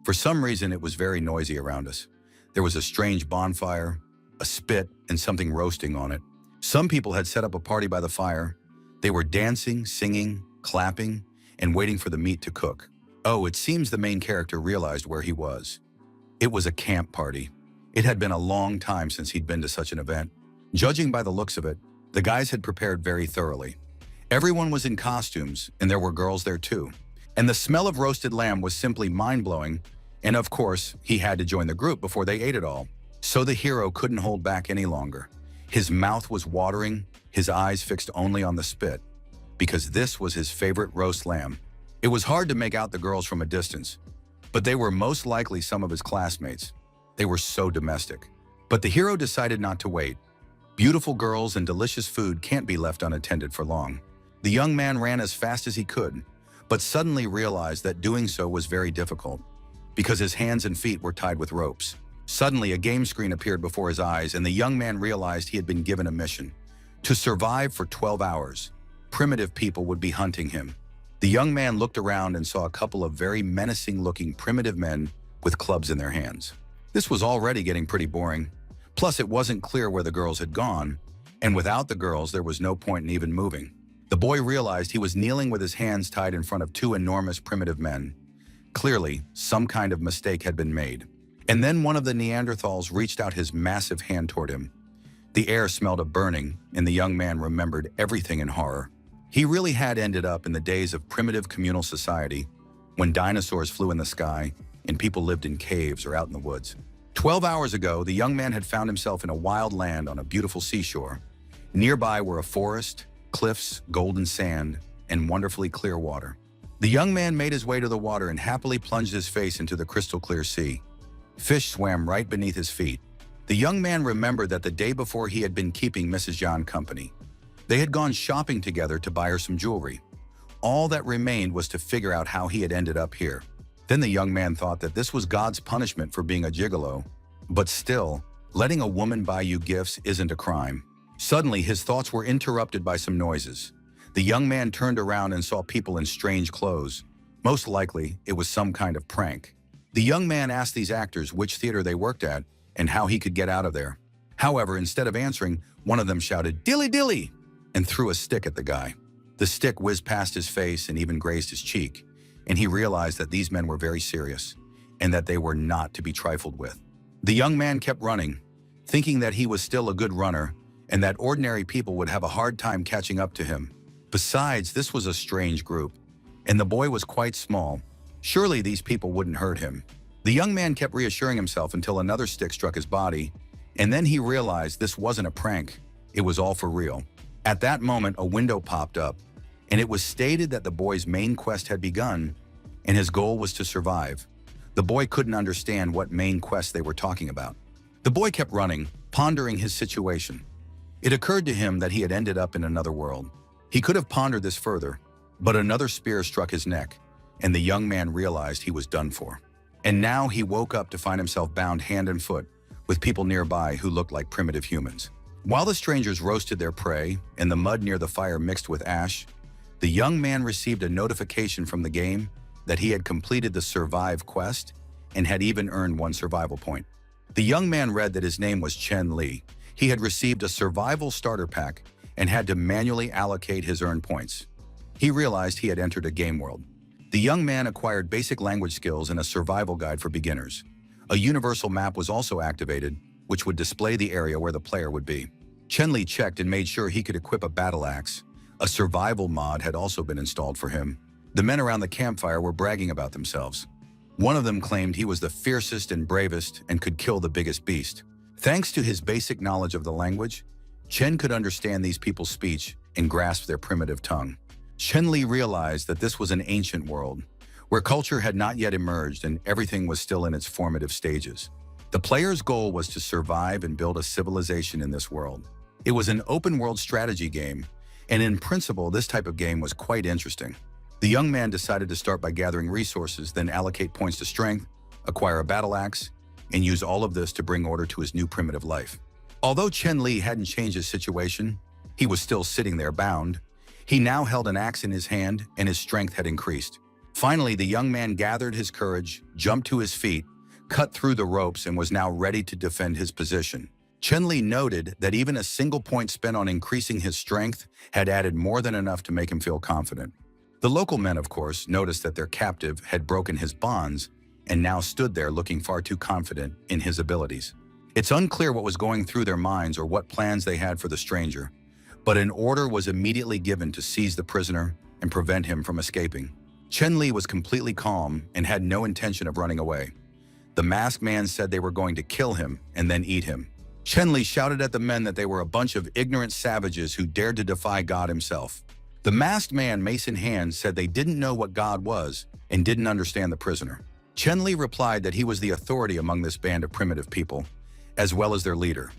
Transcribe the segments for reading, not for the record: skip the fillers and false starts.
For some reason, it was very noisy around us. There was a strange bonfire, a spit, and something roasting on it. Some people had set up a party by the fire. They were dancing, singing, clapping, and waiting for the meat to cook. Oh, it seems the main character realized where he was. It was a camp party. It had been a long time since he'd been to such an event. Judging by the looks of it, the guys had prepared very thoroughly. Everyone was in costumes, and there were girls there too. And the smell of roasted lamb was simply mind-blowing, and of course, he had to join the group before they ate it all. So the hero couldn't hold back any longer. His mouth was watering, his eyes fixed only on the spit, because this was his favorite roast lamb. It was hard to make out the girls from a distance, but they were most likely some of his classmates. They were so domestic. But the hero decided not to wait. Beautiful girls and delicious food can't be left unattended for long. The young man ran as fast as he could, but suddenly realized that doing so was very difficult, because his hands and feet were tied with ropes. Suddenly, a game screen appeared before his eyes, and the young man realized he had been given a mission. To survive for 12 hours, primitive people would be hunting him. The young man looked around and saw a couple of very menacing-looking primitive men with clubs in their hands. This was already getting pretty boring. Plus, it wasn't clear where the girls had gone, and without the girls, there was no point in even moving. The boy realized he was kneeling with his hands tied in front of two enormous primitive men. Clearly, some kind of mistake had been made. And then one of the Neanderthals reached out his massive hand toward him. The air smelled of burning, and the young man remembered everything in horror. He really had ended up in the days of primitive communal society, when dinosaurs flew in the sky and people lived in caves or out in the woods. 12 hours ago, the young man had found himself in a wild land on a beautiful seashore. Nearby were a forest, cliffs, golden sand, and wonderfully clear water. The young man made his way to the water and happily plunged his face into the crystal-clear sea. Fish swam right beneath his feet. The young man remembered that the day before he had been keeping Mrs. John company. They had gone shopping together to buy her some jewelry. All that remained was to figure out how he had ended up here. Then the young man thought that this was God's punishment for being a gigolo. But still, letting a woman buy you gifts isn't a crime. Suddenly, his thoughts were interrupted by some noises. The young man turned around and saw people in strange clothes. Most likely, it was some kind of prank. The young man asked these actors which theater they worked at and how he could get out of there. However, instead of answering, one of them shouted, "Dilly dilly!" and threw a stick at the guy. The stick whizzed past his face and even grazed his cheek, and he realized that these men were very serious and that they were not to be trifled with. The young man kept running, thinking that he was still a good runner and that ordinary people would have a hard time catching up to him. Besides, this was a strange group, and the boy was quite small. Surely these people wouldn't hurt him. The young man kept reassuring himself until another stick struck his body, and then he realized this wasn't a prank. It was all for real. At that moment, a window popped up, and it was stated that the boy's main quest had begun, and his goal was to survive. The boy couldn't understand what main quest they were talking about. The boy kept running, pondering his situation. It occurred to him that he had ended up in another world. He could have pondered this further, but another spear struck his neck, and the young man realized he was done for. And now he woke up to find himself bound hand and foot with people nearby who looked like primitive humans. While the strangers roasted their prey and the mud near the fire mixed with ash, the young man received a notification from the game that he had completed the Survive quest and had even earned one survival point. The young man read that his name was Chen Li. He had received a survival starter pack and had to manually allocate his earned points. He realized he had entered a game world. The young man acquired basic language skills and a survival guide for beginners. A universal map was also activated, which would display the area where the player would be. Chen Li checked and made sure he could equip a battle axe. A survival mod had also been installed for him. The men around the campfire were bragging about themselves. One of them claimed he was the fiercest and bravest and could kill the biggest beast. Thanks to his basic knowledge of the language, Chen could understand these people's speech and grasp their primitive tongue. Chen Li realized that this was an ancient world, where culture had not yet emerged and everything was still in its formative stages. The player's goal was to survive and build a civilization in this world. It was an open-world strategy game, and in principle, this type of game was quite interesting. The young man decided to start by gathering resources, then allocate points to strength, acquire a battle axe, and use all of this to bring order to his new primitive life. Although Chen Li hadn't changed his situation, he was still sitting there bound. He now held an axe in his hand, and his strength had increased. Finally, the young man gathered his courage, jumped to his feet, cut through the ropes, and was now ready to defend his position. Chen-Li noted that even a single point spent on increasing his strength had added more than enough to make him feel confident. The local men, of course, noticed that their captive had broken his bonds and now stood there looking far too confident in his abilities. It's unclear what was going through their minds or what plans they had for the stranger, but an order was immediately given to seize the prisoner and prevent him from escaping. Chen-Li was completely calm and had no intention of running away. The masked man said they were going to kill him and then eat him. Chen-Li shouted at the men that they were a bunch of ignorant savages who dared to defy God himself. The masked man, mace in hand, said they didn't know what God was and didn't understand the prisoner. Chen-Li replied that he was the authority among this band of primitive people, as well as their leader.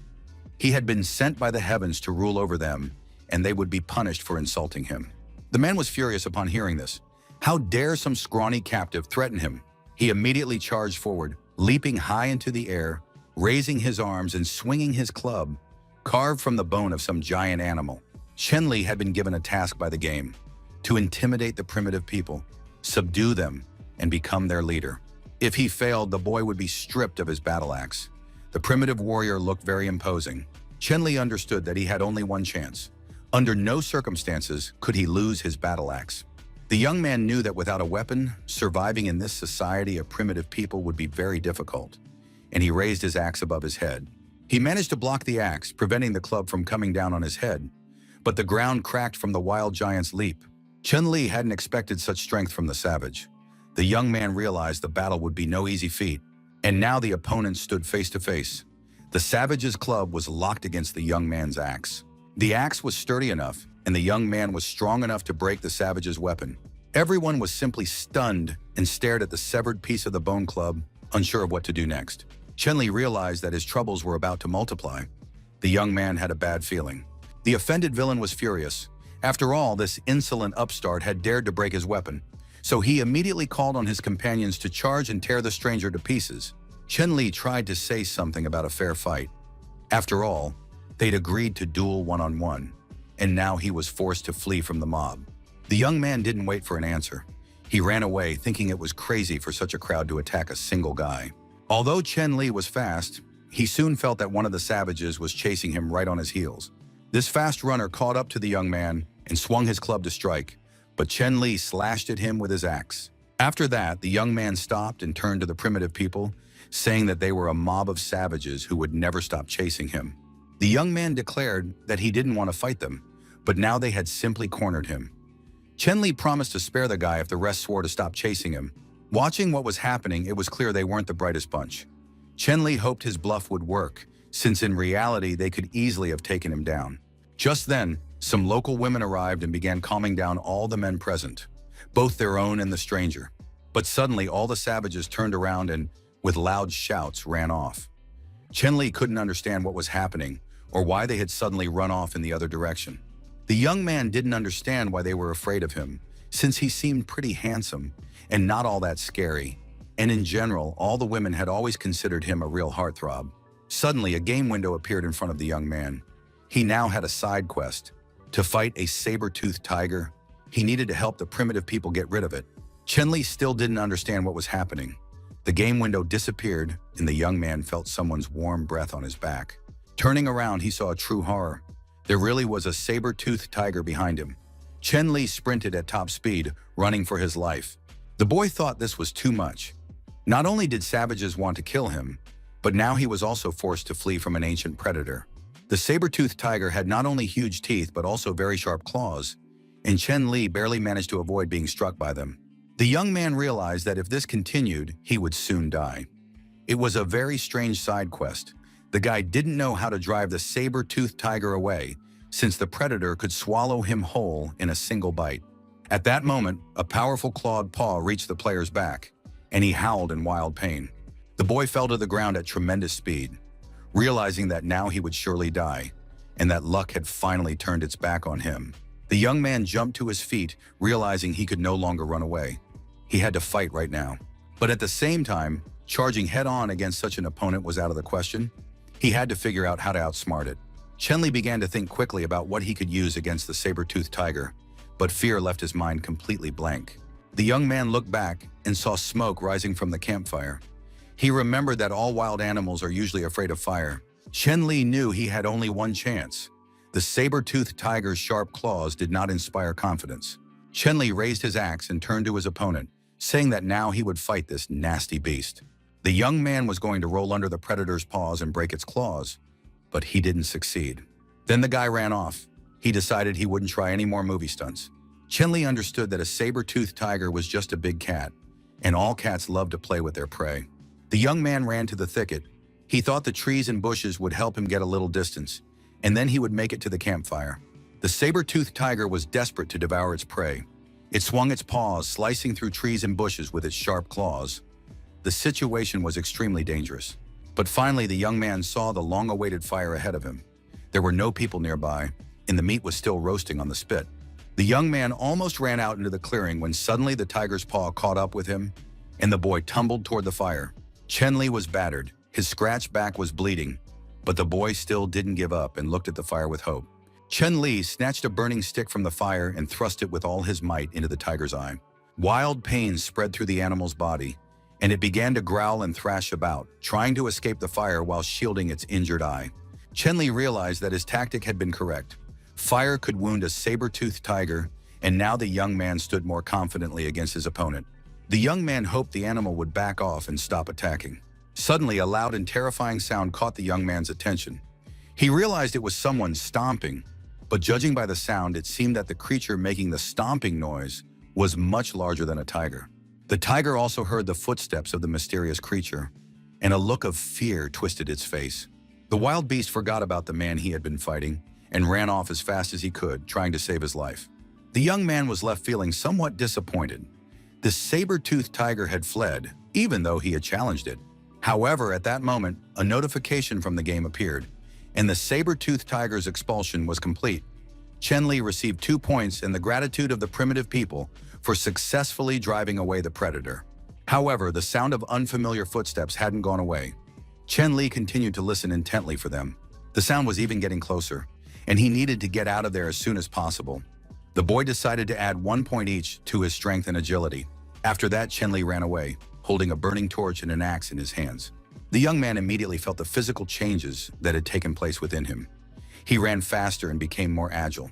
He had been sent by the heavens to rule over them, and they would be punished for insulting him. The man was furious upon hearing this. How dare some scrawny captive threaten him? He immediately charged forward, leaping high into the air, raising his arms and swinging his club, carved from the bone of some giant animal. Chen-Li had been given a task by the game, to intimidate the primitive people, subdue them, and become their leader. If he failed, the boy would be stripped of his battle axe. The primitive warrior looked very imposing. Chen-Li understood that he had only one chance. Under no circumstances could he lose his battle axe. The young man knew that without a weapon, surviving in this society of primitive people would be very difficult, and he raised his axe above his head. He managed to block the axe, preventing the club from coming down on his head, but the ground cracked from the wild giant's leap. Chen-Li hadn't expected such strength from the savage. The young man realized the battle would be no easy feat, and now the opponents stood face to face. The savage's club was locked against the young man's axe. The axe was sturdy enough, and the young man was strong enough to break the savage's weapon. Everyone was simply stunned and stared at the severed piece of the bone club, unsure of what to do next. Chen-Li realized that his troubles were about to multiply. The young man had a bad feeling. The offended villain was furious. After all, this insolent upstart had dared to break his weapon, so he immediately called on his companions to charge and tear the stranger to pieces. Chen-Li tried to say something about a fair fight. After all, they'd agreed to duel one-on-one, and now he was forced to flee from the mob. The young man didn't wait for an answer. He ran away, thinking it was crazy for such a crowd to attack a single guy. Although Chen-Li was fast, he soon felt that one of the savages was chasing him right on his heels. This fast runner caught up to the young man and swung his club to strike, but Chen-Li slashed at him with his axe. After that, the young man stopped and turned to the primitive people, saying that they were a mob of savages who would never stop chasing him. The young man declared that he didn't want to fight them, but now they had simply cornered him. Chen-Li promised to spare the guy if the rest swore to stop chasing him. Watching what was happening, it was clear they weren't the brightest bunch. Chen-Li hoped his bluff would work, since in reality they could easily have taken him down. Just then, some local women arrived and began calming down all the men present, both their own and the stranger. But suddenly all the savages turned around and, with loud shouts, ran off. Chen-Li couldn't understand what was happening or why they had suddenly run off in the other direction. The young man didn't understand why they were afraid of him, since he seemed pretty handsome and not all that scary, and in general, all the women had always considered him a real heartthrob. Suddenly, a game window appeared in front of the young man. He now had a side quest. To fight a saber-tooth tiger, he needed to help the primitive people get rid of it. Chen-Li still didn't understand what was happening. The game window disappeared, and the young man felt someone's warm breath on his back. Turning around, he saw a true horror. There really was a saber-toothed tiger behind him. Chen-Li sprinted at top speed, running for his life. The boy thought this was too much. Not only did savages want to kill him, but now he was also forced to flee from an ancient predator. The saber-toothed tiger had not only huge teeth but also very sharp claws, and Chen-Li barely managed to avoid being struck by them. The young man realized that if this continued, he would soon die. It was a very strange side quest. The guy didn't know how to drive the saber-toothed tiger away, since the predator could swallow him whole in a single bite. At that moment, a powerful clawed paw reached the player's back, and he howled in wild pain. The boy fell to the ground at tremendous speed, realizing that now he would surely die, and that luck had finally turned its back on him. The young man jumped to his feet, realizing he could no longer run away. He had to fight right now. But at the same time, charging head-on against such an opponent was out of the question. He had to figure out how to outsmart it. Chen-Li began to think quickly about what he could use against the saber-toothed tiger, but fear left his mind completely blank. The young man looked back and saw smoke rising from the campfire. He remembered that all wild animals are usually afraid of fire. Chen-Li knew he had only one chance. The saber-toothed tiger's sharp claws did not inspire confidence. Chen-Li raised his axe and turned to his opponent, saying that now he would fight this nasty beast. The young man was going to roll under the predator's paws and break its claws, but he didn't succeed. Then the guy ran off. He decided he wouldn't try any more movie stunts. Chen-Li understood that a saber-toothed tiger was just a big cat, and all cats love to play with their prey. The young man ran to the thicket. He thought the trees and bushes would help him get a little distance, and then he would make it to the campfire. The saber-toothed tiger was desperate to devour its prey. It swung its paws, slicing through trees and bushes with its sharp claws. The situation was extremely dangerous. But finally, the young man saw the long-awaited fire ahead of him. There were no people nearby, and the meat was still roasting on the spit. The young man almost ran out into the clearing when suddenly the tiger's paw caught up with him, and the boy tumbled toward the fire. Chen-Li was battered. His scratched back was bleeding, but the boy still didn't give up and looked at the fire with hope. Chen-Li snatched a burning stick from the fire and thrust it with all his might into the tiger's eye. Wild pain spread through the animal's body, and it began to growl and thrash about, trying to escape the fire while shielding its injured eye. Chen-Li realized that his tactic had been correct. Fire could wound a saber-toothed tiger, and now the young man stood more confidently against his opponent. The young man hoped the animal would back off and stop attacking. Suddenly, a loud and terrifying sound caught the young man's attention. He realized it was someone stomping, but judging by the sound, it seemed that the creature making the stomping noise was much larger than a tiger. The tiger also heard the footsteps of the mysterious creature, and a look of fear twisted its face. The wild beast forgot about the man he had been fighting and ran off as fast as he could, trying to save his life. The young man was left feeling somewhat disappointed. The saber-toothed tiger had fled, even though he had challenged it. However, at that moment, a notification from the game appeared, and the saber-toothed tiger's expulsion was complete. Chen-Li received 2 points in the gratitude of the primitive people for successfully driving away the predator. However, the sound of unfamiliar footsteps hadn't gone away. Chen-Li continued to listen intently for them. The sound was even getting closer, and he needed to get out of there as soon as possible. The boy decided to add 1 point each to his strength and agility. After that, Chen-Li ran away, holding a burning torch and an axe in his hands. The young man immediately felt the physical changes that had taken place within him. He ran faster and became more agile,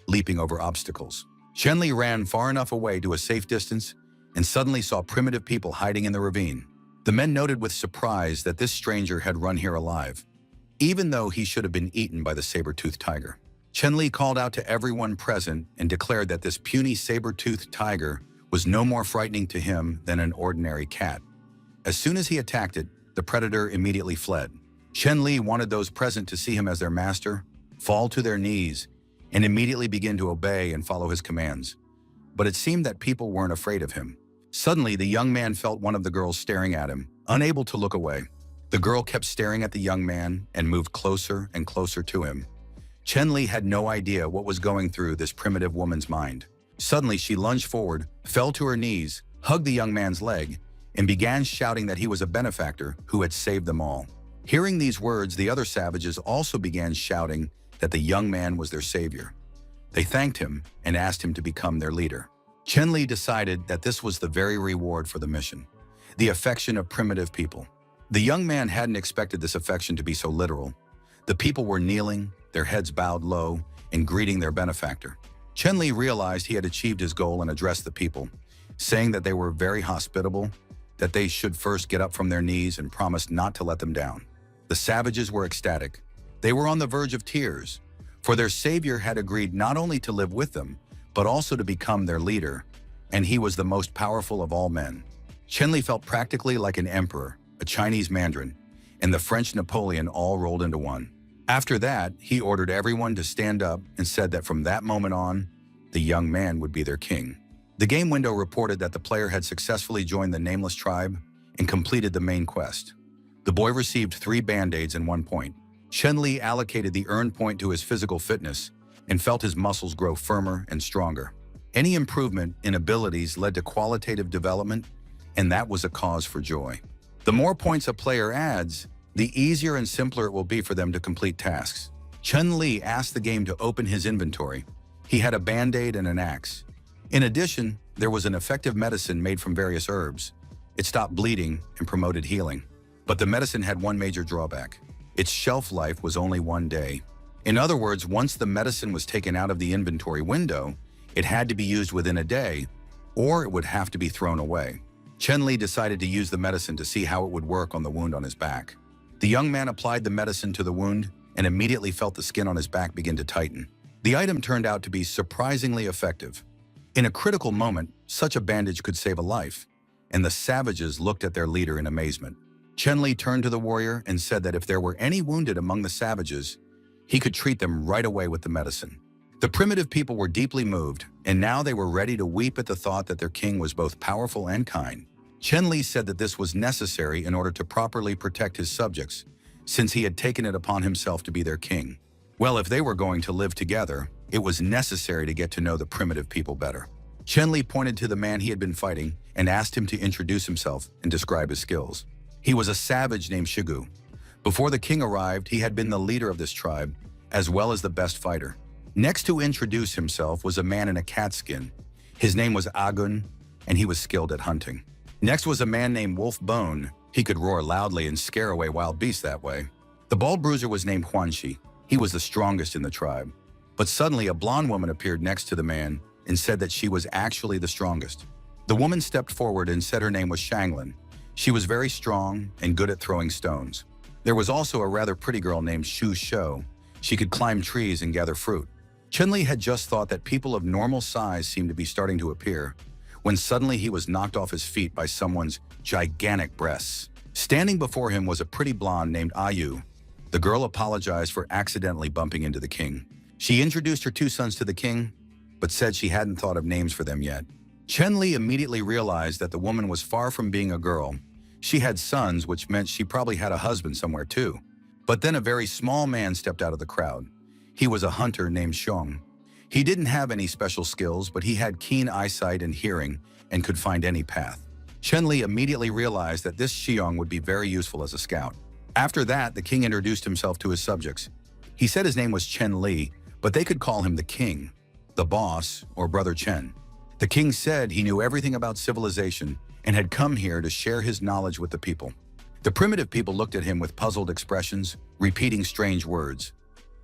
leaping over obstacles. Chen-Li ran far enough away to a safe distance and suddenly saw primitive people hiding in the ravine. The men noted with surprise that this stranger had run here alive, even though he should have been eaten by the saber-toothed tiger. Chen-Li called out to everyone present and declared that this puny saber-toothed tiger was no more frightening to him than an ordinary cat. As soon as he attacked it, the predator immediately fled. Chen-Li wanted those present to see him as their master, fall to their knees, and immediately begin to obey and follow his commands. But it seemed that people weren't afraid of him. Suddenly, the young man felt one of the girls staring at him, unable to look away. The girl kept staring at the young man and moved closer and closer to him. Chen-Li had no idea what was going through this primitive woman's mind. Suddenly, she lunged forward, fell to her knees, hugged the young man's leg, and began shouting that he was a benefactor who had saved them all. Hearing these words, the other savages also began shouting that the young man was their savior. They thanked him and asked him to become their leader. Chen-Li decided that this was the very reward for the mission, the affection of primitive people. The young man hadn't expected this affection to be so literal. The people were kneeling, their heads bowed low, and greeting their benefactor. Chen-Li realized he had achieved his goal and addressed the people, saying that they were very hospitable, that they should first get up from their knees and promised not to let them down. The savages were ecstatic. They were on the verge of tears, for their savior had agreed not only to live with them, but also to become their leader, and he was the most powerful of all men. Chen-Li felt practically like an emperor, a Chinese mandarin, and the French Napoleon all rolled into one. After that, he ordered everyone to stand up and said that from that moment on, the young man would be their king. The game window reported that the player had successfully joined the nameless tribe and completed the main quest. The boy received 3 band-aids and 1 point. Chen-Li allocated the earned point to his physical fitness and felt his muscles grow firmer and stronger. Any improvement in abilities led to qualitative development, and that was a cause for joy. The more points a player adds, the easier and simpler it will be for them to complete tasks. Chen-Li asked the game to open his inventory. He had a band-aid and an axe. In addition, there was an effective medicine made from various herbs. It stopped bleeding and promoted healing. But the medicine had one major drawback. Its shelf life was only 1 day. In other words, once the medicine was taken out of the inventory window, it had to be used within a day, or it would have to be thrown away. Chen Li decided to use the medicine to see how it would work on the wound on his back. The young man applied the medicine to the wound and immediately felt the skin on his back begin to tighten. The item turned out to be surprisingly effective. In a critical moment, such a bandage could save a life, and the savages looked at their leader in amazement. Chen Li turned to the warrior and said that if there were any wounded among the savages, he could treat them right away with the medicine. The primitive people were deeply moved, and now they were ready to weep at the thought that their king was both powerful and kind. Chen Li said that this was necessary in order to properly protect his subjects, since he had taken it upon himself to be their king. Well, if they were going to live together, it was necessary to get to know the primitive people better. Chen Li pointed to the man he had been fighting and asked him to introduce himself and describe his skills. He was a savage named Shigu. Before the king arrived, he had been the leader of this tribe, as well as the best fighter. Next to introduce himself was a man in a cat skin. His name was Agun, and he was skilled at hunting. Next was a man named Wolf Bone. He could roar loudly and scare away wild beasts that way. The bald bruiser was named Huanxi. He was the strongest in the tribe. But suddenly a blonde woman appeared next to the man and said that she was actually the strongest. The woman stepped forward and said her name was Shanglin. She was very strong and good at throwing stones. There was also a rather pretty girl named Shu Shou. She could climb trees and gather fruit. Chen Li had just thought that people of normal size seemed to be starting to appear, when suddenly he was knocked off his feet by someone's gigantic breasts. Standing before him was a pretty blonde named Ayu. The girl apologized for accidentally bumping into the king. She introduced her 2 sons to the king, but said she hadn't thought of names for them yet. Chen Li immediately realized that the woman was far from being a girl. She had sons, which meant she probably had a husband somewhere too. But then a very small man stepped out of the crowd. He was a hunter named Xiong. He didn't have any special skills, but he had keen eyesight and hearing and could find any path. Chen Li immediately realized that this Xiong would be very useful as a scout. After that, the king introduced himself to his subjects. He said his name was Chen Li, but they could call him the king, the boss, or Brother Chen. The king said he knew everything about civilization and had come here to share his knowledge with the people. The primitive people looked at him with puzzled expressions, repeating strange words.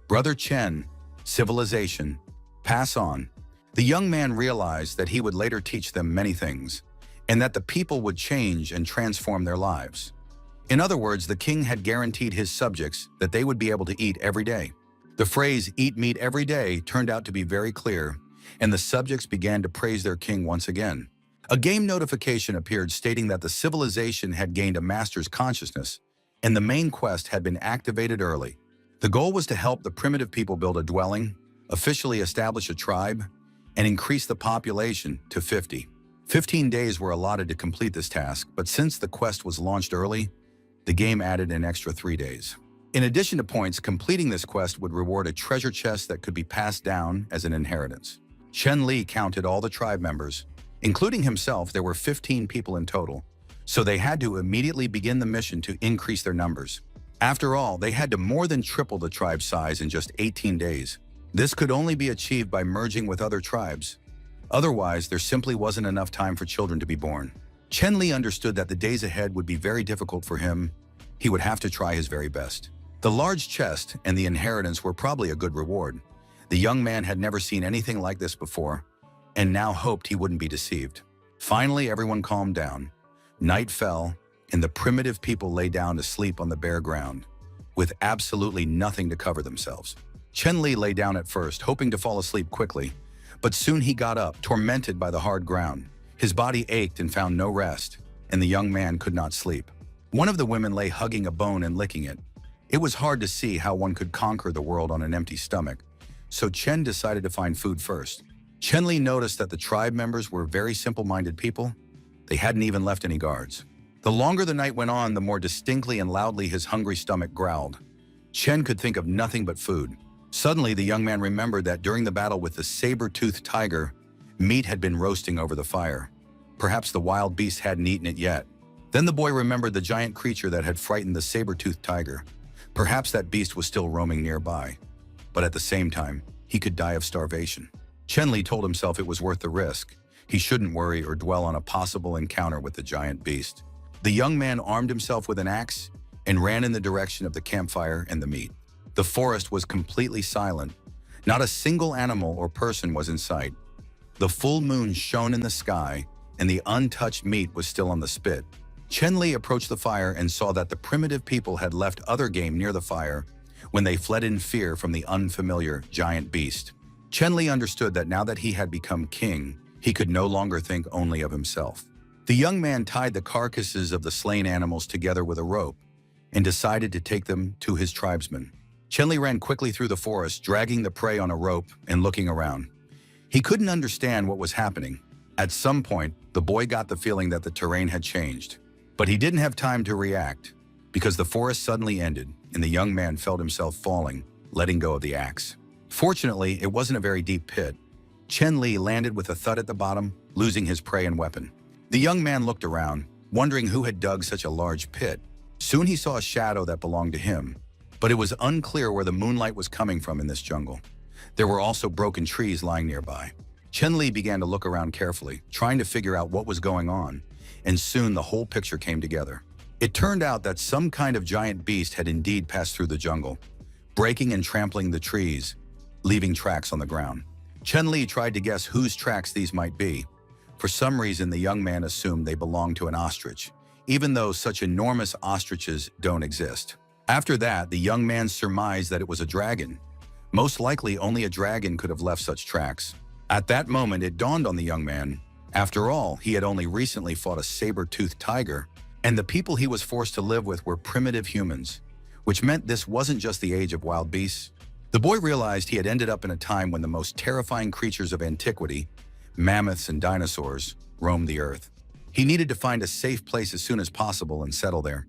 Brother Chen, civilization, pass on. The young man realized that he would later teach them many things, and that the people would change and transform their lives. In other words, the king had guaranteed his subjects that they would be able to eat every day. The phrase, "eat meat every day," turned out to be very clear, and the subjects began to praise their king once again. A game notification appeared stating that the civilization had gained a master's consciousness, and the main quest had been activated early. The goal was to help the primitive people build a dwelling, officially establish a tribe, and increase the population to 50. 15 days were allotted to complete this task, but since the quest was launched early, the game added an extra 3 days. In addition to points, completing this quest would reward a treasure chest that could be passed down as an inheritance. Chen Li counted all the tribe members. Including himself, there were 15 people in total, so they had to immediately begin the mission to increase their numbers. After all, they had to more than triple the tribe size in just 18 days. This could only be achieved by merging with other tribes. Otherwise, there simply wasn't enough time for children to be born. Chen Li understood that the days ahead would be very difficult for him. He would have to try his very best. The large chest and the inheritance were probably a good reward. The young man had never seen anything like this before, and now hoped he wouldn't be deceived. Finally, everyone calmed down. Night fell, and the primitive people lay down to sleep on the bare ground, with absolutely nothing to cover themselves. Chen Li lay down at first, hoping to fall asleep quickly, but soon he got up, tormented by the hard ground. His body ached and found no rest, and the young man could not sleep. One of the women lay hugging a bone and licking it. It was hard to see how one could conquer the world on an empty stomach, so Chen decided to find food first. Chen Li noticed that the tribe members were very simple-minded people. They hadn't even left any guards. The longer the night went on, the more distinctly and loudly his hungry stomach growled. Chen could think of nothing but food. Suddenly, the young man remembered that during the battle with the saber-tooth tiger, meat had been roasting over the fire. Perhaps the wild beast hadn't eaten it yet. Then the boy remembered the giant creature that had frightened the saber-toothed tiger. Perhaps that beast was still roaming nearby. But at the same time, he could die of starvation. Chen Li told himself it was worth the risk. He shouldn't worry or dwell on a possible encounter with the giant beast. The young man armed himself with an axe and ran in the direction of the campfire and the meat. The forest was completely silent. Not a single animal or person was in sight. The full moon shone in the sky, and the untouched meat was still on the spit. Chen Li approached the fire and saw that the primitive people had left other game near the fire when they fled in fear from the unfamiliar giant beast. Chen Li understood that now that he had become king, he could no longer think only of himself. The young man tied the carcasses of the slain animals together with a rope and decided to take them to his tribesmen. Chen Li ran quickly through the forest, dragging the prey on a rope and looking around. He couldn't understand what was happening. At some point, the boy got the feeling that the terrain had changed. But he didn't have time to react, because the forest suddenly ended and the young man felt himself falling, letting go of the axe. Fortunately, it wasn't a very deep pit. Chen Li landed with a thud at the bottom, losing his prey and weapon. The young man looked around, wondering who had dug such a large pit. Soon he saw a shadow that belonged to him, but it was unclear where the moonlight was coming from in this jungle. There were also broken trees lying nearby. Chen Li began to look around carefully, trying to figure out what was going on, and soon the whole picture came together. It turned out that some kind of giant beast had indeed passed through the jungle, breaking and trampling the trees, leaving tracks on the ground. Chen Li tried to guess whose tracks these might be. For some reason, the young man assumed they belonged to an ostrich, even though such enormous ostriches don't exist. After that, the young man surmised that it was a dragon. Most likely, only a dragon could have left such tracks. At that moment, it dawned on the young man. After all, he had only recently fought a saber-toothed tiger, and the people he was forced to live with were primitive humans, which meant this wasn't just the age of wild beasts. The boy realized he had ended up in a time when the most terrifying creatures of antiquity, mammoths and dinosaurs, roamed the earth. He needed to find a safe place as soon as possible and settle there.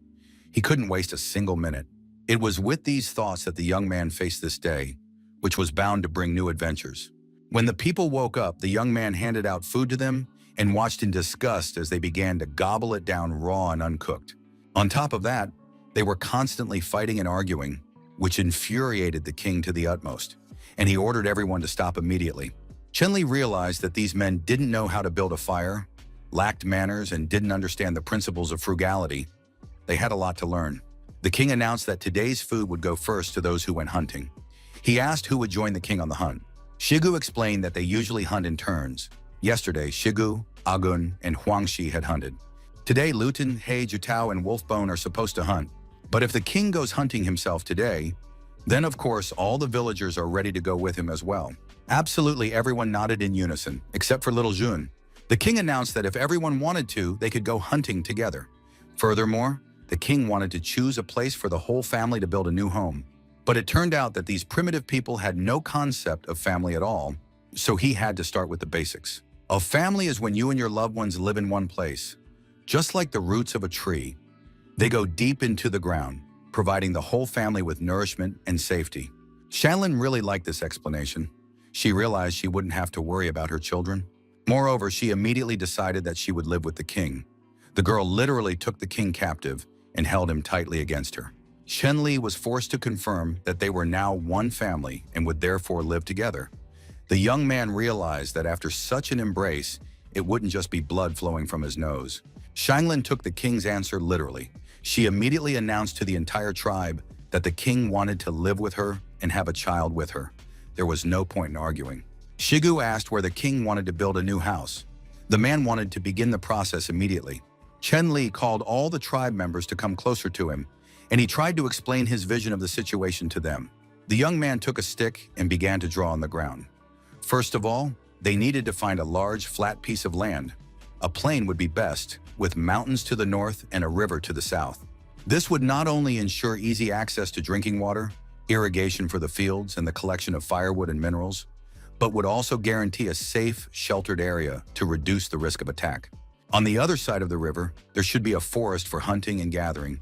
He couldn't waste a single minute. It was with these thoughts that the young man faced this day, which was bound to bring new adventures. When the people woke up, the young man handed out food to them and watched in disgust as they began to gobble it down raw and uncooked. On top of that, they were constantly fighting and arguing, which infuriated the king to the utmost, and he ordered everyone to stop immediately. Chen Li realized that these men didn't know how to build a fire, lacked manners, and didn't understand the principles of frugality. They had a lot to learn. The king announced that today's food would go first to those who went hunting. He asked who would join the king on the hunt. Shigu explained that they usually hunt in turns. Yesterday, Shigu, Agun, and Huangxi had hunted. Today, Luton, He, Jutao, and Wolfbone are supposed to hunt. But if the king goes hunting himself today, then of course all the villagers are ready to go with him as well. Absolutely everyone nodded in unison, except for little Jun. The king announced that if everyone wanted to, they could go hunting together. Furthermore, the king wanted to choose a place for the whole family to build a new home. But it turned out that these primitive people had no concept of family at all, so he had to start with the basics. A family is when you and your loved ones live in one place. Just like the roots of a tree, they go deep into the ground, providing the whole family with nourishment and safety. Shanlin really liked this explanation. She realized she wouldn't have to worry about her children. Moreover, she immediately decided that she would live with the king. The girl literally took the king captive and held him tightly against her. Chen Li was forced to confirm that they were now one family and would therefore live together. The young man realized that after such an embrace, it wouldn't just be blood flowing from his nose. Shanglin took the king's answer literally. She immediately announced to the entire tribe that the king wanted to live with her and have a child with her. There was no point in arguing. Shigu asked where the king wanted to build a new house. The man wanted to begin the process immediately. Chen Li called all the tribe members to come closer to him, and he tried to explain his vision of the situation to them. The young man took a stick and began to draw on the ground. First of all, they needed to find a large, flat piece of land. A plain would be best, with mountains to the north and a river to the south. This would not only ensure easy access to drinking water, irrigation for the fields, and the collection of firewood and minerals, but would also guarantee a safe, sheltered area to reduce the risk of attack. On the other side of the river, there should be a forest for hunting and gathering,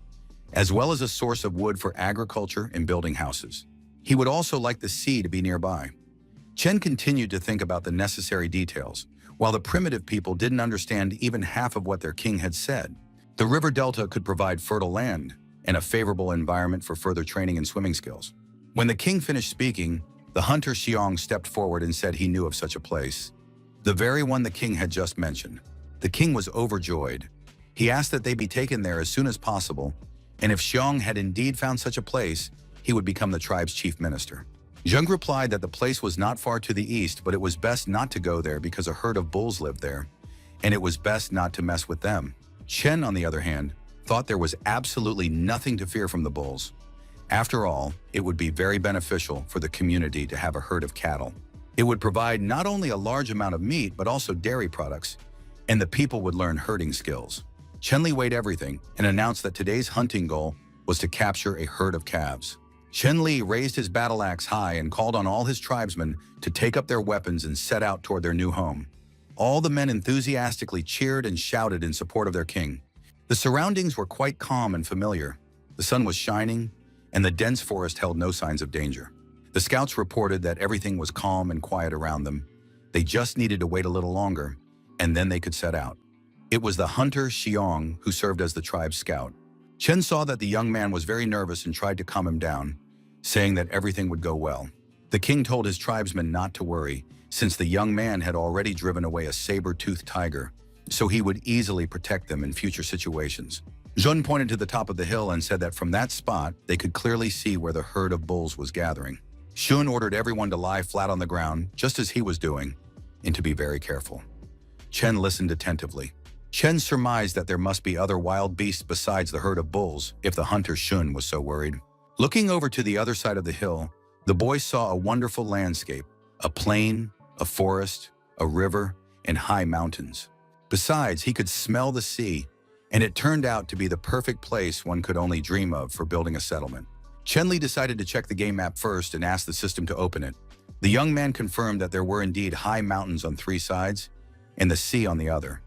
as well as a source of wood for agriculture and building houses. He would also like the sea to be nearby. Chen continued to think about the necessary details, while the primitive people didn't understand even half of what their king had said. The river delta could provide fertile land and a favorable environment for further training and swimming skills. When the king finished speaking, the hunter Xiong stepped forward and said he knew of such a place. the very one the king had just mentioned. The king was overjoyed. He asked that they be taken there as soon as possible, and if Xiong had indeed found such a place, he would become the tribe's chief minister. Zheng replied that the place was not far to the east, but it was best not to go there because a herd of bulls lived there, and it was best not to mess with them. Chen, on the other hand, thought there was absolutely nothing to fear from the bulls. After all, it would be very beneficial for the community to have a herd of cattle. It would provide not only a large amount of meat, but also dairy products, and the people would learn herding skills. Chen Li weighed everything and announced that today's hunting goal was to capture a herd of calves. Chen Li raised his battle axe high and called on all his tribesmen to take up their weapons and set out toward their new home. All the men enthusiastically cheered and shouted in support of their king. The surroundings were quite calm and familiar. The sun was shining, and the dense forest held no signs of danger. The scouts reported that everything was calm and quiet around them. They just needed to wait a little longer, and then they could set out. It was the hunter Xiong who served as the tribe's scout. Chen saw that the young man was very nervous and tried to calm him down, saying that everything would go well. The king told his tribesmen not to worry, since the young man had already driven away a saber-tooth tiger, so he would easily protect them in future situations. Zhun pointed to the top of the hill and said that from that spot, they could clearly see where the herd of bulls was gathering. Shun ordered everyone to lie flat on the ground, just as he was doing, and to be very careful. Chen listened attentively. Chen surmised that there must be other wild beasts besides the herd of bulls if the hunter Shun was so worried. Looking over to the other side of the hill, the boy saw a wonderful landscape, a plain, a forest, a river, and high mountains. Besides, he could smell the sea, and it turned out to be the perfect place one could only dream of for building a settlement. Chen Li decided to check the game map first and asked the system to open it. The young man confirmed that there were indeed high mountains on 3 sides and the sea on the other.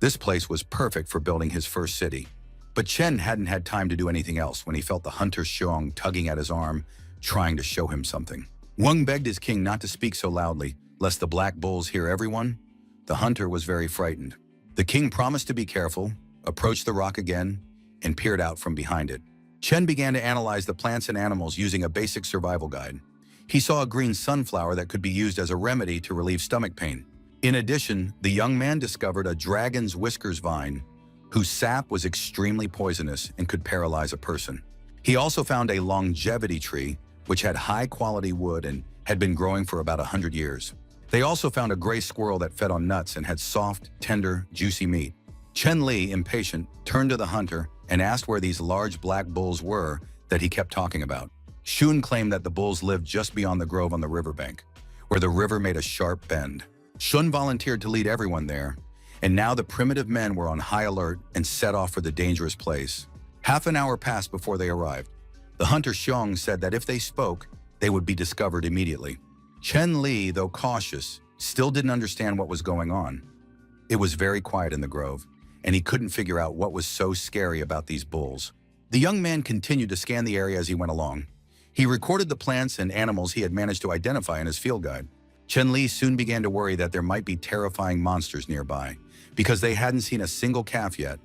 This place was perfect for building his first city. But Chen hadn't had time to do anything else when he felt the hunter Xiong tugging at his arm, trying to show him something. Wang begged his king not to speak so loudly, lest the black bulls hear everyone. The hunter was very frightened. The king promised to be careful, approached the rock again, and peered out from behind it. Chen began to analyze the plants and animals using a basic survival guide. He saw a green sunflower that could be used as a remedy to relieve stomach pain. In addition, the young man discovered a dragon's whiskers vine, whose sap was extremely poisonous and could paralyze a person. He also found a longevity tree, which had high-quality wood and had been growing for about 100 years. They also found a gray squirrel that fed on nuts and had soft, tender, juicy meat. Chen Li, impatient, turned to the hunter and asked where these large black bulls were that he kept talking about. Shun claimed that the bulls lived just beyond the grove on the riverbank, where the river made a sharp bend. Shun volunteered to lead everyone there, and now the primitive men were on high alert and set off for the dangerous place. Half an hour passed before they arrived. The hunter Xiong said that if they spoke, they would be discovered immediately. Chen Li, though cautious, still didn't understand what was going on. It was very quiet in the grove, and he couldn't figure out what was so scary about these bulls. The young man continued to scan the area as he went along. He recorded the plants and animals he had managed to identify in his field guide. Chen Li soon began to worry that there might be terrifying monsters nearby, because they hadn't seen a single calf yet.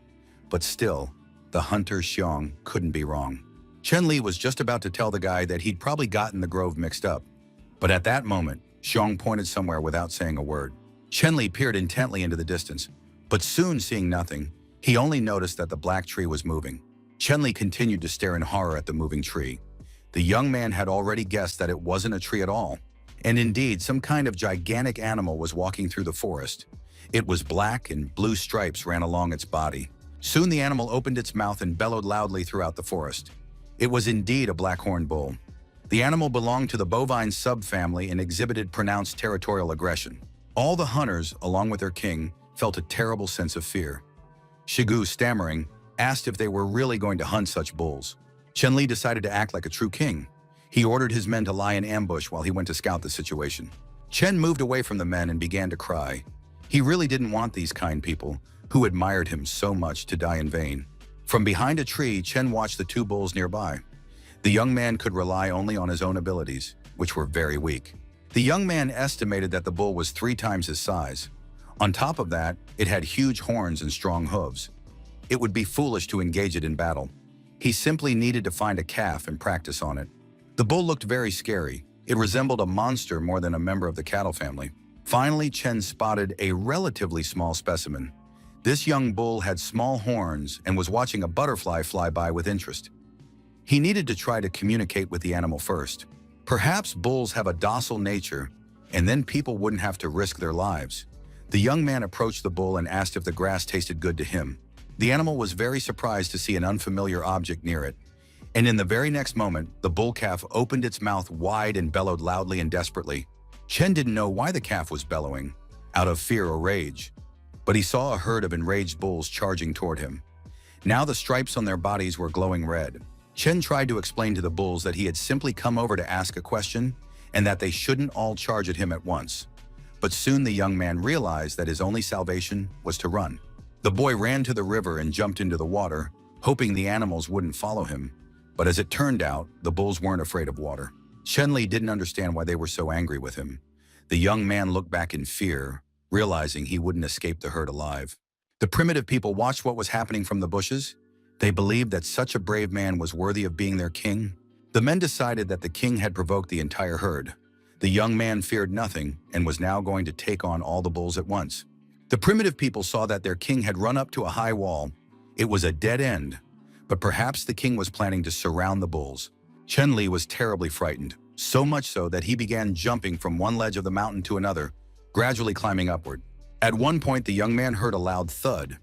But still, the hunter Xiong couldn't be wrong. Chen Li was just about to tell the guy that he'd probably gotten the grove mixed up. But at that moment, Xiong pointed somewhere without saying a word. Chen Li peered intently into the distance, but soon seeing nothing, he only noticed that the black tree was moving. Chen Li continued to stare in horror at the moving tree. The young man had already guessed that it wasn't a tree at all, and indeed some kind of gigantic animal was walking through the forest. It was black and blue stripes ran along its body. Soon the animal opened its mouth and bellowed loudly throughout the forest. It was indeed a blackhorn bull. The animal belonged to the bovine subfamily and exhibited pronounced territorial aggression. All the hunters, along with their king, felt a terrible sense of fear. Shigu, stammering, asked if they were really going to hunt such bulls. Chen Li decided to act like a true king. He ordered his men to lie in ambush while he went to scout the situation. Chen moved away from the men and began to cry. He really didn't want these kind people, who admired him so much, to die in vain. From behind a tree, Chen watched the 2 bulls nearby. The young man could rely only on his own abilities, which were very weak. The young man estimated that the bull was 3 times his size. On top of that, it had huge horns and strong hooves. It would be foolish to engage it in battle. He simply needed to find a calf and practice on it. The bull looked very scary. It resembled a monster more than a member of the cattle family. Finally, Chen spotted a relatively small specimen. This young bull had small horns and was watching a butterfly fly by with interest. He needed to try to communicate with the animal first. Perhaps bulls have a docile nature, and then people wouldn't have to risk their lives. The young man approached the bull and asked if the grass tasted good to him. The animal was very surprised to see an unfamiliar object near it, and in the very next moment, the bull calf opened its mouth wide and bellowed loudly and desperately. Chen didn't know why the calf was bellowing, out of fear or rage, but he saw a herd of enraged bulls charging toward him. Now the stripes on their bodies were glowing red. Chen tried to explain to the bulls that he had simply come over to ask a question and that they shouldn't all charge at him at once. But soon the young man realized that his only salvation was to run. The boy ran to the river and jumped into the water, hoping the animals wouldn't follow him. But as it turned out, the bulls weren't afraid of water. Chen didn't understand why they were so angry with him. The young man looked back in fear, realizing he wouldn't escape the herd alive. The primitive people watched what was happening from the bushes. They believed that such a brave man was worthy of being their king. The men decided that the king had provoked the entire herd. The young man feared nothing and was now going to take on all the bulls at once. The primitive people saw that their king had run up to a high wall. It was a dead end, but perhaps the king was planning to surround the bulls. Chen was terribly frightened, so much so that he began jumping from one ledge of the mountain to another, gradually climbing upward. At one point, the young man heard a loud thud.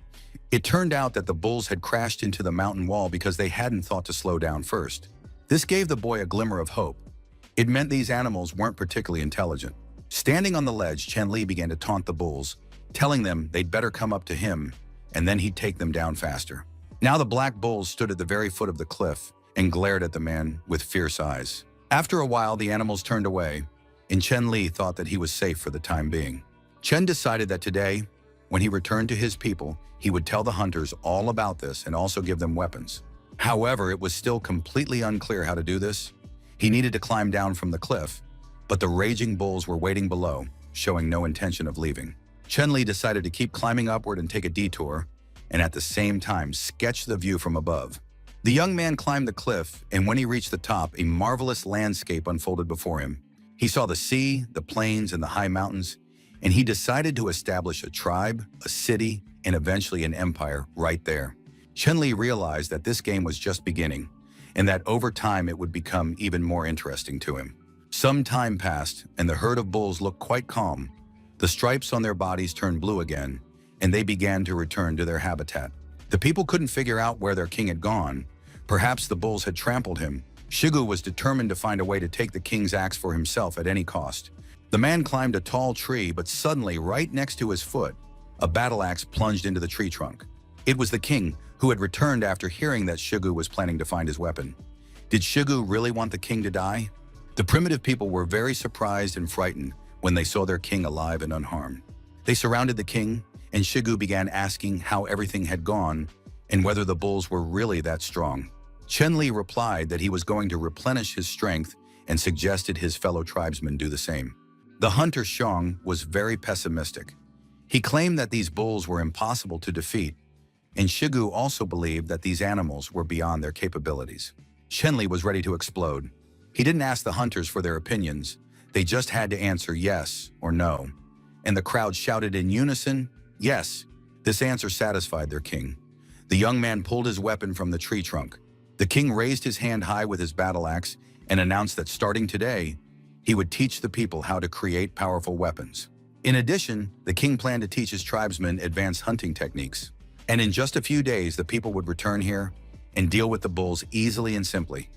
It turned out that the bulls had crashed into the mountain wall because they hadn't thought to slow down first. This gave the boy a glimmer of hope. It meant these animals weren't particularly intelligent. Standing on the ledge, Chen began to taunt the bulls, telling them they'd better come up to him, and then he'd take them down faster. Now the black bulls stood at the very foot of the cliff and glared at the man with fierce eyes. After a while, the animals turned away, and Chen thought that he was safe for the time being. Chen decided that today, when he returned to his people, he would tell the hunters all about this and also give them weapons. However, it was still completely unclear how to do this. He needed to climb down from the cliff, but the raging bulls were waiting below, showing no intention of leaving. Chen decided to keep climbing upward and take a detour, and at the same time sketch the view from above. The young man climbed the cliff, and when he reached the top, a marvelous landscape unfolded before him. He saw the sea, the plains, and the high mountains, and he decided to establish a tribe, a city, and eventually an empire right there. Chen realized that this game was just beginning, and that over time it would become even more interesting to him. Some time passed, and the herd of bulls looked quite calm. The stripes on their bodies turned blue again, and they began to return to their habitat. The people couldn't figure out where their king had gone. Perhaps the bulls had trampled him. Shigu was determined to find a way to take the king's axe for himself at any cost. The man climbed a tall tree, but suddenly, right next to his foot, a battle axe plunged into the tree trunk. It was the king, who had returned after hearing that Shigu was planning to find his weapon. Did Shigu really want the king to die? The primitive people were very surprised and frightened when they saw their king alive and unharmed. They surrounded the king, and Shigu began asking how everything had gone and whether the bulls were really that strong. Chen replied that he was going to replenish his strength and suggested his fellow tribesmen do the same. The hunter Xiong was very pessimistic. He claimed that these bulls were impossible to defeat, and Shigu also believed that these animals were beyond their capabilities. Chen was ready to explode. He didn't ask the hunters for their opinions. They just had to answer yes or no. And the crowd shouted in unison, yes. This answer satisfied their king. The young man pulled his weapon from the tree trunk. The king raised his hand high with his battle axe and announced that starting today, he would teach the people how to create powerful weapons. In addition, the king planned to teach his tribesmen advanced hunting techniques. And in just a few days, the people would return here and deal with the bulls easily and simply.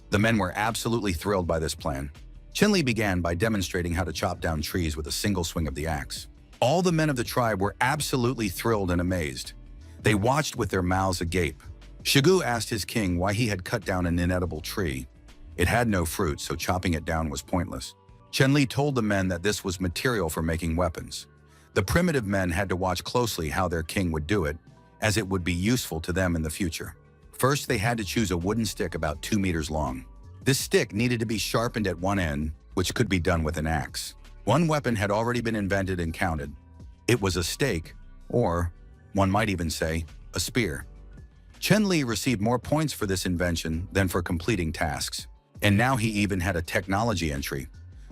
The men were absolutely thrilled by this plan. Chen began by demonstrating how to chop down trees with a single swing of the axe. All the men of the tribe were absolutely thrilled and amazed. They watched with their mouths agape. Shigu asked his king why he had cut down an inedible tree. It had no fruit, so chopping it down was pointless. Chen told the men that this was material for making weapons. The primitive men had to watch closely how their king would do it, as it would be useful to them in the future. First, they had to choose a wooden stick about 2 meters long. This stick needed to be sharpened at one end, which could be done with an axe. One weapon had already been invented and counted. It was a stake, or, one might even say, a spear. Chen received more points for this invention than for completing tasks, and now he even had a technology entry,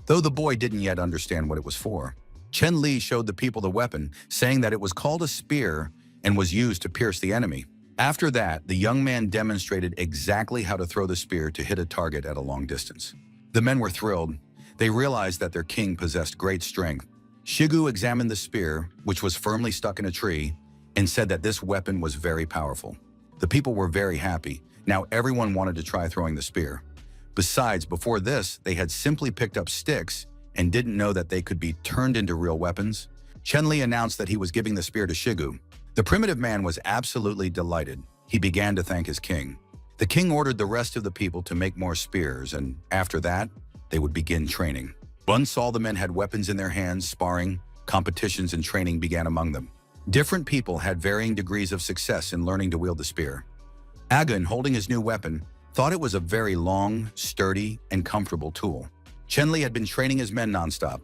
though the boy didn't yet understand what it was for. Chen Li showed the people the weapon, saying that it was called a spear and was used to pierce the enemy. After that, the young man demonstrated exactly how to throw the spear to hit a target at a long distance. The men were thrilled. They realized that their king possessed great strength. Shigu examined the spear, which was firmly stuck in a tree, and said that this weapon was very powerful. The people were very happy. Now everyone wanted to try throwing the spear. Besides, before this, they had simply picked up sticks and didn't know that they could be turned into real weapons. Chen Li announced that he was giving the spear to Shigu. The primitive man was absolutely delighted. He began to thank his king. The king ordered the rest of the people to make more spears, and after that, they would begin training. Once all the men had weapons in their hands, sparring, competitions, and training began among them. Different people had varying degrees of success in learning to wield the spear. Agun, holding his new weapon, thought it was a very long, sturdy, and comfortable tool. Chen Li had been training his men nonstop.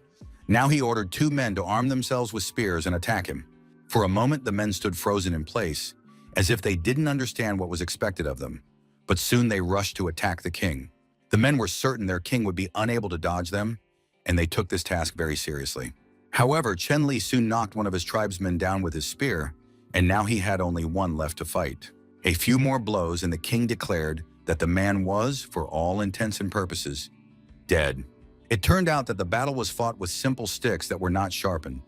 Now he ordered 2 men to arm themselves with spears and attack him. For a moment, the men stood frozen in place, as if they didn't understand what was expected of them. But soon they rushed to attack the king. The men were certain their king would be unable to dodge them, and they took this task very seriously. However, Chen Li soon knocked one of his tribesmen down with his spear, and now he had only one left to fight. A few more blows, and the king declared that the man was, for all intents and purposes, dead. It turned out that the battle was fought with simple sticks that were not sharpened.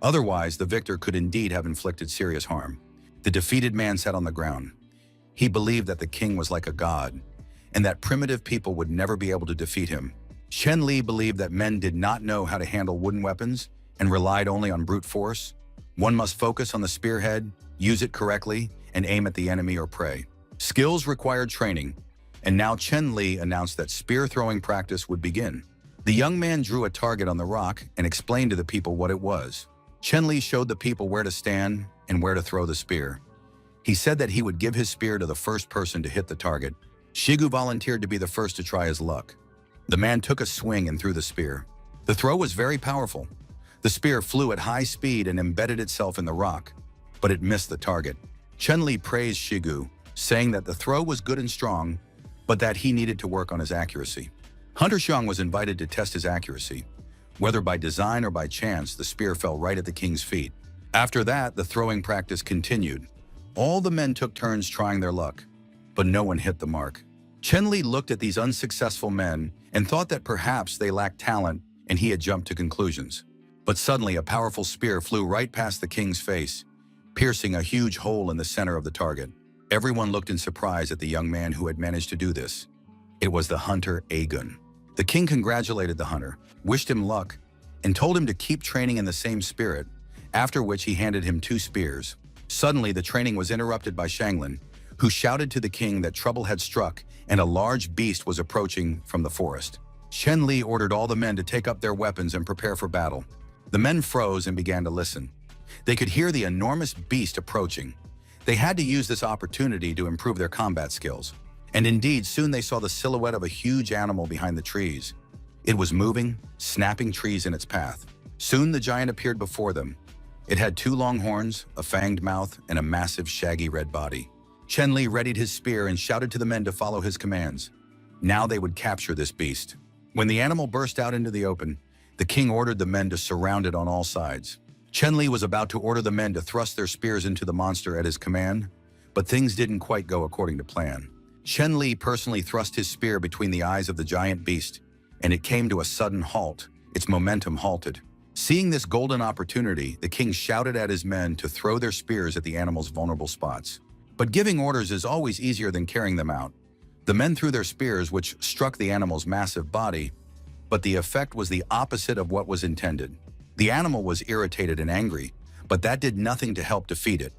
Otherwise, the victor could indeed have inflicted serious harm. The defeated man sat on the ground. He believed that the king was like a god, and that primitive people would never be able to defeat him. Chen Li believed that men did not know how to handle wooden weapons and relied only on brute force. One must focus on the spearhead, use it correctly, and aim at the enemy or prey. Skills required training, and now Chen Li announced that spear throwing practice would begin. The young man drew a target on the rock and explained to the people what it was. Chen Li showed the people where to stand and where to throw the spear. He said that he would give his spear to the first person to hit the target. Shigu volunteered to be the first to try his luck. The man took a swing and threw the spear. The throw was very powerful. The spear flew at high speed and embedded itself in the rock, but it missed the target. Chen Li praised Shigu, saying that the throw was good and strong, but that he needed to work on his accuracy. Hunter Xiang was invited to test his accuracy. Whether by design or by chance, the spear fell right at the king's feet. After that, the throwing practice continued. All the men took turns trying their luck, but no one hit the mark. Chen Li looked at these unsuccessful men and thought that perhaps they lacked talent and he had jumped to conclusions. But suddenly a powerful spear flew right past the king's face, piercing a huge hole in the center of the target. Everyone looked in surprise at the young man who had managed to do this. It was the hunter Agun. The king congratulated the hunter, wished him luck, and told him to keep training in the same spirit, after which he handed him 2 spears. Suddenly, the training was interrupted by Shanglin, who shouted to the king that trouble had struck and a large beast was approaching from the forest. Chen Li ordered all the men to take up their weapons and prepare for battle. The men froze and began to listen. They could hear the enormous beast approaching. They had to use this opportunity to improve their combat skills. And indeed, soon they saw the silhouette of a huge animal behind the trees. It was moving, snapping trees in its path. Soon the giant appeared before them. It had 2 long horns, a fanged mouth, and a massive shaggy red body. Chen Li readied his spear and shouted to the men to follow his commands. Now they would capture this beast. When the animal burst out into the open, the king ordered the men to surround it on all sides. Chen Li was about to order the men to thrust their spears into the monster at his command, but things didn't quite go according to plan. Chen Li personally thrust his spear between the eyes of the giant beast, and it came to a sudden halt. Its momentum halted. Seeing this golden opportunity, the king shouted at his men to throw their spears at the animal's vulnerable spots. But giving orders is always easier than carrying them out. The men threw their spears, which struck the animal's massive body, but the effect was the opposite of what was intended. The animal was irritated and angry, but that did nothing to help defeat it.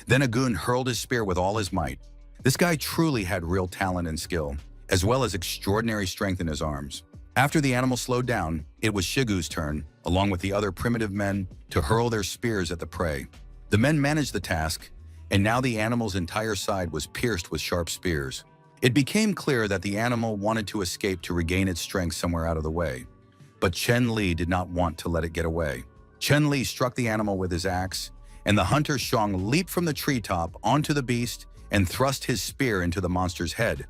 Then Agun hurled his spear with all his might. This guy truly had real talent and skill, as well as extraordinary strength in his arms. After the animal slowed down, it was Shigu's turn, along with the other primitive men, to hurl their spears at the prey. The men managed the task, and now the animal's entire side was pierced with sharp spears. It became clear that the animal wanted to escape to regain its strength somewhere out of the way. But Chen Li did not want to let it get away. Chen Li struck the animal with his axe, and the hunter Xiang leaped from the treetop onto the beast and thrust his spear into the monster's head,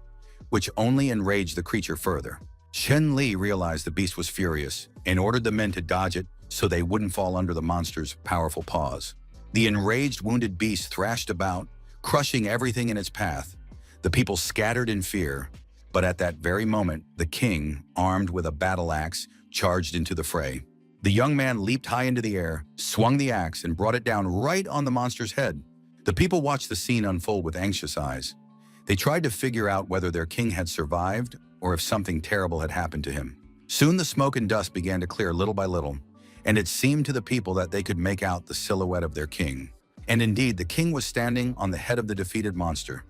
which only enraged the creature further. Chen Li realized the beast was furious and ordered the men to dodge it so they wouldn't fall under the monster's powerful paws. The enraged, wounded beast thrashed about, crushing everything in its path. The people scattered in fear, but at that very moment, the king, armed with a battle axe, charged into the fray. The young man leaped high into the air, swung the axe, and brought it down right on the monster's head. The people watched the scene unfold with anxious eyes. They tried to figure out whether their king had survived or if something terrible had happened to him. Soon the smoke and dust began to clear little by little, and it seemed to the people that they could make out the silhouette of their king. And indeed, the king was standing on the head of the defeated monster.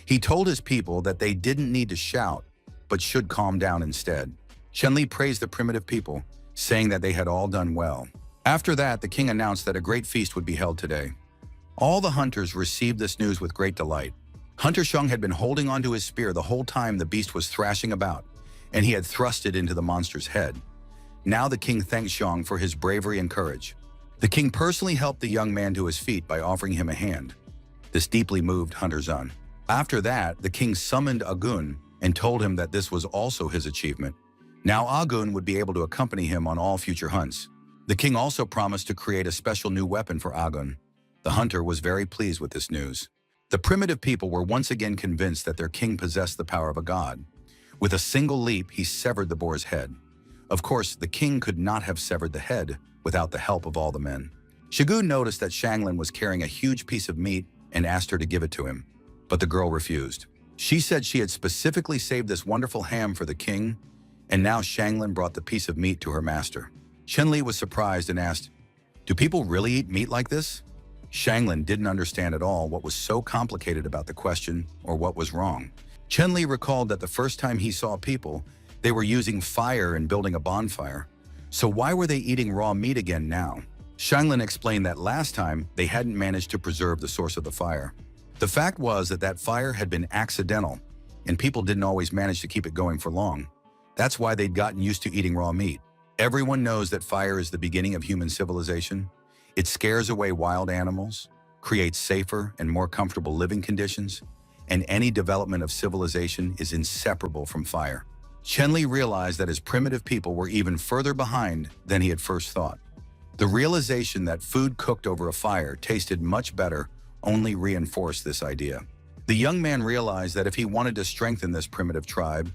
He told his people that they didn't need to shout, but should calm down instead. Chun-Li praised the primitive people, saying that they had all done well. After that, the king announced that a great feast would be held today. All the hunters received this news with great delight. Hunter Shang had been holding onto his spear the whole time the beast was thrashing about, and he had thrust it into the monster's head. Now the king thanked Shang for his bravery and courage. The king personally helped the young man to his feet by offering him a hand. This deeply moved Hunter Zun. After that, the king summoned Agun and told him that this was also his achievement. Now Agun would be able to accompany him on all future hunts. The king also promised to create a special new weapon for Agun. The hunter was very pleased with this news. The primitive people were once again convinced that their king possessed the power of a god. With a single leap, he severed the boar's head. Of course, the king could not have severed the head without the help of all the men. Shigu noticed that Shanglin was carrying a huge piece of meat and asked her to give it to him, but the girl refused. She said she had specifically saved this wonderful ham for the king, and now Shanglin brought the piece of meat to her master. Chun-Li was surprised and asked, "Do people really eat meat like this?" Shanglin didn't understand at all what was so complicated about the question or what was wrong. Chun-Li recalled that the first time he saw people, they were using fire and building a bonfire. So why were they eating raw meat again now? Shanglin explained that last time they hadn't managed to preserve the source of the fire. The fact was that that fire had been accidental, and people didn't always manage to keep it going for long. That's why they'd gotten used to eating raw meat. Everyone knows that fire is the beginning of human civilization. It scares away wild animals, creates safer and more comfortable living conditions, and any development of civilization is inseparable from fire. Chun-Li realized that his primitive people were even further behind than he had first thought. The realization that food cooked over a fire tasted much better only reinforced this idea. The young man realized that if he wanted to strengthen this primitive tribe,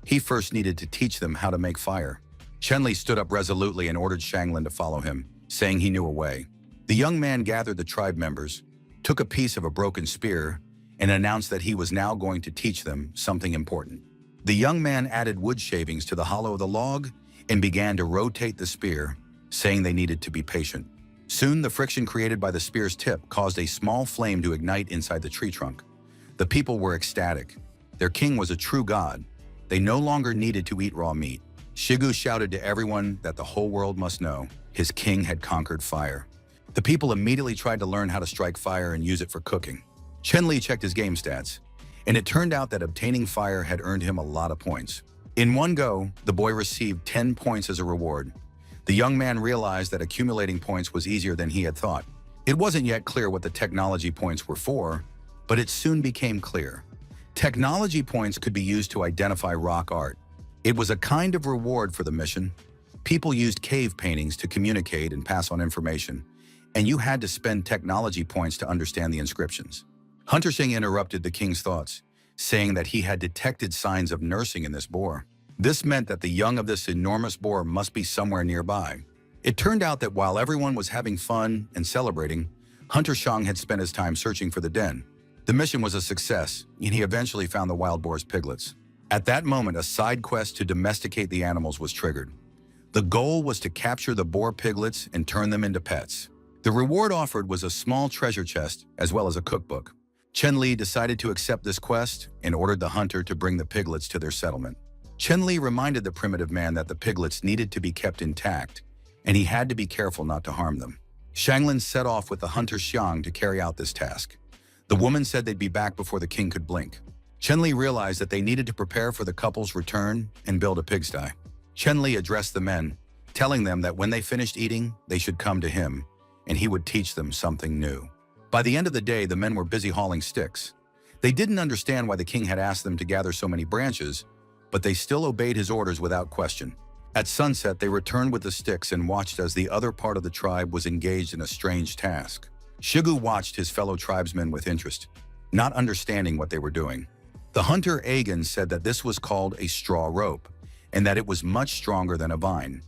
he first needed to teach them how to make fire. Chun-Li stood up resolutely and ordered Shanglin to follow him, saying he knew a way. The young man gathered the tribe members, took a piece of a broken spear, and announced that he was now going to teach them something important. The young man added wood shavings to the hollow of the log and began to rotate the spear, saying they needed to be patient. Soon, the friction created by the spear's tip caused a small flame to ignite inside the tree trunk. The people were ecstatic. Their king was a true god. They no longer needed to eat raw meat. Shigu shouted to everyone that the whole world must know his king had conquered fire. The people immediately tried to learn how to strike fire and use it for cooking. Chun-Li checked his game stats, and it turned out that obtaining fire had earned him a lot of points. In one go, the boy received 10 points as a reward. The young man realized that accumulating points was easier than he had thought. It wasn't yet clear what the technology points were for, but it soon became clear. Technology points could be used to identify rock art. It was a kind of reward for the mission. People used cave paintings to communicate and pass on information, and you had to spend technology points to understand the inscriptions. Hunter Shang interrupted the king's thoughts, saying that he had detected signs of nursing in this boar. This meant that the young of this enormous boar must be somewhere nearby. It turned out that while everyone was having fun and celebrating, Hunter Shang had spent his time searching for the den. The mission was a success, and he eventually found the wild boar's piglets. At that moment, a side quest to domesticate the animals was triggered. The goal was to capture the boar piglets and turn them into pets. The reward offered was a small treasure chest as well as a cookbook. Chun-Li decided to accept this quest and ordered the hunter to bring the piglets to their settlement. Chun-Li reminded the primitive man that the piglets needed to be kept intact, and he had to be careful not to harm them. Shanglin set off with the hunter Xiang to carry out this task. The woman said they'd be back before the king could blink. Chun-Li realized that they needed to prepare for the couple's return and build a pigsty. Chun-Li addressed the men, telling them that when they finished eating, they should come to him, and he would teach them something new. By the end of the day, the men were busy hauling sticks. They didn't understand why the king had asked them to gather so many branches, but they still obeyed his orders without question. At sunset, they returned with the sticks and watched as the other part of the tribe was engaged in a strange task. Shigu watched his fellow tribesmen with interest, not understanding what they were doing. The hunter Agan said that this was called a straw rope, and that it was much stronger than a vine.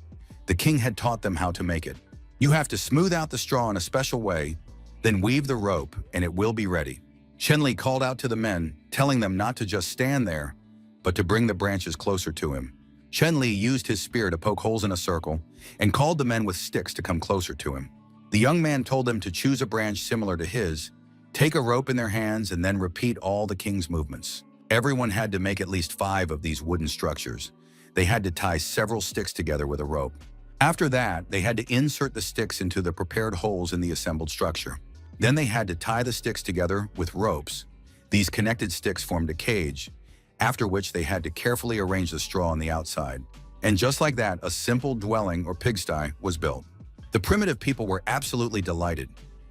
The king had taught them how to make it. You have to smooth out the straw in a special way, then weave the rope, and it will be ready. Chenli called out to the men, telling them not to just stand there, but to bring the branches closer to him. Chenli used his spear to poke holes in a circle and called the men with sticks to come closer to him. The young man told them to choose a branch similar to his, take a rope in their hands, and then repeat all the king's movements. Everyone had to make at least 5 of these wooden structures. They had to tie several sticks together with a rope. After that, they had to insert the sticks into the prepared holes in the assembled structure. Then they had to tie the sticks together with ropes. These connected sticks formed a cage, after which they had to carefully arrange the straw on the outside. And just like that, a simple dwelling or pigsty was built. The primitive people were absolutely delighted.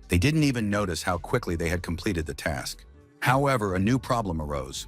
They didn't even notice how quickly they had completed the task. However, a new problem arose.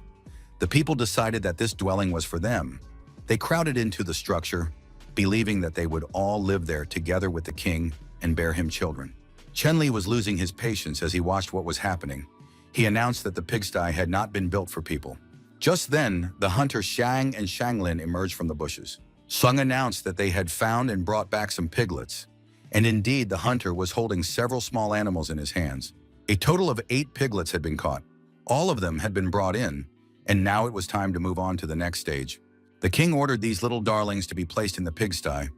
The people decided that this dwelling was for them. They crowded into the structure, believing that they would all live there together with the king and bear him children. Chenli was losing his patience as he watched what was happening. He announced that the pigsty had not been built for people. Just then, the hunters Shang and Shanglin emerged from the bushes. Sung announced that they had found and brought back some piglets. And indeed, the hunter was holding several small animals in his hands. A total of 8 piglets had been caught. All of them had been brought in, and now it was time to move on to the next stage. The king ordered these little darlings to be placed in the pigsty,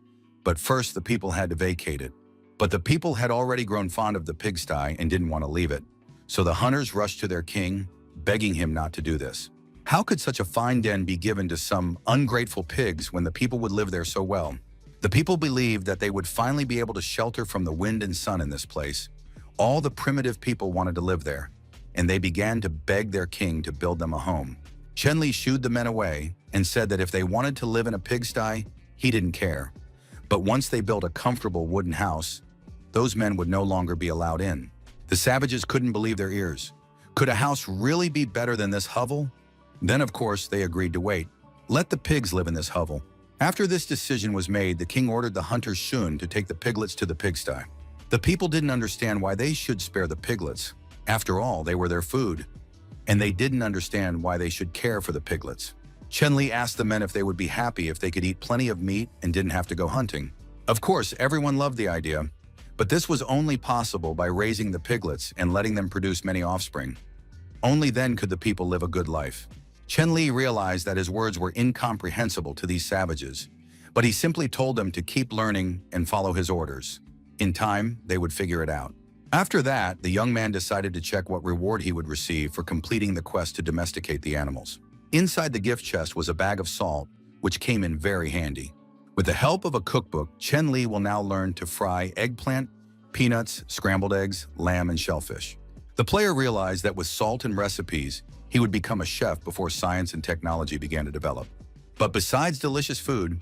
but first the people had to vacate it. But the people had already grown fond of the pigsty and didn't want to leave it. So the hunters rushed to their king, begging him not to do this. How could such a fine den be given to some ungrateful pigs when the people would live there so well? The people believed that they would finally be able to shelter from the wind and sun in this place. All the primitive people wanted to live there, and they began to beg their king to build them a home. Chenli shooed the men away and said that if they wanted to live in a pigsty, he didn't care. But once they built a comfortable wooden house, those men would no longer be allowed in. The savages couldn't believe their ears. Could a house really be better than this hovel? Then, of course, they agreed to wait. Let the pigs live in this hovel. After this decision was made, the king ordered the hunter Shun to take the piglets to the pigsty. The people didn't understand why they should spare the piglets. After all, they were their food. And they didn't understand why they should care for the piglets. Chenli asked the men if they would be happy if they could eat plenty of meat and didn't have to go hunting. Of course, everyone loved the idea, but this was only possible by raising the piglets and letting them produce many offspring. Only then could the people live a good life. Chenli realized that his words were incomprehensible to these savages, but he simply told them to keep learning and follow his orders. In time, they would figure it out. After that, the young man decided to check what reward he would receive for completing the quest to domesticate the animals. Inside the gift chest was a bag of salt, which came in very handy. With the help of a cookbook, Chenli will now learn to fry eggplant, peanuts, scrambled eggs, lamb, and shellfish. The player realized that with salt and recipes, he would become a chef before science and technology began to develop. But besides delicious food,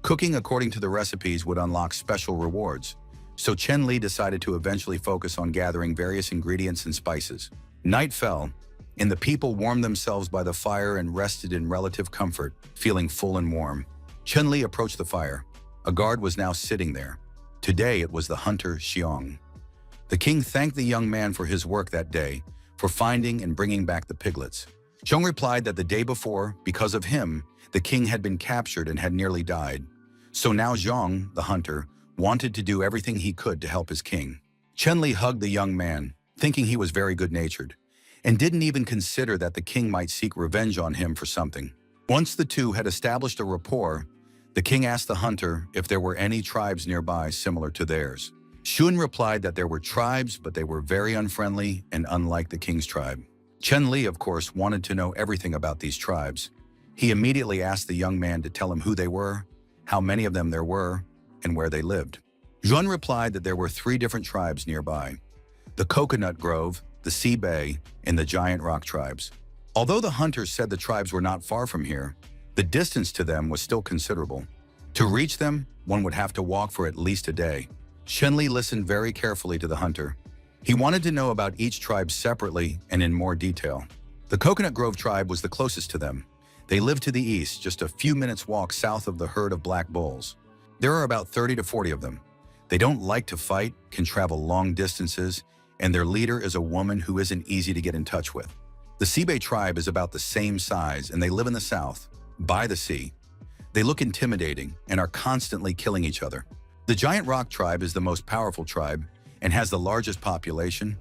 cooking according to the recipes would unlock special rewards. So Chenli decided to eventually focus on gathering various ingredients and spices. Night fell, and the people warmed themselves by the fire and rested in relative comfort, feeling full and warm. Chenli approached the fire. A guard was now sitting there. Today it was the hunter Xiong. The king thanked the young man for his work that day, for finding and bringing back the piglets. Xiong replied that the day before, because of him, the king had been captured and had nearly died. So now Xiong, the hunter, wanted to do everything he could to help his king. Chenli hugged the young man, thinking he was very good-natured, and didn't even consider that the king might seek revenge on him for something. Once the two had established a rapport, the king asked the hunter if there were any tribes nearby similar to theirs. Shun replied that there were tribes, but they were very unfriendly and unlike the king's tribe. Chenli, of course, wanted to know everything about these tribes. He immediately asked the young man to tell him who they were, how many of them there were, and where they lived. Jun replied that there were 3 different tribes nearby: the Coconut Grove, the Sea Bay, and the Giant Rock tribes. Although the hunters said the tribes were not far from here, the distance to them was still considerable. To reach them, one would have to walk for at least a day. Chenli listened very carefully to the hunter. He wanted to know about each tribe separately and in more detail. The Coconut Grove tribe was the closest to them. They live to the east, just a few minutes walk south of the herd of black bulls. There are about 30 to 40 of them. They don't like to fight, can travel long distances, and their leader is a woman who isn't easy to get in touch with. The Saber tribe is about the same size, and they live in the south, by the sea. They look intimidating and are constantly killing each other. The giant rock tribe is the most powerful tribe and has the largest population.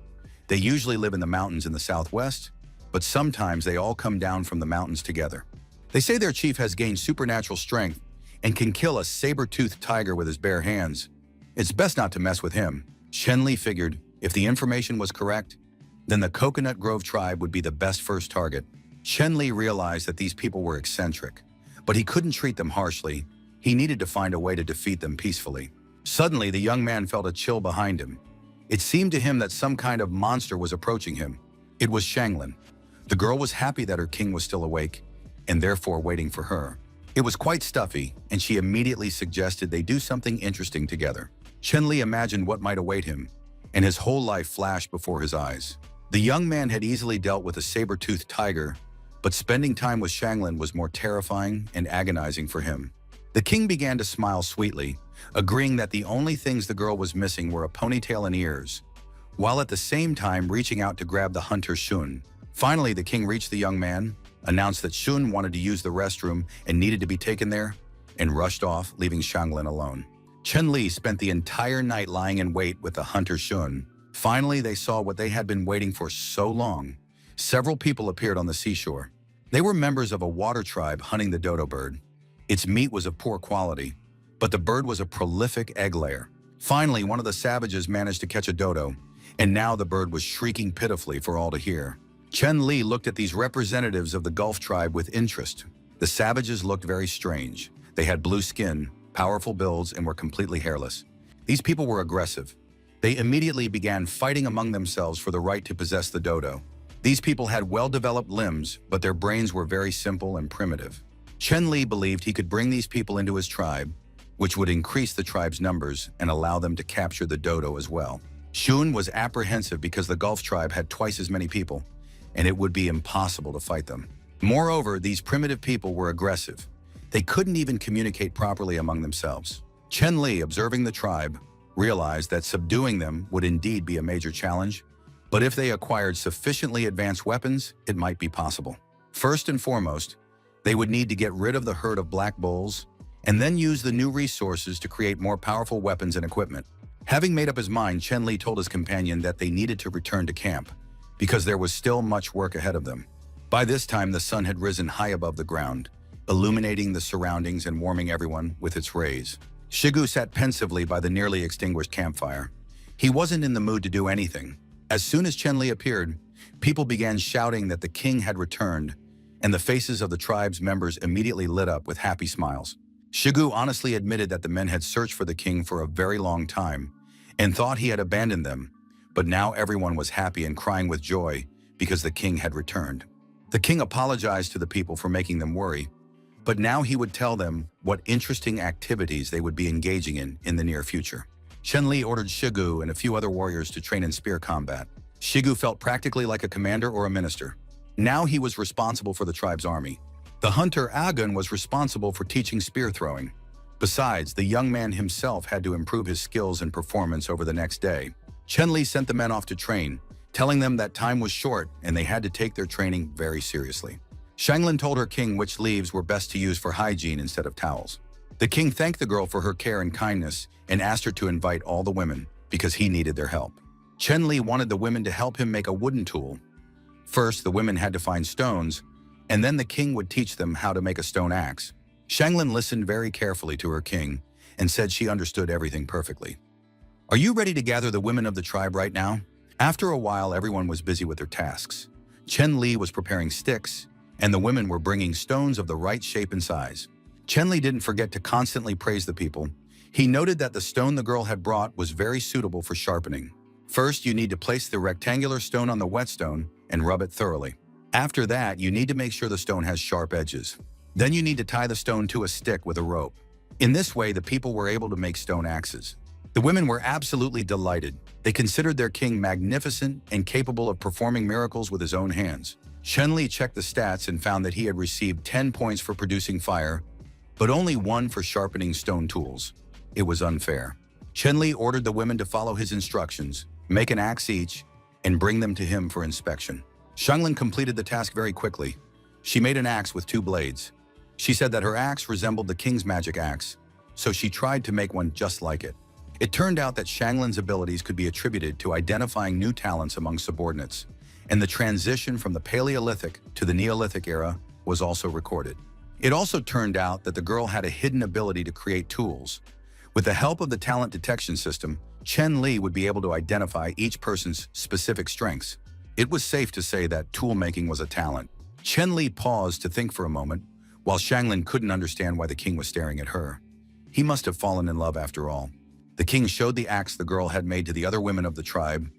They usually live in the mountains in the southwest, but sometimes they all come down from the mountains together. They say their chief has gained supernatural strength and can kill a saber-toothed tiger with his bare hands. It's best not to mess with him. Chen-Li figured if the information was correct, then the Coconut Grove tribe would be the best first target. Chen-Li realized that these people were eccentric, but he couldn't treat them harshly. He needed to find a way to defeat them peacefully. Suddenly, the young man felt a chill behind him. It seemed to him that some kind of monster was approaching him. It was Shanglin. The girl was happy that her king was still awake, and therefore waiting for her. It was quite stuffy, and she immediately suggested they do something interesting together. Chen-Li imagined what might await him, and his whole life flashed before his eyes. The young man had easily dealt with a saber-toothed tiger, but spending time with Shanglin was more terrifying and agonizing for him. The king began to smile sweetly, agreeing that the only things the girl was missing were a ponytail and ears, while at the same time reaching out to grab the hunter Shun. Finally, the king reached the young man, announced that Shun wanted to use the restroom and needed to be taken there, and rushed off, leaving Shanglin alone. Chen-Li spent the entire night lying in wait with the hunter Shun. Finally, they saw what they had been waiting for so long. Several people appeared on the seashore. They were members of a water tribe hunting the dodo bird. Its meat was of poor quality, but the bird was a prolific egg layer. Finally, one of the savages managed to catch a dodo, and now the bird was shrieking pitifully for all to hear. Chen-Li looked at these representatives of the Gulf tribe with interest. The savages looked very strange. They had blue skin, powerful builds, and were completely hairless. These people were aggressive. They immediately began fighting among themselves for the right to possess the dodo. These people had well-developed limbs, but their brains were very simple and primitive. Chen-Li believed he could bring these people into his tribe, which would increase the tribe's numbers and allow them to capture the dodo as well. Shun was apprehensive because the Gulf tribe had twice as many people, and it would be impossible to fight them. Moreover, these primitive people were aggressive. They couldn't even communicate properly among themselves. Chen-Li, observing the tribe, realized that subduing them would indeed be a major challenge, but if they acquired sufficiently advanced weapons, it might be possible. First and foremost, they would need to get rid of the herd of black bulls and then use the new resources to create more powerful weapons and equipment. Having made up his mind, Chen-Li told his companion that they needed to return to camp because there was still much work ahead of them. By this time, the sun had risen high above the ground, illuminating the surroundings and warming everyone with its rays. Shigu sat pensively by the nearly extinguished campfire. He wasn't in the mood to do anything. As soon as Chen-Li appeared, people began shouting that the king had returned, and the faces of the tribe's members immediately lit up with happy smiles. Shigu honestly admitted that the men had searched for the king for a very long time and thought he had abandoned them, but now everyone was happy and crying with joy because the king had returned. The king apologized to the people for making them worry, but now he would tell them what interesting activities they would be engaging in the near future. Chen-Li ordered Shigu and a few other warriors to train in spear combat. Shigu felt practically like a commander or a minister. Now he was responsible for the tribe's army. The hunter Agun was responsible for teaching spear throwing. Besides, the young man himself had to improve his skills and performance over the next day. Chen-Li sent the men off to train, telling them that time was short and they had to take their training very seriously. Shanglin told her king which leaves were best to use for hygiene instead of towels. The king thanked the girl for her care and kindness and asked her to invite all the women because he needed their help. Chen-Li wanted the women to help him make a wooden tool. First, the women had to find stones, and then the king would teach them how to make a stone axe. Shanglin listened very carefully to her king and said she understood everything perfectly. "Are you ready to gather the women of the tribe right now?" After a while, everyone was busy with their tasks. Chen-Li was preparing sticks, and the women were bringing stones of the right shape and size. Chen-Li didn't forget to constantly praise the people. He noted that the stone the girl had brought was very suitable for sharpening. First, you need to place the rectangular stone on the whetstone and rub it thoroughly. After that, you need to make sure the stone has sharp edges. Then you need to tie the stone to a stick with a rope. In this way, the people were able to make stone axes. The women were absolutely delighted. They considered their king magnificent and capable of performing miracles with his own hands. Li checked the stats and found that he had received 10 points for producing fire, but only 1 for sharpening stone tools. It was unfair. Li ordered the women to follow his instructions, make an axe each, and bring them to him for inspection. Xianglin completed the task very quickly. She made an axe with 2 blades. She said that her axe resembled the king's magic axe, so she tried to make one just like it. It turned out that Xianglin's abilities could be attributed to identifying new talents among subordinates, and the transition from the Paleolithic to the Neolithic era was also recorded. It also turned out that the girl had a hidden ability to create tools. With the help of the talent detection system, Li would be able to identify each person's specific strengths. It was safe to say that tool-making was a talent. Li paused to think for a moment, while Xianglin couldn't understand why the king was staring at her. He must have fallen in love after all. The king showed the axe the girl had made to the other women of the tribe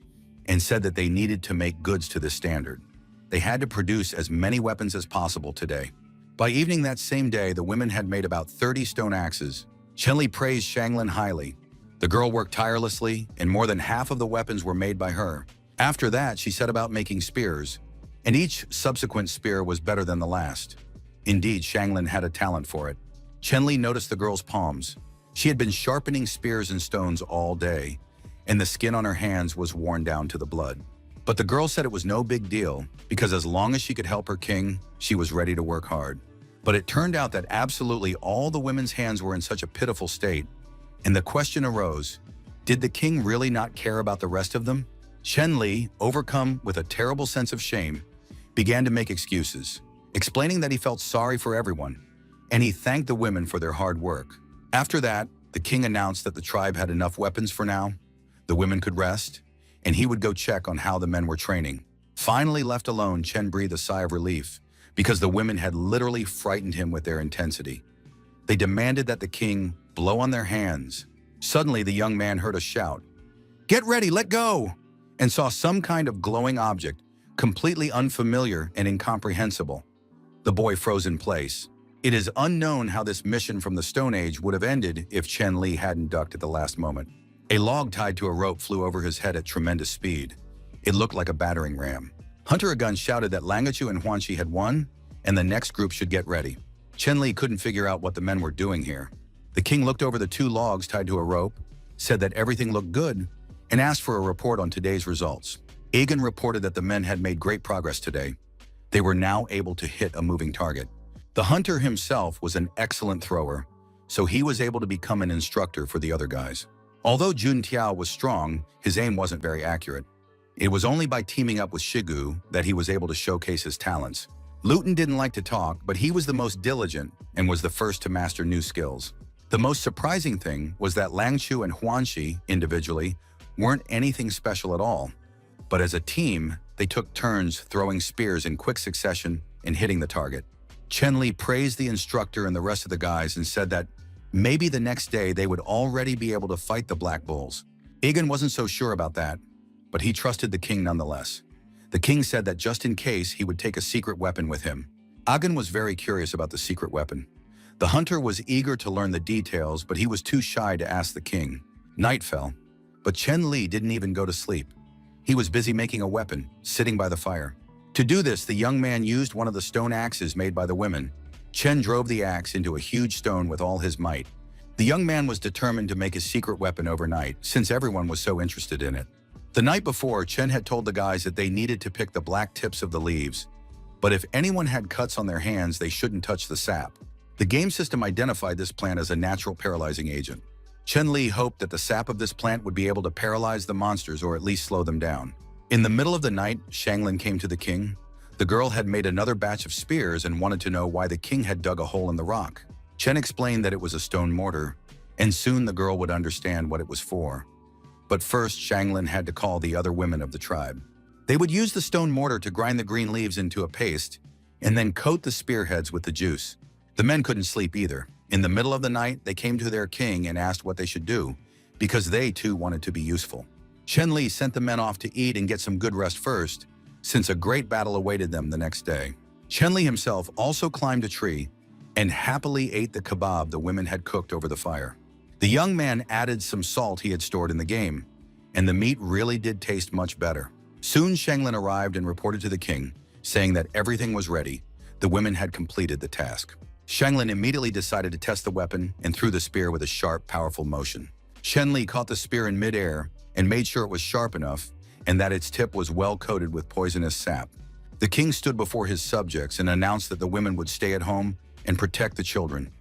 and said that they needed to make goods to this standard. They had to produce as many weapons as possible today. By evening that same day, the women had made about 30 stone axes. Li praised Xianglin highly. The girl worked tirelessly, and more than half of the weapons were made by her. After that, she set about making spears, and each subsequent spear was better than the last. Indeed, Xianglin had a talent for it. Li noticed the girl's palms. She had been sharpening spears and stones all day, and the skin on her hands was worn down to the blood. But the girl said it was no big deal, because as long as she could help her king, she was ready to work hard. But it turned out that absolutely all the women's hands were in such a pitiful state, and the question arose, did the king really not care about the rest of them? Li, overcome with a terrible sense of shame, began to make excuses, explaining that he felt sorry for everyone, and he thanked the women for their hard work. After that, the king announced that the tribe had enough weapons for now, the women could rest, and he would go check on how the men were training. Finally left alone, Chen breathed a sigh of relief, because the women had literally frightened him with their intensity. They demanded that the king blow on their hands. Suddenly, the young man heard a shout, "Get ready, let go!" and saw some kind of glowing object, completely unfamiliar and incomprehensible. The boy froze in place. It is unknown how this mission from the Stone Age would have ended if Li hadn't ducked at the last moment. A log tied to a rope flew over his head at tremendous speed. It looked like a battering ram. Hunter Gun shouted that Langachu and Huanxi had won, and the next group should get ready. Li couldn't figure out what the men were doing here. The king looked over the 2 logs tied to a rope, said that everything looked good, and asked for a report on today's results. Egan reported that the men had made great progress today. They were now able to hit a moving target. The hunter himself was an excellent thrower, so he was able to become an instructor for the other guys. Although Jun Tiao was strong, his aim wasn't very accurate. It was only by teaming up with Shigu that he was able to showcase his talents. Luton didn't like to talk, but he was the most diligent and was the first to master new skills. The most surprising thing was that Langchu and Huanxi, individually, weren't anything special at all. But as a team, they took turns throwing spears in quick succession and hitting the target. Li praised the instructor and the rest of the guys and said that maybe the next day they would already be able to fight the Black Bulls. Egan wasn't so sure about that, but he trusted the king nonetheless. The king said that just in case, he would take a secret weapon with him. Agan was very curious about the secret weapon. The hunter was eager to learn the details, but he was too shy to ask the king. Night fell, but Li didn't even go to sleep. He was busy making a weapon, sitting by the fire. To do this, the young man used one of the stone axes made by the women. Chen drove the axe into a huge stone with all his might. The young man was determined to make his secret weapon overnight, since everyone was so interested in it. The night before, Chen had told the guys that they needed to pick the black tips of the leaves, but if anyone had cuts on their hands, they shouldn't touch the sap. The game system identified this plant as a natural paralyzing agent. Li hoped that the sap of this plant would be able to paralyze the monsters or at least slow them down. In the middle of the night, Xianglin came to the king. The girl had made another batch of spears and wanted to know why the king had dug a hole in the rock. Chen explained that it was a stone mortar, and soon the girl would understand what it was for. But first, Xianglin had to call the other women of the tribe. They would use the stone mortar to grind the green leaves into a paste and then coat the spearheads with the juice. The men couldn't sleep either. In the middle of the night, they came to their king and asked what they should do, because they too wanted to be useful. Li sent the men off to eat and get some good rest first, since a great battle awaited them the next day. Li himself also climbed a tree and happily ate the kebab the women had cooked over the fire. The young man added some salt he had stored in the game, and the meat really did taste much better. Soon Xianglin arrived and reported to the king, saying that everything was ready. The women had completed the task. Shenlin immediately decided to test the weapon and threw the spear with a sharp, powerful motion. Shenli caught the spear in midair and made sure it was sharp enough and that its tip was well coated with poisonous sap. The king stood before his subjects and announced that the women would stay at home and protect the children,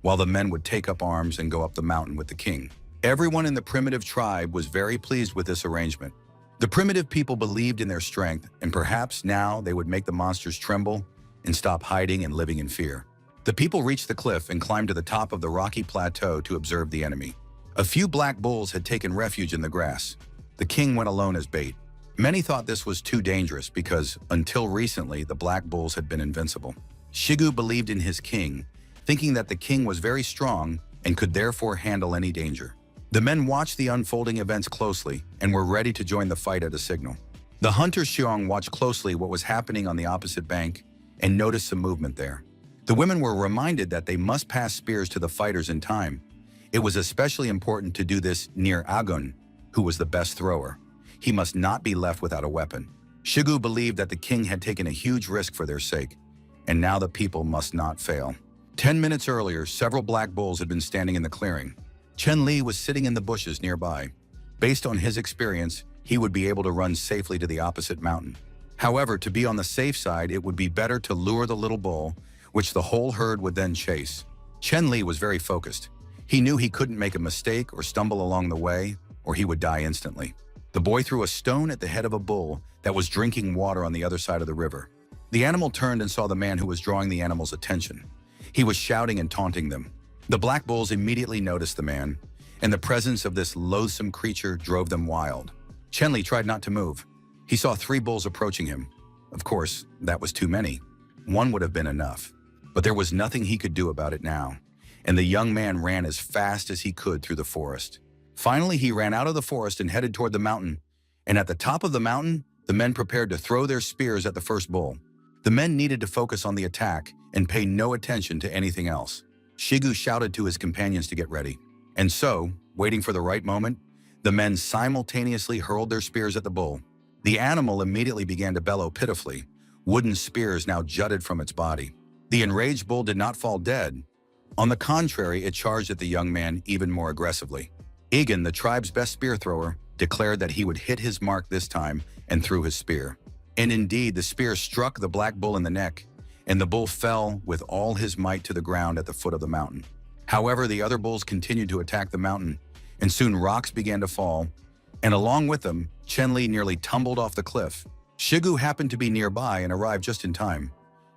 while the men would take up arms and go up the mountain with the king. Everyone in the primitive tribe was very pleased with this arrangement. The primitive people believed in their strength, and perhaps now they would make the monsters tremble and stop hiding and living in fear. The people reached the cliff and climbed to the top of the rocky plateau to observe the enemy. A few black bulls had taken refuge in the grass. The king went alone as bait. Many thought this was too dangerous because, until recently, the black bulls had been invincible. Shigu believed in his king, thinking that the king was very strong and could therefore handle any danger. The men watched the unfolding events closely and were ready to join the fight at a signal. The hunter Xiong watched closely what was happening on the opposite bank and noticed some movement there. The women were reminded that they must pass spears to the fighters in time. It was especially important to do this near Agun, who was the best thrower. He must not be left without a weapon. Shigu believed that the king had taken a huge risk for their sake, and now the people must not fail. 10 minutes earlier, several black bulls had been standing in the clearing. Chen Li was sitting in the bushes nearby. Based on his experience, he would be able to run safely to the opposite mountain. However, to be on the safe side, it would be better to lure the little bull, which the whole herd would then chase. Chen Li was very focused. He knew he couldn't make a mistake or stumble along the way, or he would die instantly. The boy threw a stone at the head of a bull that was drinking water on the other side of the river. The animal turned and saw the man who was drawing the animal's attention. He was shouting and taunting them. The black bulls immediately noticed the man, and the presence of this loathsome creature drove them wild. Chen Li tried not to move. He saw 3 bulls approaching him. Of course, that was too many. One would have been enough. But there was nothing he could do about it now, and the young man ran as fast as he could through the forest. Finally, he ran out of the forest and headed toward the mountain, and at the top of the mountain, the men prepared to throw their spears at the first bull. The men needed to focus on the attack and pay no attention to anything else. Shigu shouted to his companions to get ready. And so, waiting for the right moment, the men simultaneously hurled their spears at the bull. The animal immediately began to bellow pitifully. Wooden spears now jutted from its body. The enraged bull did not fall dead. On the contrary, it charged at the young man even more aggressively. Egan, the tribe's best spear thrower, declared that he would hit his mark this time and threw his spear. And indeed, the spear struck the black bull in the neck, and the bull fell with all his might to the ground at the foot of the mountain. However, the other bulls continued to attack the mountain, and soon rocks began to fall, and along with them, Chen Li nearly tumbled off the cliff. Shigu happened to be nearby and arrived just in time.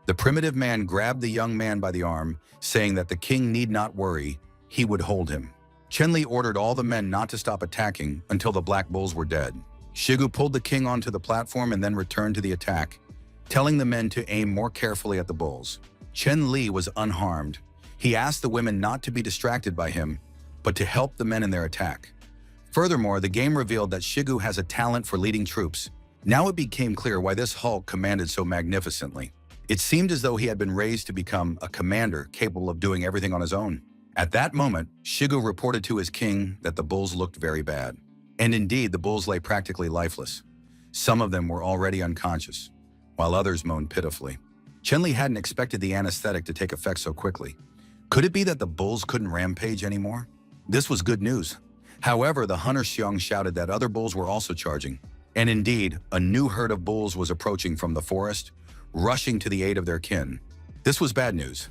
The primitive man grabbed the young man by the arm, saying that the king need not worry, he would hold him. Chen Li ordered all the men not to stop attacking until the black bulls were dead. Shigu pulled the king onto the platform and then returned to the attack, telling the men to aim more carefully at the bulls. Chen Li was unharmed. He asked the women not to be distracted by him, but to help the men in their attack. Furthermore, the game revealed that Shigu has a talent for leading troops. Now it became clear why this Hulk commanded so magnificently. It seemed as though he had been raised to become a commander capable of doing everything on his own. At that moment, Shigu reported to his king that the bulls looked very bad. And indeed, the bulls lay practically lifeless. Some of them were already unconscious, while others moaned pitifully. Chen Li hadn't expected the anesthetic to take effect so quickly. Could it be that the bulls couldn't rampage anymore? This was good news. However, the hunter Xiong shouted that other bulls were also charging. And indeed, a new herd of bulls was approaching from the forest, rushing to the aid of their kin. This was bad news.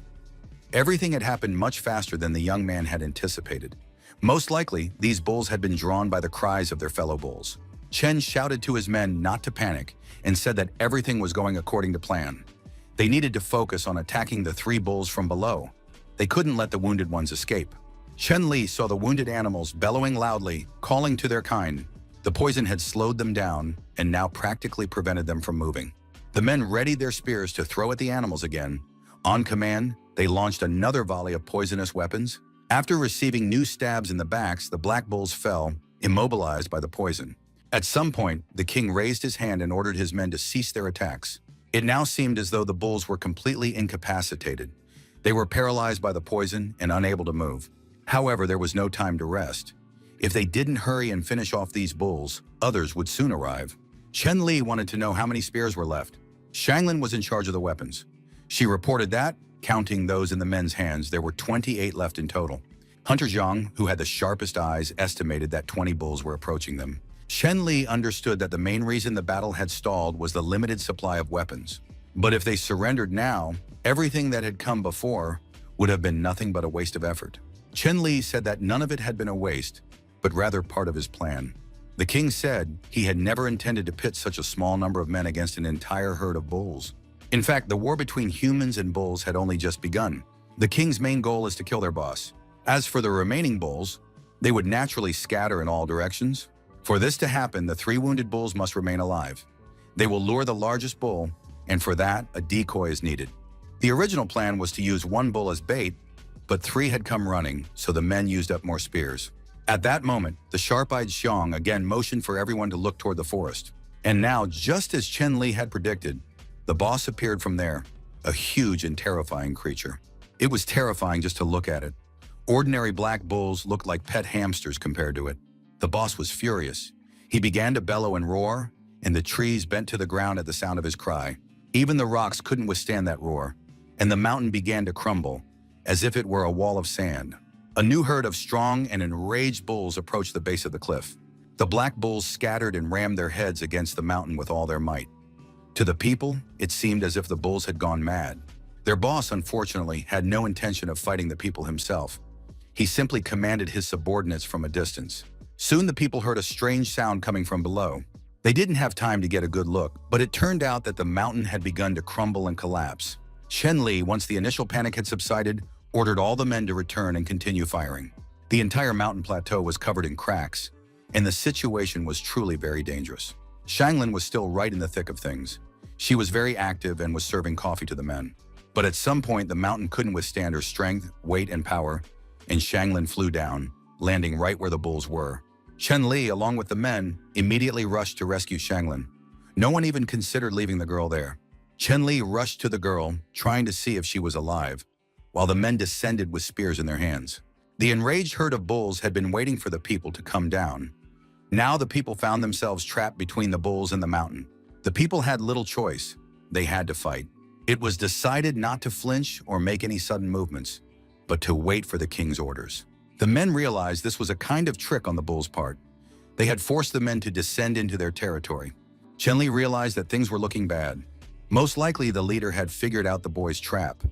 Everything had happened much faster than the young man had anticipated. Most likely, these bulls had been drawn by the cries of their fellow bulls. Chen shouted to his men not to panic and said that everything was going according to plan. They needed to focus on attacking the 3 bulls from below. They couldn't let the wounded ones escape. Chen Li saw the wounded animals bellowing loudly, calling to their kind. The poison had slowed them down and now practically prevented them from moving. The men readied their spears to throw at the animals again. On command, they launched another volley of poisonous weapons. After receiving new stabs in the backs, the black bulls fell, immobilized by the poison. At some point, the king raised his hand and ordered his men to cease their attacks. It now seemed as though the bulls were completely incapacitated. They were paralyzed by the poison and unable to move. However, there was no time to rest. If they didn't hurry and finish off these bulls, others would soon arrive. Chen Li wanted to know how many spears were left. Shanglin was in charge of the weapons. She reported that, counting those in the men's hands, there were 28 left in total. Hunter Zhang, who had the sharpest eyes, estimated that 20 bulls were approaching them. Shen Li understood that the main reason the battle had stalled was the limited supply of weapons. But if they surrendered now, everything that had come before would have been nothing but a waste of effort. Chen Li said that none of it had been a waste, but rather part of his plan. The king said he had never intended to pit such a small number of men against an entire herd of bulls. In fact, the war between humans and bulls had only just begun. The king's main goal is to kill their boss. As for the remaining bulls, they would naturally scatter in all directions. For this to happen, the 3 wounded bulls must remain alive. They will lure the largest bull, and for that, a decoy is needed. The original plan was to use 1 bull as bait, but 3 had come running, so the men used up more spears. At that moment, the sharp-eyed Xiong again motioned for everyone to look toward the forest. And now, just as Chen Li had predicted, the boss appeared from there, a huge and terrifying creature. It was terrifying just to look at it. Ordinary black bulls looked like pet hamsters compared to it. The boss was furious. He began to bellow and roar, and the trees bent to the ground at the sound of his cry. Even the rocks couldn't withstand that roar, and the mountain began to crumble, as if it were a wall of sand. A new herd of strong and enraged bulls approached the base of the cliff. The black bulls scattered and rammed their heads against the mountain with all their might. To the people, it seemed as if the bulls had gone mad. Their boss, unfortunately, had no intention of fighting the people himself. He simply commanded his subordinates from a distance. Soon the people heard a strange sound coming from below. They didn't have time to get a good look, but it turned out that the mountain had begun to crumble and collapse. Chen Li, once the initial panic had subsided, ordered all the men to return and continue firing. The entire mountain plateau was covered in cracks, and the situation was truly very dangerous. Shanglin was still right in the thick of things. She was very active and was serving coffee to the men. But at some point, the mountain couldn't withstand her strength, weight, and power, and Shanglin flew down, landing right where the bulls were. Chen Li, along with the men, immediately rushed to rescue Shanglin. No one even considered leaving the girl there. Chen Li rushed to the girl, trying to see if she was alive, while the men descended with spears in their hands. The enraged herd of bulls had been waiting for the people to come down. Now the people found themselves trapped between the bulls and the mountain. The people had little choice. They had to fight. It was decided not to flinch or make any sudden movements, but to wait for the king's orders. The men realized this was a kind of trick on the bulls' part. They had forced the men to descend into their territory. Chen Li realized that things were looking bad. Most likely the leader had figured out the boys' trap.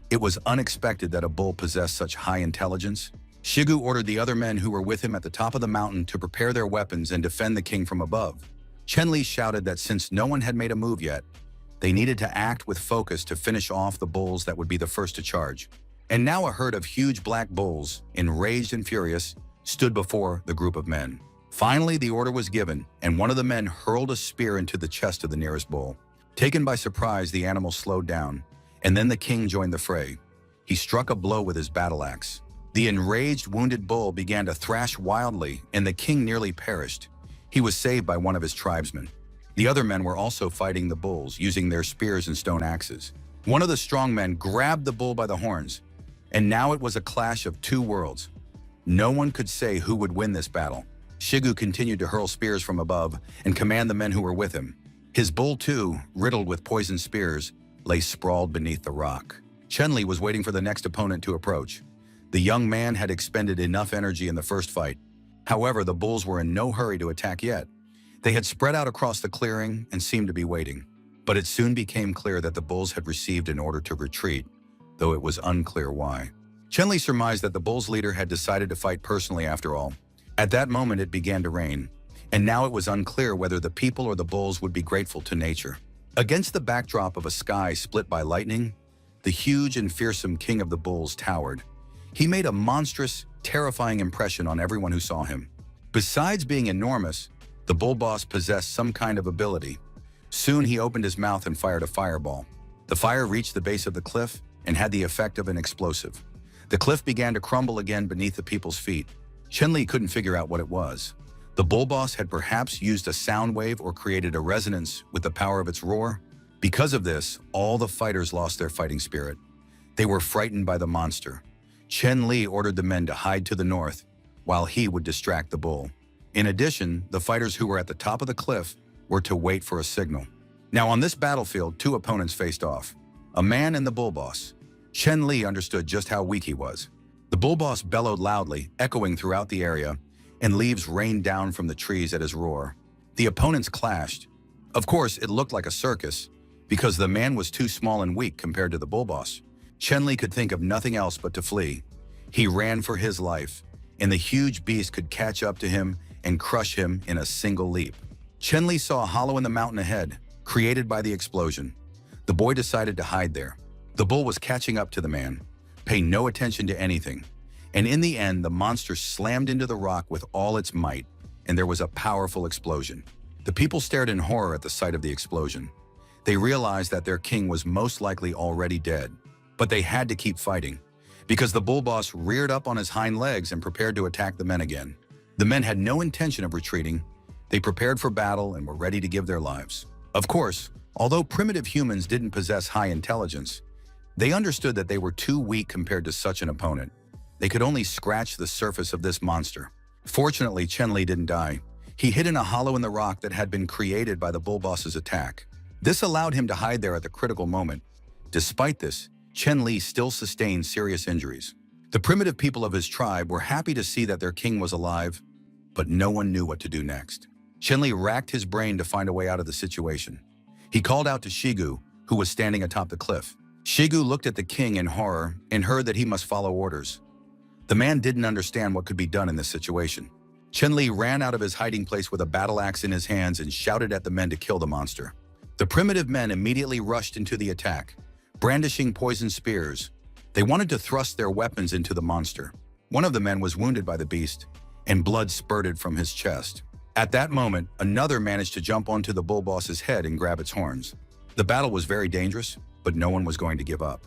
It was unexpected that a bull possessed such high intelligence. Shigu ordered the other men who were with him at the top of the mountain to prepare their weapons and defend the king from above. Chen Li shouted that since no one had made a move yet, they needed to act with focus to finish off the bulls that would be the first to charge. And now a herd of huge black bulls, enraged and furious, stood before the group of men. Finally, the order was given, and one of the men hurled a spear into the chest of the nearest bull. Taken by surprise, the animal slowed down, and then the king joined the fray. He struck a blow with his battle axe. The enraged, wounded bull began to thrash wildly, and the king nearly perished. He was saved by one of his tribesmen. The other men were also fighting the bulls, using their spears and stone axes. One of the strong men grabbed the bull by the horns, and now it was a clash of 2 worlds. No one could say who would win this battle. Shigu continued to hurl spears from above and command the men who were with him. His bull, too, riddled with poisoned spears, lay sprawled beneath the rock. Chen Li was waiting for the next opponent to approach. The young man had expended enough energy in the first fight. However, the bulls were in no hurry to attack yet. They had spread out across the clearing and seemed to be waiting. But it soon became clear that the bulls had received an order to retreat, though it was unclear why. Chen Li surmised that the bulls' leader had decided to fight personally after all. At that moment, it began to rain, and now it was unclear whether the people or the bulls would be grateful to nature. Against the backdrop of a sky split by lightning, the huge and fearsome king of the bulls towered. He made a monstrous, terrifying impression on everyone who saw him. Besides being enormous, the bull boss possessed some kind of ability. Soon he opened his mouth and fired a fireball. The fire reached the base of the cliff and had the effect of an explosive. The cliff began to crumble again beneath the people's feet. Chen Li couldn't figure out what it was. The bull boss had perhaps used a sound wave or created a resonance with the power of its roar. Because of this, all the fighters lost their fighting spirit. They were frightened by the monster. Chen Li ordered the men to hide to the north, while he would distract the bull. In addition, the fighters who were at the top of the cliff were to wait for a signal. Now on this battlefield, two opponents faced off. A man and the bull boss. Chen Li understood just how weak he was. The bull boss bellowed loudly, echoing throughout the area, and leaves rained down from the trees at his roar. The opponents clashed. Of course, it looked like a circus, because the man was too small and weak compared to the bull boss. Chen Li could think of nothing else but to flee. He ran for his life, and the huge beast could catch up to him and crush him in a single leap. Chen Li saw a hollow in the mountain ahead, created by the explosion. The boy decided to hide there. The bull was catching up to the man, paying no attention to anything. And in the end, the monster slammed into the rock with all its might, and there was a powerful explosion. The people stared in horror at the sight of the explosion. They realized that their king was most likely already dead. But they had to keep fighting, because the bull boss reared up on his hind legs and prepared to attack the men again. The men had no intention of retreating. They prepared for battle and were ready to give their lives. Of course, although primitive humans didn't possess high intelligence, they understood that they were too weak compared to such an opponent. They could only scratch the surface of this monster. Fortunately, Chen Li didn't die. He hid in a hollow in the rock that had been created by the bull boss's attack. This allowed him to hide there at the critical moment. Despite this, Chen Li still sustained serious injuries. The primitive people of his tribe were happy to see that their king was alive, but no one knew what to do next. Chen Li racked his brain to find a way out of the situation. He called out to Shigu, who was standing atop the cliff. Shigu looked at the king in horror and heard that he must follow orders. The man didn't understand what could be done in this situation. Chen Li ran out of his hiding place with a battle axe in his hands and shouted at the men to kill the monster. The primitive men immediately rushed into the attack, brandishing poisoned spears. They wanted to thrust their weapons into the monster. One of the men was wounded by the beast, and blood spurted from his chest. At that moment, another managed to jump onto the bull boss's head and grab its horns. The battle was very dangerous, but no one was going to give up.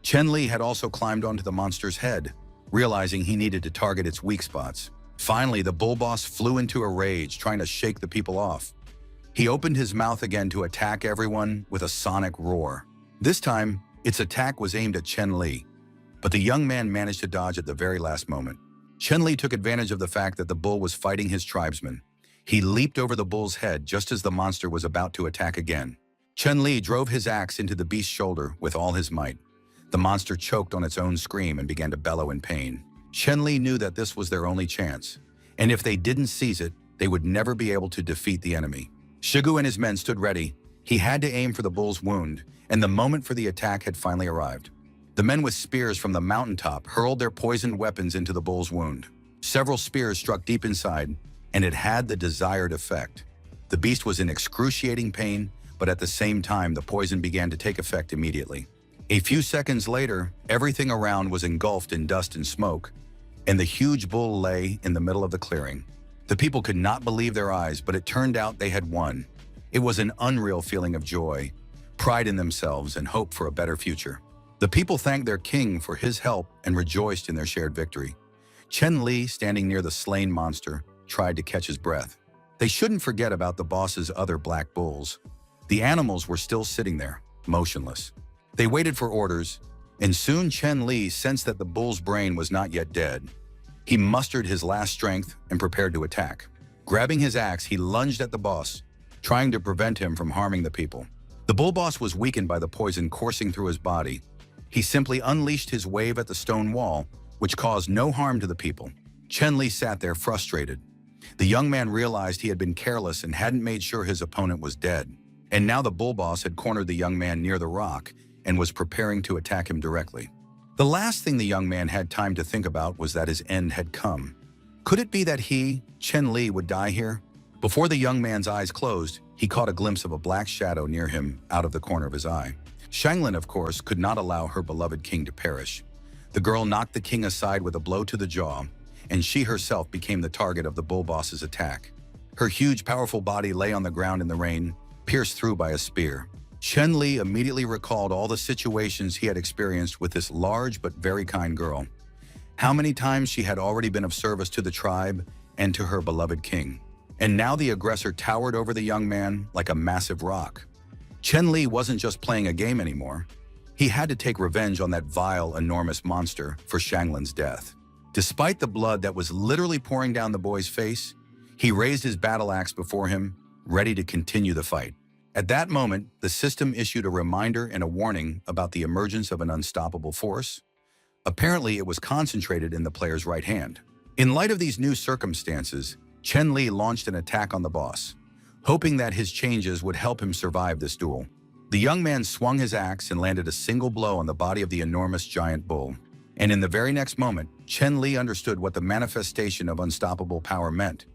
Chen Li had also climbed onto the monster's head, realizing he needed to target its weak spots. Finally, the bull boss flew into a rage, trying to shake the people off. He opened his mouth again to attack everyone with a sonic roar. This time, its attack was aimed at Chen Li, but the young man managed to dodge at the very last moment. Chen Li took advantage of the fact that the bull was fighting his tribesmen. He leaped over the bull's head just as the monster was about to attack again. Chen Li drove his axe into the beast's shoulder with all his might. The monster choked on its own scream and began to bellow in pain. Chen Li knew that this was their only chance, and if they didn't seize it, they would never be able to defeat the enemy. Shigu and his men stood ready. He had to aim for the bull's wound, and the moment for the attack had finally arrived. The men with spears from the mountaintop hurled their poisoned weapons into the bull's wound. Several spears struck deep inside, and it had the desired effect. The beast was in excruciating pain, but at the same time, the poison began to take effect immediately. A few seconds later, everything around was engulfed in dust and smoke, and the huge bull lay in the middle of the clearing. The people could not believe their eyes, but it turned out they had won. It was an unreal feeling of joy, pride in themselves, and hope for a better future. The people thanked their king for his help and rejoiced in their shared victory. Chen Li, standing near the slain monster, tried to catch his breath. They shouldn't forget about the boss's other black bulls. The animals were still sitting there, motionless. They waited for orders, and soon Chen Li sensed that the bull's brain was not yet dead. He mustered his last strength and prepared to attack. Grabbing his axe, he lunged at the boss, trying to prevent him from harming the people. The bull boss was weakened by the poison coursing through his body. He simply unleashed his wave at the stone wall, which caused no harm to the people. Chen Li sat there frustrated. The young man realized he had been careless and hadn't made sure his opponent was dead. And now the bull boss had cornered the young man near the rock and was preparing to attack him directly. The last thing the young man had time to think about was that his end had come. Could it be that he, Chen Li, would die here? Before the young man's eyes closed, he caught a glimpse of a black shadow near him out of the corner of his eye. Shanglin, of course, could not allow her beloved king to perish. The girl knocked the king aside with a blow to the jaw, and she herself became the target of the bull boss's attack. Her huge, powerful body lay on the ground in the rain, pierced through by a spear. Chen Li immediately recalled all the situations he had experienced with this large but very kind girl. How many times she had already been of service to the tribe and to her beloved king. And now the aggressor towered over the young man like a massive rock. Chen Li wasn't just playing a game anymore. He had to take revenge on that vile, enormous monster for Shanglin's death. Despite the blood that was literally pouring down the boy's face, he raised his battle axe before him, ready to continue the fight. At that moment, the system issued a reminder and a warning about the emergence of an unstoppable force. Apparently, it was concentrated in the player's right hand. In light of these new circumstances, Chen Li launched an attack on the boss, hoping that his changes would help him survive this duel. The young man swung his axe and landed a single blow on the body of the enormous giant bull. And in the very next moment, Chen Li understood what the manifestation of unstoppable power meant.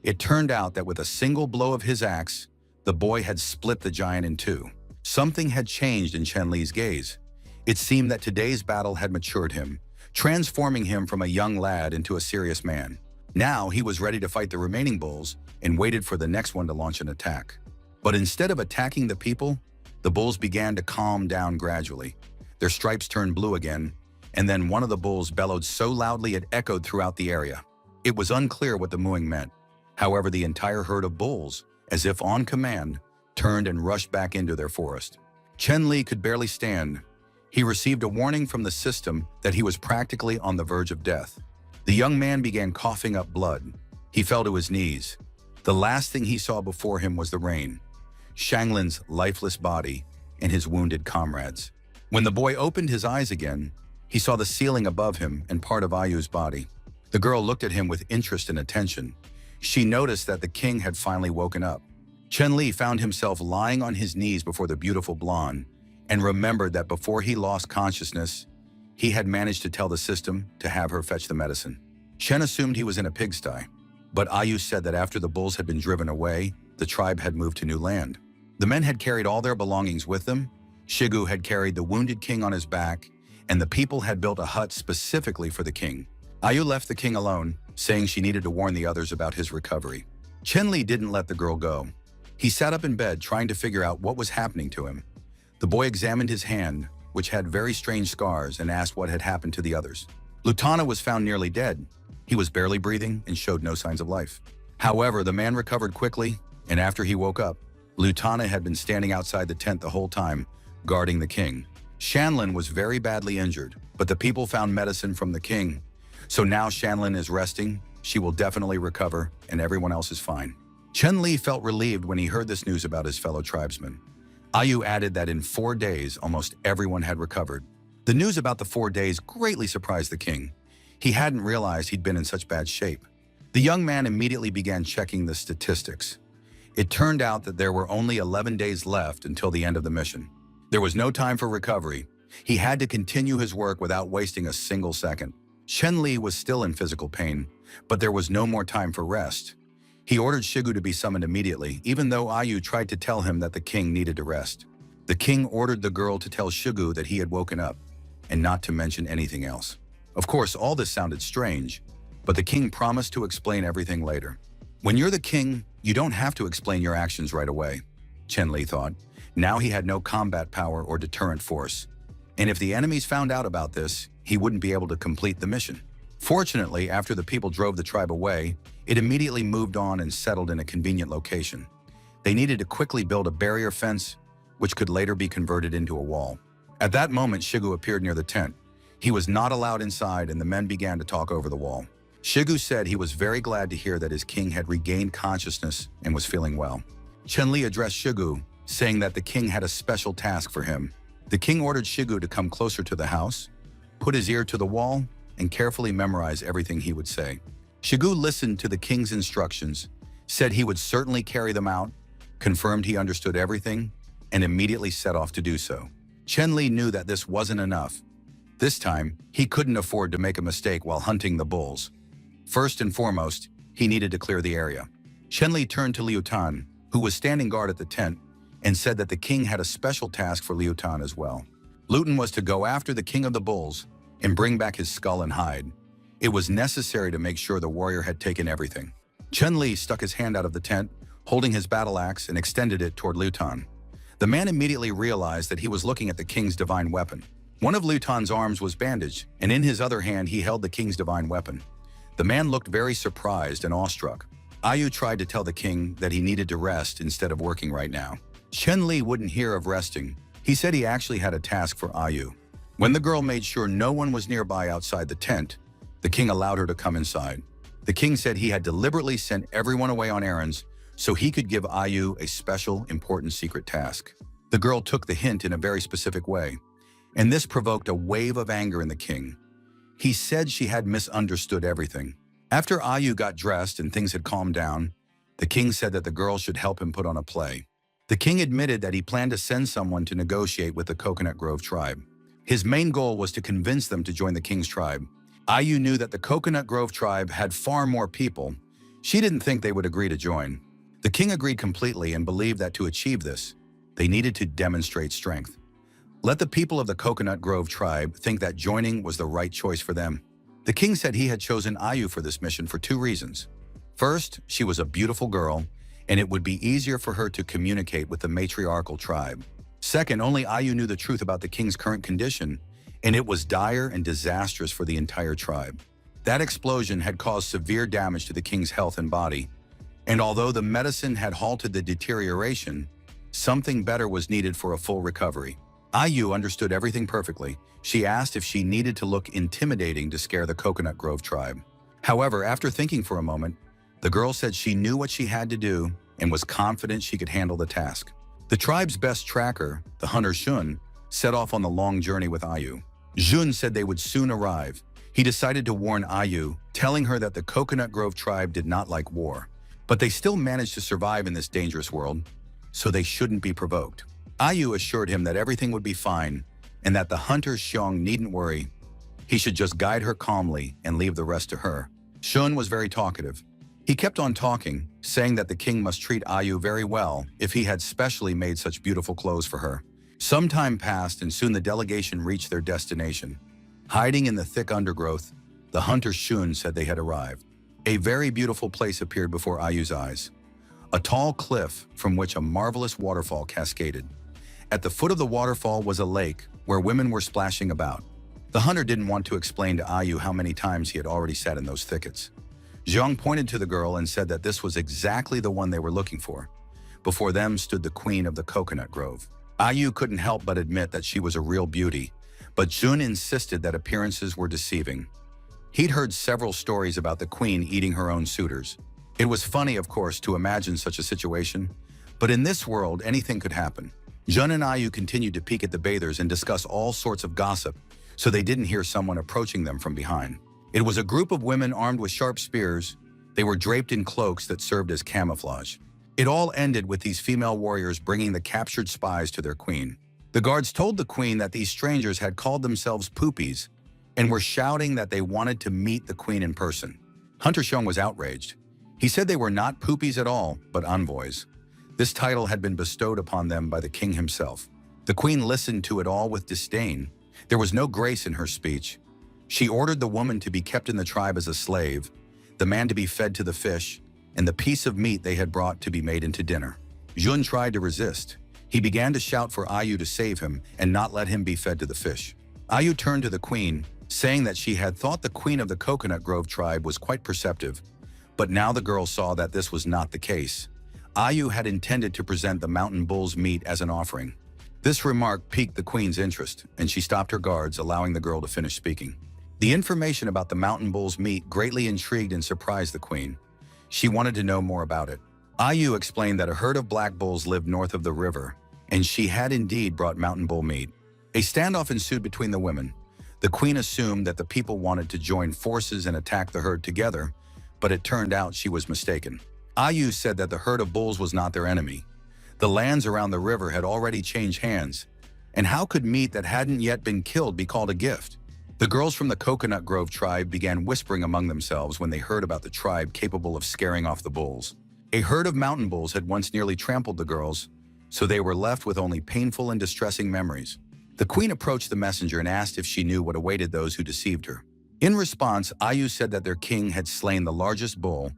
It turned out that with a single blow of his axe, the boy had split the giant in two. Something had changed in Chen Li's gaze. It seemed that today's battle had matured him, transforming him from a young lad into a serious man. Now he was ready to fight the remaining bulls and waited for the next one to launch an attack. But instead of attacking the people, the bulls began to calm down gradually. Their stripes turned blue again, and then one of the bulls bellowed so loudly it echoed throughout the area. It was unclear what the mooing meant. However, the entire herd of bulls, as if on command, turned and rushed back into their forest. Chen Li could barely stand. He received a warning from the system that he was practically on the verge of death. The young man began coughing up blood. He fell to his knees. The last thing he saw before him was the rain, Shanglin's lifeless body, and his wounded comrades. When the boy opened his eyes again, he saw the ceiling above him and part of Ayu's body. The girl looked at him with interest and attention. She noticed that the king had finally woken up. Chen Li found himself lying on his knees before the beautiful blonde and remembered that before he lost consciousness, he had managed to tell the system to have her fetch the medicine. Chen assumed he was in a pigsty, but Ayu said that after the bulls had been driven away, the tribe had moved to new land. The men had carried all their belongings with them. Shigu had carried the wounded king on his back, and the people had built a hut specifically for the king. Ayu left the king alone, saying she needed to warn the others about his recovery. Chen Li didn't let the girl go. He sat up in bed trying to figure out what was happening to him. The boy examined his hand, which had very strange scars, and asked what had happened to the others. Lutana was found nearly dead. He was barely breathing and showed no signs of life. However, the man recovered quickly, and after he woke up, Lutana had been standing outside the tent the whole time, guarding the king. Shanlin was very badly injured, but the people found medicine from the king. So now Shanlin is resting, she will definitely recover, and everyone else is fine. Chen Li felt relieved when he heard this news about his fellow tribesmen. Ayu added that in 4 days, almost everyone had recovered. The news about the 4 days greatly surprised the king. He hadn't realized he'd been in such bad shape. The young man immediately began checking the statistics. It turned out that there were only 11 days left until the end of the mission. There was no time for recovery. He had to continue his work without wasting a single second. Chen Li was still in physical pain, but there was no more time for rest. He ordered Shigu to be summoned immediately, even though Ayu tried to tell him that the king needed to rest. The king ordered the girl to tell Shigu that he had woken up, and not to mention anything else. Of course, all this sounded strange, but the king promised to explain everything later. When you're the king, you don't have to explain your actions right away, Chen Li thought. Now he had no combat power or deterrent force, and if the enemies found out about this, he wouldn't be able to complete the mission. Fortunately, after the people drove the tribe away, it immediately moved on and settled in a convenient location. They needed to quickly build a barrier fence, which could later be converted into a wall. At that moment, Shigu appeared near the tent. He was not allowed inside, and the men began to talk over the wall. Shigu said he was very glad to hear that his king had regained consciousness and was feeling well. Chen Li addressed Shigu, saying that the king had a special task for him. The king ordered Shigu to come closer to the house, put his ear to the wall, and carefully memorize everything he would say. Shigu listened to the king's instructions, said he would certainly carry them out, confirmed he understood everything, and immediately set off to do so. Chen Li knew that this wasn't enough. This time, he couldn't afford to make a mistake while hunting the bulls. First and foremost, he needed to clear the area. Chen Li turned to Liu Tan, who was standing guard at the tent, and said that the king had a special task for Liu Tan as well. Luton was to go after the king of the bulls and bring back his skull and hide. It was necessary to make sure the warrior had taken everything. Chen Li stuck his hand out of the tent, holding his battle axe, and extended it toward Liu Tan. The man immediately realized that he was looking at the king's divine weapon. One of Liu Tan's arms was bandaged, and in his other hand he held the king's divine weapon. The man looked very surprised and awestruck. Ayu tried to tell the king that he needed to rest instead of working right now. Chen Li wouldn't hear of resting. He said he actually had a task for Ayu. When the girl made sure no one was nearby outside the tent, the king allowed her to come inside. The king said he had deliberately sent everyone away on errands so he could give Ayu a special, important secret task. The girl took the hint in a very specific way, and this provoked a wave of anger in the king. He said she had misunderstood everything. After Ayu got dressed and things had calmed down, the king said that the girl should help him put on a play. The king admitted that he planned to send someone to negotiate with the Coconut Grove tribe. His main goal was to convince them to join the king's tribe. Ayu knew that the Coconut Grove tribe had far more people. She didn't think they would agree to join. The king agreed completely and believed that to achieve this, they needed to demonstrate strength. Let the people of the Coconut Grove tribe think that joining was the right choice for them. The king said he had chosen Ayu for this mission for 2 reasons. First, she was a beautiful girl, and it would be easier for her to communicate with the matriarchal tribe. Second, only Ayu knew the truth about the king's current condition, and it was dire and disastrous for the entire tribe. That explosion had caused severe damage to the king's health and body, and although the medicine had halted the deterioration, something better was needed for a full recovery. Ayu understood everything perfectly. She asked if she needed to look intimidating to scare the Coconut Grove tribe. However, after thinking for a moment, the girl said she knew what she had to do and was confident she could handle the task. The tribe's best tracker, the hunter Shun, set off on the long journey with Ayu. Jun said they would soon arrive. He decided to warn Ayu, telling her that the Coconut Grove tribe did not like war, but they still managed to survive in this dangerous world, so they shouldn't be provoked. Ayu assured him that everything would be fine and that the hunter Xiong needn't worry. He should just guide her calmly and leave the rest to her. Shun was very talkative. He kept on talking, saying that the king must treat Ayu very well if he had specially made such beautiful clothes for her. Some time passed and soon the delegation reached their destination. Hiding in the thick undergrowth, the hunter Shun said they had arrived. A very beautiful place appeared before Ayu's eyes. A tall cliff from which a marvelous waterfall cascaded. At the foot of the waterfall was a lake where women were splashing about. The hunter didn't want to explain to Ayu how many times he had already sat in those thickets. Zhang pointed to the girl and said that this was exactly the one they were looking for. Before them stood the queen of the Coconut Grove. Ayu couldn't help but admit that she was a real beauty, but Jun insisted that appearances were deceiving. He'd heard several stories about the queen eating her own suitors. It was funny, of course, to imagine such a situation, but in this world, anything could happen. Jun and Ayu continued to peek at the bathers and discuss all sorts of gossip, so they didn't hear someone approaching them from behind. It was a group of women armed with sharp spears. They were draped in cloaks that served as camouflage. It all ended with these female warriors bringing the captured spies to their queen. The guards told the queen that these strangers had called themselves poopies and were shouting that they wanted to meet the queen in person. Hunter Xiong was outraged. He said they were not poopies at all, but envoys. This title had been bestowed upon them by the king himself. The queen listened to it all with disdain. There was no grace in her speech. She ordered the woman to be kept in the tribe as a slave, the man to be fed to the fish, and the piece of meat they had brought to be made into dinner. Jun tried to resist. He began to shout for Ayu to save him and not let him be fed to the fish. Ayu turned to the queen, saying that she had thought the queen of the Coconut Grove tribe was quite perceptive, but now the girl saw that this was not the case. Ayu had intended to present the mountain bull's meat as an offering. This remark piqued the queen's interest, and she stopped her guards, allowing the girl to finish speaking. The information about the mountain bull's meat greatly intrigued and surprised the queen. She wanted to know more about it. Ayu explained that a herd of black bulls lived north of the river, and she had indeed brought mountain bull meat. A standoff ensued between the women. The queen assumed that the people wanted to join forces and attack the herd together, but it turned out she was mistaken. Ayu said that the herd of bulls was not their enemy. The lands around the river had already changed hands, and how could meat that hadn't yet been killed be called a gift? The girls from the Coconut Grove tribe began whispering among themselves when they heard about the tribe capable of scaring off the bulls. A herd of mountain bulls had once nearly trampled the girls, so they were left with only painful and distressing memories. The queen approached the messenger and asked if she knew what awaited those who deceived her. In response, Ayu said that their king had slain the largest bull,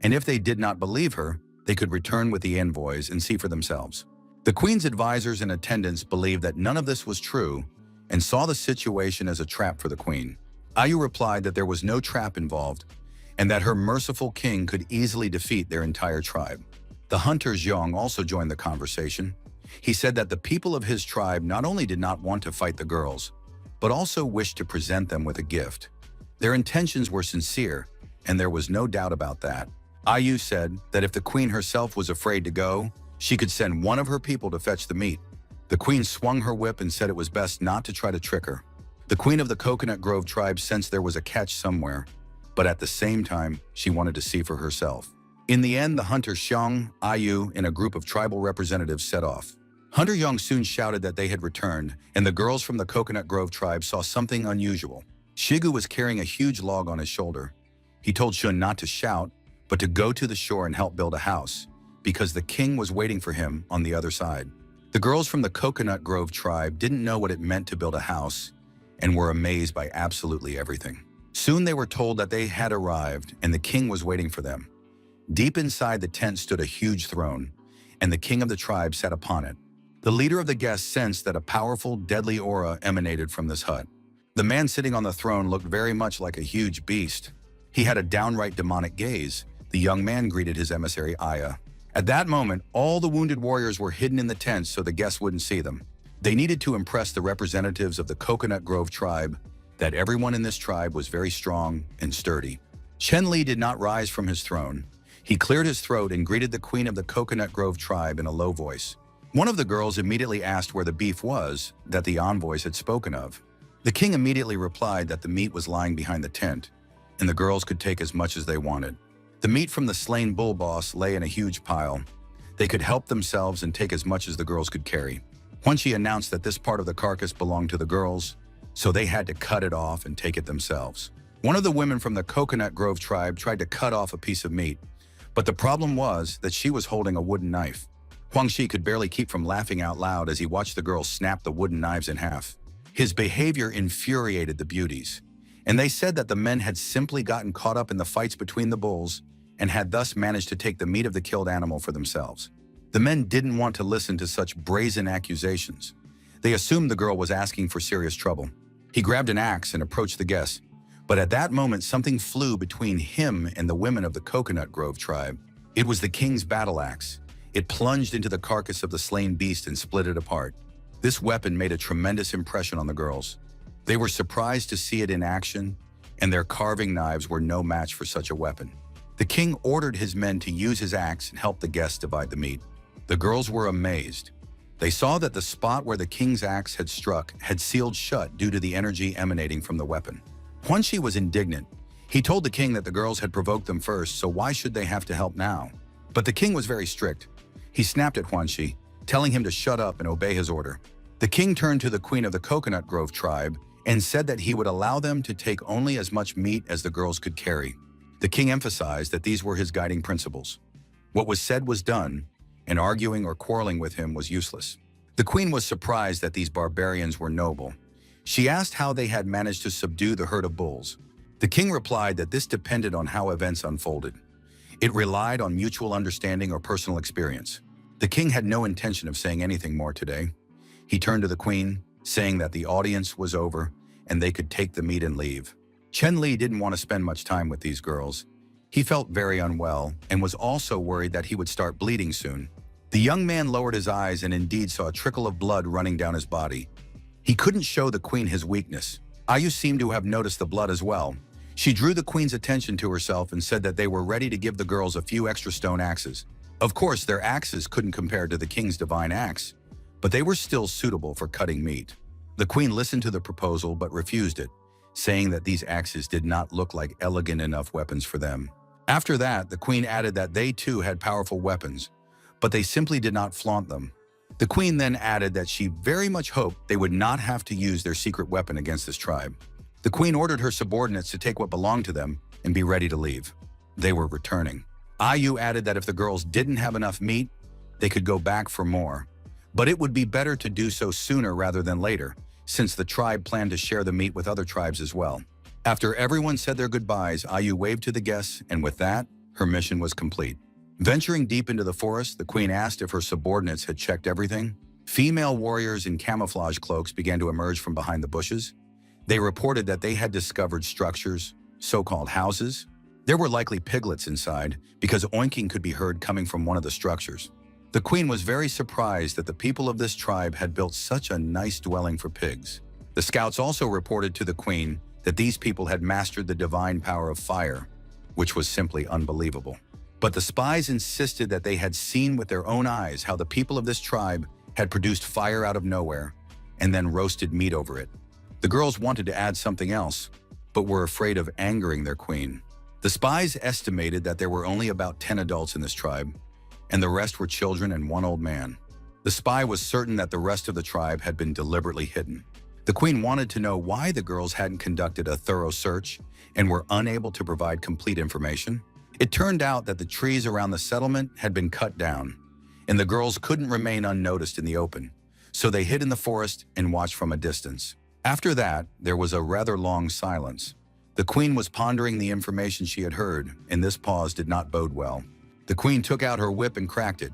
and if they did not believe her, they could return with the envoys and see for themselves. The queen's advisors and attendants believed that none of this was true and saw the situation as a trap for the queen. Ayu replied that there was no trap involved and that her merciful king could easily defeat their entire tribe. The hunter Zhang also joined the conversation. He said that the people of his tribe not only did not want to fight the girls, but also wished to present them with a gift. Their intentions were sincere, and there was no doubt about that. Ayu said that if the queen herself was afraid to go, she could send one of her people to fetch the meat. The queen swung her whip and said it was best not to try to trick her. The queen of the Coconut Grove tribe sensed there was a catch somewhere, but at the same time, she wanted to see for herself. In the end, the hunter Xiong, Ayu, and a group of tribal representatives set off. Hunter Yong soon shouted that they had returned, and the girls from the Coconut Grove tribe saw something unusual. Shigu was carrying a huge log on his shoulder. He told Shun not to shout, but to go to the shore and help build a house, because the king was waiting for him on the other side. The girls from the Coconut Grove tribe didn't know what it meant to build a house and were amazed by absolutely everything. Soon they were told that they had arrived and the king was waiting for them. Deep inside the tent stood a huge throne, and the king of the tribe sat upon it. The leader of the guests sensed that a powerful, deadly aura emanated from this hut. The man sitting on the throne looked very much like a huge beast. He had a downright demonic gaze. The young man greeted his emissary Aya. At that moment, all the wounded warriors were hidden in the tents so the guests wouldn't see them. They needed to impress the representatives of the Coconut Grove tribe that everyone in this tribe was very strong and sturdy. Chen Li did not rise from his throne. He cleared his throat and greeted the queen of the Coconut Grove tribe in a low voice. One of the girls immediately asked where the beef was that the envoys had spoken of. The king immediately replied that the meat was lying behind the tent, and the girls could take as much as they wanted. The meat from the slain bull boss lay in a huge pile. They could help themselves and take as much as the girls could carry. Huanxi announced that this part of the carcass belonged to the girls, so they had to cut it off and take it themselves. One of the women from the Coconut Grove tribe tried to cut off a piece of meat, but the problem was that she was holding a wooden knife. Huangxi could barely keep from laughing out loud as he watched the girl snap the wooden knives in half. His behavior infuriated the beauties, and they said that the men had simply gotten caught up in the fights between the bulls and had thus managed to take the meat of the killed animal for themselves. The men didn't want to listen to such brazen accusations. They assumed the girl was asking for serious trouble. He grabbed an axe and approached the guests, but at that moment something flew between him and the women of the Coconut Grove tribe. It was the king's battle axe. It plunged into the carcass of the slain beast and split it apart. This weapon made a tremendous impression on the girls. They were surprised to see it in action, and their carving knives were no match for such a weapon. The king ordered his men to use his axe and help the guests divide the meat. The girls were amazed. They saw that the spot where the king's axe had struck had sealed shut due to the energy emanating from the weapon. Huanxi was indignant. He told the king that the girls had provoked them first, so why should they have to help now? But the king was very strict. He snapped at Huanxi, telling him to shut up and obey his order. The king turned to the queen of the Coconut Grove tribe and said that he would allow them to take only as much meat as the girls could carry. The king emphasized that these were his guiding principles. What was said was done, and arguing or quarreling with him was useless. The queen was surprised that these barbarians were noble. She asked how they had managed to subdue the herd of bulls. The king replied that this depended on how events unfolded. It relied on mutual understanding or personal experience. The king had no intention of saying anything more today. He turned to the queen, saying that the audience was over and they could take the meat and leave. Chen Li didn't want to spend much time with these girls. He felt very unwell and was also worried that he would start bleeding soon. The young man lowered his eyes and indeed saw a trickle of blood running down his body. He couldn't show the queen his weakness. Ayu seemed to have noticed the blood as well. She drew the queen's attention to herself and said that they were ready to give the girls a few extra stone axes. Of course, their axes couldn't compare to the king's divine axe, but they were still suitable for cutting meat. The queen listened to the proposal but refused it, saying that these axes did not look like elegant enough weapons for them. After that, the queen added that they too had powerful weapons, but they simply did not flaunt them. The queen then added that she very much hoped they would not have to use their secret weapon against this tribe. The queen ordered her subordinates to take what belonged to them and be ready to leave. They were returning. Ayu added that if the girls didn't have enough meat, they could go back for more, but it would be better to do so sooner rather than later, since the tribe planned to share the meat with other tribes as well. After everyone said their goodbyes, Ayu waved to the guests, and with that, her mission was complete. Venturing deep into the forest, the queen asked if her subordinates had checked everything. Female warriors in camouflage cloaks began to emerge from behind the bushes. They reported that they had discovered structures, so-called houses. There were likely piglets inside, because oinking could be heard coming from one of the structures. The queen was very surprised that the people of this tribe had built such a nice dwelling for pigs. The scouts also reported to the queen that these people had mastered the divine power of fire, which was simply unbelievable. But the spies insisted that they had seen with their own eyes how the people of this tribe had produced fire out of nowhere and then roasted meat over it. The girls wanted to add something else, but were afraid of angering their queen. The spies estimated that there were only about 10 adults in this tribe, and the rest were children and one old man. The spy was certain that the rest of the tribe had been deliberately hidden. The queen wanted to know why the girls hadn't conducted a thorough search and were unable to provide complete information. It turned out that the trees around the settlement had been cut down, and the girls couldn't remain unnoticed in the open, so they hid in the forest and watched from a distance. After that, there was a rather long silence. The queen was pondering the information she had heard, and this pause did not bode well. The queen took out her whip and cracked it.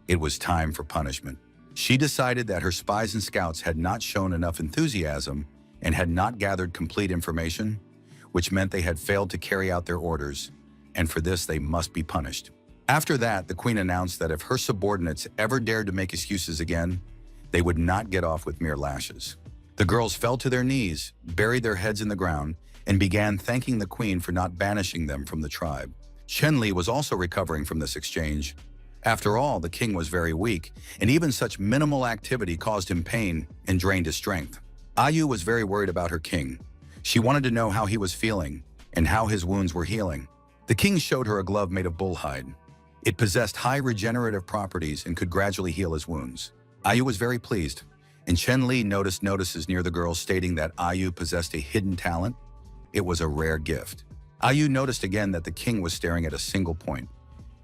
It was time for punishment. She decided that her spies and scouts had not shown enough enthusiasm and had not gathered complete information, which meant they had failed to carry out their orders, and for this they must be punished. After that, the queen announced that if her subordinates ever dared to make excuses again, they would not get off with mere lashes. The girls fell to their knees, buried their heads in the ground, and began thanking the queen for not banishing them from the tribe. Chen-Li was also recovering from this exchange. After all, the king was very weak, and even such minimal activity caused him pain and drained his strength. Ayu was very worried about her king. She wanted to know how he was feeling and how his wounds were healing. The king showed her a glove made of bull hide. It possessed high regenerative properties and could gradually heal his wounds. Ayu was very pleased, and Chen-Li noticed notices near the girls stating that Ayu possessed a hidden talent. It was a rare gift. Ayu noticed again that the king was staring at a single point.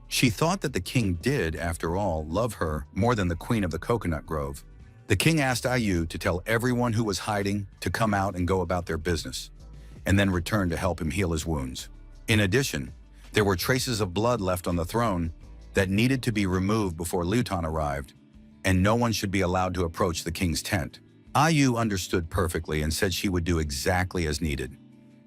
She thought that the king did, after all, love her more than the queen of the coconut grove. The king asked Ayu to tell everyone who was hiding to come out and go about their business, and then return to help him heal his wounds. In addition, there were traces of blood left on the throne that needed to be removed before Luton arrived, and no one should be allowed to approach the king's tent. Ayu understood perfectly and said she would do exactly as needed.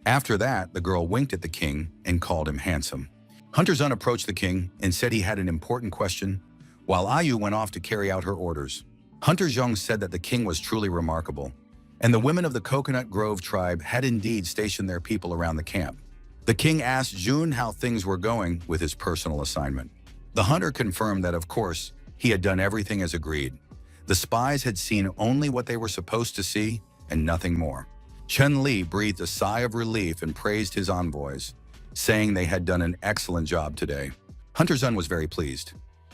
After that, the girl winked at the king and called him handsome. Hunter-Zun approached the king and said he had an important question, while Ayu went off to carry out her orders. Hunter-Zhong said that the king was truly remarkable, and the women of the Coconut Grove tribe had indeed stationed their people around the camp. The king asked Jun how things were going with his personal assignment. The hunter confirmed that, of course, he had done everything as agreed. The spies had seen only what they were supposed to see and nothing more. Chen-Li breathed a sigh of relief and praised his envoys, saying they had done an excellent job today. Hunter-Zun was very pleased.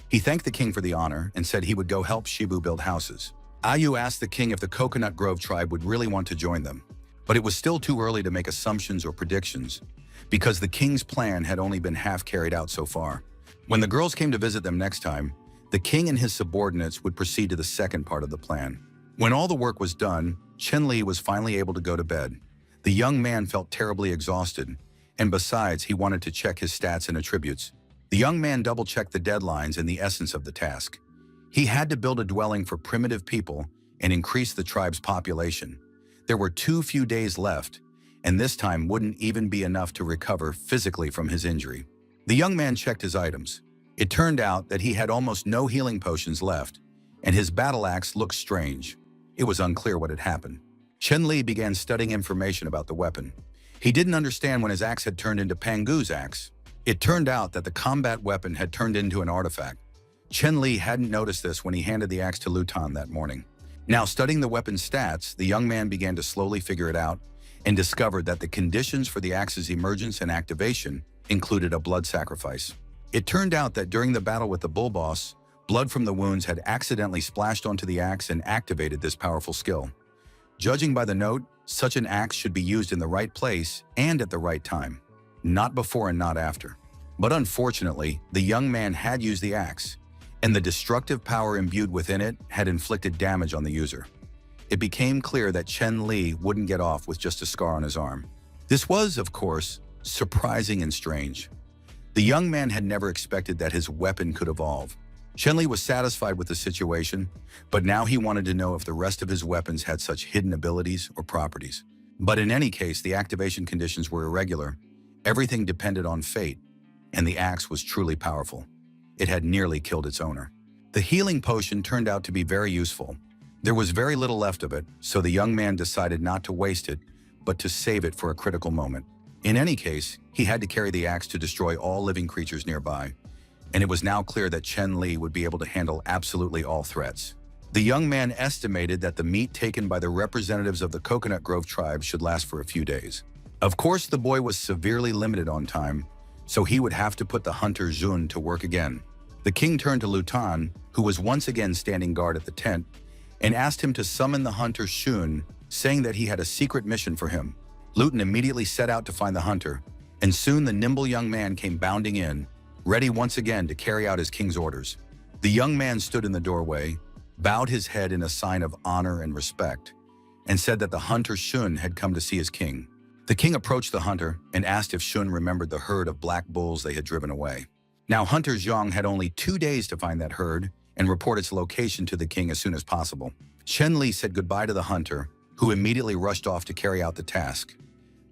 He thanked the king for the honor and said he would go help Shibu build houses. Ayu asked the king if the Coconut Grove tribe would really want to join them, but it was still too early to make assumptions or predictions, because the king's plan had only been half carried out so far. When the girls came to visit them next time, the king and his subordinates would proceed to the second part of the plan. When all the work was done, Chen-Li was finally able to go to bed. The young man felt terribly exhausted, and besides, he wanted to check his stats and attributes. The young man double-checked the deadlines and the essence of the task. He had to build a dwelling for primitive people and increase the tribe's population. There were too few days left, and this time wouldn't even be enough to recover physically from his injury. The young man checked his items. It turned out that he had almost no healing potions left, and his battle axe looked strange. It was unclear what had happened. Chen-Li began studying information about the weapon. He didn't understand when his axe had turned into Pangu's axe. It turned out that the combat weapon had turned into an artifact. Chen-Li hadn't noticed this when he handed the axe to Luton that morning. Now, studying the weapon's stats, the young man began to slowly figure it out and discovered that the conditions for the axe's emergence and activation included a blood sacrifice. It turned out that during the battle with the bull boss, blood from the wounds had accidentally splashed onto the axe and activated this powerful skill. Judging by the note, such an axe should be used in the right place and at the right time, not before and not after. But unfortunately, the young man had used the axe, and the destructive power imbued within it had inflicted damage on the user. It became clear that Chen-Li wouldn't get off with just a scar on his arm. This was, of course, surprising and strange. The young man had never expected that his weapon could evolve. Chen-Li was satisfied with the situation, but now he wanted to know if the rest of his weapons had such hidden abilities or properties. But in any case, the activation conditions were irregular. Everything depended on fate, and the axe was truly powerful. It had nearly killed its owner. The healing potion turned out to be very useful. There was very little left of it, so the young man decided not to waste it, but to save it for a critical moment. In any case, he had to carry the axe to destroy all living creatures nearby, and it was now clear that Chen Li would be able to handle absolutely all threats. The young man estimated that the meat taken by the representatives of the Coconut Grove tribe should last for a few days. Of course, the boy was severely limited on time, so he would have to put the hunter Jun to work again. The king turned to Lutan, who was once again standing guard at the tent, and asked him to summon the hunter Shun, saying that he had a secret mission for him. Lutan immediately set out to find the hunter, and soon the nimble young man came bounding in, ready once again to carry out his king's orders. The young man stood in the doorway, bowed his head in a sign of honor and respect, and said that the hunter Shun had come to see his king. The king approached the hunter and asked if Shun remembered the herd of black bulls they had driven away. Now Hunter Zhang had only 2 days to find that herd and report its location to the king as soon as possible. Chen Li said goodbye to the hunter, who immediately rushed off to carry out the task.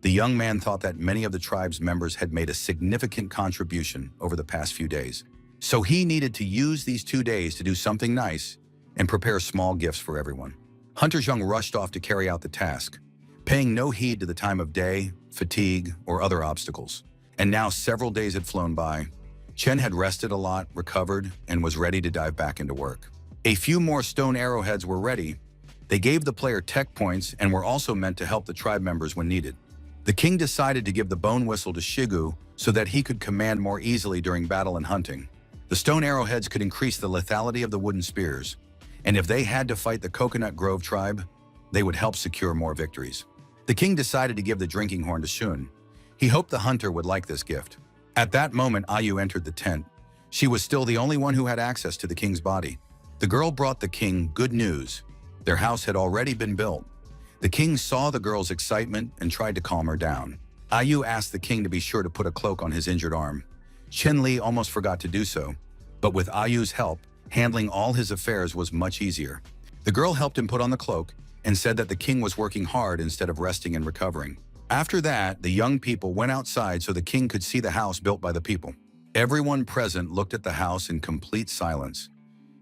The young man thought that many of the tribe's members had made a significant contribution over the past few days, so he needed to use these 2 days to do something nice and prepare small gifts for everyone. Hunter Zhang rushed off to carry out the task, paying no heed to the time of day, fatigue, or other obstacles. And now several days had flown by. Chen had rested a lot, recovered, and was ready to dive back into work. A few more stone arrowheads were ready. They gave the player tech points and were also meant to help the tribe members when needed. The king decided to give the bone whistle to Shigu so that he could command more easily during battle and hunting. The stone arrowheads could increase the lethality of the wooden spears, and if they had to fight the Coconut Grove tribe, they would help secure more victories. The king decided to give the drinking horn to Shun. He hoped the hunter would like this gift. At that moment, Ayu entered the tent. She was still the only one who had access to the king's body. The girl brought the king good news. Their house had already been built. The king saw the girl's excitement and tried to calm her down. Ayu asked the king to be sure to put a cloak on his injured arm. Chen Li almost forgot to do so, but with Ayu's help, handling all his affairs was much easier. The girl helped him put on the cloak and said that the king was working hard instead of resting and recovering. After that, the young people went outside so the king could see the house built by the people. Everyone present looked at the house in complete silence.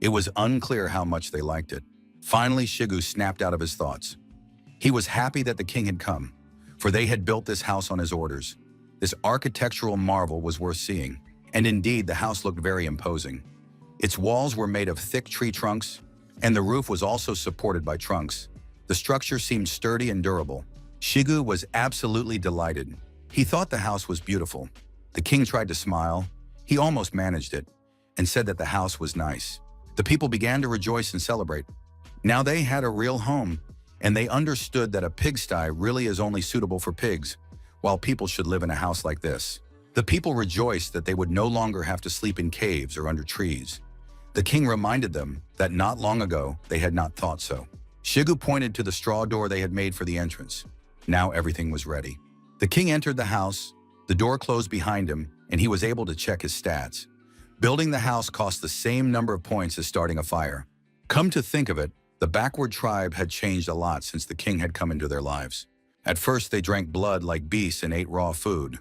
It was unclear how much they liked it. Finally, Shigu snapped out of his thoughts. He was happy that the king had come, for they had built this house on his orders. This architectural marvel was worth seeing, and indeed the house looked very imposing. Its walls were made of thick tree trunks, and the roof was also supported by trunks. The structure seemed sturdy and durable. Shigu was absolutely delighted. He thought the house was beautiful. The king tried to smile. He almost managed it, and said that the house was nice. The people began to rejoice and celebrate. Now they had a real home, and they understood that a pigsty really is only suitable for pigs, while people should live in a house like this. The people rejoiced that they would no longer have to sleep in caves or under trees. The king reminded them that not long ago they had not thought so. Shigu pointed to the straw door they had made for the entrance. Now everything was ready. The king entered the house, the door closed behind him, and he was able to check his stats. Building the house cost the same number of points as starting a fire. Come to think of it, the backward tribe had changed a lot since the king had come into their lives. At first they drank blood like beasts and ate raw food.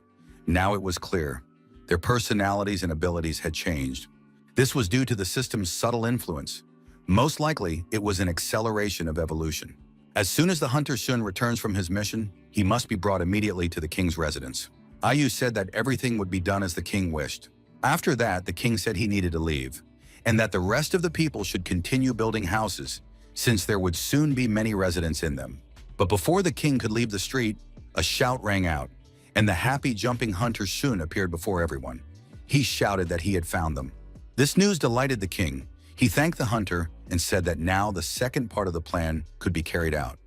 Now it was clear. Their personalities and abilities had changed. This was due to the system's subtle influence. Most likely, it was an acceleration of evolution. As soon as the hunter Shun returns from his mission, he must be brought immediately to the king's residence. Ayu said that everything would be done as the king wished. After that, the king said he needed to leave, and that the rest of the people should continue building houses, since there would soon be many residents in them. But before the king could leave the street, a shout rang out, and the happy jumping hunter Shun appeared before everyone. He shouted that he had found them. This news delighted the king. He thanked the hunter and said that now the second part of the plan could be carried out.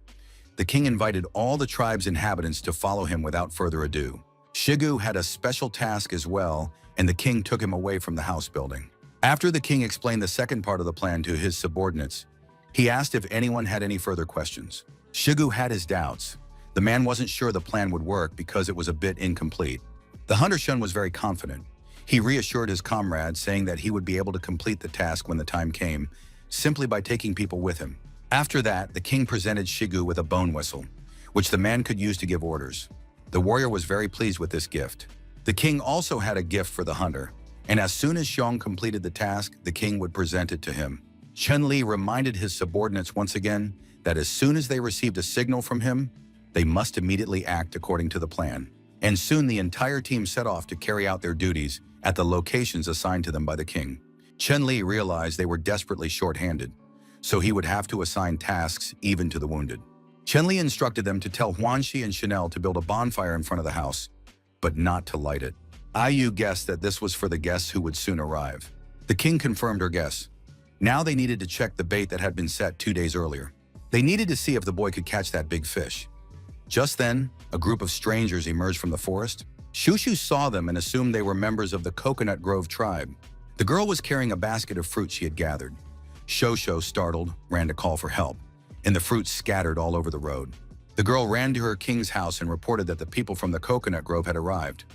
The king invited all the tribe's inhabitants to follow him without further ado. Shigu had a special task as well, and the king took him away from the house building. After the king explained the second part of the plan to his subordinates, he asked if anyone had any further questions. Shigu had his doubts. The man wasn't sure the plan would work because it was a bit incomplete. The hunter Shun was very confident. He reassured his comrades, saying that he would be able to complete the task when the time came, simply by taking people with him. After that, the king presented Shigu with a bone whistle, which the man could use to give orders. The warrior was very pleased with this gift. The king also had a gift for the hunter, and as soon as Xiong completed the task, the king would present it to him. Chen Li reminded his subordinates once again that as soon as they received a signal from him, they must immediately act according to the plan. And soon the entire team set off to carry out their duties at the locations assigned to them by the king. Chen Li realized they were desperately short-handed, so he would have to assign tasks even to the wounded. Chen Li instructed them to tell Huanxi and Chanel to build a bonfire in front of the house, but not to light it. Ayu guessed that this was for the guests who would soon arrive. The king confirmed her guess. Now they needed to check the bait that had been set 2 days earlier. They needed to see if the boy could catch that big fish. Just then, a group of strangers emerged from the forest. Shushu saw them and assumed they were members of the Coconut Grove tribe. The girl was carrying a basket of fruit she had gathered. Shosho, startled, ran to call for help, and the fruit scattered all over the road. The girl ran to her king's house and reported that the people from the Coconut Grove had arrived.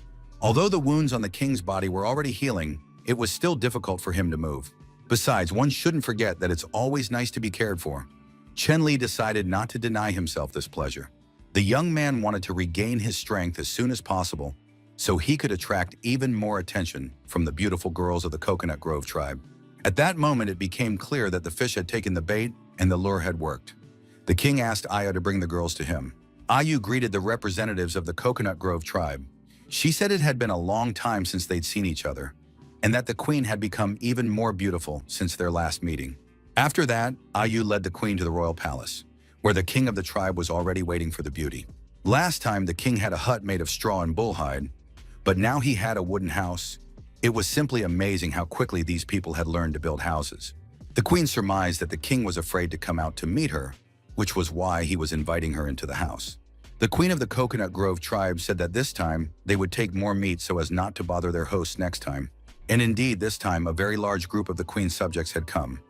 Although the wounds on the king's body were already healing, it was still difficult for him to move. Besides, one shouldn't forget that it's always nice to be cared for. Chen Li decided not to deny himself this pleasure. The young man wanted to regain his strength as soon as possible, so he could attract even more attention from the beautiful girls of the Coconut Grove tribe. At that moment, it became clear that the fish had taken the bait and the lure had worked. The king asked Aya to bring the girls to him. Ayu greeted the representatives of the Coconut Grove tribe. She said it had been a long time since they'd seen each other, and that the queen had become even more beautiful since their last meeting. After that, Ayu led the queen to the royal palace, where the king of the tribe was already waiting for the beauty. Last time, the king had a hut made of straw and bullhide, but now he had a wooden house. It was simply amazing how quickly these people had learned to build houses. The queen surmised that the king was afraid to come out to meet her, which was why he was inviting her into the house. The queen of the Coconut Grove tribe said that this time they would take more meat so as not to bother their hosts next time. And indeed, this time a very large group of the queen's subjects had come.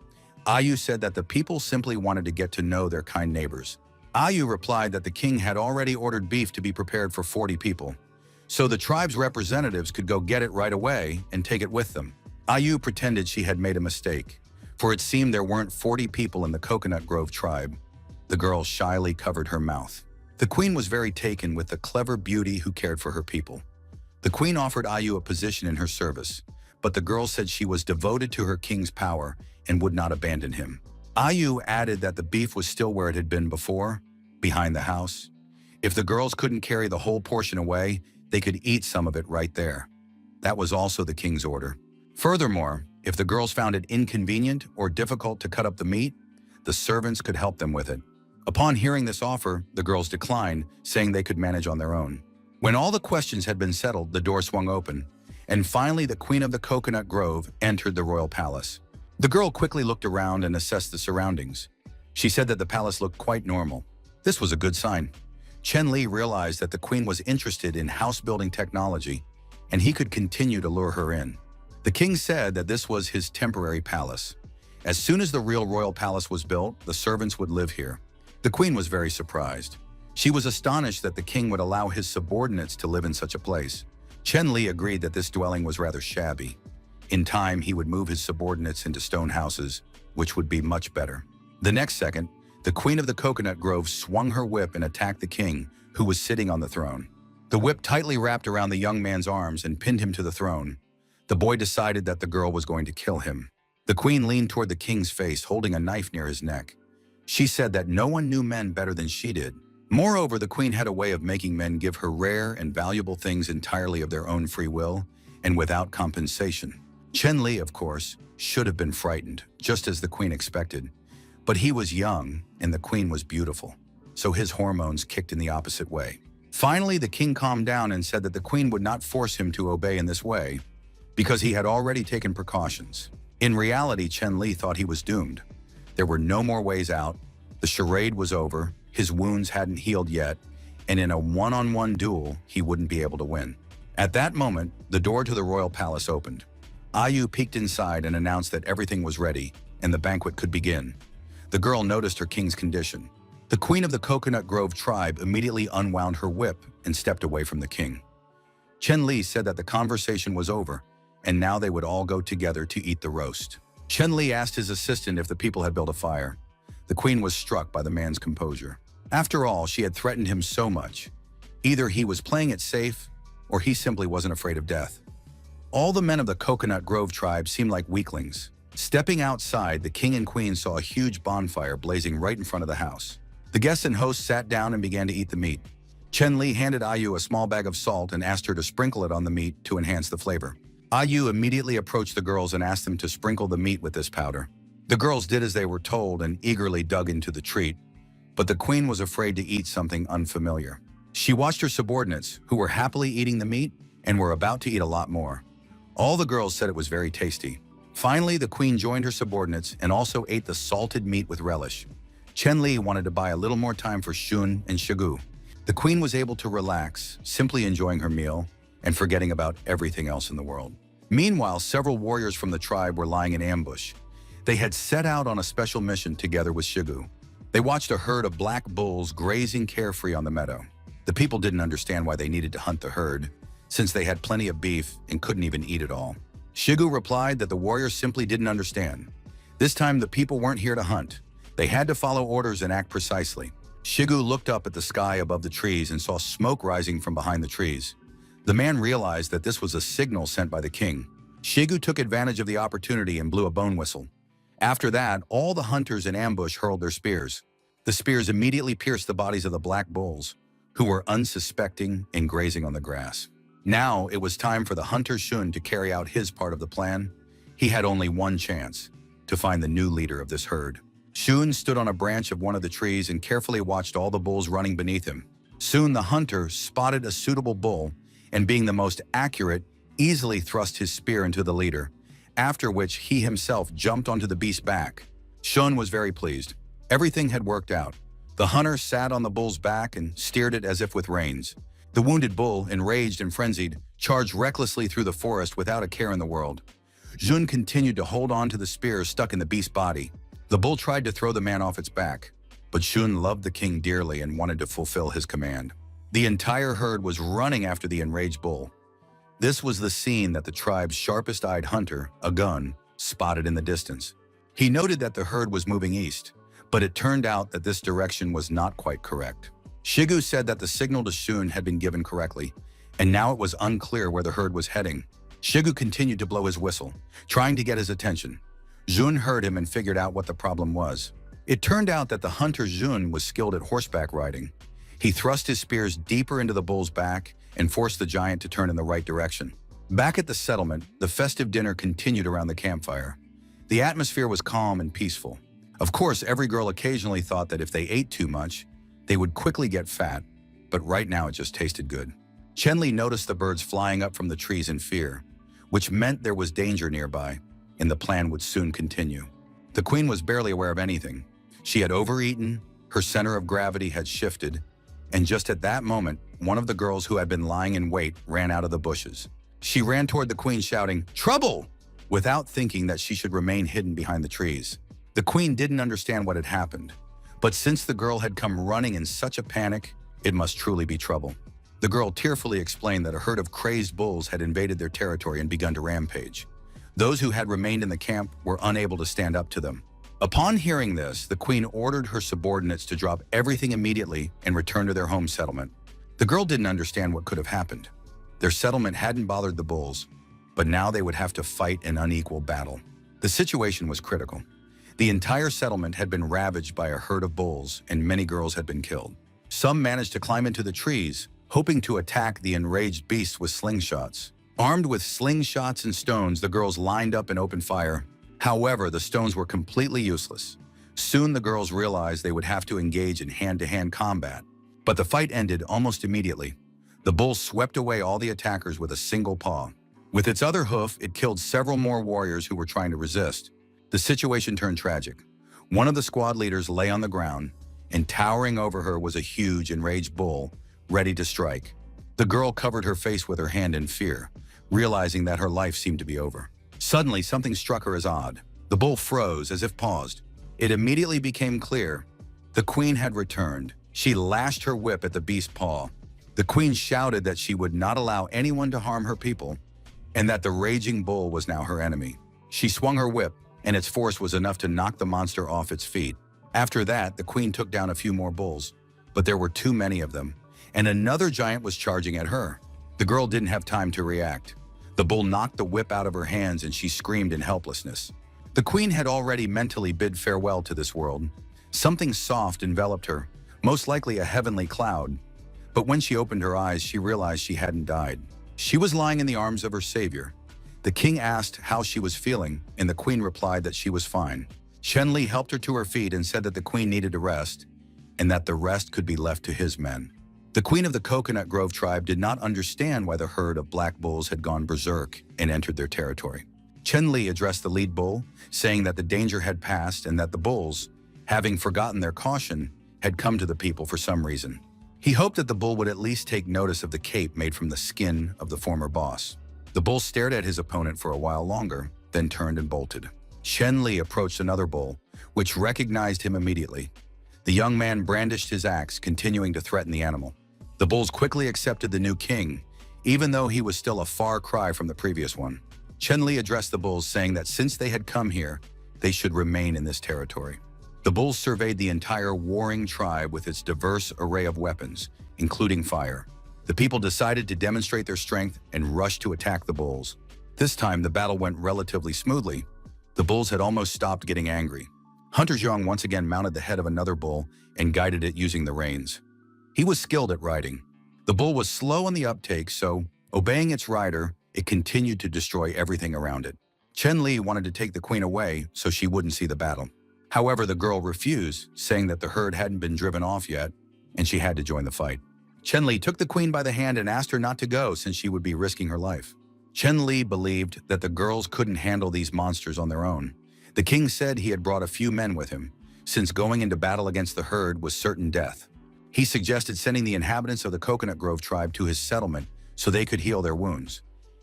Ayu said that the people simply wanted to get to know their kind neighbors. Ayu replied that the king had already ordered beef to be prepared for 40 people, so the tribe's representatives could go get it right away and take it with them. Ayu pretended she had made a mistake, for it seemed there weren't 40 people in the Coconut Grove tribe. The girl shyly covered her mouth. The queen was very taken with the clever beauty who cared for her people. The queen offered Ayu a position in her service, but the girl said she was devoted to her king's power and would not abandon him. Ayu added that the beef was still where it had been before, behind the house. If the girls couldn't carry the whole portion away, they could eat some of it right there. That was also the king's order. Furthermore, if the girls found it inconvenient or difficult to cut up the meat, the servants could help them with it. Upon hearing this offer, the girls declined, saying they could manage on their own. When all the questions had been settled, the door swung open, and finally the queen of the Coconut Grove entered the royal palace. The girl quickly looked around and assessed the surroundings. She said that the palace looked quite normal. This was a good sign. Chen Li realized that the queen was interested in house-building technology, and he could continue to lure her in. The king said that this was his temporary palace. As soon as the real royal palace was built, the servants would live here. The queen was very surprised. She was astonished that the king would allow his subordinates to live in such a place. Chen Li agreed that this dwelling was rather shabby. In time, he would move his subordinates into stone houses, which would be much better. The next second, the queen of the Coconut Grove swung her whip and attacked the king, who was sitting on the throne. The whip tightly wrapped around the young man's arms and pinned him to the throne. The boy decided that the girl was going to kill him. The queen leaned toward the king's face, holding a knife near his neck. She said that no one knew men better than she did. Moreover, the queen had a way of making men give her rare and valuable things entirely of their own free will and without compensation. Chen Li, of course, should have been frightened, just as the queen expected. But he was young and the queen was beautiful, so his hormones kicked in the opposite way. Finally, the king calmed down and said that the queen would not force him to obey in this way because he had already taken precautions. In reality, Chen Li thought he was doomed. There were no more ways out. The charade was over, his wounds hadn't healed yet, and in a one-on-one duel, he wouldn't be able to win. At that moment, the door to the royal palace opened. Ayu peeked inside and announced that everything was ready and the banquet could begin. The girl noticed her king's condition. The queen of the Coconut Grove tribe immediately unwound her whip and stepped away from the king. Chen Li said that the conversation was over, and now they would all go together to eat the roast. Chen Li asked his assistant if the people had built a fire. The queen was struck by the man's composure. After all, she had threatened him so much. Either he was playing it safe, or he simply wasn't afraid of death. All the men of the Coconut Grove tribe seemed like weaklings. Stepping outside, the king and queen saw a huge bonfire blazing right in front of the house. The guests and hosts sat down and began to eat the meat. Chen Li handed Ayu a small bag of salt and asked her to sprinkle it on the meat to enhance the flavor. Ayu immediately approached the girls and asked them to sprinkle the meat with this powder. The girls did as they were told and eagerly dug into the treat, but the queen was afraid to eat something unfamiliar. She watched her subordinates, who were happily eating the meat and were about to eat a lot more. All the girls said it was very tasty. Finally, the queen joined her subordinates and also ate the salted meat with relish. Chen-li wanted to buy a little more time for Shun and Shigu. The queen was able to relax, simply enjoying her meal and forgetting about everything else in the world. Meanwhile, several warriors from the tribe were lying in ambush. They had set out on a special mission together with Shigu. They watched a herd of black bulls grazing carefree on the meadow. The people didn't understand why they needed to hunt the herd, since they had plenty of beef and couldn't even eat it all. Shigu replied that the warriors simply didn't understand. This time, the people weren't here to hunt. They had to follow orders and act precisely. Shigu looked up at the sky above the trees and saw smoke rising from behind the trees. The man realized that this was a signal sent by the king. Shigu took advantage of the opportunity and blew a bone whistle. After that, all the hunters in ambush hurled their spears. The spears immediately pierced the bodies of the black bulls, who were unsuspecting and grazing on the grass. Now it was time for the hunter Shun to carry out his part of the plan. He had only one chance, to find the new leader of this herd. Shun stood on a branch of one of the trees and carefully watched all the bulls running beneath him. Soon the hunter spotted a suitable bull and, being the most accurate, easily thrust his spear into the leader, after which he himself jumped onto the beast's back. Shun was very pleased. Everything had worked out. The hunter sat on the bull's back and steered it as if with reins. The wounded bull, enraged and frenzied, charged recklessly through the forest without a care in the world. Jun continued to hold on to the spear stuck in the beast's body. The bull tried to throw the man off its back, but Shun loved the king dearly and wanted to fulfill his command. The entire herd was running after the enraged bull. This was the scene that the tribe's sharpest-eyed hunter, a gun, spotted in the distance. He noted that the herd was moving east, but it turned out that this direction was not quite correct. Shigu said that the signal to Shun had been given correctly, and now it was unclear where the herd was heading. Shigu continued to blow his whistle, trying to get his attention. Jun heard him and figured out what the problem was. It turned out that the hunter Jun was skilled at horseback riding. He thrust his spears deeper into the bull's back and forced the giant to turn in the right direction. Back at the settlement, the festive dinner continued around the campfire. The atmosphere was calm and peaceful. Of course, every girl occasionally thought that if they ate too much, they would quickly get fat, but right now it just tasted good. Chen-li noticed the birds flying up from the trees in fear, which meant there was danger nearby, and the plan would soon continue. The queen was barely aware of anything. She had overeaten, her center of gravity had shifted, and just at that moment, one of the girls who had been lying in wait ran out of the bushes. She ran toward the queen shouting, "Trouble!" without thinking that she should remain hidden behind the trees. The queen didn't understand what had happened, but since the girl had come running in such a panic, it must truly be trouble. The girl tearfully explained that a herd of crazed bulls had invaded their territory and begun to rampage. Those who had remained in the camp were unable to stand up to them. Upon hearing this, the queen ordered her subordinates to drop everything immediately and return to their home settlement. The girl didn't understand what could have happened. Their settlement hadn't bothered the bulls, but now they would have to fight an unequal battle. The situation was critical. The entire settlement had been ravaged by a herd of bulls, and many girls had been killed. Some managed to climb into the trees, hoping to attack the enraged beasts with slingshots. Armed with slingshots and stones, the girls lined up and opened fire. However, the stones were completely useless. Soon the girls realized they would have to engage in hand-to-hand combat. But the fight ended almost immediately. The bull swept away all the attackers with a single paw. With its other hoof, it killed several more warriors who were trying to resist. The situation turned tragic. One of the squad leaders lay on the ground, and towering over her was a huge, enraged bull, ready to strike. The girl covered her face with her hand in fear, realizing that her life seemed to be over. Suddenly, something struck her as odd. The bull froze, as if paused. It immediately became clear. The queen had returned. She lashed her whip at the beast's paw. The queen shouted that she would not allow anyone to harm her people, and that the raging bull was now her enemy. She swung her whip, and its force was enough to knock the monster off its feet. After that, the queen took down a few more bulls, but there were too many of them, and another giant was charging at her. The girl didn't have time to react. The bull knocked the whip out of her hands and she screamed in helplessness. The queen had already mentally bid farewell to this world. Something soft enveloped her, most likely a heavenly cloud. But when she opened her eyes, she realized she hadn't died. She was lying in the arms of her savior. The king asked how she was feeling, and the queen replied that she was fine. Chen-li helped her to her feet and said that the queen needed to rest, and that the rest could be left to his men. The queen of the Coconut Grove tribe did not understand why the herd of black bulls had gone berserk and entered their territory. Chen-li addressed the lead bull, saying that the danger had passed and that the bulls, having forgotten their caution, had come to the people for some reason. He hoped that the bull would at least take notice of the cape made from the skin of the former boss. The bull stared at his opponent for a while longer, then turned and bolted. Chen-li approached another bull, which recognized him immediately. The young man brandished his axe, continuing to threaten the animal. The bulls quickly accepted the new king, even though he was still a far cry from the previous one. Chen-li addressed the bulls, saying that since they had come here, they should remain in this territory. The bulls surveyed the entire warring tribe with its diverse array of weapons, including fire. The people decided to demonstrate their strength and rushed to attack the bulls. This time, the battle went relatively smoothly. The bulls had almost stopped getting angry. Hunter Zhang once again mounted the head of another bull and guided it using the reins. He was skilled at riding. The bull was slow on the uptake, so, obeying its rider, it continued to destroy everything around it. Chen-li wanted to take the queen away so she wouldn't see the battle. However, the girl refused, saying that the herd hadn't been driven off yet, and she had to join the fight. Chen-li took the queen by the hand and asked her not to go since she would be risking her life. Chen-li believed that the girls couldn't handle these monsters on their own. The king said he had brought a few men with him, since going into battle against the herd was certain death. He suggested sending the inhabitants of the Coconut Grove tribe to his settlement so they could heal their wounds,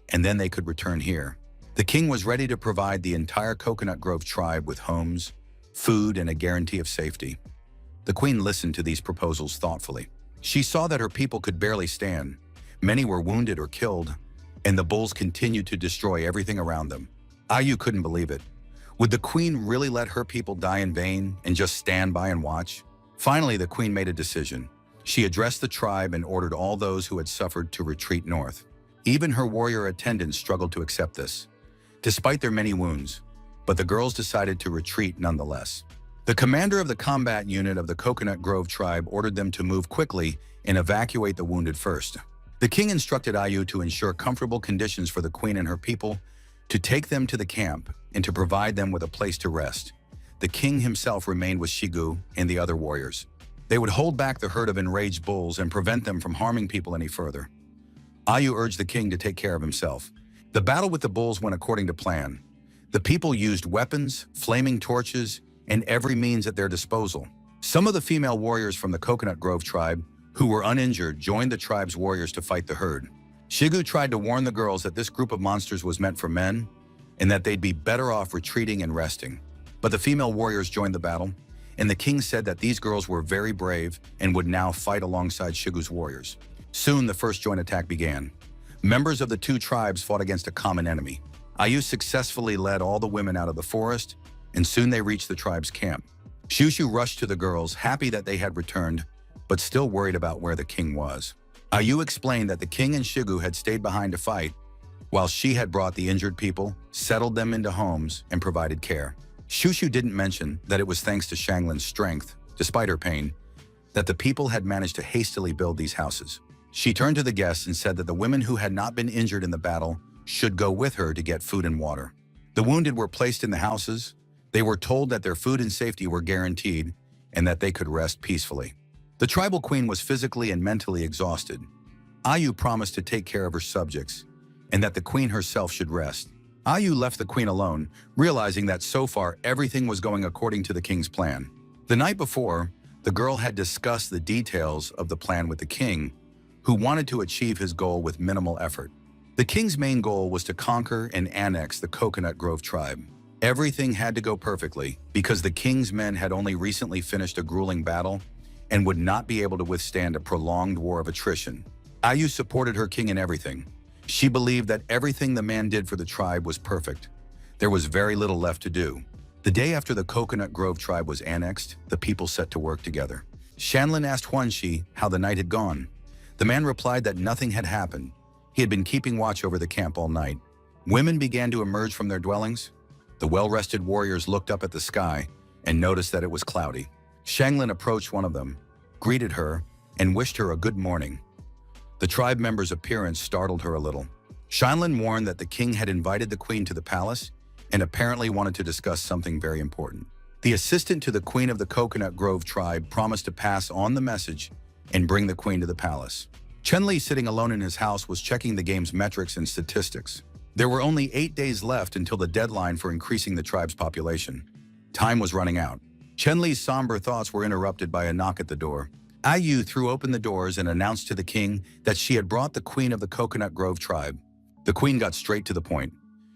and then they could return here. The king was ready to provide the entire Coconut Grove tribe with homes, food, and a guarantee of safety. The queen listened to these proposals thoughtfully. She saw that her people could barely stand. Many were wounded or killed, and the bulls continued to destroy everything around them. Ayu couldn't believe it. Would the queen really let her people die in vain and just stand by and watch? Finally, the queen made a decision. She addressed the tribe and ordered all those who had suffered to retreat north. Even her warrior attendants struggled to accept this, despite their many wounds, but the girls decided to retreat nonetheless. The commander of the combat unit of the Coconut Grove tribe ordered them to move quickly and evacuate the wounded first. The king instructed Ayu to ensure comfortable conditions for the queen and her people, to take them to the camp, and to provide them with a place to rest. The king himself remained with Shigu and the other warriors. They would hold back the herd of enraged bulls and prevent them from harming people any further. Ayu urged the king to take care of himself. The battle with the bulls went according to plan. The people used weapons, flaming torches, and every means at their disposal. Some of the female warriors from the Coconut Grove tribe, who were uninjured, joined the tribe's warriors to fight the herd. Shigu tried to warn the girls that this group of monsters was meant for men, and that they'd be better off retreating and resting. But the female warriors joined the battle, and the king said that these girls were very brave and would now fight alongside Shigu's warriors. Soon, the first joint attack began. Members of the two tribes fought against a common enemy. Ayu successfully led all the women out of the forest, and soon they reached the tribe's camp. Shushu rushed to the girls, happy that they had returned, but still worried about where the king was. Ayu explained that the king and Shigu had stayed behind to fight, while she had brought the injured people, settled them into homes, and provided care. Shushu didn't mention that it was thanks to Shanglin's strength, despite her pain, that the people had managed to hastily build these houses. She turned to the guests and said that the women who had not been injured in the battle should go with her to get food and water. The wounded were placed in the houses. They were told that their food and safety were guaranteed and that they could rest peacefully. The tribal queen was physically and mentally exhausted. Ayu promised to take care of her subjects and that the queen herself should rest. Ayu left the queen alone, realizing that so far everything was going according to the king's plan. The night before, the girl had discussed the details of the plan with the king, who wanted to achieve his goal with minimal effort. The king's main goal was to conquer and annex the Coconut Grove tribe. Everything had to go perfectly because the king's men had only recently finished a grueling battle and would not be able to withstand a prolonged war of attrition. Ayu supported her king in everything. She believed that everything the man did for the tribe was perfect. There was very little left to do. The day after the Coconut Grove tribe was annexed, the people set to work together. Shanlin asked Huanxi how the night had gone. The man replied that nothing had happened. He had been keeping watch over the camp all night. Women began to emerge from their dwellings. The well-rested warriors looked up at the sky and noticed that it was cloudy. Shanglin approached one of them, greeted her, and wished her a good morning. The tribe member's appearance startled her a little. Shinlin warned that the king had invited the queen to the palace and apparently wanted to discuss something very important. The assistant to the queen of the Coconut Grove tribe promised to pass on the message and bring the queen to the palace. Chen-Li, sitting alone in his house, was checking the game's metrics and statistics. There were only 8 days left until the deadline for increasing the tribe's population. Time was running out. Chen-Li's somber thoughts were interrupted by a knock at the door. Ayu threw open the doors and announced to the king that she had brought the queen of the Coconut Grove tribe. The queen got straight to the point.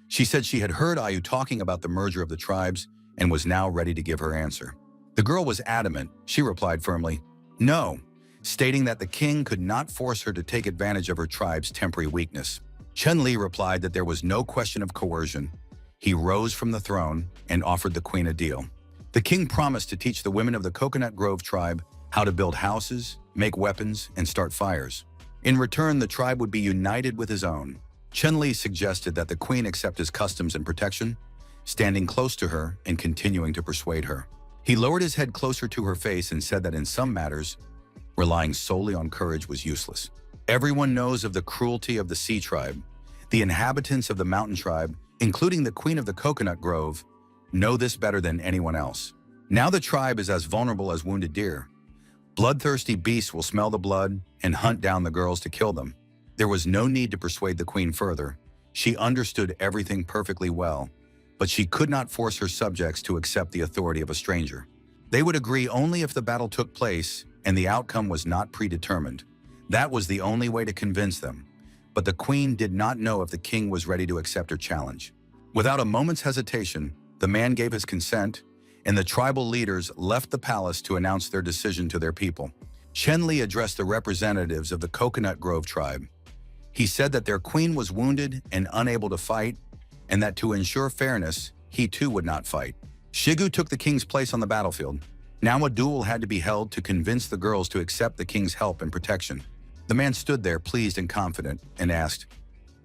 She said she had heard Ayu talking about the merger of the tribes and was now ready to give her answer. The girl was adamant. She replied firmly, "No," stating that the king could not force her to take advantage of her tribe's temporary weakness. Chen-Li replied that there was no question of coercion. He rose from the throne and offered the queen a deal. The king promised to teach the women of the Coconut Grove tribe how to build houses, make weapons, and start fires. In return, the tribe would be united with his own. Chen-Li suggested that the queen accept his customs and protection, standing close to her and continuing to persuade her. He lowered his head closer to her face and said that in some matters, relying solely on courage was useless. Everyone knows of the cruelty of the Sea tribe. The inhabitants of the Mountain tribe, including the queen of the Coconut Grove, know this better than anyone else. Now the tribe is as vulnerable as wounded deer. Bloodthirsty beasts will smell the blood and hunt down the girls to kill them. There was no need to persuade the queen further. She understood everything perfectly well, but she could not force her subjects to accept the authority of a stranger. They would agree only if the battle took place and the outcome was not predetermined. That was the only way to convince them. But the queen did not know if the king was ready to accept her challenge. Without a moment's hesitation, the man gave his consent, and the tribal leaders left the palace to announce their decision to their people. Chen-Li addressed the representatives of the Coconut Grove tribe. He said that their queen was wounded and unable to fight, and that to ensure fairness, he too would not fight. Shigu took the king's place on the battlefield. Now a duel had to be held to convince the girls to accept the king's help and protection. The man stood there pleased and confident and asked,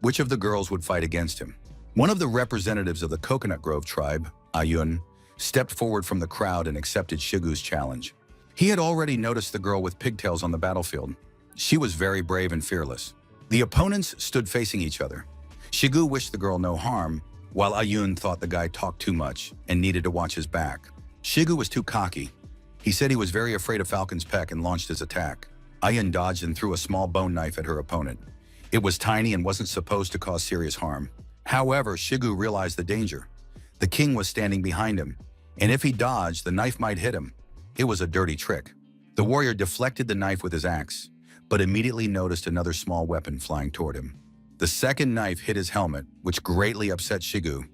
which of the girls would fight against him? One of the representatives of the Coconut Grove tribe, Ayun, stepped forward from the crowd and accepted Shigu's challenge. He had already noticed the girl with pigtails on the battlefield. She was very brave and fearless. The opponents stood facing each other. Shigu wished the girl no harm, while Ayun thought the guy talked too much and needed to watch his back. Shigu was too cocky. He said he was very afraid of Falcon's peck and launched his attack. Ayun dodged and threw a small bone knife at her opponent. It was tiny and wasn't supposed to cause serious harm. However, Shigu realized the danger. The king was standing behind him, and if he dodged, the knife might hit him. It was a dirty trick. The warrior deflected the knife with his axe, but immediately noticed another small weapon flying toward him. The second knife hit his helmet, which greatly upset Shigu.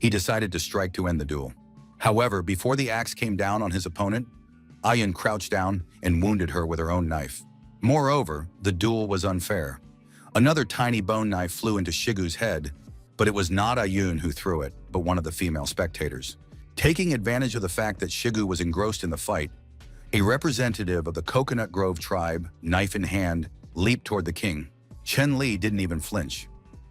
He decided to strike to end the duel. However, before the axe came down on his opponent, Ayun crouched down and wounded her with her own knife. Moreover, the duel was unfair. Another tiny bone knife flew into Shigu's head, but it was not Ayun who threw it, but one of the female spectators. Taking advantage of the fact that Shigu was engrossed in the fight, a representative of the Coconut Grove tribe, knife in hand, leaped toward the king. Chen-Li didn't even flinch.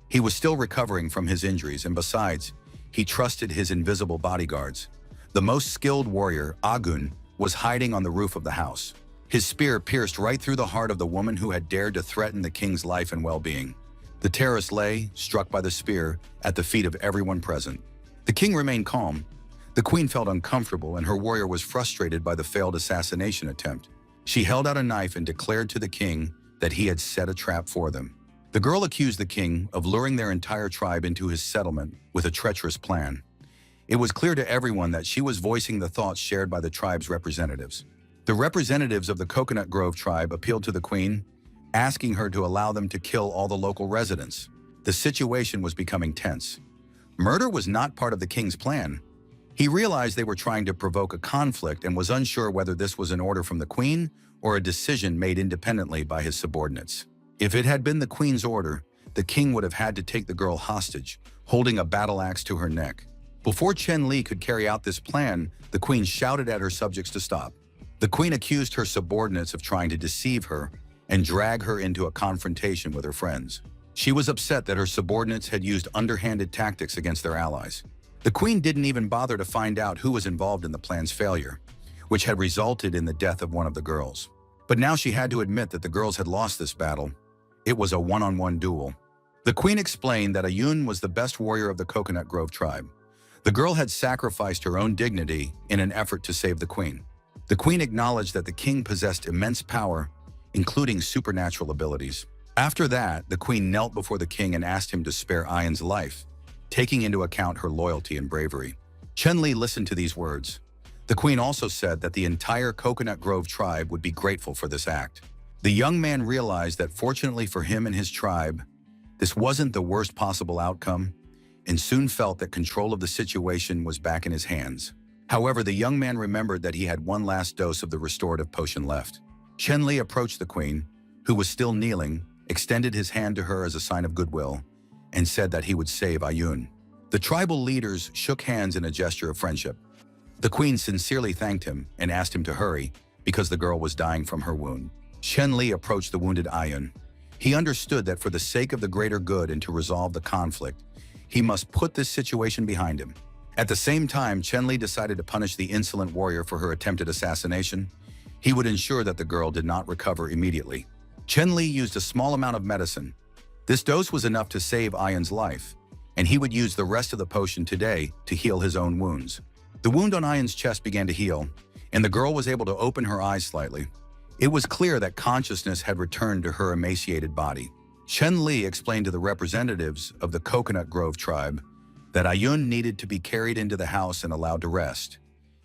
He was still recovering from his injuries, and besides, he trusted his invisible bodyguards. The most skilled warrior, Agun, was hiding on the roof of the house. His spear pierced right through the heart of the woman who had dared to threaten the king's life and well-being. The terrorist lay, struck by the spear, at the feet of everyone present. The king remained calm. The queen felt uncomfortable, and her warrior was frustrated by the failed assassination attempt. She held out a knife and declared to the king that he had set a trap for them. The girl accused the king of luring their entire tribe into his settlement with a treacherous plan. It was clear to everyone that she was voicing the thoughts shared by the tribe's representatives. The representatives of the Coconut Grove tribe appealed to the queen, asking her to allow them to kill all the local residents. The situation was becoming tense. Murder was not part of the king's plan. He realized they were trying to provoke a conflict and was unsure whether this was an order from the queen or a decision made independently by his subordinates. If it had been the queen's order, the king would have had to take the girl hostage, holding a battle axe to her neck. Before Chen-Li could carry out this plan, the queen shouted at her subjects to stop. The queen accused her subordinates of trying to deceive her and drag her into a confrontation with her friends. She was upset that her subordinates had used underhanded tactics against their allies. The queen didn't even bother to find out who was involved in the plan's failure, which had resulted in the death of one of the girls. But now she had to admit that the girls had lost this battle. It was a one-on-one duel. The queen explained that Ayun was the best warrior of the Coconut Grove tribe. The girl had sacrificed her own dignity in an effort to save the queen. The queen acknowledged that the king possessed immense power, including supernatural abilities. After that, the queen knelt before the king and asked him to spare Ayun's life, taking into account her loyalty and bravery. Chen-Li listened to these words. The queen also said that the entire Coconut Grove tribe would be grateful for this act. The young man realized that fortunately for him and his tribe, this wasn't the worst possible outcome, and soon felt that control of the situation was back in his hands. However, the young man remembered that he had one last dose of the restorative potion left. Chen-Li approached the queen, who was still kneeling, extended his hand to her as a sign of goodwill, and said that he would save Ayun. The tribal leaders shook hands in a gesture of friendship. The queen sincerely thanked him and asked him to hurry because the girl was dying from her wound. Chen-Li approached the wounded Ayun. He understood that for the sake of the greater good and to resolve the conflict, he must put this situation behind him. At the same time, Chen-Li decided to punish the insolent warrior for her attempted assassination. He would ensure that the girl did not recover immediately. Chen-Li used a small amount of medicine. This dose was enough to save Ayun's life, and he would use the rest of the potion today to heal his own wounds. The wound on Ayun's chest began to heal, and the girl was able to open her eyes slightly. It was clear that consciousness had returned to her emaciated body. Chen-Li explained to the representatives of the Coconut Grove tribe that Ayun needed to be carried into the house and allowed to rest.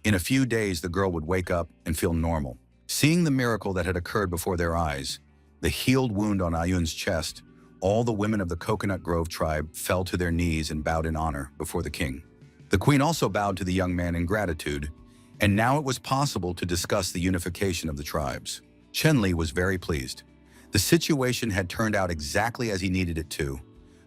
In a few days, the girl would wake up and feel normal. Seeing the miracle that had occurred before their eyes, the healed wound on Ayun's chest, all the women of the Coconut Grove tribe fell to their knees and bowed in honor before the king. The queen also bowed to the young man in gratitude, and now it was possible to discuss the unification of the tribes. Chen-Li was very pleased. The situation had turned out exactly as he needed it to,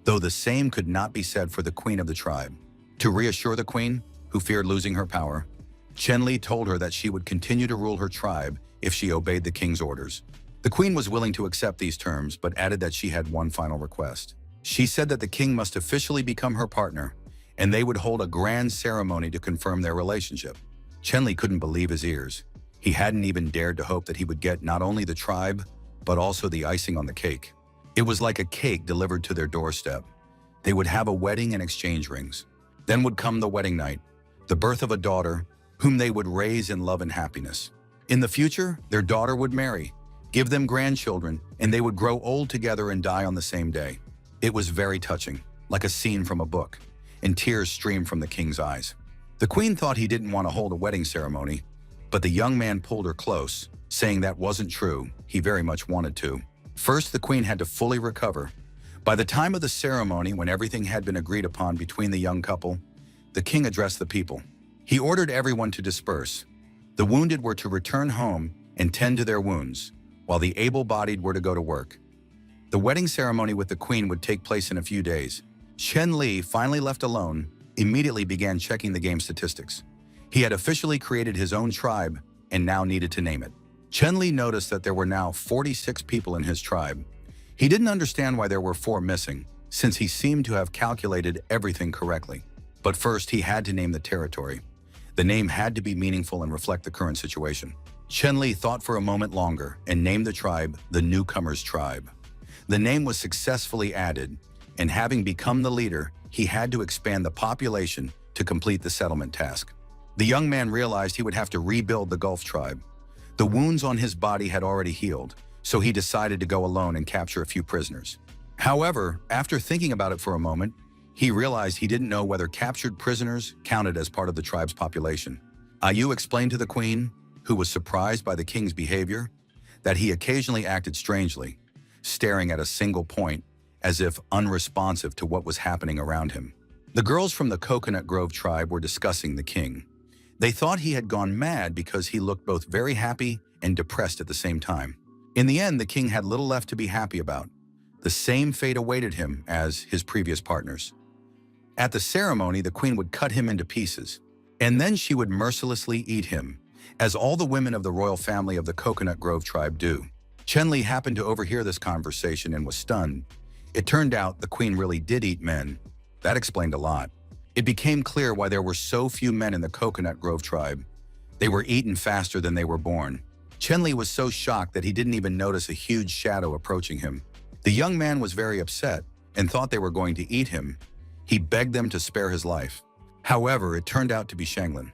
though the same could not be said for the queen of the tribe. To reassure the queen, who feared losing her power, Chen-Li told her that she would continue to rule her tribe if she obeyed the king's orders. The queen was willing to accept these terms, but added that she had one final request. She said that the king must officially become her partner, and they would hold a grand ceremony to confirm their relationship. Chen-Li couldn't believe his ears. He hadn't even dared to hope that he would get not only the tribe, but also the icing on the cake. It was like a cake delivered to their doorstep. They would have a wedding and exchange rings. Then would come the wedding night, the birth of a daughter, whom they would raise in love and happiness. In the future, their daughter would marry, give them grandchildren, and they would grow old together and die on the same day. It was very touching, like a scene from a book, and tears streamed from the king's eyes. The queen thought he didn't want to hold a wedding ceremony, but the young man pulled her close, saying that wasn't true. He very much wanted to. First, the queen had to fully recover. By the time of the ceremony, when everything had been agreed upon between the young couple, the king addressed the people. He ordered everyone to disperse. The wounded were to return home and tend to their wounds, while the able-bodied were to go to work. The wedding ceremony with the queen would take place in a few days. Chen-Li, finally left alone, immediately began checking the game statistics. He had officially created his own tribe and now needed to name it. Chen-Li noticed that there were now 46 people in his tribe. He didn't understand why there were 4 missing, since he seemed to have calculated everything correctly. But first, he had to name the territory. The name had to be meaningful and reflect the current situation. Chen-Li thought for a moment longer and named the tribe the Newcomers tribe. The name was successfully added, and having become the leader, he had to expand the population to complete the settlement task. The young man realized he would have to rebuild the Gulf tribe. The wounds on his body had already healed, so he decided to go alone and capture a few prisoners. However, after thinking about it for a moment, he realized he didn't know whether captured prisoners counted as part of the tribe's population. Ayu explained to the queen, who was surprised by the king's behavior, that he occasionally acted strangely, staring at a single point as if unresponsive to what was happening around him. The girls from the Coconut Grove tribe were discussing the king. They thought he had gone mad because he looked both very happy and depressed at the same time. In the end, the king had little left to be happy about. The same fate awaited him as his previous partners. At the ceremony, the queen would cut him into pieces, and then she would mercilessly eat him, as all the women of the royal family of the Coconut Grove tribe do. Chen-Li happened to overhear this conversation and was stunned. It turned out the queen really did eat men. That explained a lot. It became clear why there were so few men in the Coconut Grove tribe. They were eaten faster than they were born. Chen-Li was so shocked that he didn't even notice a huge shadow approaching him. The young man was very upset, and thought they were going to eat him. He begged them to spare his life. However, it turned out to be Shanglin.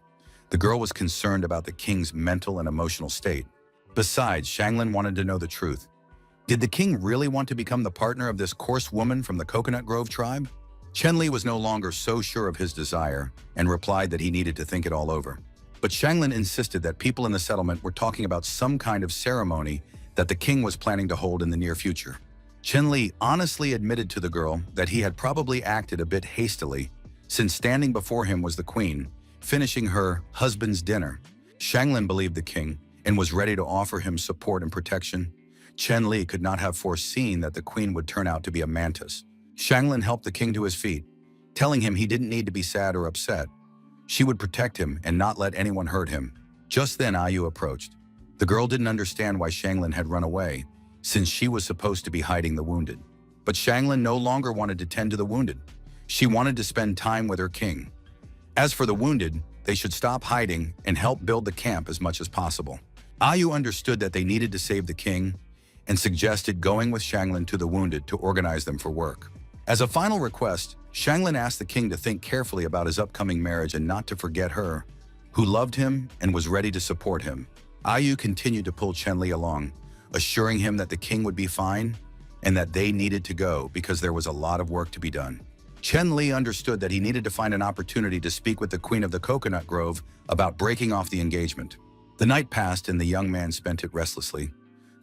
The girl was concerned about the king's mental and emotional state. Besides, Shanglin wanted to know the truth. Did the king really want to become the partner of this coarse woman from the Coconut Grove tribe? Chenli was no longer so sure of his desire and replied that he needed to think it all over. But Shanglin insisted that people in the settlement were talking about some kind of ceremony that the king was planning to hold in the near future. Chenli honestly admitted to the girl that he had probably acted a bit hastily, since standing before him was the queen, finishing her husband's dinner. Shanglin believed the king and was ready to offer him support and protection. Chenli could not have foreseen that the queen would turn out to be a mantis. Shanglin helped the king to his feet, telling him he didn't need to be sad or upset. She would protect him and not let anyone hurt him. Just then Ayu approached. The girl didn't understand why Shanglin had run away, since she was supposed to be hiding the wounded. But Shanglin no longer wanted to tend to the wounded. She wanted to spend time with her king. As for the wounded, they should stop hiding and help build the camp as much as possible. Ayu understood that they needed to save the king and suggested going with Shanglin to the wounded to organize them for work. As a final request, Shanglin asked the king to think carefully about his upcoming marriage and not to forget her, who loved him and was ready to support him. Ayu continued to pull Chenli along, assuring him that the king would be fine and that they needed to go because there was a lot of work to be done. Chenli understood that he needed to find an opportunity to speak with the queen of the Coconut Grove about breaking off the engagement. The night passed and the young man spent it restlessly.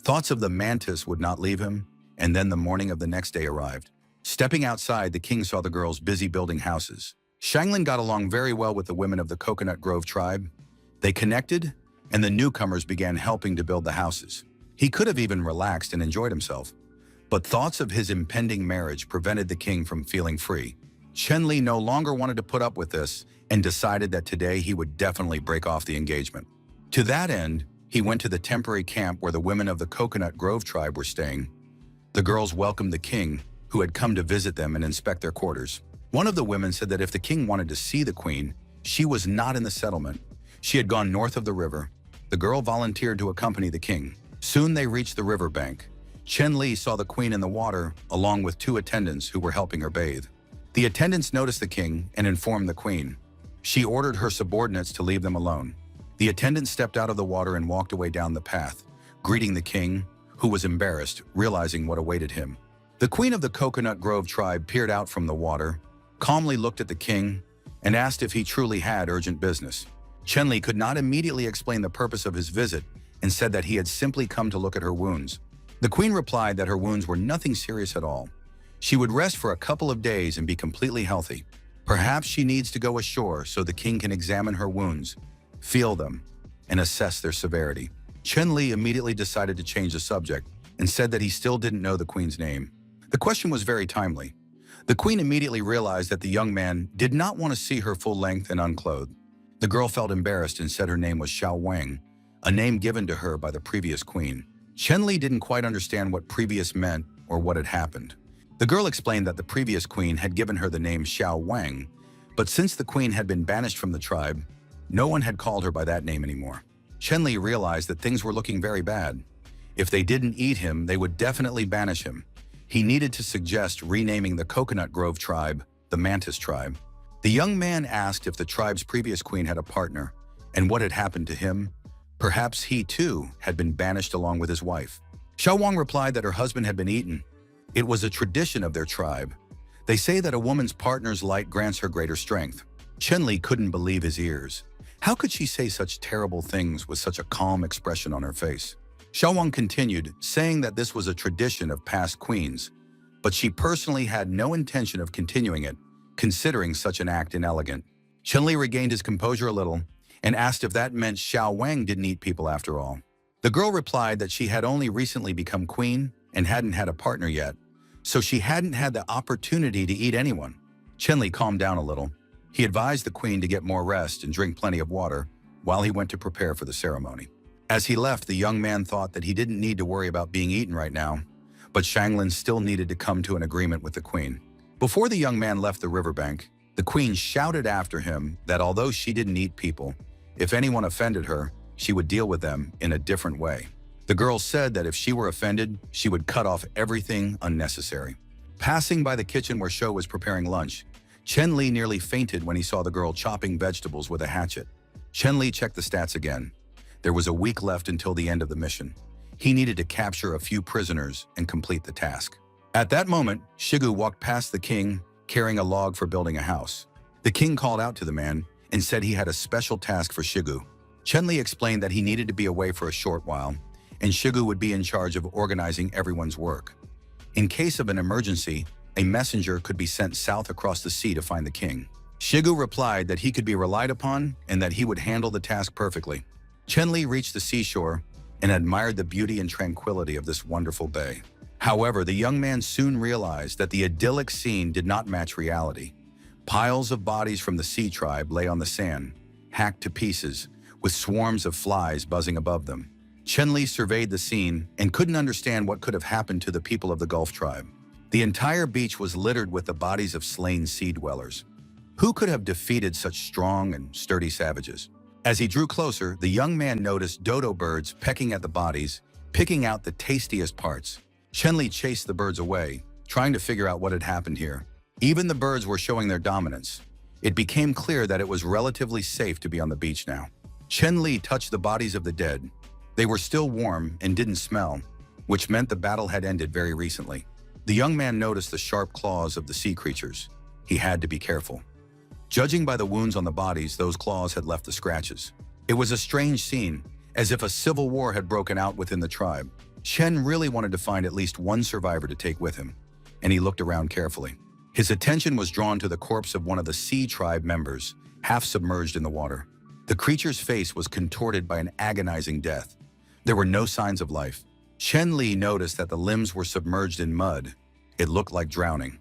Thoughts of the mantis would not leave him, and then the morning of the next day arrived. Stepping outside, the king saw the girls busy building houses. Shanglin got along very well with the women of the Coconut Grove tribe. They connected, and the newcomers began helping to build the houses. He could have even relaxed and enjoyed himself, but thoughts of his impending marriage prevented the king from feeling free. Chenli no longer wanted to put up with this and decided that today he would definitely break off the engagement. To that end, he went to the temporary camp where the women of the Coconut Grove tribe were staying. The girls welcomed the king, who had come to visit them and inspect their quarters. One of the women said that if the king wanted to see the queen, she was not in the settlement. She had gone north of the river. The girl volunteered to accompany the king. Soon they reached the river bank. Chenli saw the queen in the water, along with two attendants who were helping her bathe. The attendants noticed the king and informed the queen. She ordered her subordinates to leave them alone. The attendant stepped out of the water and walked away down the path, greeting the king, who was embarrassed, realizing what awaited him. The queen of the Coconut Grove tribe peered out from the water, calmly looked at the king, and asked if he truly had urgent business. Chenli could not immediately explain the purpose of his visit and said that he had simply come to look at her wounds. The queen replied that her wounds were nothing serious at all. She would rest for a couple of days and be completely healthy. Perhaps she needs to go ashore so the king can examine her wounds, feel them, and assess their severity. Chenli immediately decided to change the subject and said that he still didn't know the queen's name. The question was very timely. The queen immediately realized that the young man did not want to see her full length and unclothed. The girl felt embarrassed and said her name was Xiao Wang, a name given to her by the previous queen. Chenli didn't quite understand what previous meant or what had happened. The girl explained that the previous queen had given her the name Xiao Wang, but since the queen had been banished from the tribe, no one had called her by that name anymore. Chenli realized that things were looking very bad. If they didn't eat him, they would definitely banish him. He needed to suggest renaming the Coconut Grove tribe the Mantis tribe. The young man asked if the tribe's previous queen had a partner and what had happened to him. Perhaps he too had been banished along with his wife. Xiao Wang replied that her husband had been eaten. It was a tradition of their tribe. They say that a woman's partner's light grants her greater strength. Chenli couldn't believe his ears. How could she say such terrible things with such a calm expression on her face? Xiao Wang continued, saying that this was a tradition of past queens, but she personally had no intention of continuing it, considering such an act inelegant. Chenli regained his composure a little and asked if that meant Xiao Wang didn't eat people after all. The girl replied that she had only recently become queen and hadn't had a partner yet, so she hadn't had the opportunity to eat anyone. Chenli calmed down a little. He advised the queen to get more rest and drink plenty of water while he went to prepare for the ceremony. As he left, the young man thought that he didn't need to worry about being eaten right now, but Shanglin still needed to come to an agreement with the queen. Before the young man left the riverbank, the queen shouted after him that although she didn't eat people, if anyone offended her, she would deal with them in a different way. The girl said that if she were offended, she would cut off everything unnecessary. Passing by the kitchen where Shou was preparing lunch, Chen Li nearly fainted when he saw the girl chopping vegetables with a hatchet. Chen Li checked the stats again. There was a week left until the end of the mission. He needed to capture a few prisoners and complete the task. At that moment, Shigu walked past the king, carrying a log for building a house. The king called out to the man and said he had a special task for Shigu. Chen Li explained that he needed to be away for a short while, and Shigu would be in charge of organizing everyone's work. In case of an emergency, a messenger could be sent south across the sea to find the king. Shigu replied that he could be relied upon and that he would handle the task perfectly. Chen Li reached the seashore and admired the beauty and tranquility of this wonderful bay. However, the young man soon realized that the idyllic scene did not match reality. Piles of bodies from the sea tribe lay on the sand, hacked to pieces, with swarms of flies buzzing above them. Chen Li surveyed the scene and couldn't understand what could have happened to the people of the Gulf tribe. The entire beach was littered with the bodies of slain sea dwellers. Who could have defeated such strong and sturdy savages? As he drew closer, the young man noticed dodo birds pecking at the bodies, picking out the tastiest parts. Chen Li chased the birds away, trying to figure out what had happened here. Even the birds were showing their dominance. It became clear that it was relatively safe to be on the beach now. Chen Li touched the bodies of the dead. They were still warm and didn't smell, which meant the battle had ended very recently. The young man noticed the sharp claws of the sea creatures. He had to be careful. Judging by the wounds on the bodies, those claws had left the scratches. It was a strange scene, as if a civil war had broken out within the tribe. Chen really wanted to find at least one survivor to take with him, and he looked around carefully. His attention was drawn to the corpse of one of the sea tribe members, half submerged in the water. The creature's face was contorted by an agonizing death. There were no signs of life. Chen Li noticed that the limbs were submerged in mud. It looked like drowning.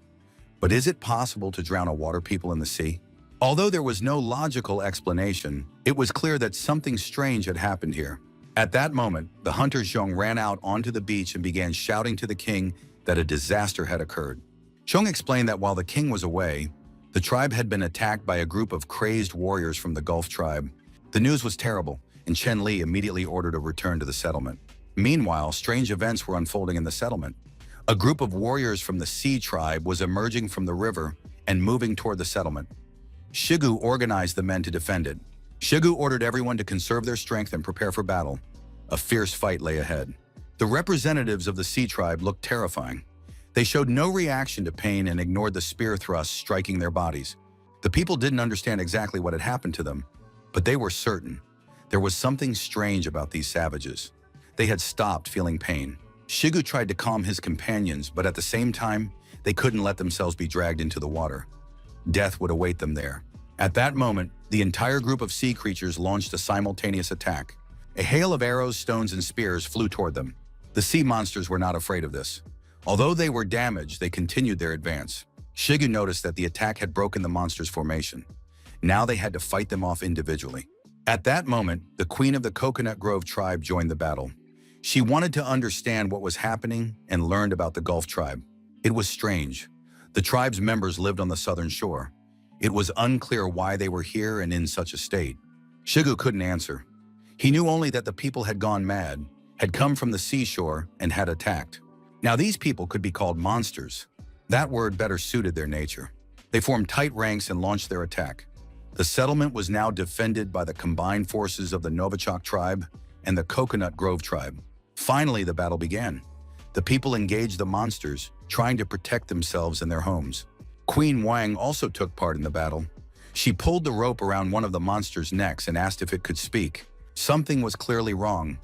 But is it possible to drown a water people in the sea? Although there was no logical explanation, it was clear that something strange had happened here. At that moment, the hunter Zhong ran out onto the beach and began shouting to the king that a disaster had occurred. Zhong explained that while the king was away, the tribe had been attacked by a group of crazed warriors from the Gulf tribe. The news was terrible, and Chen Li immediately ordered a return to the settlement. Meanwhile, strange events were unfolding in the settlement. A group of warriors from the sea tribe was emerging from the river and moving toward the settlement. Shigu organized the men to defend it. Shigu ordered everyone to conserve their strength and prepare for battle. A fierce fight lay ahead. The representatives of the sea tribe looked terrifying. They showed no reaction to pain and ignored the spear thrusts striking their bodies. The people didn't understand exactly what had happened to them, but they were certain. There was something strange about these savages. They had stopped feeling pain. Shigu tried to calm his companions, but at the same time, they couldn't let themselves be dragged into the water. Death would await them there. At that moment, the entire group of sea creatures launched a simultaneous attack. A hail of arrows, stones, and spears flew toward them. The sea monsters were not afraid of this. Although they were damaged, they continued their advance. Shigu noticed that the attack had broken the monsters' formation. Now they had to fight them off individually. At that moment, the queen of the Coconut Grove tribe joined the battle. She wanted to understand what was happening and learned about the Gulf tribe. It was strange. The tribe's members lived on the southern shore. It was unclear why they were here and in such a state. Shigu couldn't answer. He knew only that the people had gone mad, had come from the seashore, and had attacked. Now these people could be called monsters. That word better suited their nature. They formed tight ranks and launched their attack. The settlement was now defended by the combined forces of the Novichok tribe and the Coconut Grove tribe. Finally, the battle began. The people engaged the monsters, trying to protect themselves and their homes. Queen Wang also took part in the battle. She pulled the rope around one of the monsters' necks and asked if it could speak. Something was clearly wrong.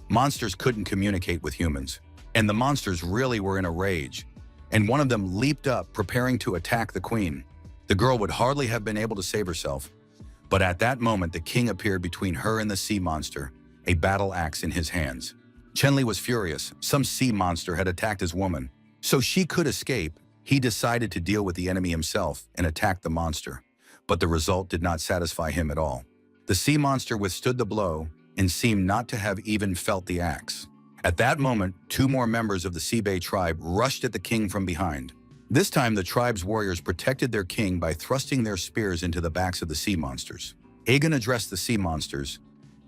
Monsters couldn't communicate with humans, and the monsters really were in a rage. And one of them leaped up, preparing to attack the queen. The girl would hardly have been able to save herself. But at that moment, the king appeared between her and the sea monster, a battle axe in his hands. Chen Li was furious. Some sea monster had attacked his woman. So she could escape. He decided to deal with the enemy himself and attack the monster. But the result did not satisfy him at all. The sea monster withstood the blow and seemed not to have even felt the axe. At that moment, two more members of the Seabay tribe rushed at the king from behind. This time, the tribe's warriors protected their king by thrusting their spears into the backs of the sea monsters. Aegon addressed the sea monsters,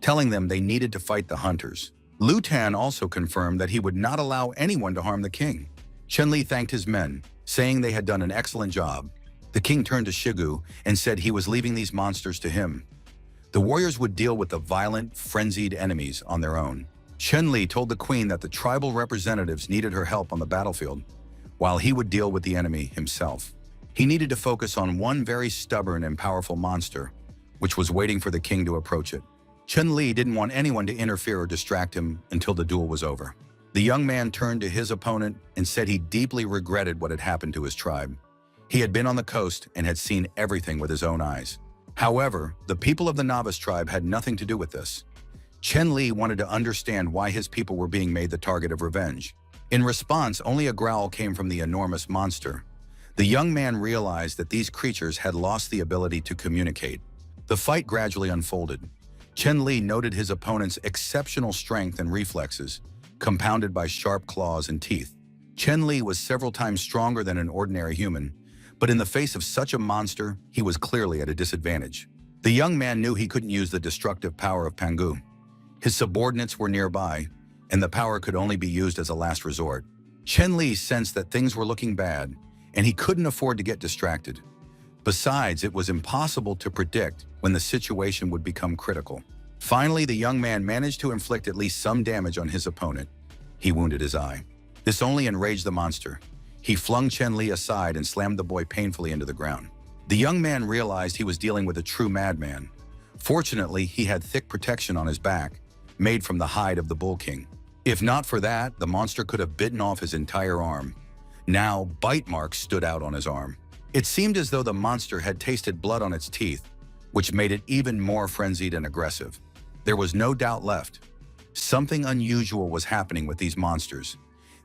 telling them they needed to fight the hunters. Lu Tan also confirmed that he would not allow anyone to harm the king. Chen Li thanked his men saying they had done an excellent job. The king turned to Shigu and said he was leaving these monsters to him. The warriors would deal with the violent, frenzied enemies on their own. Chen-Li told the queen that the tribal representatives needed her help on the battlefield, while he would deal with the enemy himself. He needed to focus on one very stubborn and powerful monster, which was waiting for the king to approach it. Chen-Li didn't want anyone to interfere or distract him until the duel was over. The young man turned to his opponent and said he deeply regretted what had happened to his tribe. He had been on the coast and had seen everything with his own eyes. However, the people of the novice tribe had nothing to do with this. Chen-Li wanted to understand why his people were being made the target of revenge. In response, only a growl came from the enormous monster. The young man realized that these creatures had lost the ability to communicate. The fight gradually unfolded. Chen-Li noted his opponent's exceptional strength and reflexes, compounded by sharp claws and teeth. Chen-Li was several times stronger than an ordinary human, but in the face of such a monster, he was clearly at a disadvantage. The young man knew he couldn't use the destructive power of Pangu. His subordinates were nearby, and the power could only be used as a last resort. Chen-Li sensed that things were looking bad, and he couldn't afford to get distracted. Besides, it was impossible to predict when the situation would become critical. Finally, the young man managed to inflict at least some damage on his opponent. He wounded his eye. This only enraged the monster. He flung Chen-Li aside and slammed the boy painfully into the ground. The young man realized he was dealing with a true madman. Fortunately, he had thick protection on his back, made from the hide of the bull king. If not for that, the monster could have bitten off his entire arm. Now, bite marks stood out on his arm. It seemed as though the monster had tasted blood on its teeth, which made it even more frenzied and aggressive. There was no doubt left. Something unusual was happening with these monsters.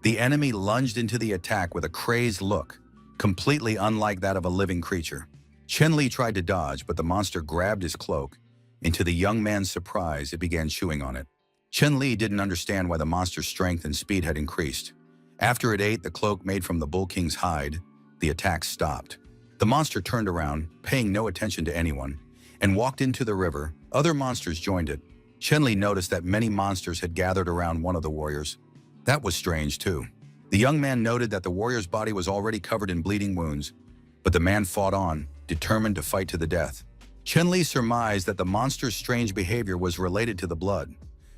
The enemy lunged into the attack with a crazed look, completely unlike that of a living creature. Chen-Li tried to dodge, but the monster grabbed his cloak, and to the young man's surprise, it began chewing on it. Chen-Li didn't understand why the monster's strength and speed had increased. After it ate the cloak made from the bull king's hide, the attack stopped. The monster turned around, paying no attention to anyone, and walked into the river. Other monsters joined it. Chen-Li noticed that many monsters had gathered around one of the warriors. That was strange, too. The young man noted that the warrior's body was already covered in bleeding wounds, but the man fought on, determined to fight to the death. Chen-Li surmised that the monster's strange behavior was related to the blood.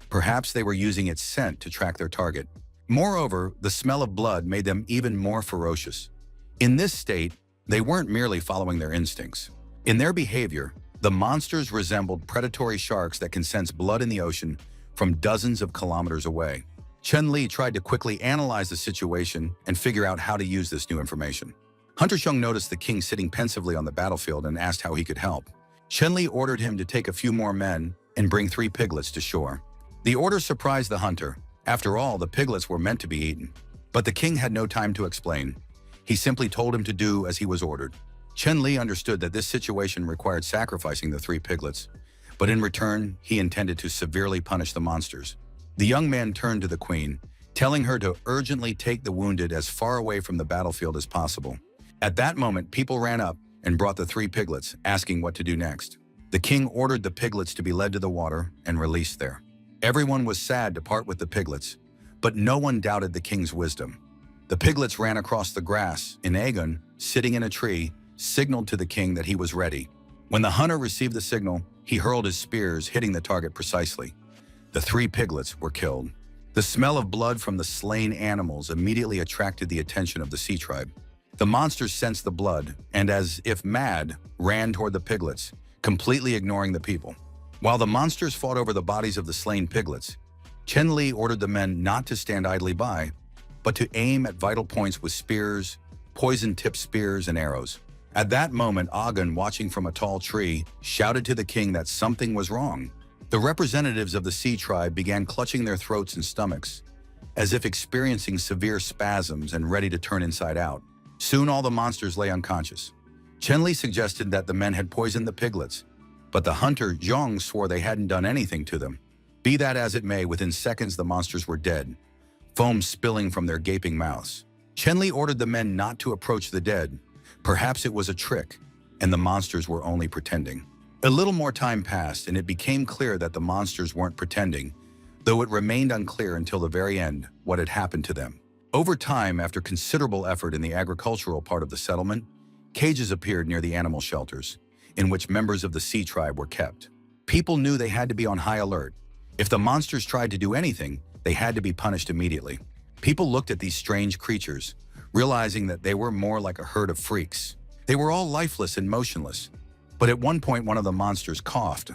Perhaps they were using its scent to track their target. Moreover, the smell of blood made them even more ferocious. In this state, they weren't merely following their instincts. In their behavior, the monsters resembled predatory sharks that can sense blood in the ocean from dozens of kilometers away. Chen-Li tried to quickly analyze the situation and figure out how to use this new information. Hunter Sheng noticed the king sitting pensively on the battlefield and asked how he could help. Chen-Li ordered him to take a few more men and bring 3 piglets to shore. The order surprised the hunter. After all, the piglets were meant to be eaten. But the king had no time to explain. He simply told him to do as he was ordered. Chen-Li understood that this situation required sacrificing the 3 piglets, but in return, he intended to severely punish the monsters. The young man turned to the queen, telling her to urgently take the wounded as far away from the battlefield as possible. At that moment, people ran up and brought the 3 piglets, asking what to do next. The king ordered the piglets to be led to the water and released there. Everyone was sad to part with the piglets, but no one doubted the king's wisdom. The piglets ran across the grass, and Aegon, sitting in a tree, signaled to the king that he was ready. When the hunter received the signal, he hurled his spears, hitting the target precisely. The 3 piglets were killed. The smell of blood from the slain animals immediately attracted the attention of the sea tribe. The monsters sensed the blood and, as if mad, ran toward the piglets, completely ignoring the people. While the monsters fought over the bodies of the slain piglets, Chen-Li ordered the men not to stand idly by, but to aim at vital points with spears, poison-tipped spears, and arrows. At that moment, Aegon, watching from a tall tree, shouted to the king that something was wrong. The representatives of the sea tribe began clutching their throats and stomachs, as if experiencing severe spasms and ready to turn inside out. Soon all the monsters lay unconscious. Chen-Li suggested that the men had poisoned the piglets, but the hunter Zhong swore they hadn't done anything to them. Be that as it may, within seconds the monsters were dead, foam spilling from their gaping mouths. Chen-Li ordered the men not to approach the dead. Perhaps it was a trick, and the monsters were only pretending. A little more time passed, and it became clear that the monsters weren't pretending, though it remained unclear until the very end what had happened to them. Over time, after considerable effort in the agricultural part of the settlement, cages appeared near the animal shelters, in which members of the sea tribe were kept. People knew they had to be on high alert. If the monsters tried to do anything, they had to be punished immediately. People looked at these strange creatures, realizing that they were more like a herd of freaks. They were all lifeless and motionless. But at one point, one of the monsters coughed.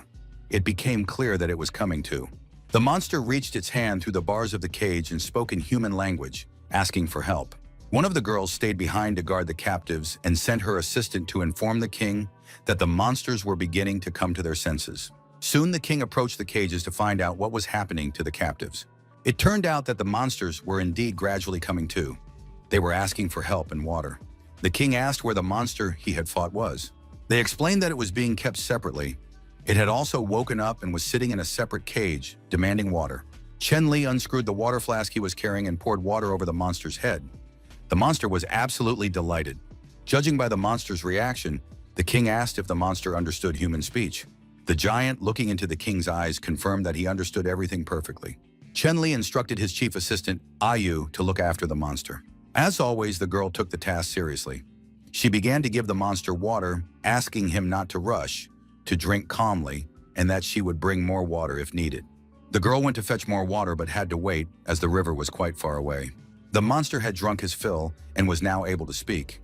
It became clear that it was coming too. The monster reached its hand through the bars of the cage and spoke in human language, asking for help. One of the girls stayed behind to guard the captives and sent her assistant to inform the king that the monsters were beginning to come to their senses. Soon the king approached the cages to find out what was happening to the captives. It turned out that the monsters were indeed gradually coming to. They were asking for help and water. The king asked where the monster he had fought was. They explained that it was being kept separately. It had also woken up and was sitting in a separate cage, demanding water. Chen Li unscrewed the water flask he was carrying and poured water over the monster's head. The monster was absolutely delighted. Judging by the monster's reaction, the king asked if the monster understood human speech. The giant, looking into the king's eyes, confirmed that he understood everything perfectly. Chen Li instructed his chief assistant, Ayu, to look after the monster. As always, the girl took the task seriously. She began to give the monster water, asking him not to rush, to drink calmly, and that she would bring more water if needed. The girl went to fetch more water but had to wait, as the river was quite far away. The monster had drunk his fill and was now able to speak.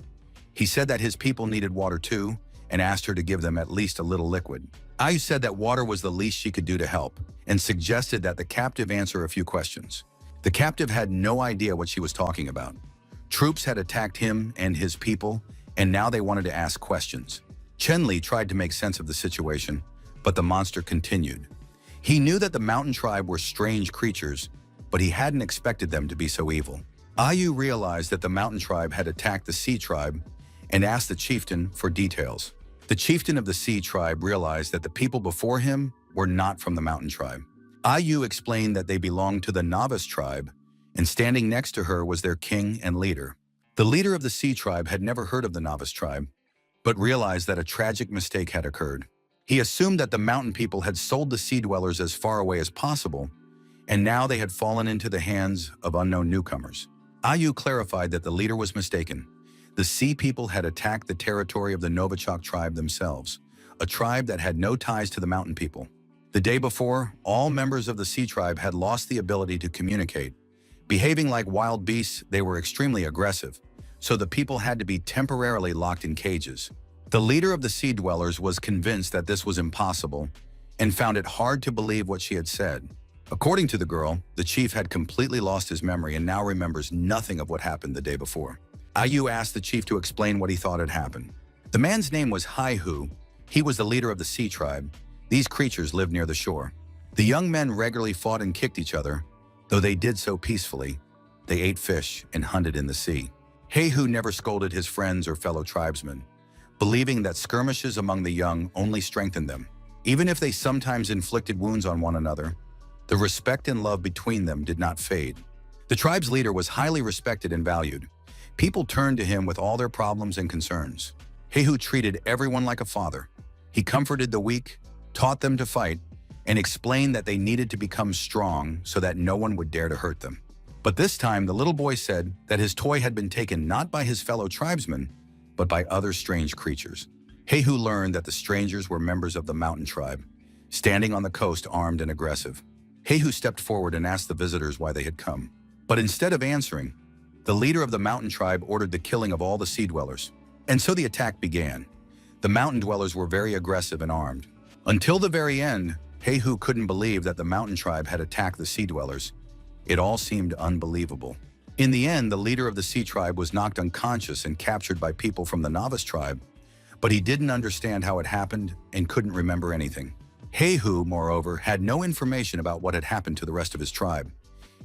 He said that his people needed water too, and asked her to give them at least a little liquid. Ayu said that water was the least she could do to help, and suggested that the captive answer a few questions. The captive had no idea what she was talking about. Troops had attacked him and his people, and now they wanted to ask questions. Chen Li tried to make sense of the situation, but the monster continued. He knew that the mountain tribe were strange creatures, but he hadn't expected them to be so evil. Ayu realized that the mountain tribe had attacked the sea tribe and asked the chieftain for details. The chieftain of the sea tribe realized that the people before him were not from the mountain tribe. Ayu explained that they belonged to the novice tribe, and standing next to her was their king and leader. The leader of the sea tribe had never heard of the novice tribe, but realized that a tragic mistake had occurred. He assumed that the mountain people had sold the sea dwellers as far away as possible, and now they had fallen into the hands of unknown newcomers. Ayu clarified that the leader was mistaken. The sea people had attacked the territory of the Novichok tribe themselves, a tribe that had no ties to the mountain people. The day before, all members of the sea tribe had lost the ability to communicate. Behaving like wild beasts, they were extremely aggressive, so the people had to be temporarily locked in cages. The leader of the sea dwellers was convinced that this was impossible and found it hard to believe what she had said. According to the girl, the chief had completely lost his memory and now remembers nothing of what happened the day before. Ayu asked the chief to explain what he thought had happened. The man's name was Haihu. He was the leader of the sea tribe. These creatures lived near the shore. The young men regularly fought and kicked each other. Though they did so peacefully, they ate fish and hunted in the sea. Haihu never scolded his friends or fellow tribesmen, believing that skirmishes among the young only strengthened them. Even if they sometimes inflicted wounds on one another, the respect and love between them did not fade. The tribe's leader was highly respected and valued. People turned to him with all their problems and concerns. Haihu treated everyone like a father. He comforted the weak, taught them to fight, and explained that they needed to become strong so that no one would dare to hurt them. But this time, the little boy said that his toy had been taken not by his fellow tribesmen, but by other strange creatures. Haihu learned that the strangers were members of the mountain tribe, standing on the coast armed and aggressive. Haihu stepped forward and asked the visitors why they had come. But instead of answering, the leader of the mountain tribe ordered the killing of all the sea dwellers. And so the attack began. The mountain dwellers were very aggressive and armed. Until the very end, Haihu couldn't believe that the mountain tribe had attacked the sea dwellers. It all seemed unbelievable. In the end, the leader of the sea tribe was knocked unconscious and captured by people from the novice tribe, but he didn't understand how it happened and couldn't remember anything. Haihu, moreover, had no information about what had happened to the rest of his tribe.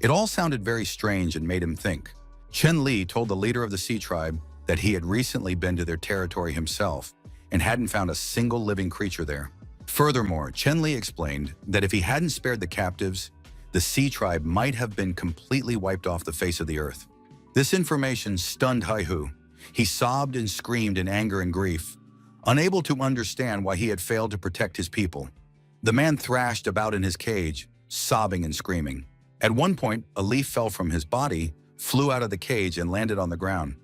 It all sounded very strange and made him think. Chen Li told the leader of the sea tribe that he had recently been to their territory himself and hadn't found a single living creature there. Furthermore, Chen Li explained that if he hadn't spared the captives, the sea tribe might have been completely wiped off the face of the earth. This information stunned Haihu. He sobbed and screamed in anger and grief, unable to understand why he had failed to protect his people. The man thrashed about in his cage, sobbing and screaming. At one point, a leaf fell from his body, flew out of the cage and landed on the ground.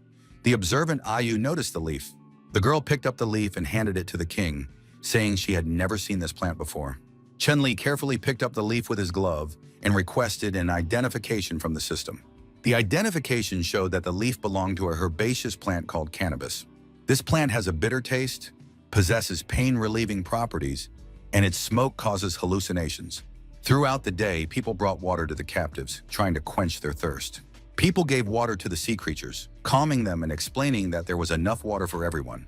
The observant Ayu noticed the leaf. The girl picked up the leaf and handed it to the king, saying she had never seen this plant before. Chen-Li carefully picked up the leaf with his glove and requested an identification from the system. The identification showed that the leaf belonged to a herbaceous plant called cannabis. This plant has a bitter taste, possesses pain-relieving properties, and its smoke causes hallucinations. Throughout the day, people brought water to the captives, trying to quench their thirst. People gave water to the sea creatures, calming them and explaining that there was enough water for everyone.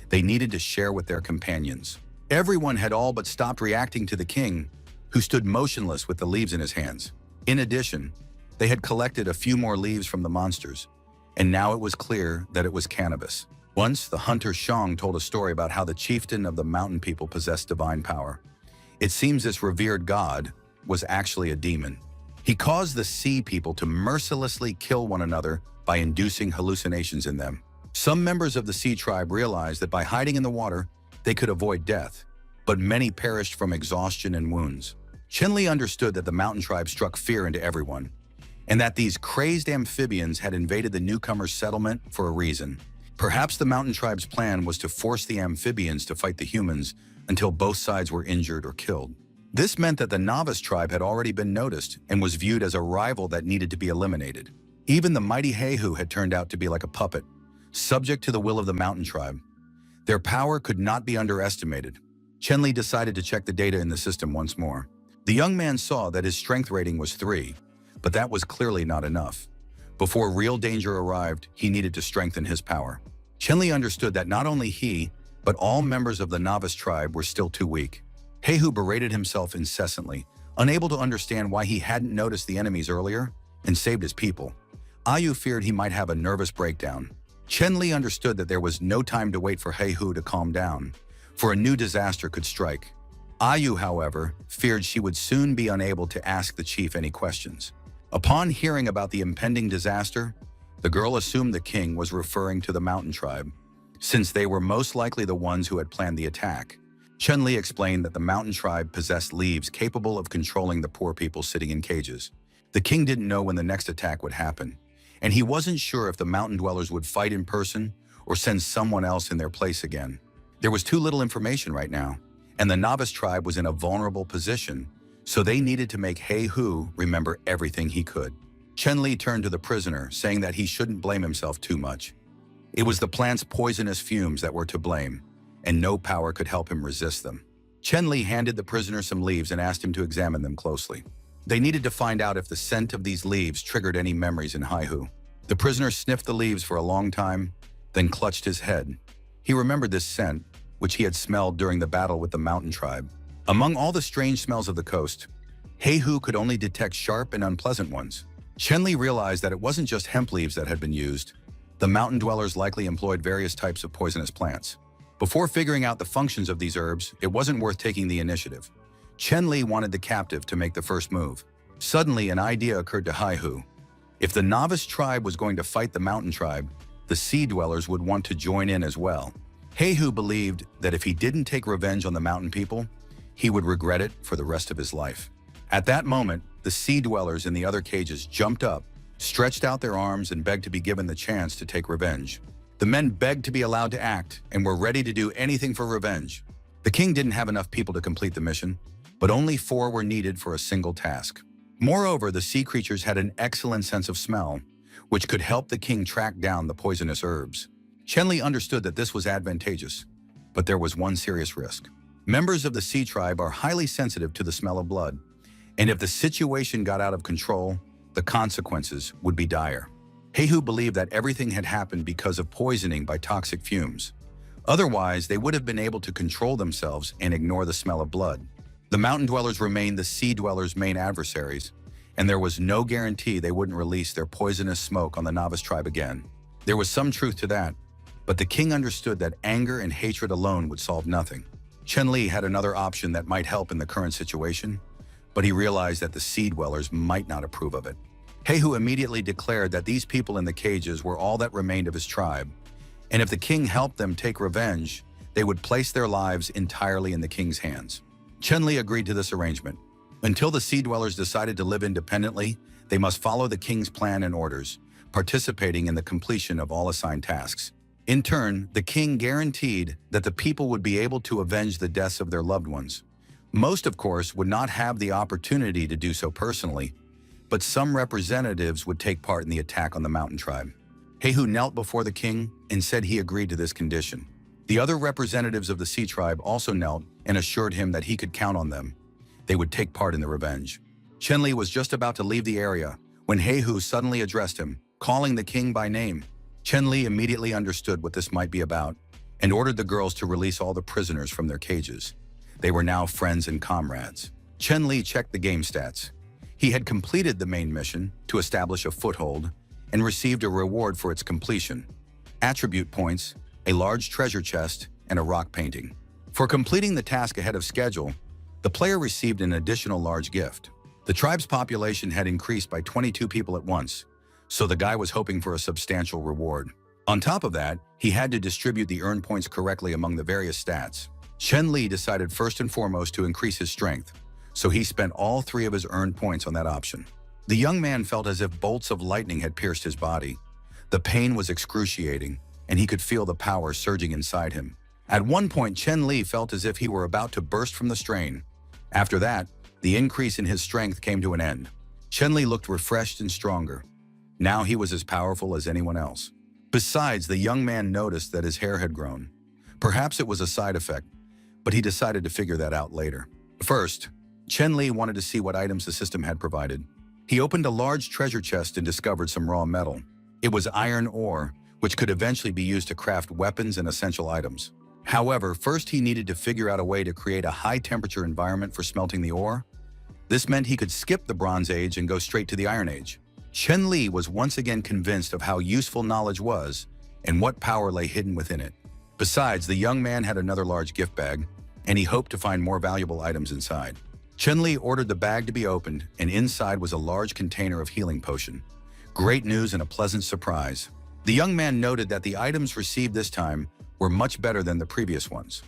They needed to share with their companions. Everyone had all but stopped reacting to the king, who stood motionless with the leaves in his hands. In addition, they had collected a few more leaves from the monsters, and now it was clear that it was cannabis. Once, the hunter Shang told a story about how the chieftain of the mountain people possessed divine power. It seems this revered god was actually a demon. He caused the sea people to mercilessly kill one another by inducing hallucinations in them. Some members of the sea tribe realized that by hiding in the water, they could avoid death, but many perished from exhaustion and wounds. Chen-Li understood that the mountain tribe struck fear into everyone, and that these crazed amphibians had invaded the newcomers' settlement for a reason. Perhaps the mountain tribe's plan was to force the amphibians to fight the humans until both sides were injured or killed. This meant that the novice tribe had already been noticed and was viewed as a rival that needed to be eliminated. Even the mighty Heihu had turned out to be like a puppet, subject to the will of the mountain tribe. Their power could not be underestimated. Chen-Li decided to check the data in the system once more. The young man saw that his strength rating was 3, but that was clearly not enough. Before real danger arrived, he needed to strengthen his power. Chen-Li understood that not only he, but all members of the novice tribe were still too weak. Heihu berated himself incessantly, unable to understand why he hadn't noticed the enemies earlier and saved his people. Ayu feared he might have a nervous breakdown. Chen-Li understood that there was no time to wait for Heihu to calm down, for a new disaster could strike. Ayu, however, feared she would soon be unable to ask the chief any questions. Upon hearing about the impending disaster, the girl assumed the king was referring to the mountain tribe, since they were most likely the ones who had planned the attack. Chen-Li explained that the mountain tribe possessed leaves capable of controlling the poor people sitting in cages. The king didn't know when the next attack would happen, and he wasn't sure if the mountain dwellers would fight in person or send someone else in their place again. There was too little information right now, and the novice tribe was in a vulnerable position, so they needed to make Heihu remember everything he could. Chen-Li turned to the prisoner, saying that he shouldn't blame himself too much. It was the plant's poisonous fumes that were to blame, and no power could help him resist them. Chen-Li handed the prisoner some leaves and asked him to examine them closely. They needed to find out if the scent of these leaves triggered any memories in Heihu. The prisoner sniffed the leaves for a long time, then clutched his head. He remembered this scent, which he had smelled during the battle with the mountain tribe. Among all the strange smells of the coast, Heihu could only detect sharp and unpleasant ones. Chen-Li realized that it wasn't just hemp leaves that had been used. The mountain dwellers likely employed various types of poisonous plants. Before figuring out the functions of these herbs, it wasn't worth taking the initiative. Chen-Li wanted the captive to make the first move. Suddenly, an idea occurred to Heihu. If the novice tribe was going to fight the mountain tribe, the sea dwellers would want to join in as well. Heihu believed that if he didn't take revenge on the mountain people, he would regret it for the rest of his life. At that moment, the sea dwellers in the other cages jumped up, stretched out their arms, and begged to be given the chance to take revenge. The men begged to be allowed to act and were ready to do anything for revenge. The king didn't have enough people to complete the mission, but only 4 were needed for a single task. Moreover, the sea creatures had an excellent sense of smell, which could help the king track down the poisonous herbs. Chen-Li understood that this was advantageous, but there was one serious risk. Members of the sea tribe are highly sensitive to the smell of blood, and if the situation got out of control, the consequences would be dire. Heihu believed that everything had happened because of poisoning by toxic fumes. Otherwise, they would have been able to control themselves and ignore the smell of blood. The mountain dwellers remained the sea dwellers' main adversaries, and there was no guarantee they wouldn't release their poisonous smoke on the novice tribe again. There was some truth to that, but the king understood that anger and hatred alone would solve nothing. Chen-Li had another option that might help in the current situation, but he realized that the sea dwellers might not approve of it. Heihu immediately declared that these people in the cages were all that remained of his tribe, and if the king helped them take revenge, they would place their lives entirely in the king's hands. Chen-Li agreed to this arrangement. Until the sea dwellers decided to live independently, they must follow the king's plan and orders, participating in the completion of all assigned tasks. In turn, the king guaranteed that the people would be able to avenge the deaths of their loved ones. Most, of course, would not have the opportunity to do so personally, but some representatives would take part in the attack on the mountain tribe. Jehu knelt before the king and said he agreed to this condition. The other representatives of the sea tribe also knelt and assured him that he could count on them. They would take part in the revenge. Chenli was just about to leave the area when Jehu suddenly addressed him, calling the king by name. Chenli immediately understood what this might be about and ordered the girls to release all the prisoners from their cages. They were now friends and comrades. Chenli checked the game stats. He had completed the main mission to establish a foothold and received a reward for its completion: attribute points, a large treasure chest, and a rock painting. For completing the task ahead of schedule, the player received an additional large gift. The tribe's population had increased by 22 people at once, so the guy was hoping for a substantial reward. On top of that, he had to distribute the earned points correctly among the various stats. Chenli decided first and foremost to increase his strength, so he spent all 3 of his earned points on that option. The young man felt as if bolts of lightning had pierced his body. The pain was excruciating, and he could feel the power surging inside him. At one point, Chenli felt as if he were about to burst from the strain. After that, the increase in his strength came to an end. Chenli looked refreshed and stronger. Now he was as powerful as anyone else. Besides, the young man noticed that his hair had grown. Perhaps it was a side effect, but he decided to figure that out later. First, Chenli wanted to see what items the system had provided. He opened a large treasure chest and discovered some raw metal. It was iron ore, which could eventually be used to craft weapons and essential items. However, first he needed to figure out a way to create a high-temperature environment for smelting the ore. This meant he could skip the Bronze Age and go straight to the Iron Age. Chenli was once again convinced of how useful knowledge was and what power lay hidden within it. Besides, the young man had another large gift bag, and he hoped to find more valuable items inside. Chenli ordered the bag to be opened, and inside was a large container of healing potion. Great news and a pleasant surprise. The young man noted that the items received this time were much better than the previous ones.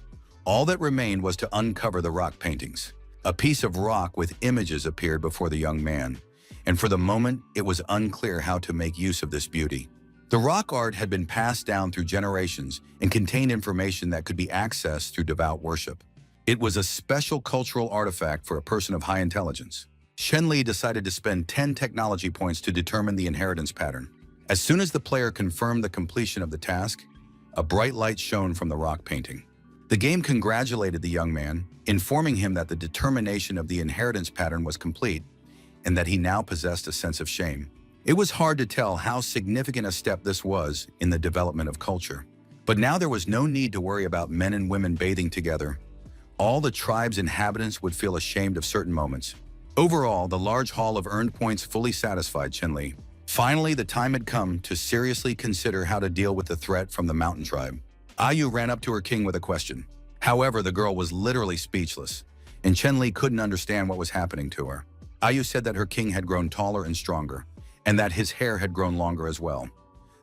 All that remained was to uncover the rock paintings. A piece of rock with images appeared before the young man, and for the moment, it was unclear how to make use of this beauty. The rock art had been passed down through generations and contained information that could be accessed through devout worship. It was a special cultural artifact for a person of high intelligence. Chenli decided to spend 10 technology points to determine the inheritance pattern. As soon as the player confirmed the completion of the task, a bright light shone from the rock painting. The game congratulated the young man, informing him that the determination of the inheritance pattern was complete and that he now possessed a sense of shame. It was hard to tell how significant a step this was in the development of culture. But now there was no need to worry about men and women bathing together. All the tribe's inhabitants would feel ashamed of certain moments. Overall, the large haul of earned points fully satisfied Chenli. Finally, the time had come to seriously consider how to deal with the threat from the mountain tribe. Ayu ran up to her king with a question. However, the girl was literally speechless, and Chenli couldn't understand what was happening to her. Ayu said that her king had grown taller and stronger, and that his hair had grown longer as well.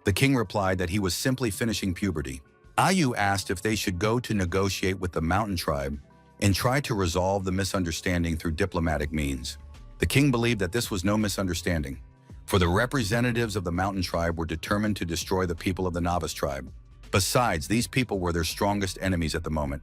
The king replied that he was simply finishing puberty. Ayu asked if they should go to negotiate with the mountain tribe and try to resolve the misunderstanding through diplomatic means. The king believed that this was no misunderstanding, for the representatives of the mountain tribe were determined to destroy the people of the novice tribe. Besides, these people were their strongest enemies at the moment.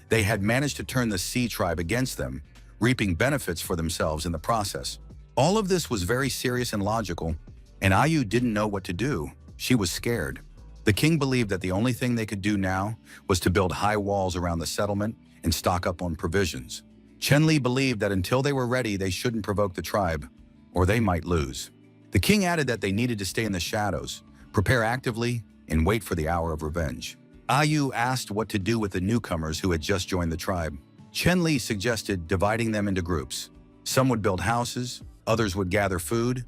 They had managed to turn the sea tribe against them, reaping benefits for themselves in the process. All of this was very serious and logical, and Ayu didn't know what to do. She was scared. The king believed that the only thing they could do now was to build high walls around the settlement and stock up on provisions. Chenli believed that until they were ready, they shouldn't provoke the tribe, or they might lose. The king added that they needed to stay in the shadows, prepare actively, and wait for the hour of revenge. Ayu asked what to do with the newcomers who had just joined the tribe. Chenli suggested dividing them into groups. Some would build houses, others would gather food,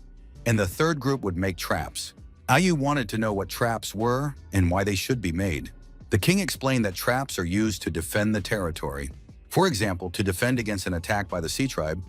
and the third group would make traps. Ayu wanted to know what traps were and why they should be made. The king explained that traps are used to defend the territory. For example, to defend against an attack by the sea tribe,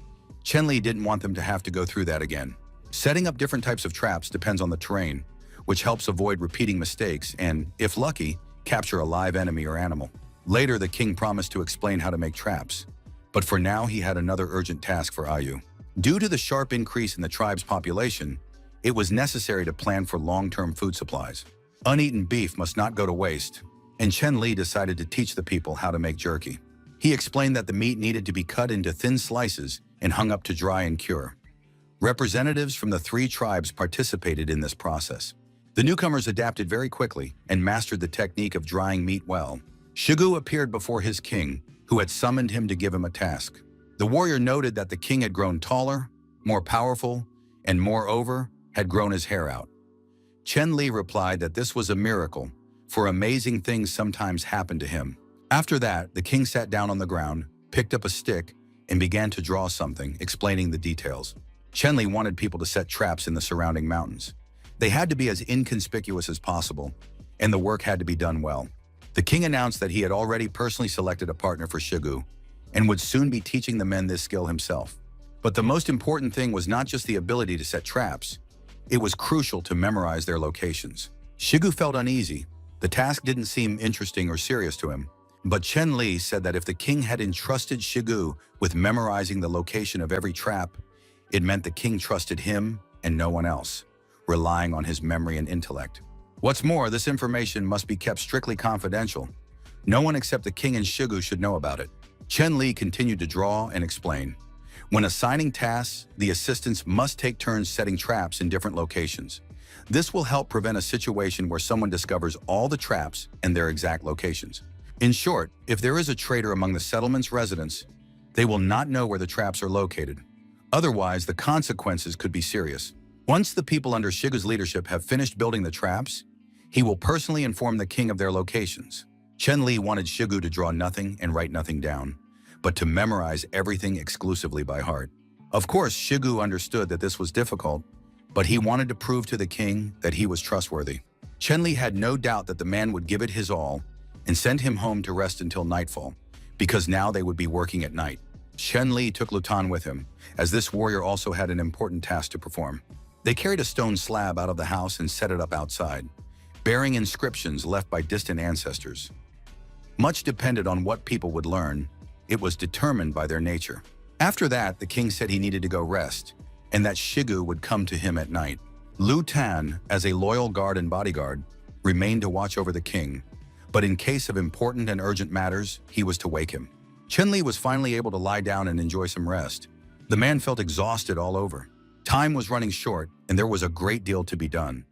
Chenli didn't want them to have to go through that again. Setting up different types of traps depends on the terrain, which helps avoid repeating mistakes and, if lucky, capture a live enemy or animal. Later, the king promised to explain how to make traps, but for now he had another urgent task for Ayu. Due to the sharp increase in the tribe's population, It was necessary to plan for long-term food supplies. Uneaten beef must not go to waste, and Chen Li decided to teach the people how to make jerky. He explained that the meat needed to be cut into thin slices and hung up to dry and cure. Representatives from the 3 tribes participated in this process. The newcomers adapted very quickly and mastered the technique of drying meat well. Shigu appeared before his king, who had summoned him to give him a task. The warrior noted that the king had grown taller, more powerful, and moreover, had grown his hair out. Chen Li replied that this was a miracle, for amazing things sometimes happened to him. After that, the king sat down on the ground, picked up a stick, and began to draw something, explaining the details. Chen Li wanted people to set traps in the surrounding mountains. They had to be as inconspicuous as possible, and the work had to be done well. The king announced that he had already personally selected a partner for Shigu, and would soon be teaching the men this skill himself. But the most important thing was not just the ability to set traps. It was crucial to memorize their locations. Shigu felt uneasy. The task didn't seem interesting or serious to him. But Chen Li said that if the king had entrusted Shigu with memorizing the location of every trap, it meant the king trusted him and no one else, relying on his memory and intellect. What's more, this information must be kept strictly confidential. No one except the king and Shigu should know about it. Chen Li continued to draw and explain. When assigning tasks, the assistants must take turns setting traps in different locations. This will help prevent a situation where someone discovers all the traps and their exact locations. In short, if there is a traitor among the settlement's residents, they will not know where the traps are located. Otherwise, the consequences could be serious. Once the people under Shigu's leadership have finished building the traps, he will personally inform the king of their locations. Chen Li wanted Shigu to draw nothing and write nothing down, but to memorize everything exclusively by heart. Of course, Shigu understood that this was difficult, but he wanted to prove to the king that he was trustworthy. Chen Li had no doubt that the man would give it his all and send him home to rest until nightfall, because now they would be working at night. Chen Li took Lutan with him, as this warrior also had an important task to perform. They carried a stone slab out of the house and set it up outside, bearing inscriptions left by distant ancestors. Much depended on what people would learn. It was determined by their nature. After that, the king said he needed to go rest, and that Shigu would come to him at night. Lu Tan, as a loyal guard and bodyguard, remained to watch over the king, but in case of important and urgent matters, he was to wake him. Chen Li was finally able to lie down and enjoy some rest. The man felt exhausted all over. Time was running short, and there was a great deal to be done.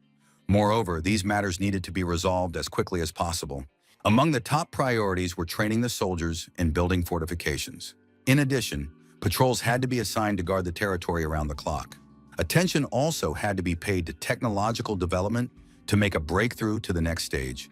Moreover, these matters needed to be resolved as quickly as possible. Among the top priorities were training the soldiers and building fortifications. In addition, patrols had to be assigned to guard the territory around the clock. Attention also had to be paid to technological development to make a breakthrough to the next stage,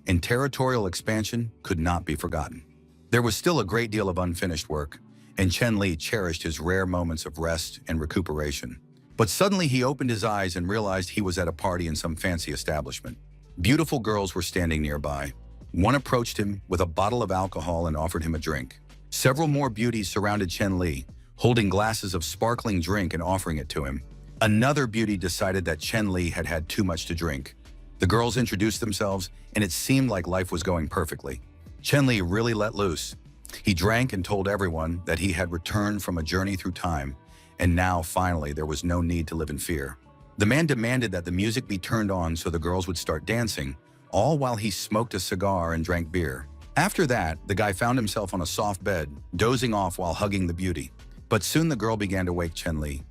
and territorial expansion could not be forgotten. There was still a great deal of unfinished work, and Chen Li cherished his rare moments of rest and recuperation. But suddenly he opened his eyes and realized he was at a party in some fancy establishment. Beautiful girls were standing nearby. One approached him with a bottle of alcohol and offered him a drink. Several more beauties surrounded Chen Li, holding glasses of sparkling drink and offering it to him. Another beauty decided that Chen Li had had too much to drink. The girls introduced themselves, and it seemed like life was going perfectly. Chen Li really let loose. He drank and told everyone that he had returned from a journey through time, and now, finally, there was no need to live in fear. The man demanded that the music be turned on so the girls would start dancing, all while he smoked a cigar and drank beer. After that, the guy found himself on a soft bed, dozing off while hugging the beauty. But soon the girl began to wake Chen Li.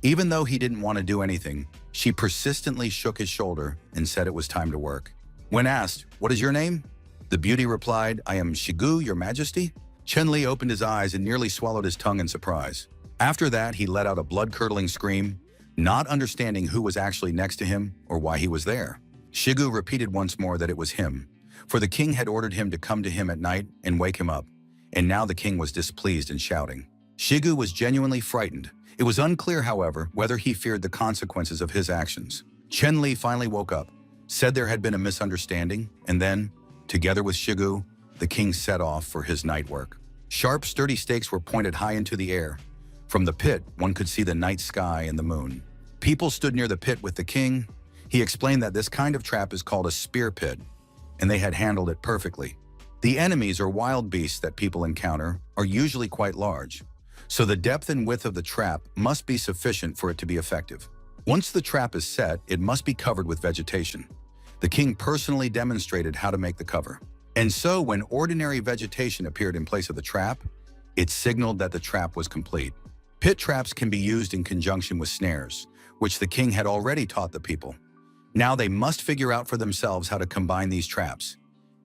Even though he didn't want to do anything, she persistently shook his shoulder and said it was time to work. When asked, "What is your name?" the beauty replied, "I am Shigu, your majesty." Chen Li opened his eyes and nearly swallowed his tongue in surprise. After that, he let out a blood-curdling scream, not understanding who was actually next to him or why he was there. Shigu repeated once more that it was him, for the king had ordered him to come to him at night and wake him up, and now the king was displeased and shouting. Shigu was genuinely frightened. It was unclear, however, whether he feared the consequences of his actions. Chen Li finally woke up, said there had been a misunderstanding, and then, together with Shigu, the king set off for his night work. Sharp, sturdy stakes were pointed high into the air. From the pit, one could see the night sky and the moon. People stood near the pit with the king. He explained that this kind of trap is called a spear pit, and they had handled it perfectly. The enemies or wild beasts that people encounter are usually quite large, so the depth and width of the trap must be sufficient for it to be effective. Once the trap is set, it must be covered with vegetation. The king personally demonstrated how to make the cover. And so when ordinary vegetation appeared in place of the trap, it signaled that the trap was complete. Pit traps can be used in conjunction with snares, which the king had already taught the people. Now they must figure out for themselves how to combine these traps.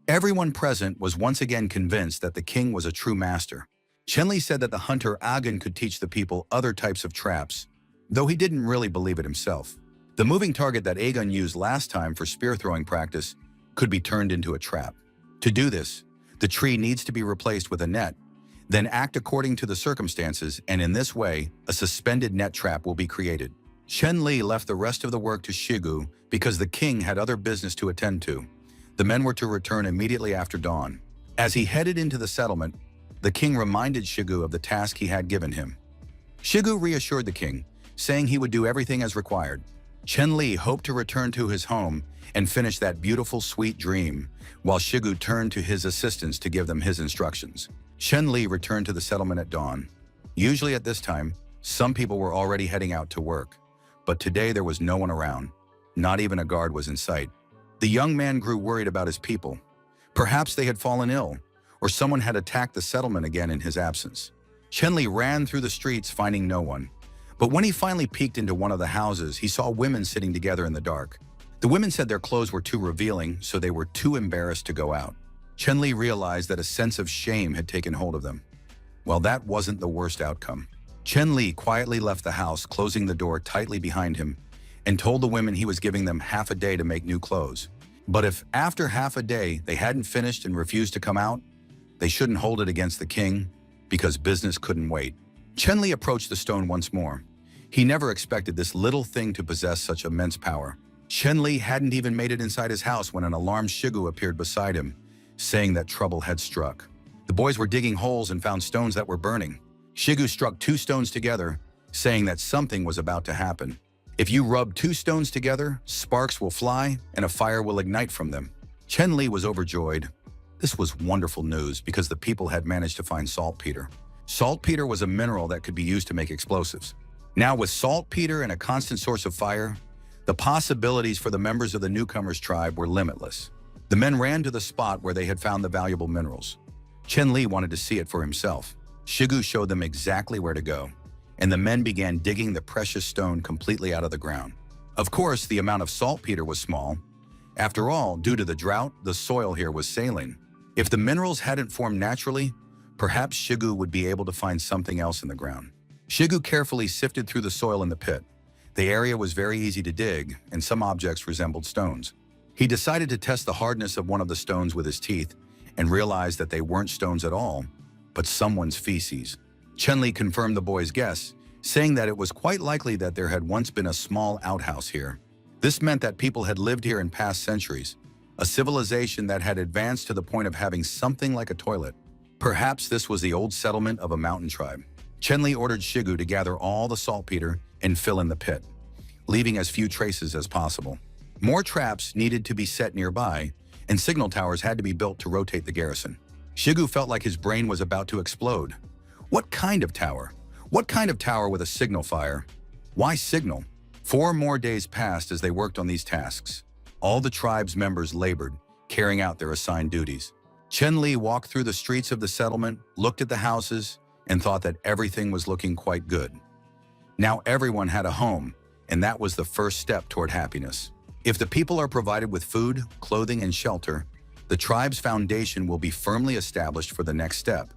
Everyone present was once again convinced that the king was a true master. Chenli said that the hunter Agan could teach the people other types of traps, though he didn't really believe it himself. The moving target that Agan used last time for spear-throwing practice could be turned into a trap. To do this, the tree needs to be replaced with a net, then act according to the circumstances, and in this way, a suspended net trap will be created. Chen Li left the rest of the work to Shigu because the king had other business to attend to. The men were to return immediately after dawn. As he headed into the settlement, the king reminded Shigu of the task he had given him. Shigu reassured the king, saying he would do everything as required. Chen Li hoped to return to his home and finish that beautiful, sweet dream, while Shigu turned to his assistants to give them his instructions. Chen Li returned to the settlement at dawn. Usually at this time, some people were already heading out to work, but today there was no one around. Not even a guard was in sight. The young man grew worried about his people. Perhaps they had fallen ill, or someone had attacked the settlement again in his absence. Chen Li ran through the streets, finding no one. But when he finally peeked into one of the houses, he saw women sitting together in the dark. The women said their clothes were too revealing, so they were too embarrassed to go out. Chen Li realized that a sense of shame had taken hold of them. Well, that wasn't the worst outcome. Chen Li quietly left the house, closing the door tightly behind him, and told the women he was giving them half a day to make new clothes. But if after half a day they hadn't finished and refused to come out, they shouldn't hold it against the king, because business couldn't wait. Chen Li approached the stone once more. He never expected this little thing to possess such immense power. Chen Li hadn't even made it inside his house when an alarmed Shigu appeared beside him, saying that trouble had struck. The boys were digging holes and found stones that were burning. Shigu struck 2 stones together, saying that something was about to happen. If you rub 2 stones together, sparks will fly and a fire will ignite from them. Chen Li was overjoyed. This was wonderful news because the people had managed to find saltpeter. Saltpeter was a mineral that could be used to make explosives. Now with saltpeter and a constant source of fire, the possibilities for the members of the newcomers tribe were limitless. The men ran to the spot where they had found the valuable minerals. Chen Li wanted to see it for himself. Shigu showed them exactly where to go, and the men began digging the precious stone completely out of the ground. Of course, the amount of saltpeter was small. After all, due to the drought, the soil here was saline. If the minerals hadn't formed naturally, perhaps Shigu would be able to find something else in the ground. Shigu carefully sifted through the soil in the pit. The area was very easy to dig, and some objects resembled stones. He decided to test the hardness of one of the stones with his teeth and realized that they weren't stones at all, but someone's feces. Chen Li confirmed the boy's guess, saying that it was quite likely that there had once been a small outhouse here. This meant that people had lived here in past centuries, a civilization that had advanced to the point of having something like a toilet. Perhaps this was the old settlement of a mountain tribe. Chen Li ordered Shigu to gather all the saltpeter and fill in the pit, leaving as few traces as possible. More traps needed to be set nearby, and signal towers had to be built to rotate the garrison. Shigu felt like his brain was about to explode. What kind of tower? What kind of tower with a signal fire? Why signal? 4 more days passed as they worked on these tasks. All the tribe's members labored, carrying out their assigned duties. Chen Li walked through the streets of the settlement, looked at the houses, and thought that everything was looking quite good. Now everyone had a home, and that was the first step toward happiness. If the people are provided with food, clothing, and shelter, the tribe's foundation will be firmly established for the next step.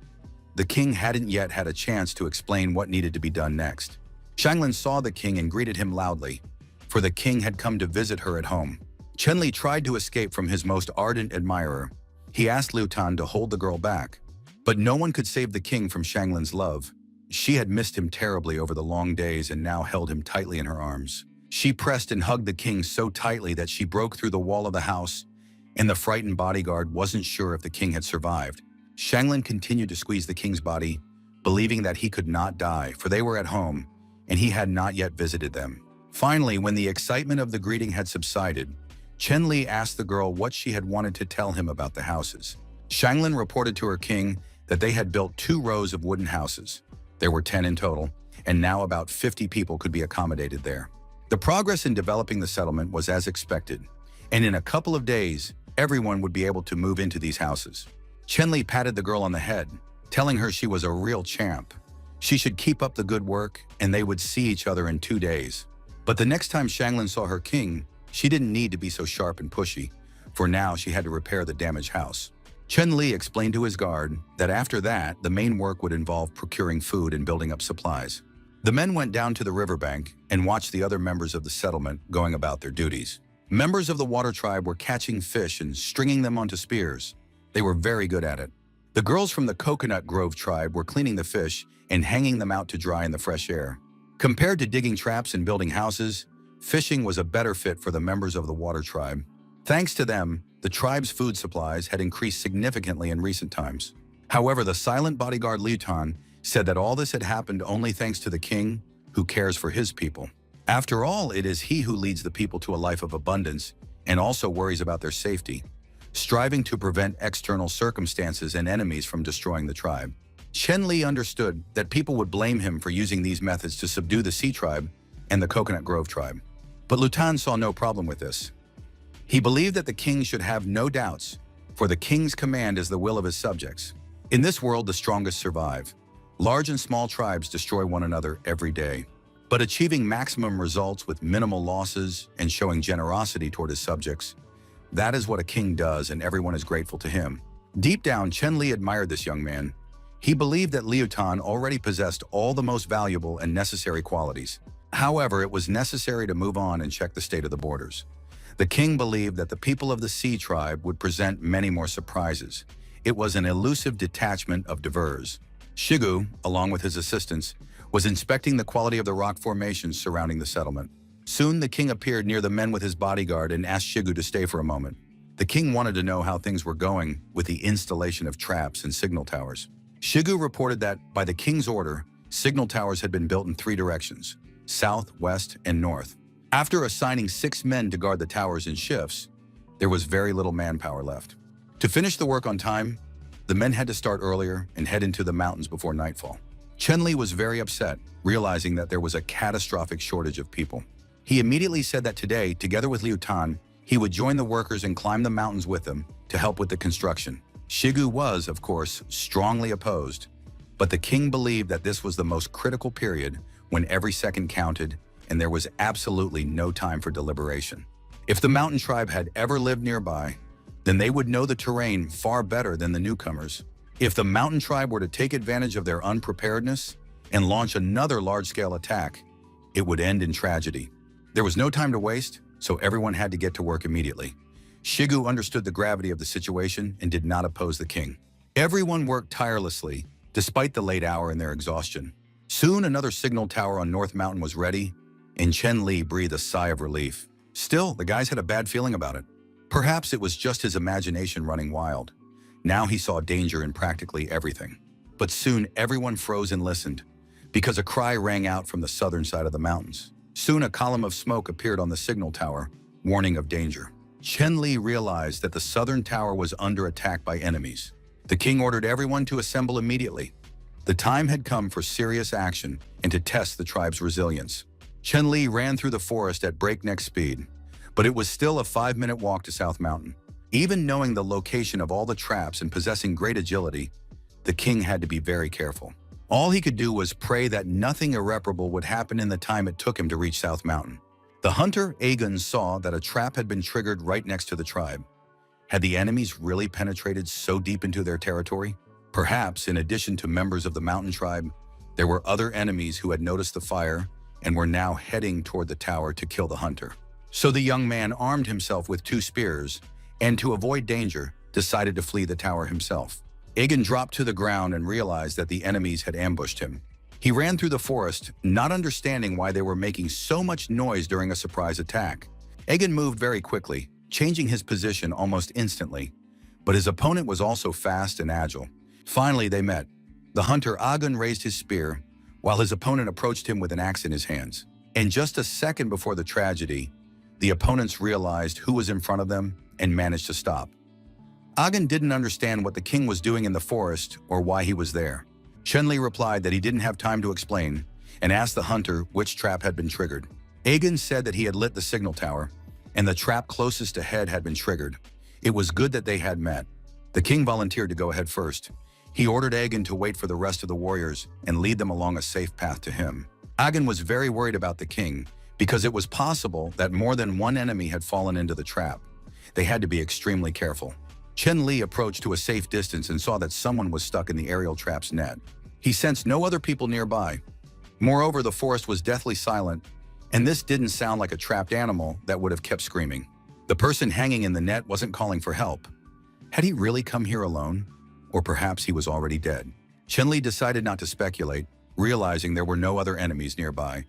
The king hadn't yet had a chance to explain what needed to be done next. Shanglin saw the king and greeted him loudly, for the king had come to visit her at home. Chen Li tried to escape from his most ardent admirer. He asked Liu Tan to hold the girl back, but no one could save the king from Shanglin's love. She had missed him terribly over the long days and now held him tightly in her arms. She pressed and hugged the king so tightly that she broke through the wall of the house, and the frightened bodyguard wasn't sure if the king had survived. Shanglin continued to squeeze the king's body, believing that he could not die, for they were at home, and he had not yet visited them. Finally, when the excitement of the greeting had subsided, Chen Li asked the girl what she had wanted to tell him about the houses. Shanglin reported to her king that they had built 2 rows of wooden houses. There were 10 in total, and now about 50 people could be accommodated there. The progress in developing the settlement was as expected, and in a couple of days, everyone would be able to move into these houses. Chenli patted the girl on the head, telling her she was a real champ. She should keep up the good work, and they would see each other in 2 days. But the next time Shanglin saw her king, she didn't need to be so sharp and pushy, for now she had to repair the damaged house. Chen Li explained to his guard that after that, the main work would involve procuring food and building up supplies. The men went down to the riverbank and watched the other members of the settlement going about their duties. Members of the water tribe were catching fish and stringing them onto spears. They were very good at it. The girls from the Coconut Grove tribe were cleaning the fish and hanging them out to dry in the fresh air. Compared to digging traps and building houses, fishing was a better fit for the members of the water tribe. Thanks to them, the tribe's food supplies had increased significantly in recent times. However, the silent bodyguard Liu Tan said that all this had happened only thanks to the king, who cares for his people. After all, it is he who leads the people to a life of abundance and also worries about their safety, striving to prevent external circumstances and enemies from destroying the tribe. Chen Li understood that people would blame him for using these methods to subdue the Sea tribe and the Coconut Grove tribe. But Liu Tan saw no problem with this. He believed that the king should have no doubts, for the king's command is the will of his subjects. In this world, the strongest survive. Large and small tribes destroy one another every day. But achieving maximum results with minimal losses and showing generosity toward his subjects, that is what a king does, and everyone is grateful to him. Deep down, Chen Li admired this young man. He believed that Liu Tan already possessed all the most valuable and necessary qualities. However, it was necessary to move on and check the state of the borders. The king believed that the people of the Sea tribe would present many more surprises. It was an elusive detachment of divers. Shigu, along with his assistants, was inspecting the quality of the rock formations surrounding the settlement. Soon the king appeared near the men with his bodyguard and asked Shigu to stay for a moment. The king wanted to know how things were going with the installation of traps and signal towers. Shigu reported that, by the king's order, signal towers had been built in 3 directions: south, west, and north. After assigning 6 men to guard the towers in shifts, there was very little manpower left. To finish the work on time, the men had to start earlier and head into the mountains before nightfall. Chen Li was very upset, realizing that there was a catastrophic shortage of people. He immediately said that today, together with Liu Tan, he would join the workers and climb the mountains with them to help with the construction. Shigu was, of course, strongly opposed, but the king believed that this was the most critical period when every second counted and there was absolutely no time for deliberation. If the mountain tribe had ever lived nearby, then they would know the terrain far better than the newcomers. If the mountain tribe were to take advantage of their unpreparedness and launch another large-scale attack, it would end in tragedy. There was no time to waste, so everyone had to get to work immediately. Shigu understood the gravity of the situation and did not oppose the king. Everyone worked tirelessly, despite the late hour and their exhaustion. Soon another signal tower on North Mountain was ready, and Chen Li breathed a sigh of relief. Still, the guys had a bad feeling about it. Perhaps it was just his imagination running wild. Now he saw danger in practically everything. But soon everyone froze and listened, because a cry rang out from the southern side of the mountains. Soon a column of smoke appeared on the signal tower, warning of danger. Chen Li realized that the southern tower was under attack by enemies. The king ordered everyone to assemble immediately. The time had come for serious action and to test the tribe's resilience. Chen Li ran through the forest at breakneck speed, but it was still a 5-minute walk to South Mountain. Even knowing the location of all the traps and possessing great agility, the king had to be very careful. All he could do was pray that nothing irreparable would happen in the time it took him to reach South Mountain. The hunter, Aegon, saw that a trap had been triggered right next to the tribe. Had the enemies really penetrated so deep into their territory? Perhaps, in addition to members of the mountain tribe, there were other enemies who had noticed the fire and were now heading toward the tower to kill the hunter. So the young man armed himself with 2 spears and, to avoid danger, decided to flee the tower himself. Aegon dropped to the ground and realized that the enemies had ambushed him. He ran through the forest, not understanding why they were making so much noise during a surprise attack. Aegon moved very quickly, changing his position almost instantly, but his opponent was also fast and agile. Finally, they met. The hunter Aegon raised his spear, while his opponent approached him with an axe in his hands. And just a second before the tragedy, the opponents realized who was in front of them and managed to stop. Aegon didn't understand what the king was doing in the forest or why he was there. Chen Li replied that he didn't have time to explain and asked the hunter which trap had been triggered. Aegon said that he had lit the signal tower, and the trap closest ahead had been triggered. It was good that they had met. The king volunteered to go ahead first. He ordered Aegon to wait for the rest of the warriors and lead them along a safe path to him. Aegon was very worried about the king because it was possible that more than one enemy had fallen into the trap. They had to be extremely careful. Chen Li approached to a safe distance and saw that someone was stuck in the aerial trap's net. He sensed no other people nearby. Moreover, the forest was deathly silent, and this didn't sound like a trapped animal that would have kept screaming. The person hanging in the net wasn't calling for help. Had he really come here alone? Or perhaps he was already dead. Chen Li decided not to speculate, realizing there were no other enemies nearby,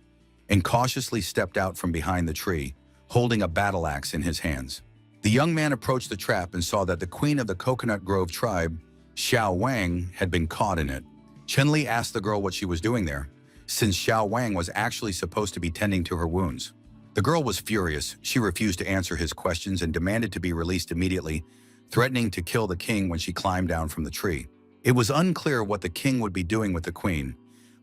and cautiously stepped out from behind the tree, holding a battle axe in his hands. The young man approached the trap and saw that the queen of the Coconut Grove tribe, Xiao Wang, had been caught in it. Chen Li asked the girl what she was doing there, since Xiao Wang was actually supposed to be tending to her wounds. The girl was furious. She refused to answer his questions and demanded to be released immediately, threatening to kill the king when she climbed down from the tree. It was unclear what the king would be doing with the queen,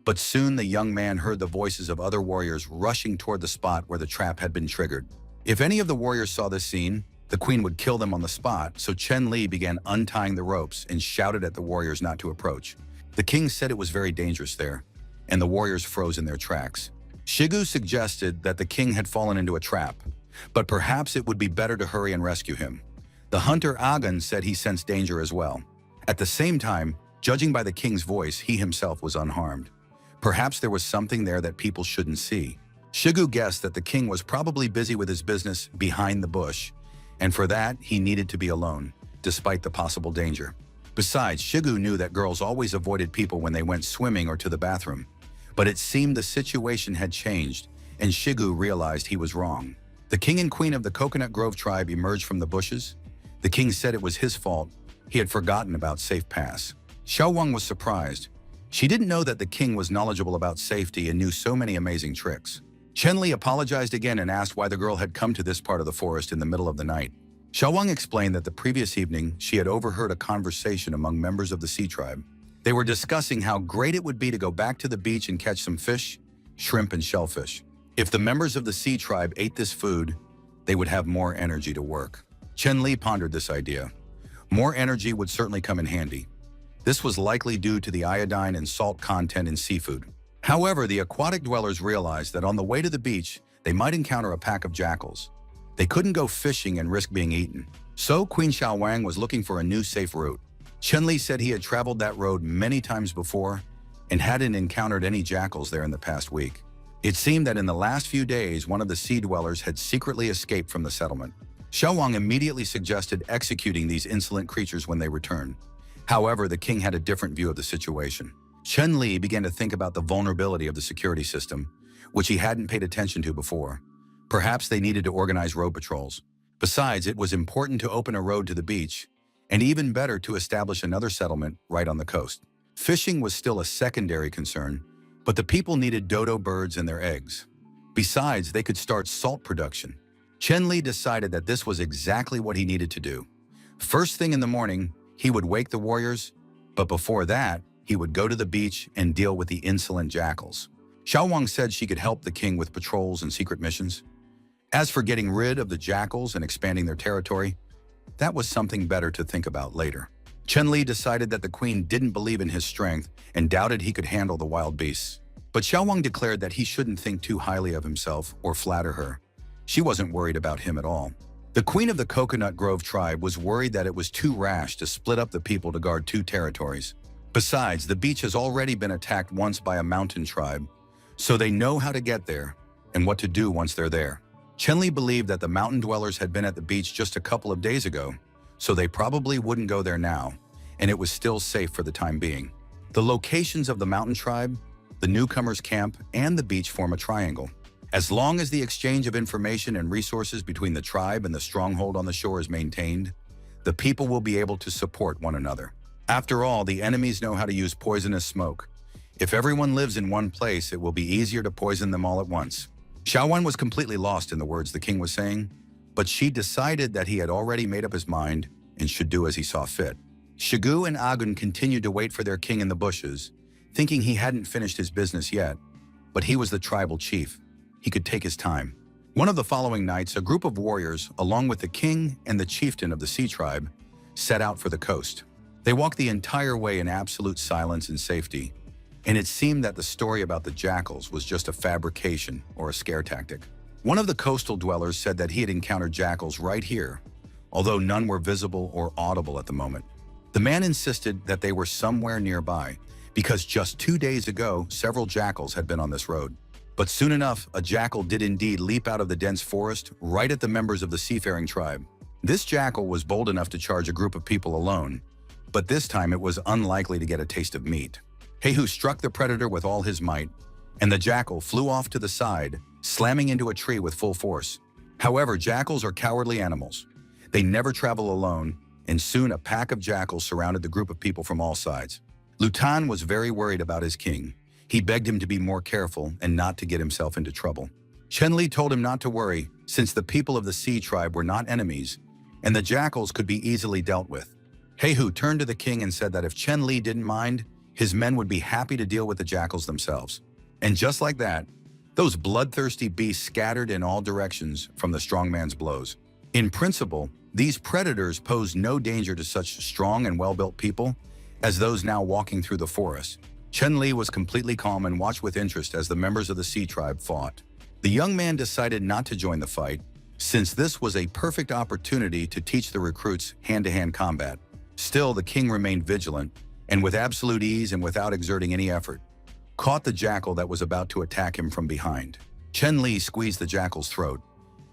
but soon the young man heard the voices of other warriors rushing toward the spot where the trap had been triggered. If any of the warriors saw this scene, the queen would kill them on the spot, so Chen Li began untying the ropes and shouted at the warriors not to approach. The king said it was very dangerous there, and the warriors froze in their tracks. Shigu suggested that the king had fallen into a trap, but perhaps it would be better to hurry and rescue him. The hunter Agan said he sensed danger as well. At the same time, judging by the king's voice, he himself was unharmed. Perhaps there was something there that people shouldn't see. Shigu guessed that the king was probably busy with his business behind the bush, and for that, he needed to be alone, despite the possible danger. Besides, Shigu knew that girls always avoided people when they went swimming or to the bathroom. But it seemed the situation had changed, and Shigu realized he was wrong. The king and queen of the Coconut Grove tribe emerged from the bushes. The king said it was his fault. He had forgotten about Safe Pass. Xiao Wang was surprised. She didn't know that the king was knowledgeable about safety and knew so many amazing tricks. Chen Li apologized again and asked why the girl had come to this part of the forest in the middle of the night. Xiao Wang explained that the previous evening she had overheard a conversation among members of the Sea Tribe. They were discussing how great it would be to go back to the beach and catch some fish, shrimp, and shellfish. If the members of the Sea Tribe ate this food, they would have more energy to work. Chen Li pondered this idea. More energy would certainly come in handy. This was likely due to the iodine and salt content in seafood. However, the aquatic dwellers realized that on the way to the beach, they might encounter a pack of jackals. They couldn't go fishing and risk being eaten. So Queen Xiao Wang was looking for a new safe route. Chen Li said he had traveled that road many times before and hadn't encountered any jackals there in the past week. It seemed that in the last few days, one of the sea dwellers had secretly escaped from the settlement. Xiao Wang immediately suggested executing these insolent creatures when they returned. However, the king had a different view of the situation. Chen Li began to think about the vulnerability of the security system, which he hadn't paid attention to before. Perhaps they needed to organize road patrols. Besides, it was important to open a road to the beach, and even better to establish another settlement right on the coast. Fishing was still a secondary concern, but the people needed dodo birds and their eggs. Besides, they could start salt production. Chen Li decided that this was exactly what he needed to do. First thing in the morning, he would wake the warriors, but before that, he would go to the beach and deal with the insolent jackals. Xiao Wang said she could help the king with patrols and secret missions. As for getting rid of the jackals and expanding their territory, that was something better to think about later. Chen Li decided that the queen didn't believe in his strength and doubted he could handle the wild beasts. But Xiao Wang declared that he shouldn't think too highly of himself or flatter her. She wasn't worried about him at all. The queen of the Coconut Grove tribe was worried that it was too rash to split up the people to guard two territories. Besides, the beach has already been attacked once by a mountain tribe, so they know how to get there and what to do once they're there. Chen Li believed that the mountain dwellers had been at the beach just a couple of days ago, so they probably wouldn't go there now, and it was still safe for the time being. The locations of the mountain tribe, the newcomers' camp, and the beach form a triangle. As long as the exchange of information and resources between the tribe and the stronghold on the shore is maintained, the people will be able to support one another. After all, the enemies know how to use poisonous smoke. If everyone lives in one place, it will be easier to poison them all at once. Xiao Wan was completely lost in the words the king was saying, but she decided that he had already made up his mind and should do as he saw fit. Shigu and Agun continued to wait for their king in the bushes, thinking he hadn't finished his business yet, but he was the tribal chief. he could take his time. One of the following nights, a group of warriors, along with the king and the chieftain of the sea tribe, set out for the coast. They walked the entire way in absolute silence and safety, and it seemed that the story about the jackals was just a fabrication or a scare tactic. One of the coastal dwellers said that he had encountered jackals right here, although none were visible or audible at the moment. The man insisted that they were somewhere nearby, because just 2 days ago, several jackals had been on this road. But soon enough, a jackal did indeed leap out of the dense forest right at the members of the seafaring tribe. This jackal was bold enough to charge a group of people alone, but this time it was unlikely to get a taste of meat. Heihu struck the predator with all his might, and the jackal flew off to the side, slamming into a tree with full force. However, jackals are cowardly animals. They never travel alone, and soon a pack of jackals surrounded the group of people from all sides. Lutan was very worried about his king. He begged him to be more careful and not to get himself into trouble. Chenli told him not to worry, since the people of the sea tribe were not enemies, and the jackals could be easily dealt with. Heihu turned to the king and said that if Chenli didn't mind, his men would be happy to deal with the jackals themselves. And just like that, those bloodthirsty beasts scattered in all directions from the strong man's blows. In principle, these predators posed no danger to such strong and well-built people as those now walking through the forest. Chenli was completely calm and watched with interest as the members of the sea tribe fought. The young man decided not to join the fight, since this was a perfect opportunity to teach the recruits hand-to-hand combat. Still, the king remained vigilant, and with absolute ease and without exerting any effort, caught the jackal that was about to attack him from behind. Chenli squeezed the jackal's throat,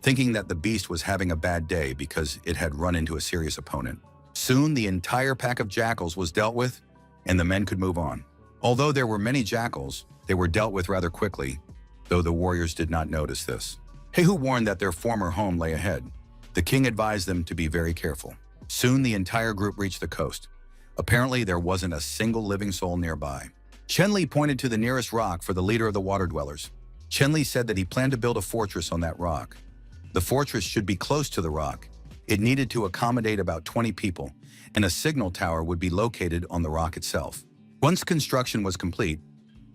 thinking that the beast was having a bad day because it had run into a serious opponent. Soon, the entire pack of jackals was dealt with, and the men could move on. Although there were many jackals, they were dealt with rather quickly, though the warriors did not notice this. Heihu warned that their former home lay ahead. The king advised them to be very careful. Soon, the entire group reached the coast. Apparently, there wasn't a single living soul nearby. Chenli pointed to the nearest rock for the leader of the water dwellers. Chenli said that he planned to build a fortress on that rock. The fortress should be close to the rock. It needed to accommodate about 20 people, and a signal tower would be located on the rock itself. Once construction was complete,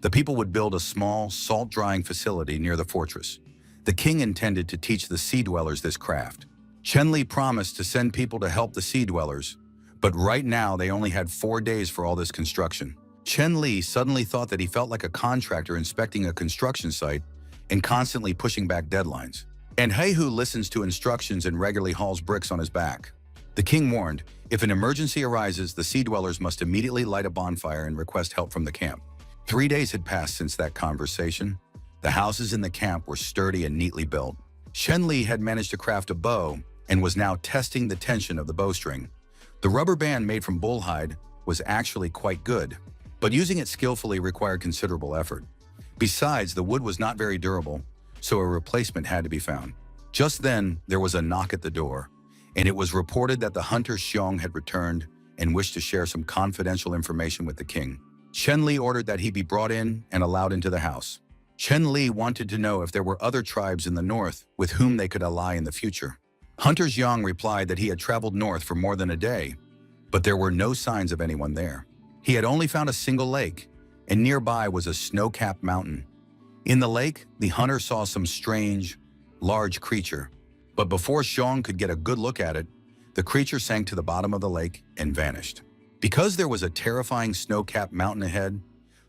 the people would build a small, salt-drying facility near the fortress. The king intended to teach the sea dwellers this craft. Chenli promised to send people to help the sea dwellers, but right now they only had 4 days for all this construction. Chenli suddenly thought that he felt like a contractor inspecting a construction site and constantly pushing back deadlines. And Heihu listens to instructions and regularly hauls bricks on his back. The king warned, if an emergency arises, the sea dwellers must immediately light a bonfire and request help from the camp. 3 days had passed since that conversation. The houses in the camp were sturdy and neatly built. Chenli had managed to craft a bow and was now testing the tension of the bowstring. The rubber band made from bull hide was actually quite good, but using it skillfully required considerable effort. Besides, the wood was not very durable, so a replacement had to be found. Just then, there was a knock at the door, and it was reported that the hunter Xiong had returned and wished to share some confidential information with the king. Chenli ordered that he be brought in and allowed into the house. Chenli wanted to know if there were other tribes in the north with whom they could ally in the future. Hunter Xiong replied that he had traveled north for more than a day, but there were no signs of anyone there. He had only found a single lake, and nearby was a snow-capped mountain. In the lake, the hunter saw some strange, large creature, but before Xiong could get a good look at it, the creature sank to the bottom of the lake and vanished. Because there was a terrifying snow-capped mountain ahead,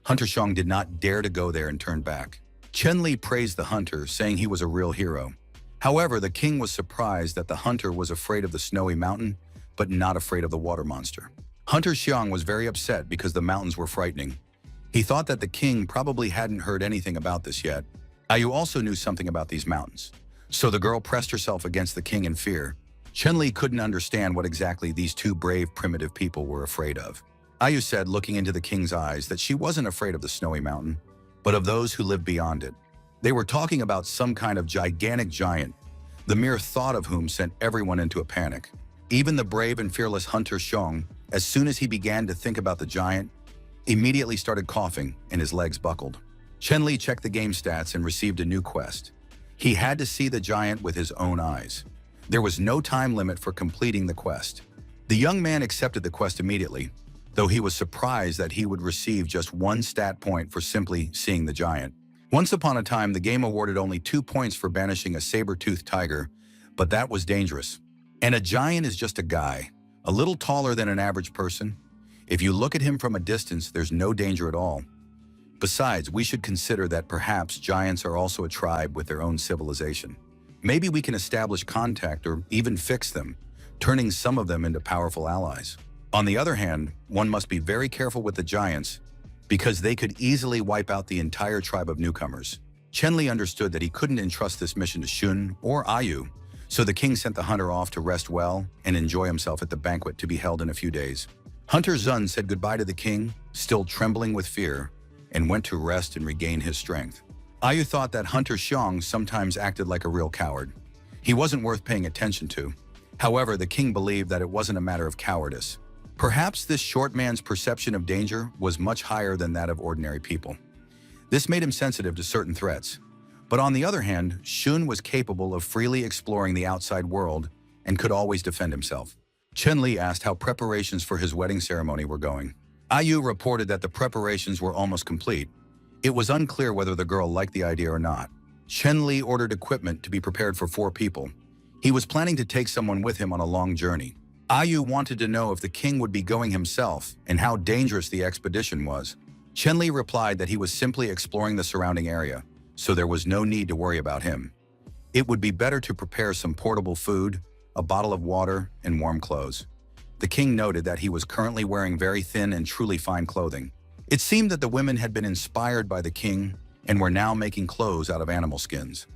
Hunter Xiong did not dare to go there and turn back. Chenli praised the hunter, saying he was a real hero. However, the king was surprised that the hunter was afraid of the snowy mountain, but not afraid of the water monster. Hunter Xiong was very upset because the mountains were frightening. He thought that the king probably hadn't heard anything about this yet. Ayu also knew something about these mountains, so the girl pressed herself against the king in fear. Chenli couldn't understand what exactly these two brave, primitive people were afraid of. Ayu said, looking into the king's eyes, that she wasn't afraid of the snowy mountain, but of those who lived beyond it. They were talking about some kind of gigantic giant, the mere thought of whom sent everyone into a panic. Even the brave and fearless Hunter Xiong, as soon as he began to think about the giant, immediately started coughing and his legs buckled. Chenli checked the game stats and received a new quest. He had to see the giant with his own eyes. There was no time limit for completing the quest. The young man accepted the quest immediately, though he was surprised that he would receive just 1 stat point for simply seeing the giant. Once upon a time, the game awarded only 2 points for banishing a saber-tooth tiger, but that was dangerous. And a giant is just a guy, a little taller than an average person. If you look at him from a distance, there's no danger at all. Besides, we should consider that perhaps giants are also a tribe with their own civilization. Maybe we can establish contact or even fix them, turning some of them into powerful allies. On the other hand, one must be very careful with the giants because they could easily wipe out the entire tribe of newcomers. Chenli understood that he couldn't entrust this mission to Shun or Ayu, so the king sent the hunter off to rest well and enjoy himself at the banquet to be held in a few days. Hunter Zun said goodbye to the king, still trembling with fear, and went to rest and regain his strength. Ayu thought that Hunter Xiong sometimes acted like a real coward. He wasn't worth paying attention to. However, the king believed that it wasn't a matter of cowardice. Perhaps this short man's perception of danger was much higher than that of ordinary people. This made him sensitive to certain threats. But on the other hand, Shun was capable of freely exploring the outside world and could always defend himself. Chenli asked how preparations for his wedding ceremony were going. Ayu reported that the preparations were almost complete. It was unclear whether the girl liked the idea or not. Chenli ordered equipment to be prepared for 4 people. He was planning to take someone with him on a long journey. Ayu wanted to know if the king would be going himself and how dangerous the expedition was. Chenli replied that he was simply exploring the surrounding area, so there was no need to worry about him. It would be better to prepare some portable food, a bottle of water, and warm clothes. The king noted that he was currently wearing very thin and truly fine clothing. It seemed that the women had been inspired by the king and were now making clothes out of animal skins.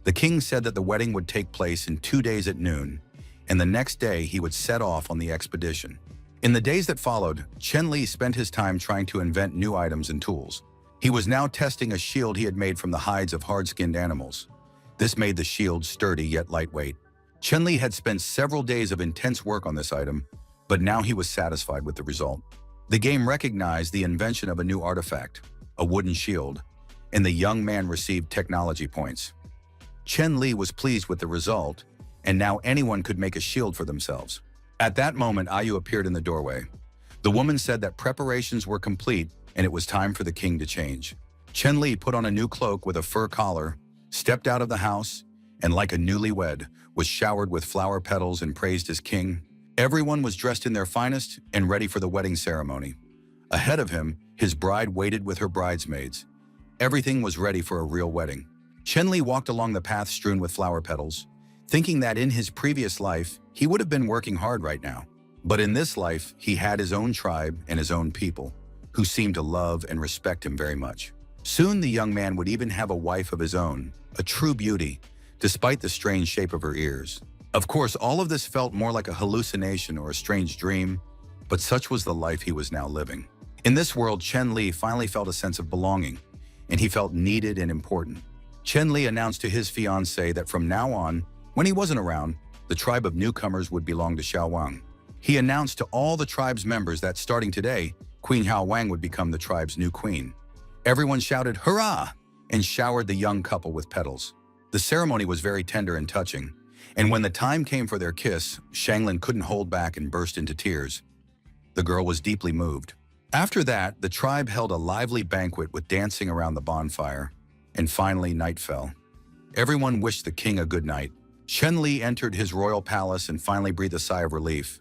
The king said that the wedding would take place in 2 days at noon, and the next day he would set off on the expedition. In the days that followed, Chenli spent his time trying to invent new items and tools. He was now testing a shield he had made from the hides of hard-skinned animals. This made the shield sturdy yet lightweight. Chenli had spent several days of intense work on this item, but now he was satisfied with the result. The game recognized the invention of a new artifact, a wooden shield, and the young man received technology points. Chenli was pleased with the result, and now anyone could make a shield for themselves. At that moment, Ayu appeared in the doorway. The woman said that preparations were complete and it was time for the king to change. Chenli put on a new cloak with a fur collar, stepped out of the house, and like a newlywed, was showered with flower petals and praised his king. Everyone was dressed in their finest and ready for the wedding ceremony. Ahead of him, his bride waited with her bridesmaids. Everything was ready for a real wedding. Chenli walked along the path strewn with flower petals, thinking that in his previous life, he would have been working hard right now. But in this life, he had his own tribe and his own people, who seemed to love and respect him very much. Soon the young man would even have a wife of his own, a true beauty, despite the strange shape of her ears. Of course, all of this felt more like a hallucination or a strange dream, but such was the life he was now living. In this world, Chenli finally felt a sense of belonging, and he felt needed and important. Chenli announced to his fiancée that from now on, when he wasn't around, the tribe of newcomers would belong to Xiao Wang. He announced to all the tribe's members that starting today, Queen Hao Wang would become the tribe's new queen. Everyone shouted, "Hurrah!" and showered the young couple with petals. The ceremony was very tender and touching, and when the time came for their kiss, Shanglin couldn't hold back and burst into tears. The girl was deeply moved. After that, the tribe held a lively banquet with dancing around the bonfire, and finally night fell. Everyone wished the king a good night. Chenli entered his royal palace and finally breathed a sigh of relief.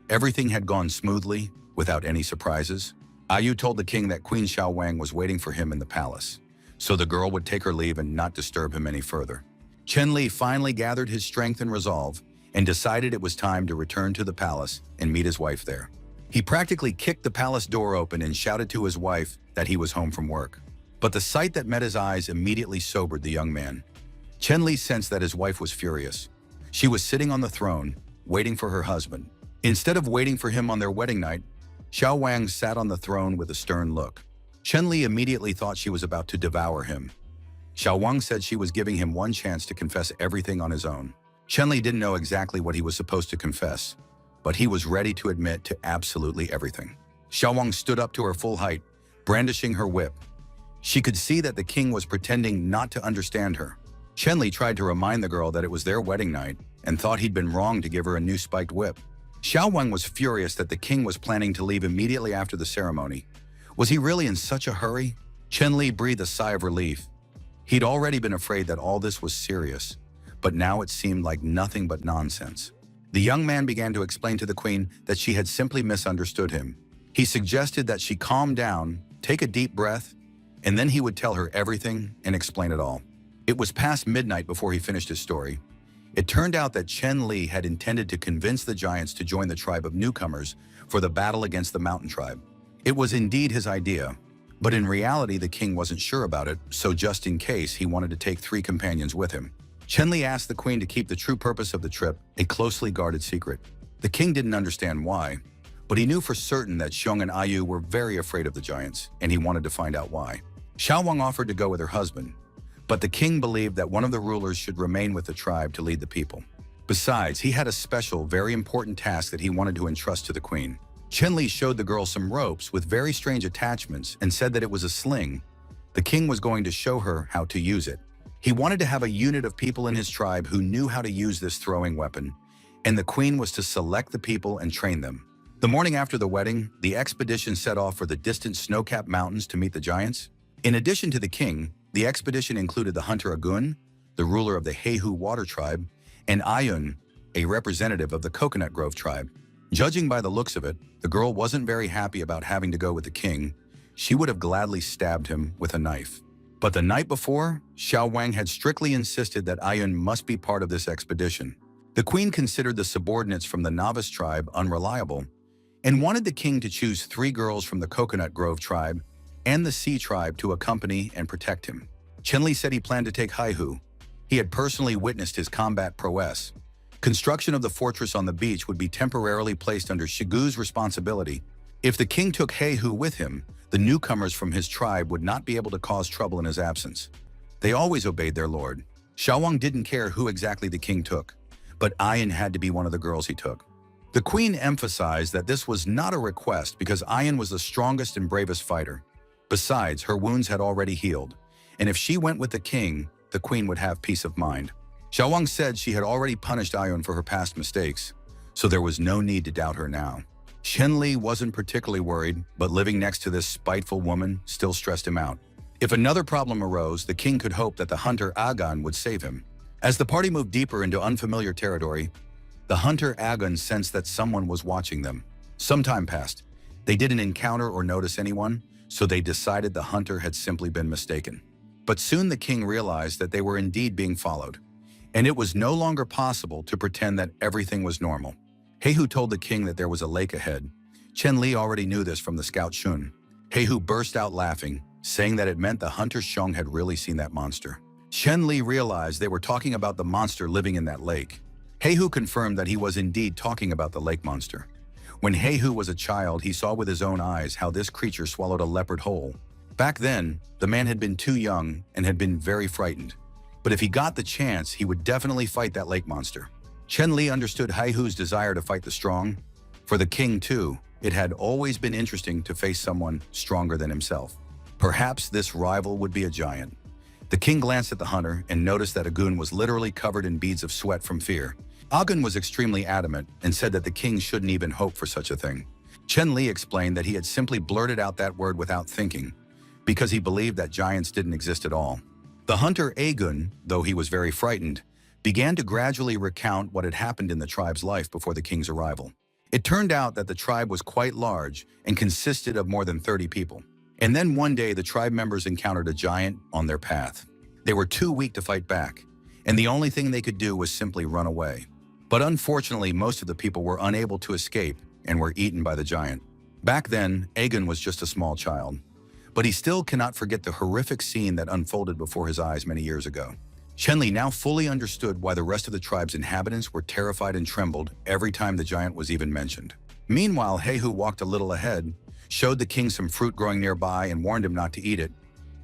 Everything had gone smoothly, without any surprises. Ayu told the king that Queen Xiao Wang was waiting for him in the palace, so the girl would take her leave and not disturb him any further. Chenli finally gathered his strength and resolve and decided it was time to return to the palace and meet his wife there. He practically kicked the palace door open and shouted to his wife that he was home from work. But the sight that met his eyes immediately sobered the young man. Chenli sensed that his wife was furious. She was sitting on the throne, waiting for her husband. Instead of waiting for him on their wedding night, Xiao Wang sat on the throne with a stern look. Chenli immediately thought she was about to devour him. Xiao Wang said she was giving him one chance to confess everything on his own. Chenli didn't know exactly what he was supposed to confess, but he was ready to admit to absolutely everything. Xiao Wang stood up to her full height, brandishing her whip. She could see that the king was pretending not to understand her. Chenli tried to remind the girl that it was their wedding night and thought he'd been wrong to give her a new spiked whip. Xiao Wang was furious that the king was planning to leave immediately after the ceremony. Was he really in such a hurry? Chenli breathed a sigh of relief. He'd already been afraid that all this was serious, but now it seemed like nothing but nonsense. The young man began to explain to the queen that she had simply misunderstood him. He suggested that she calm down, take a deep breath, and then he would tell her everything and explain it all. It was past midnight before he finished his story. It turned out that Chen Li had intended to convince the giants to join the tribe of newcomers for the battle against the mountain tribe. It was indeed his idea, but in reality the king wasn't sure about it, so just in case he wanted to take 3 companions with him. Chen Li asked the queen to keep the true purpose of the trip a closely guarded secret. The king didn't understand why, but he knew for certain that Xiong and Ayu were very afraid of the giants, and he wanted to find out why. Xiaowang offered to go with her husband, but the king believed that one of the rulers should remain with the tribe to lead the people. Besides, he had a special, very important task that he wanted to entrust to the queen. Chen Li showed the girl some ropes with very strange attachments and said that it was a sling. The king was going to show her how to use it. He wanted to have a unit of people in his tribe who knew how to use this throwing weapon, and the queen was to select the people and train them. The morning after the wedding, the expedition set off for the distant snow-capped mountains to meet the giants. In addition to the king, the expedition included the hunter Agun, the ruler of the Heihu water tribe, and Ayun, a representative of the Coconut Grove tribe. Judging by the looks of it, the girl wasn't very happy about having to go with the king. She would have gladly stabbed him with a knife. But the night before, Xiao Wang had strictly insisted that Ayun must be part of this expedition. The queen considered the subordinates from the novice tribe unreliable and wanted the king to choose 3 girls from the Coconut Grove tribe and the Sea tribe to accompany and protect him. Chen Li said he planned to take Haihu. He had personally witnessed his combat prowess. Construction of the fortress on the beach would be temporarily placed under Shigu's responsibility. If the king took Heihu with him, the newcomers from his tribe would not be able to cause trouble in his absence. They always obeyed their lord. Xiaowang didn't care who exactly the king took, but Ayan had to be one of the girls he took. The queen emphasized that this was not a request because Ayan was the strongest and bravest fighter. Besides, her wounds had already healed, and if she went with the king, the queen would have peace of mind. Xiaowang said she had already punished Ayun for her past mistakes, so there was no need to doubt her now. Chen Li wasn't particularly worried, but living next to this spiteful woman still stressed him out. If another problem arose, the king could hope that the hunter Agan would save him. As the party moved deeper into unfamiliar territory, the hunter Agan sensed that someone was watching them. Some time passed. They didn't encounter or notice anyone, so they decided the hunter had simply been mistaken. But soon the king realized that they were indeed being followed, and it was no longer possible to pretend that everything was normal. Heihu told the king that there was a lake ahead. Chen Li already knew this from the scout Shun. Heihu burst out laughing, saying that it meant the hunter Xiong had really seen that monster. Chen Li realized they were talking about the monster living in that lake. Heihu confirmed that he was indeed talking about the lake monster. When Heihu was a child, he saw with his own eyes how this creature swallowed a leopard whole. Back then, the man had been too young and had been very frightened. But if he got the chance, he would definitely fight that lake monster. Chen Li understood Heihu's desire to fight the strong. For the king, too, it had always been interesting to face someone stronger than himself. Perhaps this rival would be a giant. The king glanced at the hunter and noticed that Agun was literally covered in beads of sweat from fear. Agun was extremely adamant and said that the king shouldn't even hope for such a thing. Chen Li explained that he had simply blurted out that word without thinking, because he believed that giants didn't exist at all. The hunter Agun, though he was very frightened, began to gradually recount what had happened in the tribe's life before the king's arrival. It turned out that the tribe was quite large and consisted of more than 30 people. And then one day the tribe members encountered a giant on their path. They were too weak to fight back, and the only thing they could do was simply run away. But unfortunately, most of the people were unable to escape and were eaten by the giant. Back then, Agun was just a small child, but he still cannot forget the horrific scene that unfolded before his eyes many years ago. Chen Li now fully understood why the rest of the tribe's inhabitants were terrified and trembled every time the giant was even mentioned. Meanwhile, Heihu walked a little ahead, showed the king some fruit growing nearby and warned him not to eat it.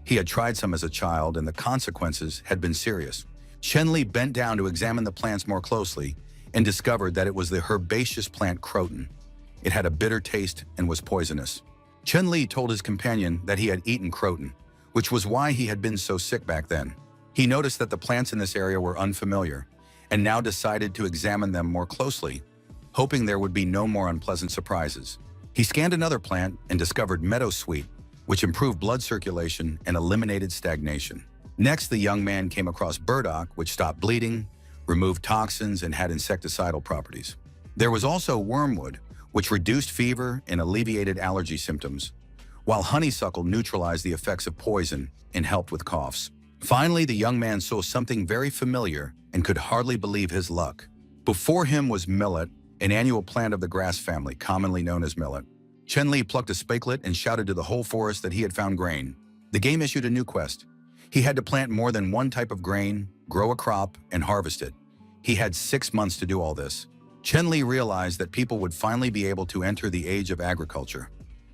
He had tried some as a child and the consequences had been serious. Chen Li bent down to examine the plants more closely and discovered that it was the herbaceous plant croton. It had a bitter taste and was poisonous. Chen Li told his companion that he had eaten croton, which was why he had been so sick back then. He noticed that the plants in this area were unfamiliar and now decided to examine them more closely, hoping there would be no more unpleasant surprises. He scanned another plant and discovered meadowsweet, which improved blood circulation and eliminated stagnation. Next, the young man came across burdock, which stopped bleeding, removed toxins, and had insecticidal properties. There was also wormwood, which reduced fever and alleviated allergy symptoms, while honeysuckle neutralized the effects of poison and helped with coughs. Finally, the young man saw something very familiar and could hardly believe his luck. Before him was millet, an annual plant of the grass family, commonly known as millet. Chen-Li plucked a spakelet and shouted to the whole forest that he had found grain. The game issued a new quest. He had to plant more than one type of grain, grow a crop, and harvest it. He had 6 months to do all this. Chen-Li realized that people would finally be able to enter the age of agriculture.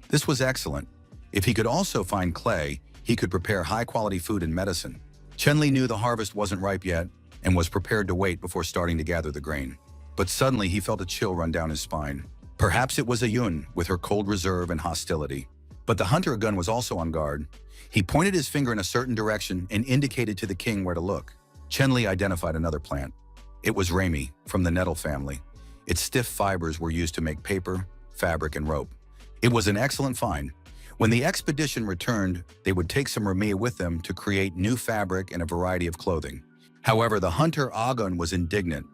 This was excellent. If he could also find clay, he could prepare high-quality food and medicine. Chen-Li knew the harvest wasn't ripe yet and was prepared to wait before starting to gather the grain. But suddenly he felt a chill run down his spine. Perhaps it was Ayun with her cold reserve and hostility. But the hunter gun was also on guard. He pointed his finger in a certain direction and indicated to the king where to look. Chen-Li identified another plant. It was Rami, from the nettle family. Its stiff fibers were used to make paper, fabric, and rope. It was an excellent find. When the expedition returned, they would take some Rami with them to create new fabric and a variety of clothing. However, the hunter Agun was indignant.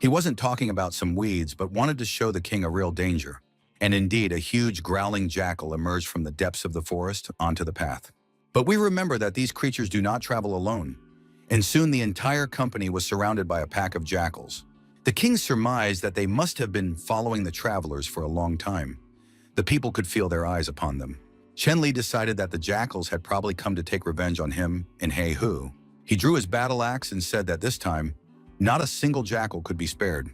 He wasn't talking about some weeds, but wanted to show the king a real danger. And indeed, a huge growling jackal emerged from the depths of the forest onto the path. But we remember that these creatures do not travel alone. And soon the entire company was surrounded by a pack of jackals. The king surmised that they must have been following the travelers for a long time. The people could feel their eyes upon them. Chen-Li decided that the jackals had probably come to take revenge on him and He-Hu. He drew his battle axe and said that this time, not a single jackal could be spared.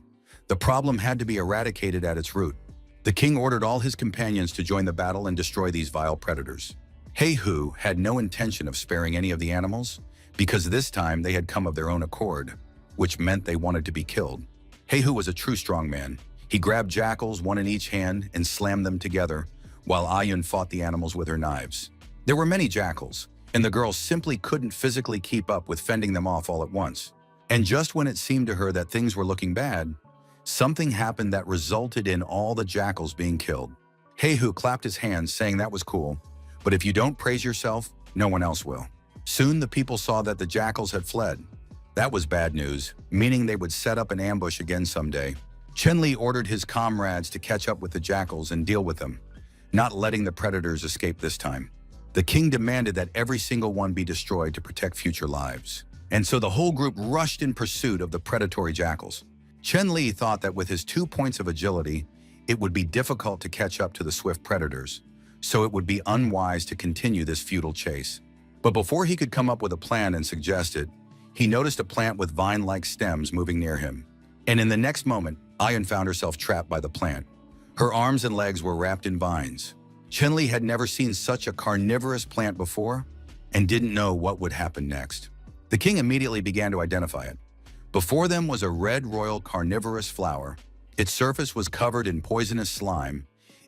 The problem had to be eradicated at its root. The king ordered all his companions to join the battle and destroy these vile predators. He-Hu had no intention of sparing any of the animals, because this time they had come of their own accord, which meant they wanted to be killed. He-Hu was a true strong man. He grabbed jackals, one in each hand, and slammed them together, while Ayun fought the animals with her knives. There were many jackals, and the girl simply couldn't physically keep up with fending them off all at once. And just when it seemed to her that things were looking bad, something happened that resulted in all the jackals being killed. He-Hu clapped his hands, saying that was cool, but if you don't praise yourself, no one else will. Soon the people saw that the jackals had fled. That was bad news, meaning they would set up an ambush again someday. Chen-Li ordered his comrades to catch up with the jackals and deal with them, not letting the predators escape this time. The king demanded that every single one be destroyed to protect future lives. And so the whole group rushed in pursuit of the predatory jackals. Chen-Li thought that with his 2 points of agility, it would be difficult to catch up to the swift predators, so it would be unwise to continue this futile chase. But before he could come up with a plan and suggest it, he noticed a plant with vine-like stems moving near him. And in the next moment, Ayun found herself trapped by the plant. Her arms and legs were wrapped in vines. Chen-Li had never seen such a carnivorous plant before and didn't know what would happen next. The king immediately began to identify it. Before them was a red royal carnivorous flower. Its surface was covered in poisonous slime.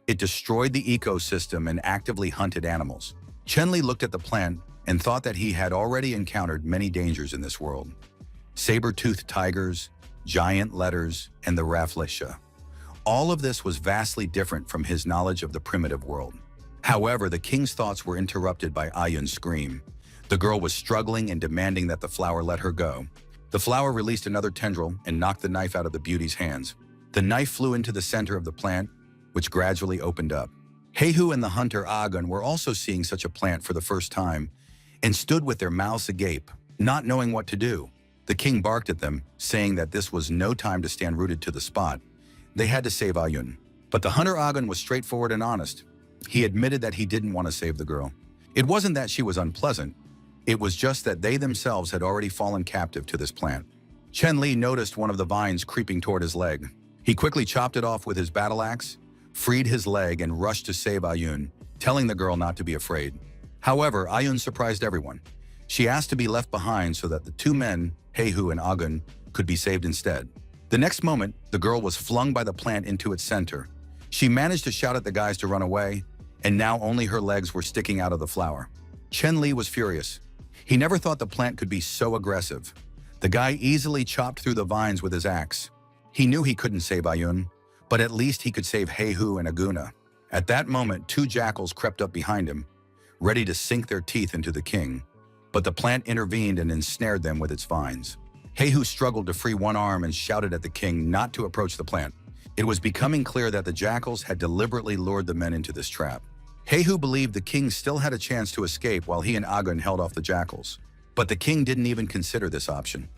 It destroyed the ecosystem and actively hunted animals. Chen-Li looked at the plant and thought that he had already encountered many dangers in this world. Saber-tooth tigers, giant letters, and the Rafflesia. All of this was vastly different from his knowledge of the primitive world. However, the king's thoughts were interrupted by Ayun's scream. The girl was struggling and demanding that the flower let her go. The flower released another tendril and knocked the knife out of the beauty's hands. The knife flew into the center of the plant, which gradually opened up. He-Hu and the hunter Agun were also seeing such a plant for the first time and stood with their mouths agape, not knowing what to do. The king barked at them, saying that this was no time to stand rooted to the spot. They had to save Ayun. But the hunter Agun was straightforward and honest. He admitted that he didn't want to save the girl. It wasn't that she was unpleasant. It was just that they themselves had already fallen captive to this plant. Chen-Li noticed one of the vines creeping toward his leg. He quickly chopped it off with his battle axe, freed his leg, and rushed to save Ayun, telling the girl not to be afraid. However, Ayun surprised everyone. She asked to be left behind so that the 2 men, He-Hu and Agun, could be saved instead. The next moment, the girl was flung by the plant into its center. She managed to shout at the guys to run away, and now only her legs were sticking out of the flower. Chen-Li was furious. He never thought the plant could be so aggressive. The guy easily chopped through the vines with his axe. He knew he couldn't save Ayun, but at least he could save He-Hu and Aguna. At that moment, 2 jackals crept up behind him, ready to sink their teeth into the king. but the plant intervened and ensnared them with its vines. Heihu struggled to free one arm and shouted at the king not to approach the plant. It was becoming clear that the jackals had deliberately lured the men into this trap. Heihu believed the king still had a chance to escape while he and Agun held off the jackals. But the king didn't even consider this option.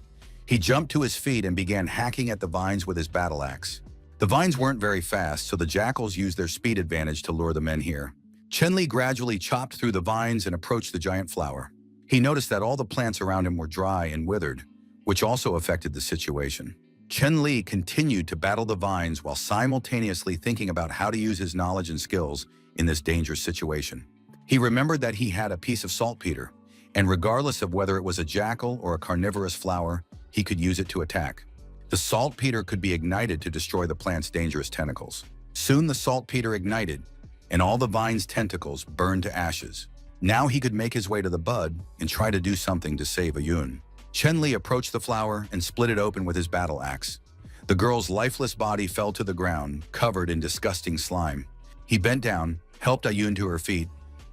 He jumped to his feet and began hacking at the vines with his battle axe. The vines weren't very fast, so the jackals used their speed advantage to lure the men here. Chenli gradually chopped through the vines and approached the giant flower. He noticed that all the plants around him were dry and withered, which also affected the situation. Chenli continued to battle the vines while simultaneously thinking about how to use his knowledge and skills in this dangerous situation. He remembered that he had a piece of saltpeter, and regardless of whether it was a jackal or a carnivorous flower, he could use it to attack. The saltpeter could be ignited to destroy the plant's dangerous tentacles. Soon the saltpeter ignited, and all the vine's tentacles burned to ashes. Now he could make his way to the bud and try to do something to save Ayun. Chenli approached the flower and split it open with his battle axe. The girl's lifeless body fell to the ground, covered in disgusting slime. He bent down, helped Ayun to her feet,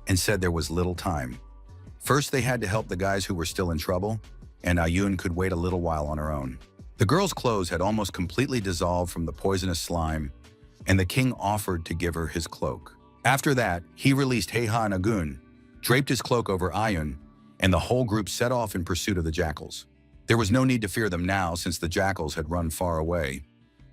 and said there was little time. First, they had to help the guys who were still in trouble, and Ayun could wait a little while on her own. The girl's clothes had almost completely dissolved from the poisonous slime, and the king offered to give her his cloak. After that, he released Heiha and Agun, draped his cloak over Ayun, and the whole group set off in pursuit of the jackals. There was no need to fear them now since the jackals had run far away,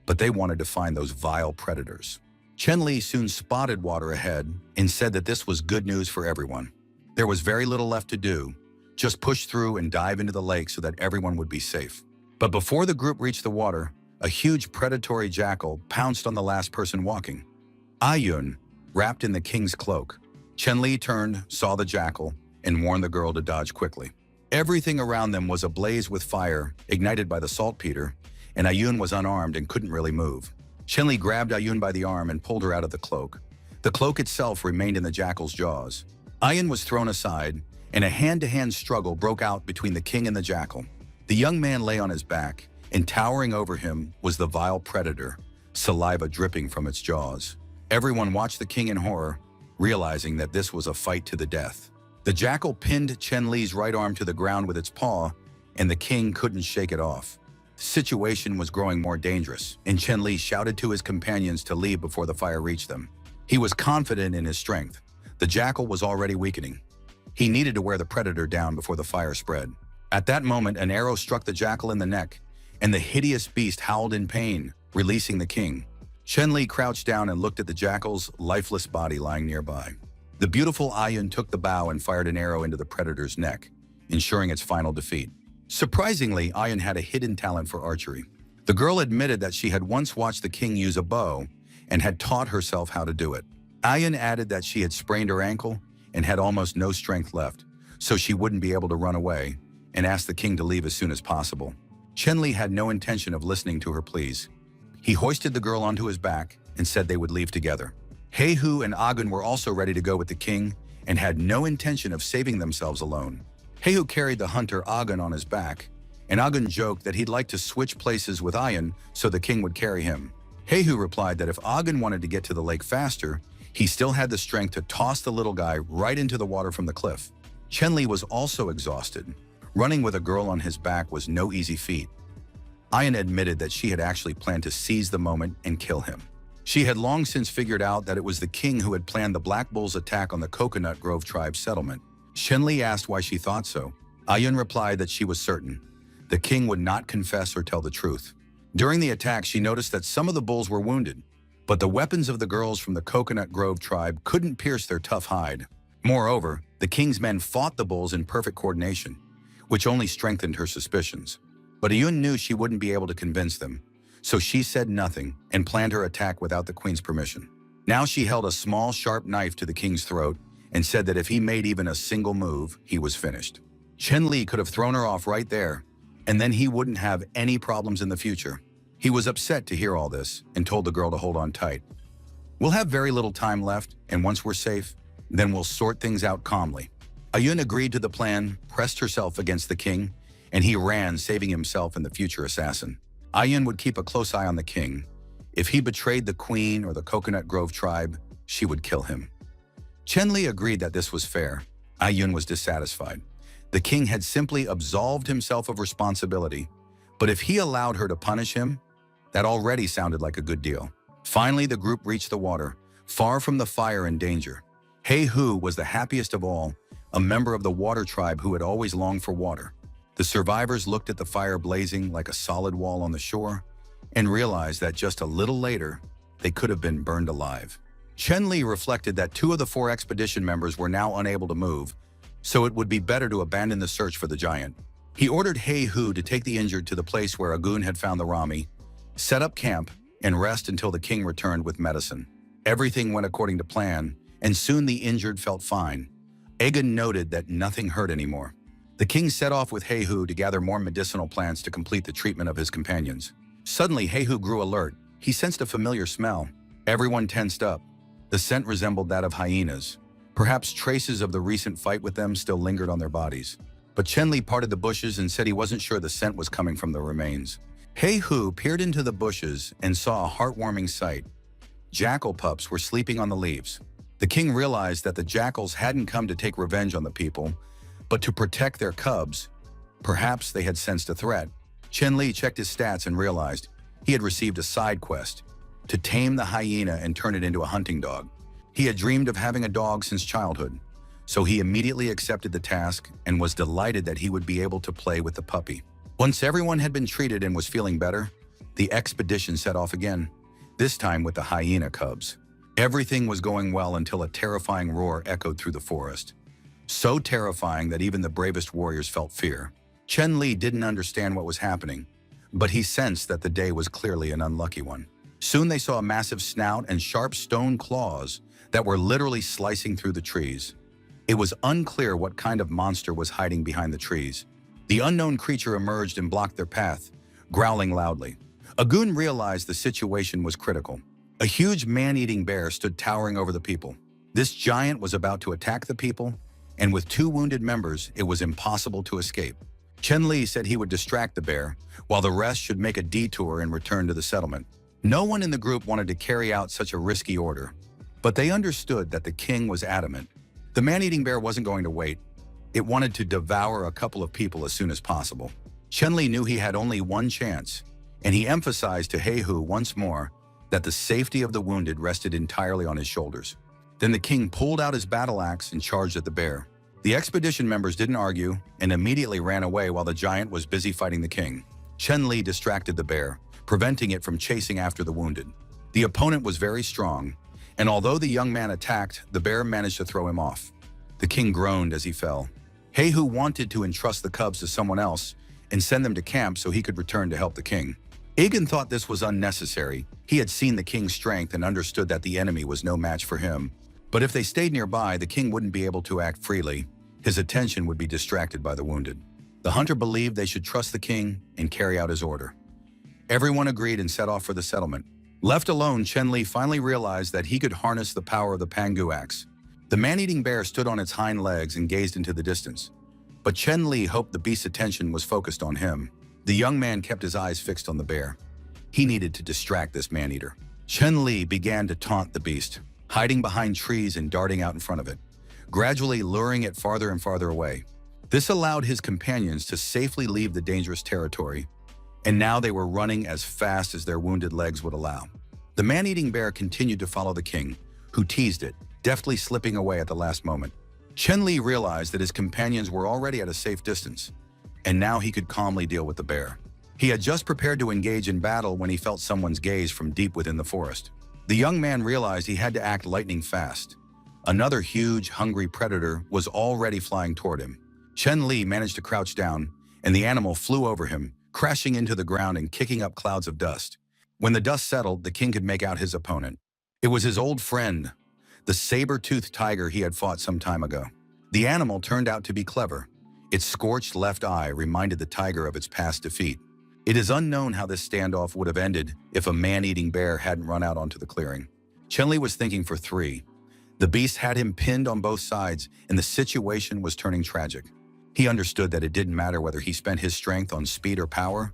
but they wanted to find those vile predators. Chenli soon spotted water ahead and said that this was good news for everyone. There was very little left to do, just push through and dive into the lake so that everyone would be safe. But before the group reached the water, a huge predatory jackal pounced on the last person walking. Ayun, wrapped in the king's cloak. Chenli turned, saw the jackal, and warned the girl to dodge quickly. Everything around them was ablaze with fire, ignited by the saltpeter, and Ayun was unarmed and couldn't really move. Chenli grabbed Ayun by the arm and pulled her out of the cloak. The cloak itself remained in the jackal's jaws. Ayun was thrown aside, and a hand-to-hand struggle broke out between the king and the jackal. The young man lay on his back, and towering over him was the vile predator, saliva dripping from its jaws. Everyone watched the king in horror, realizing that this was a fight to the death. The jackal pinned Chenli's right arm to the ground with its paw, and the king couldn't shake it off. The situation was growing more dangerous, and Chenli shouted to his companions to leave before the fire reached them. He was confident in his strength. The jackal was already weakening. He needed to wear the predator down before the fire spread. At that moment, an arrow struck the jackal in the neck, and the hideous beast howled in pain, releasing the king. Chenli crouched down and looked at the jackal's lifeless body lying nearby. The beautiful Ayun took the bow and fired an arrow into the predator's neck, ensuring its final defeat. Surprisingly, Ayun had a hidden talent for archery. The girl admitted that she had once watched the king use a bow and had taught herself how to do it. Ayun added that she had sprained her ankle and had almost no strength left, so she wouldn't be able to run away, and asked the king to leave as soon as possible. Chenli had no intention of listening to her pleas. He hoisted the girl onto his back and said they would leave together. Heihu and Agun were also ready to go with the king and had no intention of saving themselves alone. Heihu carried the hunter Agun on his back, and Agun joked that he'd like to switch places with Ayun so the king would carry him. Heihu replied that if Agun wanted to get to the lake faster, he still had the strength to toss the little guy right into the water from the cliff. Chenli was also exhausted. Running with a girl on his back was no easy feat. Ayun admitted that she had actually planned to seize the moment and kill him. She had long since figured out that it was the king who had planned the Black Bull's attack on the Coconut Grove tribe's settlement. Chenli asked why she thought so. Ayun replied that she was certain. The king would not confess or tell the truth. During the attack, she noticed that some of the bulls were wounded, but the weapons of the girls from the Coconut Grove tribe couldn't pierce their tough hide. Moreover, the king's men fought the bulls in perfect coordination, which only strengthened her suspicions. But Ayun knew she wouldn't be able to convince them, so she said nothing and planned her attack without the queen's permission. Now she held a small, sharp knife to the king's throat and said that if he made even a single move, he was finished. Chenli could have thrown her off right there, and then he wouldn't have any problems in the future. He was upset to hear all this and told the girl to hold on tight. "We'll have very little time left, and once we're safe, then we'll sort things out calmly." Ayun agreed to the plan, pressed herself against the king, and he ran, saving himself and the future assassin. Ayun would keep a close eye on the king. If he betrayed the queen or the Coconut Grove tribe, she would kill him. Chenli agreed that this was fair. Ayun was dissatisfied. The king had simply absolved himself of responsibility, but if he allowed her to punish him, that already sounded like a good deal. Finally, the group reached the water, far from the fire and danger. Hey-Hu was the happiest of all, a member of the water tribe who had always longed for water. The survivors looked at the fire blazing like a solid wall on the shore and realized that just a little later, they could have been burned alive. Chen Li reflected that 2 of the 4 expedition members were now unable to move, so it would be better to abandon the search for the giant. He ordered Hey-Hu to take the injured to the place where Agun had found the Rami, set up camp, and rest until the king returned with medicine. Everything went according to plan, and soon the injured felt fine. Agun noted that nothing hurt anymore. The king set off with Hey-Hu to gather more medicinal plants to complete the treatment of his companions. Suddenly, Hey-Hu grew alert. He sensed a familiar smell. Everyone tensed up. The scent resembled that of hyenas. Perhaps traces of the recent fight with them still lingered on their bodies. But Chen Li parted the bushes and said he wasn't sure the scent was coming from the remains. Hey-Hu peered into the bushes and saw a heartwarming sight. Jackal pups were sleeping on the leaves. The king realized that the jackals hadn't come to take revenge on the people, but to protect their cubs. Perhaps they had sensed a threat. Chen Li checked his stats and realized he had received a side quest to tame the hyena and turn it into a hunting dog. He had dreamed of having a dog since childhood, so he immediately accepted the task and was delighted that he would be able to play with the puppy. Once everyone had been treated and was feeling better, the expedition set off again, this time with the hyena cubs. Everything was going well until a terrifying roar echoed through the forest. So terrifying that even the bravest warriors felt fear. Chen Li didn't understand what was happening, but he sensed that the day was clearly an unlucky one. Soon they saw a massive snout and sharp stone claws that were literally slicing through the trees. It was unclear what kind of monster was hiding behind the trees. The unknown creature emerged and blocked their path, growling loudly. Agun realized the situation was critical. A huge man-eating bear stood towering over the people. This giant was about to attack the people, and with 2 wounded members, it was impossible to escape. Chen Li said he would distract the bear, while the rest should make a detour and return to the settlement. No one in the group wanted to carry out such a risky order, but they understood that the king was adamant. The man-eating bear wasn't going to wait. It wanted to devour a couple of people as soon as possible. Chen Li knew he had only one chance, and he emphasized to Hey-Hu once more that the safety of the wounded rested entirely on his shoulders. Then the king pulled out his battle axe and charged at the bear. The expedition members didn't argue and immediately ran away while the giant was busy fighting the king. Chen Li distracted the bear, preventing it from chasing after the wounded. The opponent was very strong, and although the young man attacked, the bear managed to throw him off. The king groaned as he fell. Hey-Hu wanted to entrust the cubs to someone else and send them to camp so he could return to help the king. Agun thought this was unnecessary. He had seen the king's strength and understood that the enemy was no match for him. But if they stayed nearby, the king wouldn't be able to act freely. His attention would be distracted by the wounded. The hunter believed they should trust the king and carry out his order. Everyone agreed and set off for the settlement. Left alone, Chen Li finally realized that he could harness the power of the Pangu axe. The man-eating bear stood on its hind legs and gazed into the distance. But Chen Li hoped the beast's attention was focused on him. The young man kept his eyes fixed on the bear. He needed to distract this man-eater. Chen Li began to taunt the beast, hiding behind trees and darting out in front of it, gradually luring it farther and farther away. This allowed his companions to safely leave the dangerous territory, and now they were running as fast as their wounded legs would allow. The man-eating bear continued to follow the king, who teased it, deftly slipping away at the last moment. Chen Li realized that his companions were already at a safe distance, and now he could calmly deal with the bear. He had just prepared to engage in battle when he felt someone's gaze from deep within the forest. The young man realized he had to act lightning fast. Another huge, hungry predator was already flying toward him. Chen Li managed to crouch down, and the animal flew over him, crashing into the ground and kicking up clouds of dust. When the dust settled, the king could make out his opponent. It was his old friend, the saber-toothed tiger he had fought some time ago. The animal turned out to be clever. Its scorched left eye reminded the tiger of its past defeat. It is unknown how this standoff would have ended if a man-eating bear hadn't run out onto the clearing. Chen Li was thinking for 3. The beast had him pinned on both sides, and the situation was turning tragic. He understood that it didn't matter whether he spent his strength on speed or power,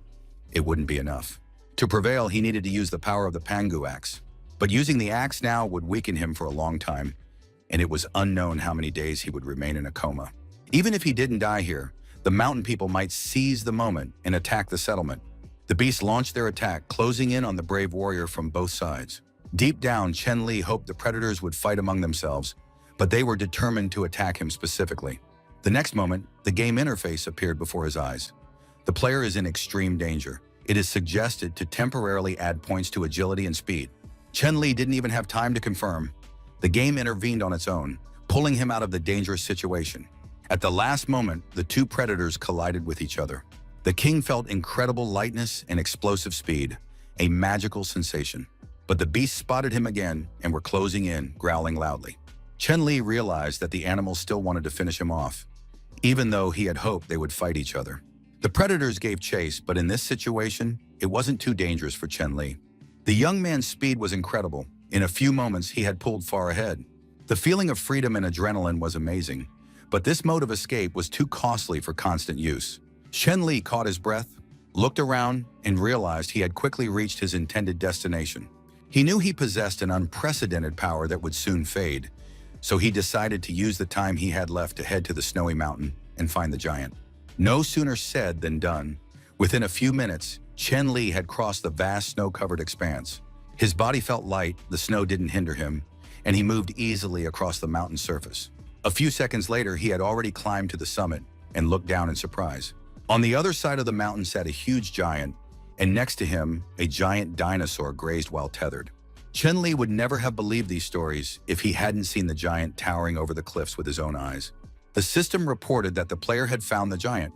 it wouldn't be enough. To prevail, he needed to use the power of the Pangu axe. But using the axe now would weaken him for a long time, and it was unknown how many days he would remain in a coma. Even if he didn't die here, the mountain people might seize the moment and attack the settlement. The beasts launched their attack, closing in on the brave warrior from both sides. Deep down, Chen Li hoped the predators would fight among themselves, but they were determined to attack him specifically. The next moment, the game interface appeared before his eyes. The player is in extreme danger. It is suggested to temporarily add points to agility and speed. Chen Li didn't even have time to confirm. The game intervened on its own, pulling him out of the dangerous situation. At the last moment, the two predators collided with each other. The king felt incredible lightness and explosive speed, a magical sensation. But the beasts spotted him again and were closing in, growling loudly. Chen Li realized that the animals still wanted to finish him off, even though he had hoped they would fight each other. The predators gave chase, but in this situation, it wasn't too dangerous for Chen Li. The young man's speed was incredible. In a few moments, he had pulled far ahead. The feeling of freedom and adrenaline was amazing, but this mode of escape was too costly for constant use. Chen Li caught his breath, looked around, and realized he had quickly reached his intended destination. He knew he possessed an unprecedented power that would soon fade, so he decided to use the time he had left to head to the snowy mountain and find the giant. No sooner said than done. Within a few minutes, Chen Li had crossed the vast snow-covered expanse. His body felt light, the snow didn't hinder him, and he moved easily across the mountain surface. A few seconds later, he had already climbed to the summit and looked down in surprise. On the other side of the mountain sat a huge giant, and next to him, a giant dinosaur grazed while tethered. Chen Li would never have believed these stories if he hadn't seen the giant towering over the cliffs with his own eyes. The system reported that the player had found the giant.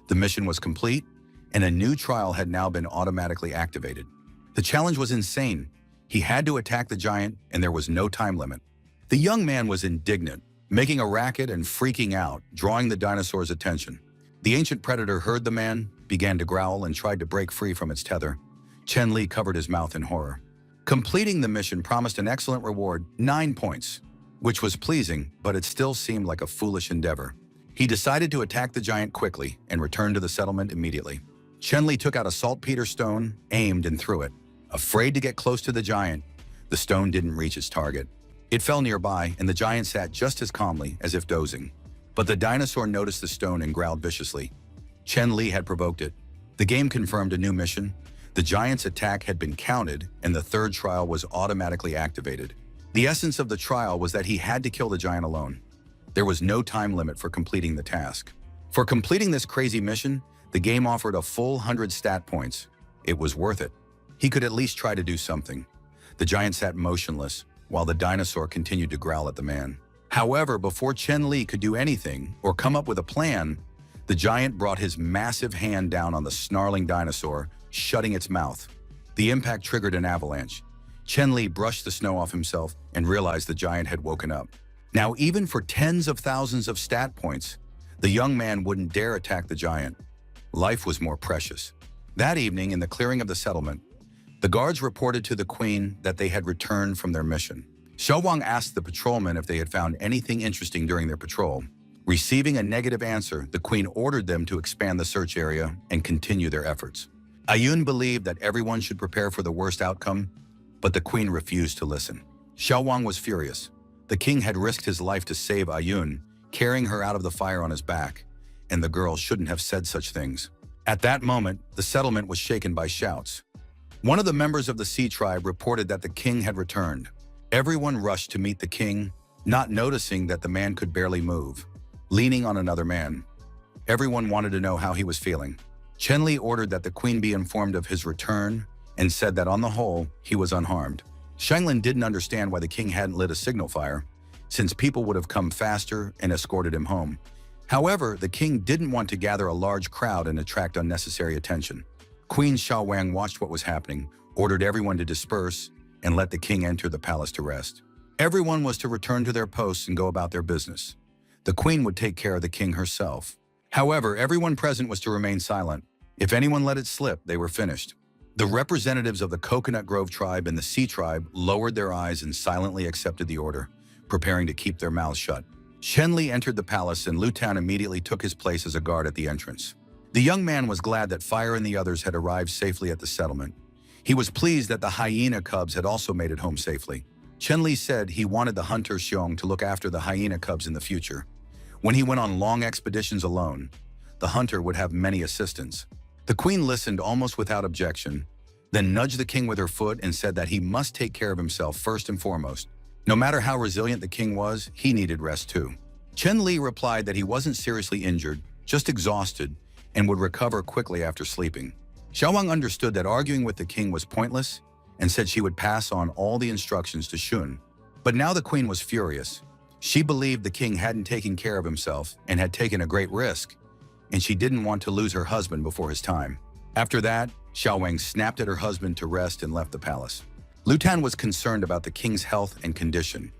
The mission was complete, and a new trial had now been automatically activated. The challenge was insane. He had to attack the giant, and there was no time limit. The young man was indignant, making a racket and freaking out, drawing the dinosaur's attention. The ancient predator heard the man, began to growl, and tried to break free from its tether. Chen Li covered his mouth in horror. Completing the mission promised an excellent reward, 9 points, which was pleasing, but it still seemed like a foolish endeavor. He decided to attack the giant quickly and return to the settlement immediately. Chen Li took out a saltpeter stone, aimed, and threw it. Afraid to get close to the giant, the stone didn't reach its target. It fell nearby, and the giant sat just as calmly as if dozing. But the dinosaur noticed the stone and growled viciously. Chen Li had provoked it. The game confirmed a new mission. The giant's attack had been counted, and the third trial was automatically activated. The essence of the trial was that he had to kill the giant alone. There was no time limit for completing the task. For completing this crazy mission, the game offered a full 100 stat points. It was worth it. He could at least try to do something. The giant sat motionless, while the dinosaur continued to growl at the man. However, before Chen Li could do anything or come up with a plan, the giant brought his massive hand down on the snarling dinosaur, shutting its mouth. The impact triggered an avalanche. Chen Li brushed the snow off himself and realized the giant had woken up. Now, even for tens of thousands of stat points, the young man wouldn't dare attack the giant. Life was more precious. That evening, in the clearing of the settlement, the guards reported to the queen that they had returned from their mission. Xiao Wang asked the patrolmen if they had found anything interesting during their patrol. Receiving a negative answer, the queen ordered them to expand the search area and continue their efforts. Ayun believed that everyone should prepare for the worst outcome, but the queen refused to listen. Xiao Wang was furious. The king had risked his life to save Ayun, carrying her out of the fire on his back, and the girl shouldn't have said such things. At that moment, the settlement was shaken by shouts. One of the members of the Sea tribe reported that the king had returned. Everyone rushed to meet the king, not noticing that the man could barely move, leaning on another man. Everyone wanted to know how he was feeling. Chen Li ordered that the queen be informed of his return and said that on the whole, he was unharmed. Shanglin didn't understand why the king hadn't lit a signal fire, since people would have come faster and escorted him home. However, the king didn't want to gather a large crowd and attract unnecessary attention. Queen Xiao Wang watched what was happening, ordered everyone to disperse, and let the king enter the palace to rest. Everyone was to return to their posts and go about their business. The queen would take care of the king herself. However, everyone present was to remain silent. If anyone let it slip, they were finished. The representatives of the Coconut Grove tribe and the Sea tribe lowered their eyes and silently accepted the order, preparing to keep their mouths shut. Chen Li entered the palace, and Lu Tan immediately took his place as a guard at the entrance. The young man was glad that Fire and the others had arrived safely at the settlement. He was pleased that the hyena cubs had also made it home safely. Chen Li said he wanted the hunter Xiong to look after the hyena cubs in the future. When he went on long expeditions alone, the hunter would have many assistants. The queen listened almost without objection, then nudged the king with her foot and said that he must take care of himself first and foremost. No matter how resilient the king was, he needed rest too. Chen Li replied that he wasn't seriously injured, just exhausted, and would recover quickly after sleeping. Xiao Wang understood that arguing with the king was pointless and said she would pass on all the instructions to Shun. But now the queen was furious. She believed the king hadn't taken care of himself and had taken a great risk, and she didn't want to lose her husband before his time. After that, Xiao Wang snapped at her husband to rest and left the palace. Lu Tan was concerned about the king's health and condition,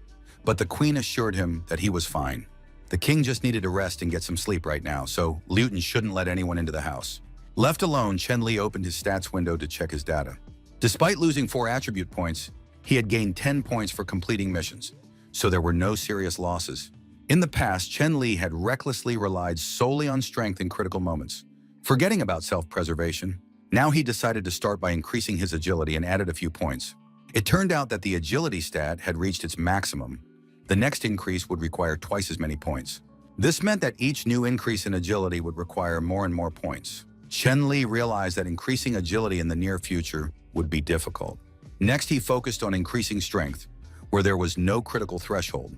but the queen assured him that he was fine. The king just needed to rest and get some sleep right now, so Liu Tan shouldn't let anyone into the house. Left alone, Chen Li opened his stats window to check his data. Despite losing 4 attribute points, he had gained 10 points for completing missions, so there were no serious losses. In the past, Chen Li had recklessly relied solely on strength in critical moments, forgetting about self-preservation. Now he decided to start by increasing his agility and added a few points. It turned out that the agility stat had reached its maximum. The next increase would require twice as many points. This meant that each new increase in agility would require more and more points. Chen Li realized that increasing agility in the near future would be difficult. Next, he focused on increasing strength, where there was no critical threshold.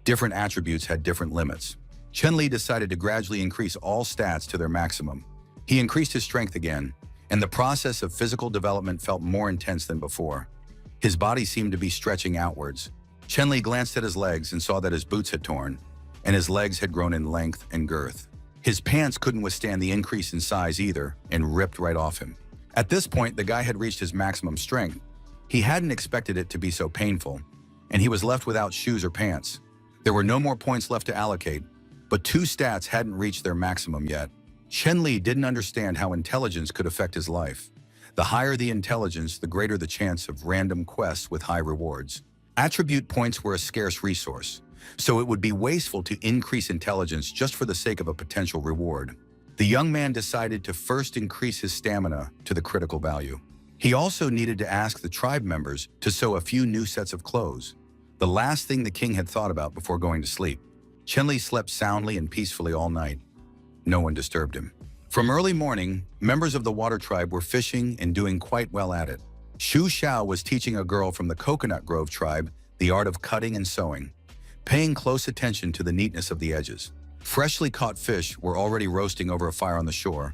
Different attributes had different limits. Chen Li decided to gradually increase all stats to their maximum. He increased his strength again, and the process of physical development felt more intense than before. His body seemed to be stretching outwards. Chen Li glanced at his legs and saw that his boots had torn, and his legs had grown in length and girth. His pants couldn't withstand the increase in size either and ripped right off him. At this point, the guy had reached his maximum strength. He hadn't expected it to be so painful, and he was left without shoes or pants. There were no more points left to allocate, but 2 stats hadn't reached their maximum yet. Chen Li didn't understand how intelligence could affect his life. The higher the intelligence, the greater the chance of random quests with high rewards. Attribute points were a scarce resource, so it would be wasteful to increase intelligence just for the sake of a potential reward. The young man decided to first increase his stamina to the critical value. He also needed to ask the tribe members to sew a few new sets of clothes, the last thing the king had thought about before going to sleep. Chen Li slept soundly and peacefully all night. No one disturbed him. From early morning, members of the water tribe were fishing and doing quite well at it. Shu Xiao was teaching a girl from the Coconut Grove tribe the art of cutting and sewing, paying close attention to the neatness of the edges. Freshly caught fish were already roasting over a fire on the shore,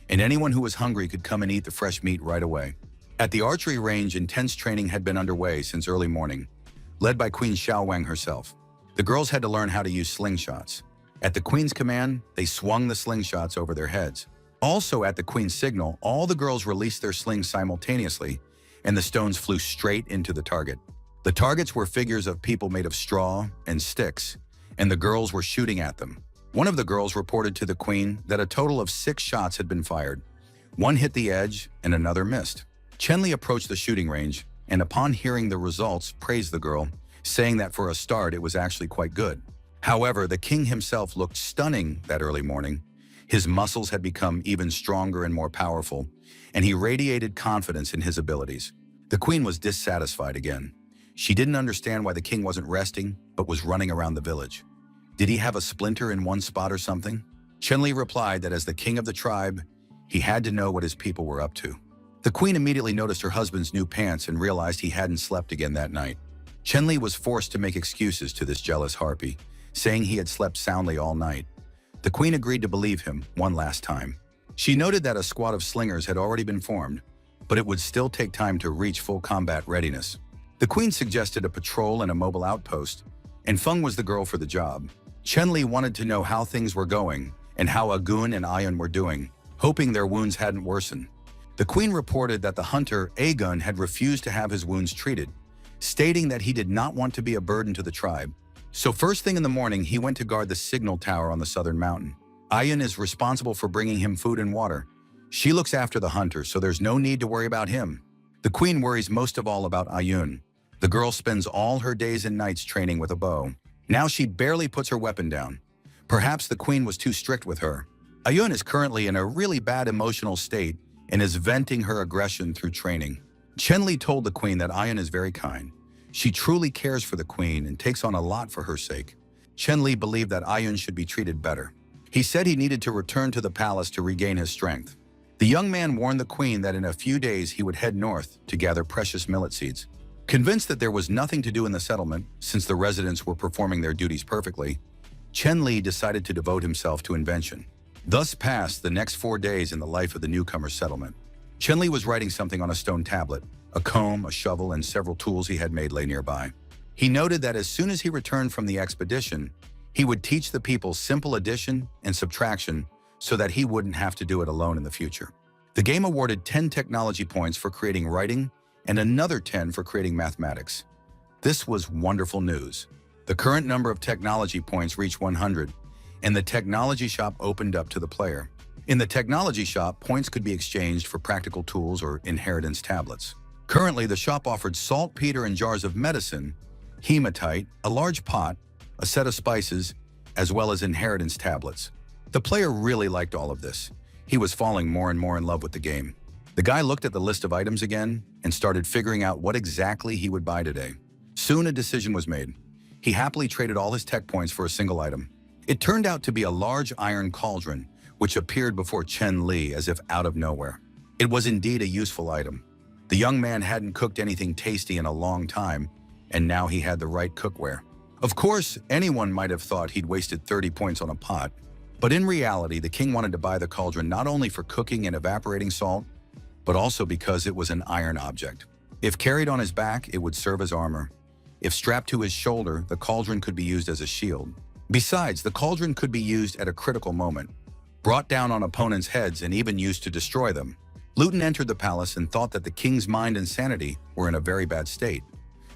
and anyone who was hungry could come and eat the fresh meat right away. At the archery range, intense training had been underway since early morning, led by Queen Xiao Wang herself. The girls had to learn how to use slingshots. At the queen's command, they swung the slingshots over their heads. Also, at the queen's signal, all the girls released their slings simultaneously, and the stones flew straight into the target. The targets were figures of people made of straw and sticks, and the girls were shooting at them. One of the girls reported to the queen that a total of 6 shots had been fired. 1 hit the edge and another missed. Chen Li approached the shooting range, and upon hearing the results, praised the girl, saying that for a start it was actually quite good. However, the king himself looked stunning that early morning. His muscles had become even stronger and more powerful, and he radiated confidence in his abilities. The queen was dissatisfied again. She didn't understand why the king wasn't resting, but was running around the village. Did he have a splinter in one spot or something? Chen Li replied that as the king of the tribe, he had to know what his people were up to. The queen immediately noticed her husband's new pants and realized he hadn't slept again that night. Chen Li was forced to make excuses to this jealous harpy, saying he had slept soundly all night. The queen agreed to believe him one last time. She noted that a squad of slingers had already been formed, but it would still take time to reach full combat readiness. The queen suggested a patrol and a mobile outpost, and Feng was the girl for the job. Chen Li wanted to know how things were going and how Agun and Ayun were doing, hoping their wounds hadn't worsened. The queen reported that the hunter, Agun, had refused to have his wounds treated, stating that he did not want to be a burden to the tribe. So first thing in the morning, he went to guard the signal tower on the southern mountain. Ayun is responsible for bringing him food and water. She looks after the hunter, so there's no need to worry about him. The queen worries most of all about Ayun. The girl spends all her days and nights training with a bow. Now she barely puts her weapon down. Perhaps the queen was too strict with her. Ayun is currently in a really bad emotional state and is venting her aggression through training. Chen Li told the queen that Ayun is very kind. She truly cares for the queen and takes on a lot for her sake. Chen Li believed that Ayun should be treated better. He said he needed to return to the palace to regain his strength. The young man warned the queen that in a few days he would head north to gather precious millet seeds. Convinced that there was nothing to do in the settlement, since the residents were performing their duties perfectly, Chen Li decided to devote himself to invention. Thus passed the next 4 days in the life of the newcomer settlement. Chen Li was writing something on a stone tablet. A comb, a shovel, and several tools he had made lay nearby. He noted that as soon as he returned from the expedition, he would teach the people simple addition and subtraction so that he wouldn't have to do it alone in the future. The game awarded 10 technology points for creating writing and another 10 for creating mathematics. This was wonderful news. The current number of technology points reached 100, and the technology shop opened up to the player. In the technology shop, points could be exchanged for practical tools or inheritance tablets. Currently, the shop offered saltpeter and jars of medicine, hematite, a large pot, a set of spices, as well as inheritance tablets. The player really liked all of this. He was falling more and more in love with the game. The guy looked at the list of items again and started figuring out what exactly he would buy today. Soon a decision was made. He happily traded all his tech points for a single item. It turned out to be a large iron cauldron, which appeared before Chen Li as if out of nowhere. It was indeed a useful item. The young man hadn't cooked anything tasty in a long time, and now he had the right cookware. Of course, anyone might have thought he'd wasted 30 points on a pot, but in reality, the king wanted to buy the cauldron not only for cooking and evaporating salt, but also because it was an iron object. If carried on his back, it would serve as armor. If strapped to his shoulder, the cauldron could be used as a shield. Besides, the cauldron could be used at a critical moment, brought down on opponents' heads and even used to destroy them. Luton entered the palace and thought that the king's mind and sanity were in a very bad state,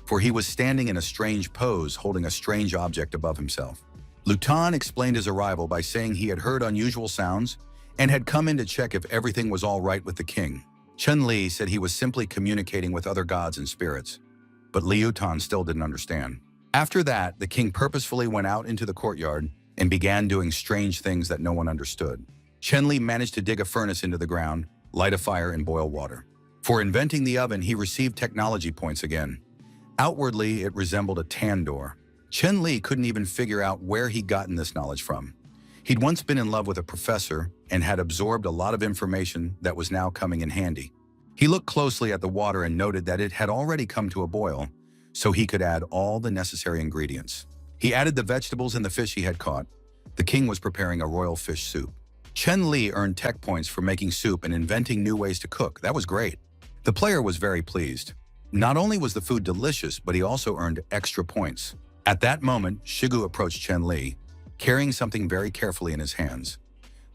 for he was standing in a strange pose holding a strange object above himself. Luton explained his arrival by saying he had heard unusual sounds and had come in to check if everything was all right with the king. Chen Li said he was simply communicating with other gods and spirits, but Liutan still didn't understand. After that, the king purposefully went out into the courtyard and began doing strange things that no one understood. Chen Li managed to dig a furnace into the ground, light a fire, and boil water. For inventing the oven, he received technology points again. Outwardly, it resembled a tandoor. Chen Li couldn't even figure out where he'd gotten this knowledge from. He'd once been in love with a professor and had absorbed a lot of information that was now coming in handy. He looked closely at the water and noted that it had already come to a boil, so he could add all the necessary ingredients. He added the vegetables and the fish he had caught. The king was preparing a royal fish soup. Chen Li earned tech points for making soup and inventing new ways to cook. That was great. The player was very pleased. Not only was the food delicious, but he also earned extra points. At that moment, Shigu approached Chen Li, carrying something very carefully in his hands.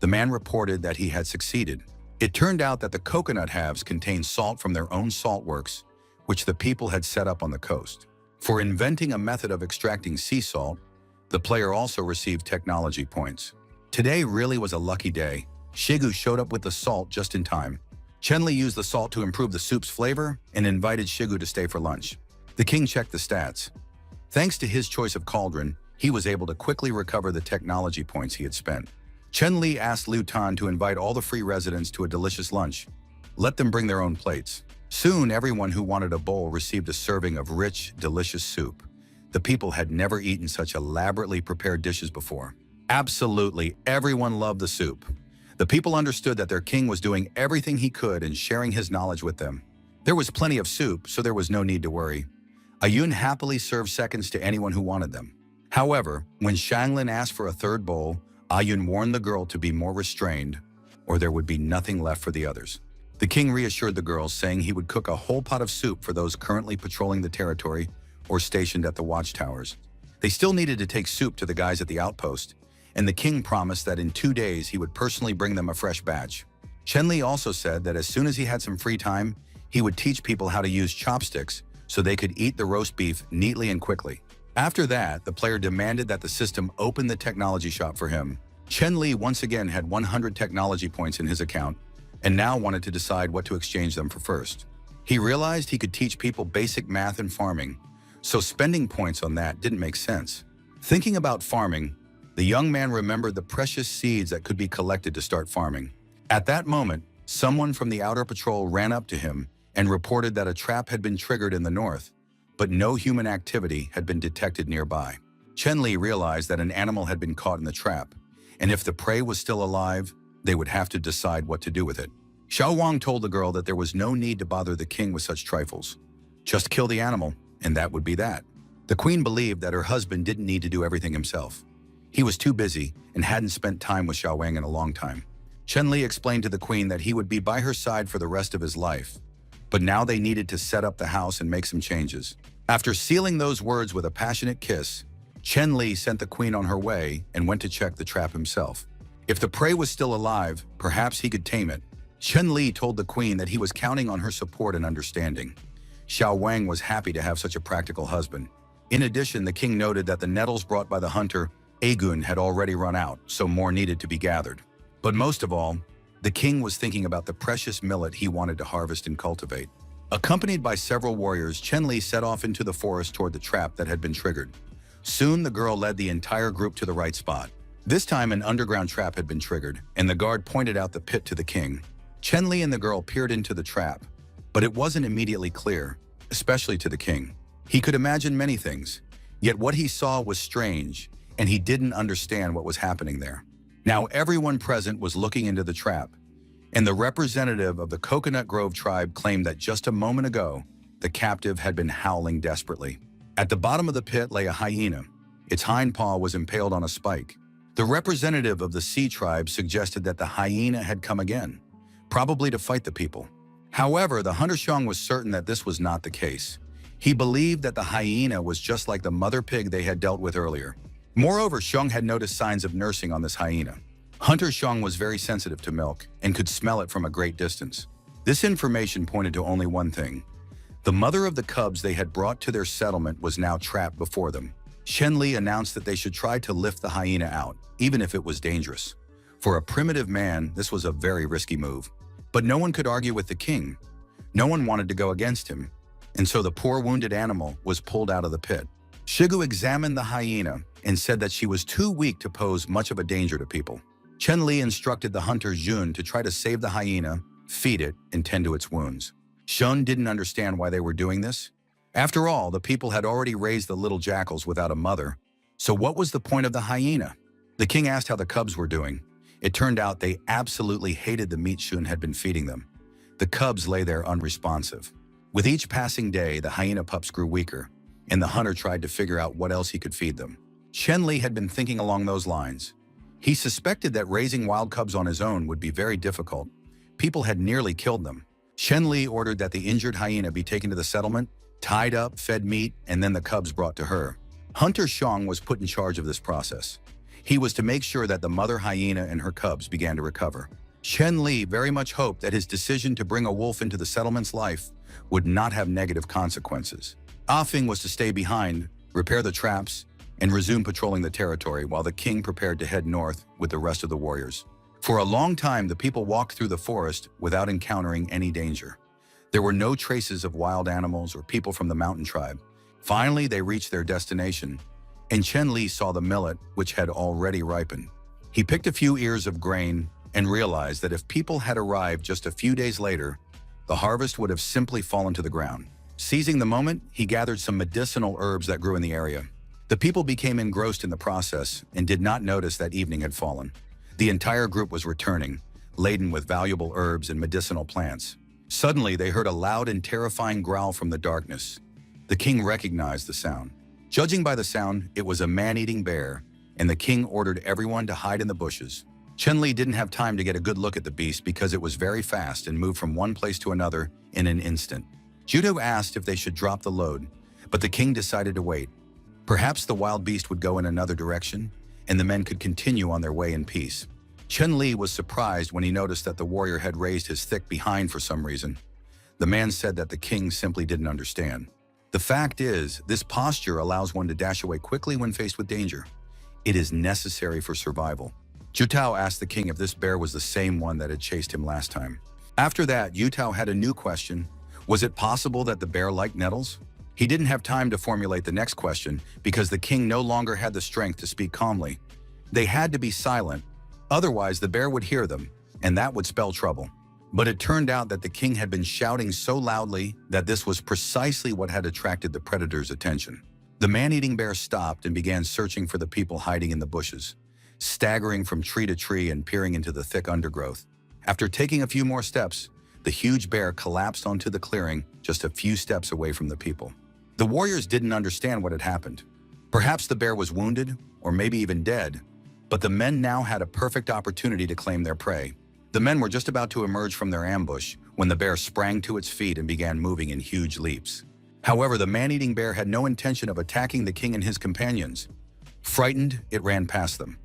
The man reported that he had succeeded. It turned out that the coconut halves contained salt from their own salt works, which the people had set up on the coast. For inventing a method of extracting sea salt, the player also received technology points. Today really was a lucky day. Shigu showed up with the salt just in time. Chen Li used the salt to improve the soup's flavor and invited Shigu to stay for lunch. The king checked the stats. Thanks to his choice of cauldron, he was able to quickly recover the technology points he had spent. Chen Li asked Liu Tan to invite all the free residents to a delicious lunch. Let them bring their own plates. Soon, everyone who wanted a bowl received a serving of rich, delicious soup. The people had never eaten such elaborately prepared dishes before. Absolutely, everyone loved the soup. The people understood that their king was doing everything he could and sharing his knowledge with them. There was plenty of soup, so there was no need to worry. Ayun happily served seconds to anyone who wanted them. However, when Shanglin asked for a third bowl, Ayun warned the girl to be more restrained, or there would be nothing left for the others. The king reassured the girls, saying he would cook a whole pot of soup for those currently patrolling the territory or stationed at the watchtowers. They still needed to take soup to the guys at the outpost, and the king promised that in 2 days he would personally bring them a fresh batch. Chen Li also said that as soon as he had some free time, he would teach people how to use chopsticks so they could eat the roast beef neatly and quickly. After that, the player demanded that the system open the technology shop for him. Chen Li once again had 100 technology points in his account, and now wanted to decide what to exchange them for first. He realized he could teach people basic math and farming, so spending points on that didn't make sense. Thinking about farming, the young man remembered the precious seeds that could be collected to start farming. At that moment, someone from the outer patrol ran up to him and reported that a trap had been triggered in the north, but no human activity had been detected nearby. Chen-Li realized that an animal had been caught in the trap, and if the prey was still alive, they would have to decide what to do with it. Xiao Wang told the girl that there was no need to bother the king with such trifles. Just kill the animal, and that would be that. The queen believed that her husband didn't need to do everything himself. He was too busy and hadn't spent time with Xiao Wang in a long time. Chen-Li explained to the queen that he would be by her side for the rest of his life, but now they needed to set up the house and make some changes. After sealing those words with a passionate kiss, Chen-Li sent the queen on her way and went to check the trap himself. If the prey was still alive, perhaps he could tame it. Chen-Li told the queen that he was counting on her support and understanding. Xiao Wang was happy to have such a practical husband. In addition, the king noted that the nettles brought by the hunter, Agun, had already run out, so more needed to be gathered. But most of all, the king was thinking about the precious millet he wanted to harvest and cultivate. Accompanied by several warriors, Chen-Li set off into the forest toward the trap that had been triggered. Soon, the girl led the entire group to the right spot. This time, an underground trap had been triggered, and the guard pointed out the pit to the king. Chen-Li and the girl peered into the trap, but it wasn't immediately clear, especially to the king. He could imagine many things, yet what he saw was strange, and he didn't understand what was happening there. Now everyone present was looking into the trap, and the representative of the Coconut Grove tribe claimed that just a moment ago, the captive had been howling desperately. At the bottom of the pit lay a hyena. Its hind paw was impaled on a spike. The representative of the Sea tribe suggested that the hyena had come again, probably to fight the people. However, the hunter Xiong was certain that this was not the case. He believed that the hyena was just like the mother pig they had dealt with earlier. Moreover, Xiong had noticed signs of nursing on this hyena. Hunter Xiong was very sensitive to milk and could smell it from a great distance. This information pointed to only one thing. The mother of the cubs they had brought to their settlement was now trapped before them. Chen-Li announced that they should try to lift the hyena out, even if it was dangerous. For a primitive man, this was a very risky move. But no one could argue with the king. No one wanted to go against him, and so the poor wounded animal was pulled out of the pit. Shigu examined the hyena and said that she was too weak to pose much of a danger to people. Chen-Li instructed the hunter Jun to try to save the hyena, feed it, and tend to its wounds. Shun didn't understand why they were doing this. After all, the people had already raised the little jackals without a mother, so what was the point of the hyena? The king asked how the cubs were doing. It turned out they absolutely hated the meat Shun had been feeding them. The cubs lay there unresponsive. With each passing day, the hyena pups grew weaker, and the hunter tried to figure out what else he could feed them. Chen-Li had been thinking along those lines. He suspected that raising wild cubs on his own would be very difficult. People had nearly killed them. Chen-Li ordered that the injured hyena be taken to the settlement, tied up, fed meat, and then the cubs brought to her. Hunter Xiong was put in charge of this process. He was to make sure that the mother hyena and her cubs began to recover. Chen-Li very much hoped that his decision to bring a wolf into the settlement's life would not have negative consequences. Ah-Fing was to stay behind, repair the traps, and resume patrolling the territory while the king prepared to head north with the rest of the warriors. For a long time, the people walked through the forest without encountering any danger. There were no traces of wild animals or people from the mountain tribe. Finally, they reached their destination, and Chen-Li saw the millet, which had already ripened. He picked a few ears of grain and realized that if people had arrived just a few days later, the harvest would have simply fallen to the ground. Seizing the moment, he gathered some medicinal herbs that grew in the area. The people became engrossed in the process and did not notice that evening had fallen. The entire group was returning, laden with valuable herbs and medicinal plants. Suddenly, they heard a loud and terrifying growl from the darkness. The king recognized the sound. Judging by the sound, it was a man-eating bear, and the king ordered everyone to hide in the bushes. Chen-Li didn't have time to get a good look at the beast because it was very fast and moved from one place to another in an instant. Judo asked if they should drop the load, but the king decided to wait. Perhaps the wild beast would go in another direction, and the men could continue on their way in peace. Chen-Li was surprised when he noticed that the warrior had raised his thick behind for some reason. The man said that the king simply didn't understand. The fact is, this posture allows one to dash away quickly when faced with danger. It is necessary for survival. Jutao asked the king if this bear was the same one that had chased him last time. After that, Yutao had a new question. Was it possible that the bear liked nettles? He didn't have time to formulate the next question because the king no longer had the strength to speak calmly. They had to be silent, otherwise the bear would hear them, and that would spell trouble. But it turned out that the king had been shouting so loudly that this was precisely what had attracted the predator's attention. The man-eating bear stopped and began searching for the people hiding in the bushes, staggering from tree to tree and peering into the thick undergrowth. After taking a few more steps, the huge bear collapsed onto the clearing just a few steps away from the people. The warriors didn't understand what had happened. Perhaps the bear was wounded, or maybe even dead, but the men now had a perfect opportunity to claim their prey. The men were just about to emerge from their ambush when the bear sprang to its feet and began moving in huge leaps. However, the man-eating bear had no intention of attacking the king and his companions. Frightened, it ran past them.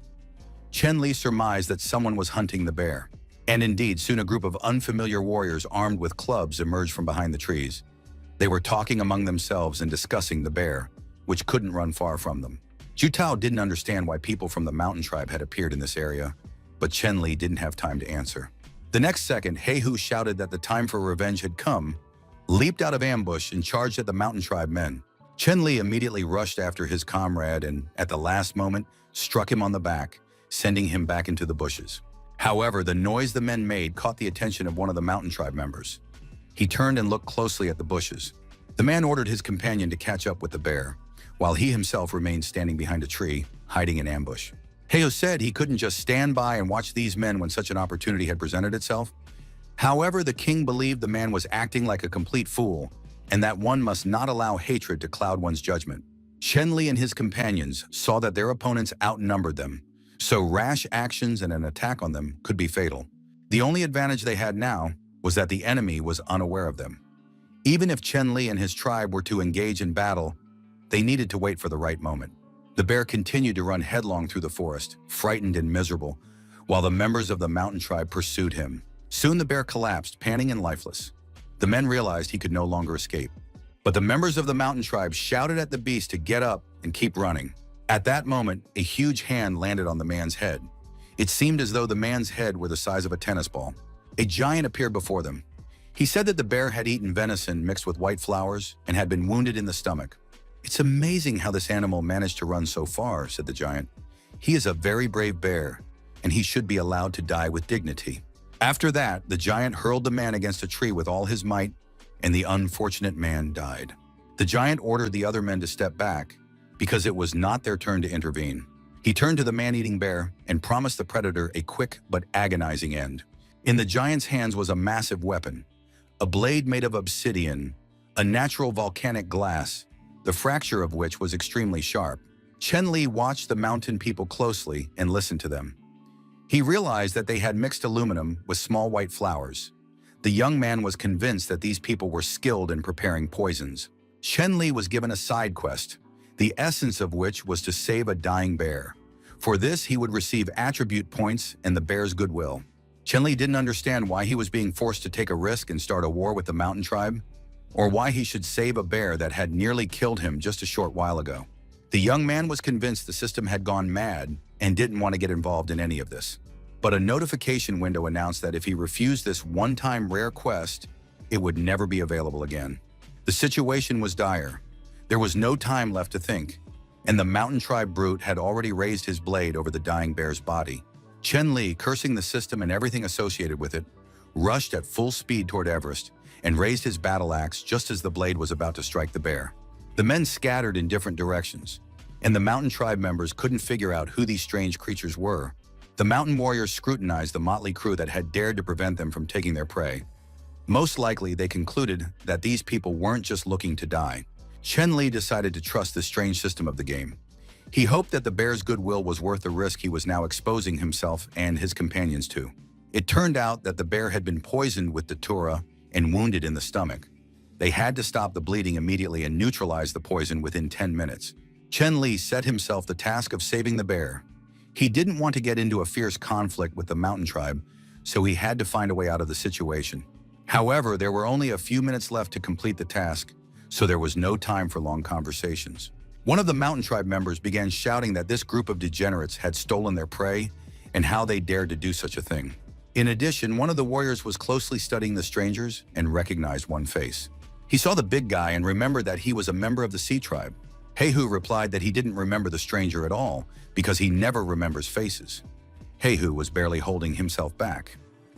Chen Li surmised that someone was hunting the bear. And indeed, soon a group of unfamiliar warriors armed with clubs emerged from behind the trees. They were talking among themselves and discussing the bear, which couldn't run far from them. Zhu Tao didn't understand why people from the mountain tribe had appeared in this area, but Chen Li didn't have time to answer. The next second, He Hu shouted that the time for revenge had come, leaped out of ambush and charged at the mountain tribe men. Chen Li immediately rushed after his comrade and, at the last moment, struck him on the back, sending him back into the bushes. However, the noise the men made caught the attention of one of the mountain tribe members. He turned and looked closely at the bushes. The man ordered his companion to catch up with the bear, while he himself remained standing behind a tree, hiding in ambush. He Hu said he couldn't just stand by and watch these men when such an opportunity had presented itself. However, the king believed the man was acting like a complete fool, and that one must not allow hatred to cloud one's judgment. Chen Li and his companions saw that their opponents outnumbered them, so rash actions and an attack on them could be fatal. The only advantage they had now was that the enemy was unaware of them. Even if Chen Li and his tribe were to engage in battle, they needed to wait for the right moment. The bear continued to run headlong through the forest, frightened and miserable, while the members of the mountain tribe pursued him. Soon the bear collapsed, panting and lifeless. The men realized he could no longer escape. But the members of the mountain tribe shouted at the beast to get up and keep running. At that moment, a huge hand landed on the man's head. It seemed as though the man's head were the size of a tennis ball. A giant appeared before them. He said that the bear had eaten venison mixed with white flowers and had been wounded in the stomach. "It's amazing how this animal managed to run so far," said the giant. "He is a very brave bear, and he should be allowed to die with dignity." After that, the giant hurled the man against a tree with all his might, and the unfortunate man died. The giant ordered the other men to step back, because it was not their turn to intervene. He turned to the man-eating bear and promised the predator a quick but agonizing end. In the giant's hands was a massive weapon, a blade made of obsidian, a natural volcanic glass, the fracture of which was extremely sharp. Chen Li watched the mountain people closely and listened to them. He realized that they had mixed aluminum with small white flowers. The young man was convinced that these people were skilled in preparing poisons. Chen Li was given a side quest, the essence of which was to save a dying bear. For this, he would receive attribute points and the bear's goodwill. Chen Li didn't understand why he was being forced to take a risk and start a war with the mountain tribe, or why he should save a bear that had nearly killed him just a short while ago. The young man was convinced the system had gone mad and didn't want to get involved in any of this. But a notification window announced that if he refused this one-time rare quest, it would never be available again. The situation was dire. There was no time left to think, and the mountain tribe brute had already raised his blade over the dying bear's body. Chen Li, cursing the system and everything associated with it, rushed at full speed toward Everest and raised his battle axe just as the blade was about to strike the bear. The men scattered in different directions, and the mountain tribe members couldn't figure out who these strange creatures were. The mountain warriors scrutinized the motley crew that had dared to prevent them from taking their prey. Most likely, they concluded that these people weren't just looking to die. Chen Li decided to trust the strange system of the game. He hoped that the bear's goodwill was worth the risk he was now exposing himself and his companions to. It turned out that the bear had been poisoned with datura and wounded in the stomach. They had to stop the bleeding immediately and neutralize the poison within 10 minutes. Chen Li set himself the task of saving the bear. He didn't want to get into a fierce conflict with the mountain tribe, so he had to find a way out of the situation. However, there were only a few minutes left to complete the task, so there was no time for long conversations. One of the mountain tribe members began shouting that this group of degenerates had stolen their prey and how they dared to do such a thing. In addition, one of the warriors was closely studying the strangers and recognized one face. He saw the big guy and remembered that he was a member of the Sea Tribe. He Hu replied that he didn't remember the stranger at all because he never remembers faces. He Hu was barely holding himself back.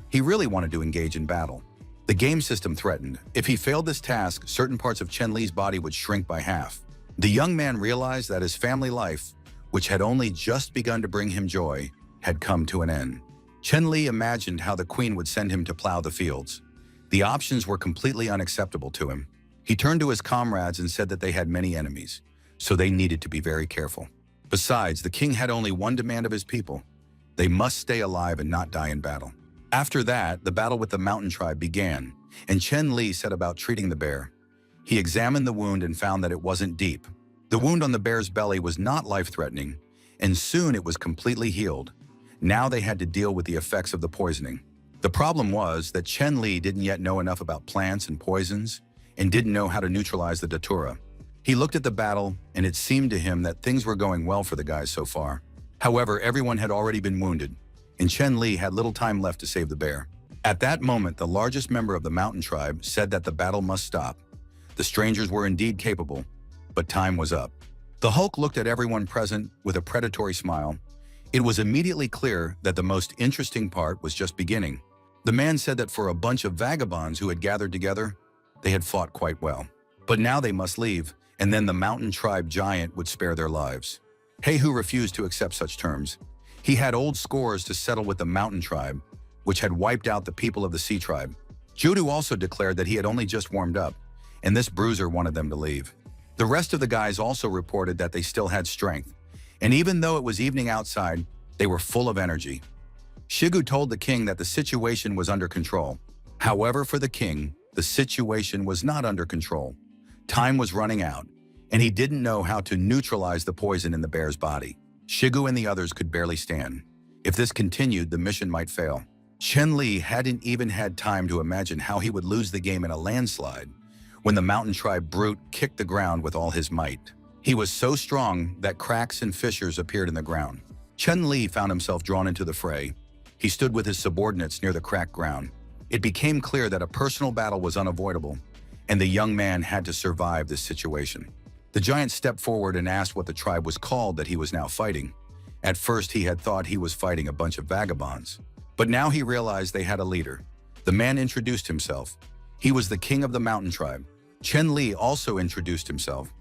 He really wanted to engage in battle. The game system threatened. If he failed this task, certain parts of Chen Li's body would shrink by half. The young man realized that his family life, which had only just begun to bring him joy, had come to an end. Chen Li imagined how the queen would send him to plow the fields. The options were completely unacceptable to him. He turned to his comrades and said that they had many enemies, so they needed to be very careful. Besides, the king had only one demand of his people. They must stay alive and not die in battle. After that, the battle with the mountain tribe began, and Chen Li set about treating the bear. He examined the wound and found that it wasn't deep. The wound on the bear's belly was not life-threatening, and soon it was completely healed. Now they had to deal with the effects of the poisoning. The problem was that Chen Li didn't yet know enough about plants and poisons, and didn't know how to neutralize the datura. He looked at the battle, and it seemed to him that things were going well for the guys so far. However, everyone had already been wounded, and Chen Li had little time left to save the bear. At that moment, the largest member of the mountain tribe said that the battle must stop. The strangers were indeed capable, but time was up. The Hulk looked at everyone present with a predatory smile. It was immediately clear that the most interesting part was just beginning. The man said that for a bunch of vagabonds who had gathered together, they had fought quite well. But now they must leave, and then the mountain tribe giant would spare their lives. Heihu refused to accept such terms. He had old scores to settle with the mountain tribe, which had wiped out the people of the sea tribe. Judu also declared that he had only just warmed up, and this bruiser wanted them to leave. The rest of the guys also reported that they still had strength, and even though it was evening outside, they were full of energy. Shigu told the king that the situation was under control. However, for the king, the situation was not under control. Time was running out, and he didn't know how to neutralize the poison in the bear's body. Shigu and the others could barely stand. If this continued, the mission might fail. Chen Li hadn't even had time to imagine how he would lose the game in a landslide when the mountain tribe brute kicked the ground with all his might. He was so strong that cracks and fissures appeared in the ground. Chen Li found himself drawn into the fray. He stood with his subordinates near the cracked ground. It became clear that a personal battle was unavoidable, and the young man had to survive this situation. The giant stepped forward and asked what the tribe was called that he was now fighting. At first, he had thought he was fighting a bunch of vagabonds, but now he realized they had a leader. The man introduced himself. He was the king of the mountain tribe. Chen Li also introduced himself.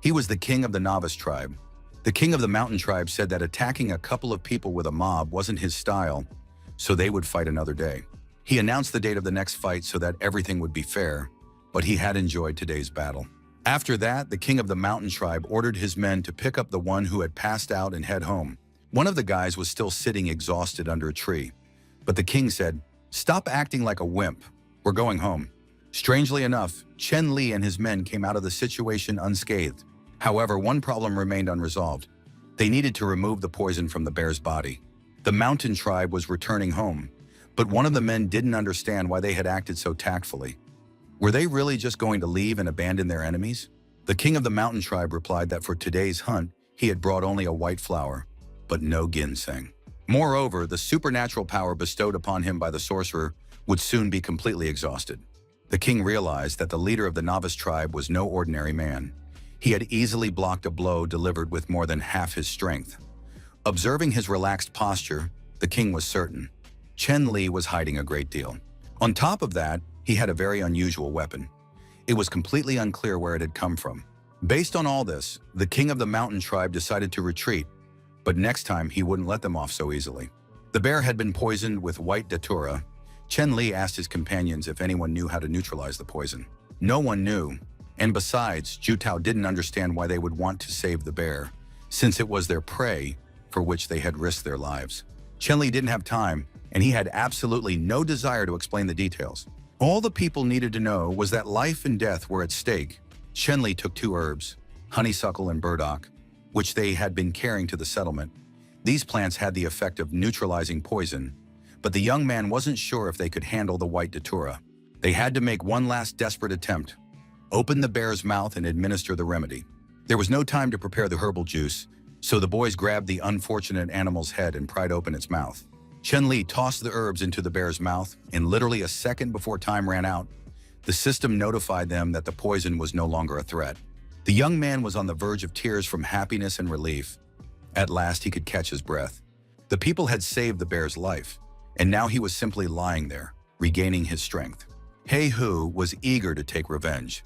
He was the king of the novice tribe. The king of the mountain tribe said that attacking a couple of people with a mob wasn't his style, so they would fight another day. He announced the date of the next fight so that everything would be fair, but he had enjoyed today's battle. After that, the king of the mountain tribe ordered his men to pick up the one who had passed out and head home. One of the guys was still sitting exhausted under a tree, but the king said, "Stop acting like a wimp. We're going home." Strangely enough, Chen Li and his men came out of the situation unscathed. However, one problem remained unresolved. They needed to remove the poison from the bear's body. The mountain tribe was returning home, but one of the men didn't understand why they had acted so tactfully. Were they really just going to leave and abandon their enemies? The king of the mountain tribe replied that for today's hunt, he had brought only a white flower, but no ginseng. Moreover, the supernatural power bestowed upon him by the sorcerer would soon be completely exhausted. The king realized that the leader of the novice tribe was no ordinary man. He had easily blocked a blow delivered with more than half his strength. Observing his relaxed posture, the king was certain Chen Li was hiding a great deal. On top of that, he had a very unusual weapon. It was completely unclear where it had come from. Based on all this, the king of the mountain tribe decided to retreat, but next time he wouldn't let them off so easily. The bear had been poisoned with white datura. Chen Li asked his companions if anyone knew how to neutralize the poison. No one knew, and besides, Jutao didn't understand why they would want to save the bear, since it was their prey for which they had risked their lives. Chen Li didn't have time, and he had absolutely no desire to explain the details. All the people needed to know was that life and death were at stake. Chen Li took 2 herbs, honeysuckle and burdock, which they had been carrying to the settlement. These plants had the effect of neutralizing poison, but the young man wasn't sure if they could handle the white datura. They had to make one last desperate attempt. Open the bear's mouth and administer the remedy. There was no time to prepare the herbal juice, so the boys grabbed the unfortunate animal's head and pried open its mouth. Chen Li tossed the herbs into the bear's mouth, and literally a second before time ran out, the system notified them that the poison was no longer a threat. The young man was on the verge of tears from happiness and relief. At last, he could catch his breath. The people had saved the bear's life, and now he was simply lying there, regaining his strength. Heihu was eager to take revenge.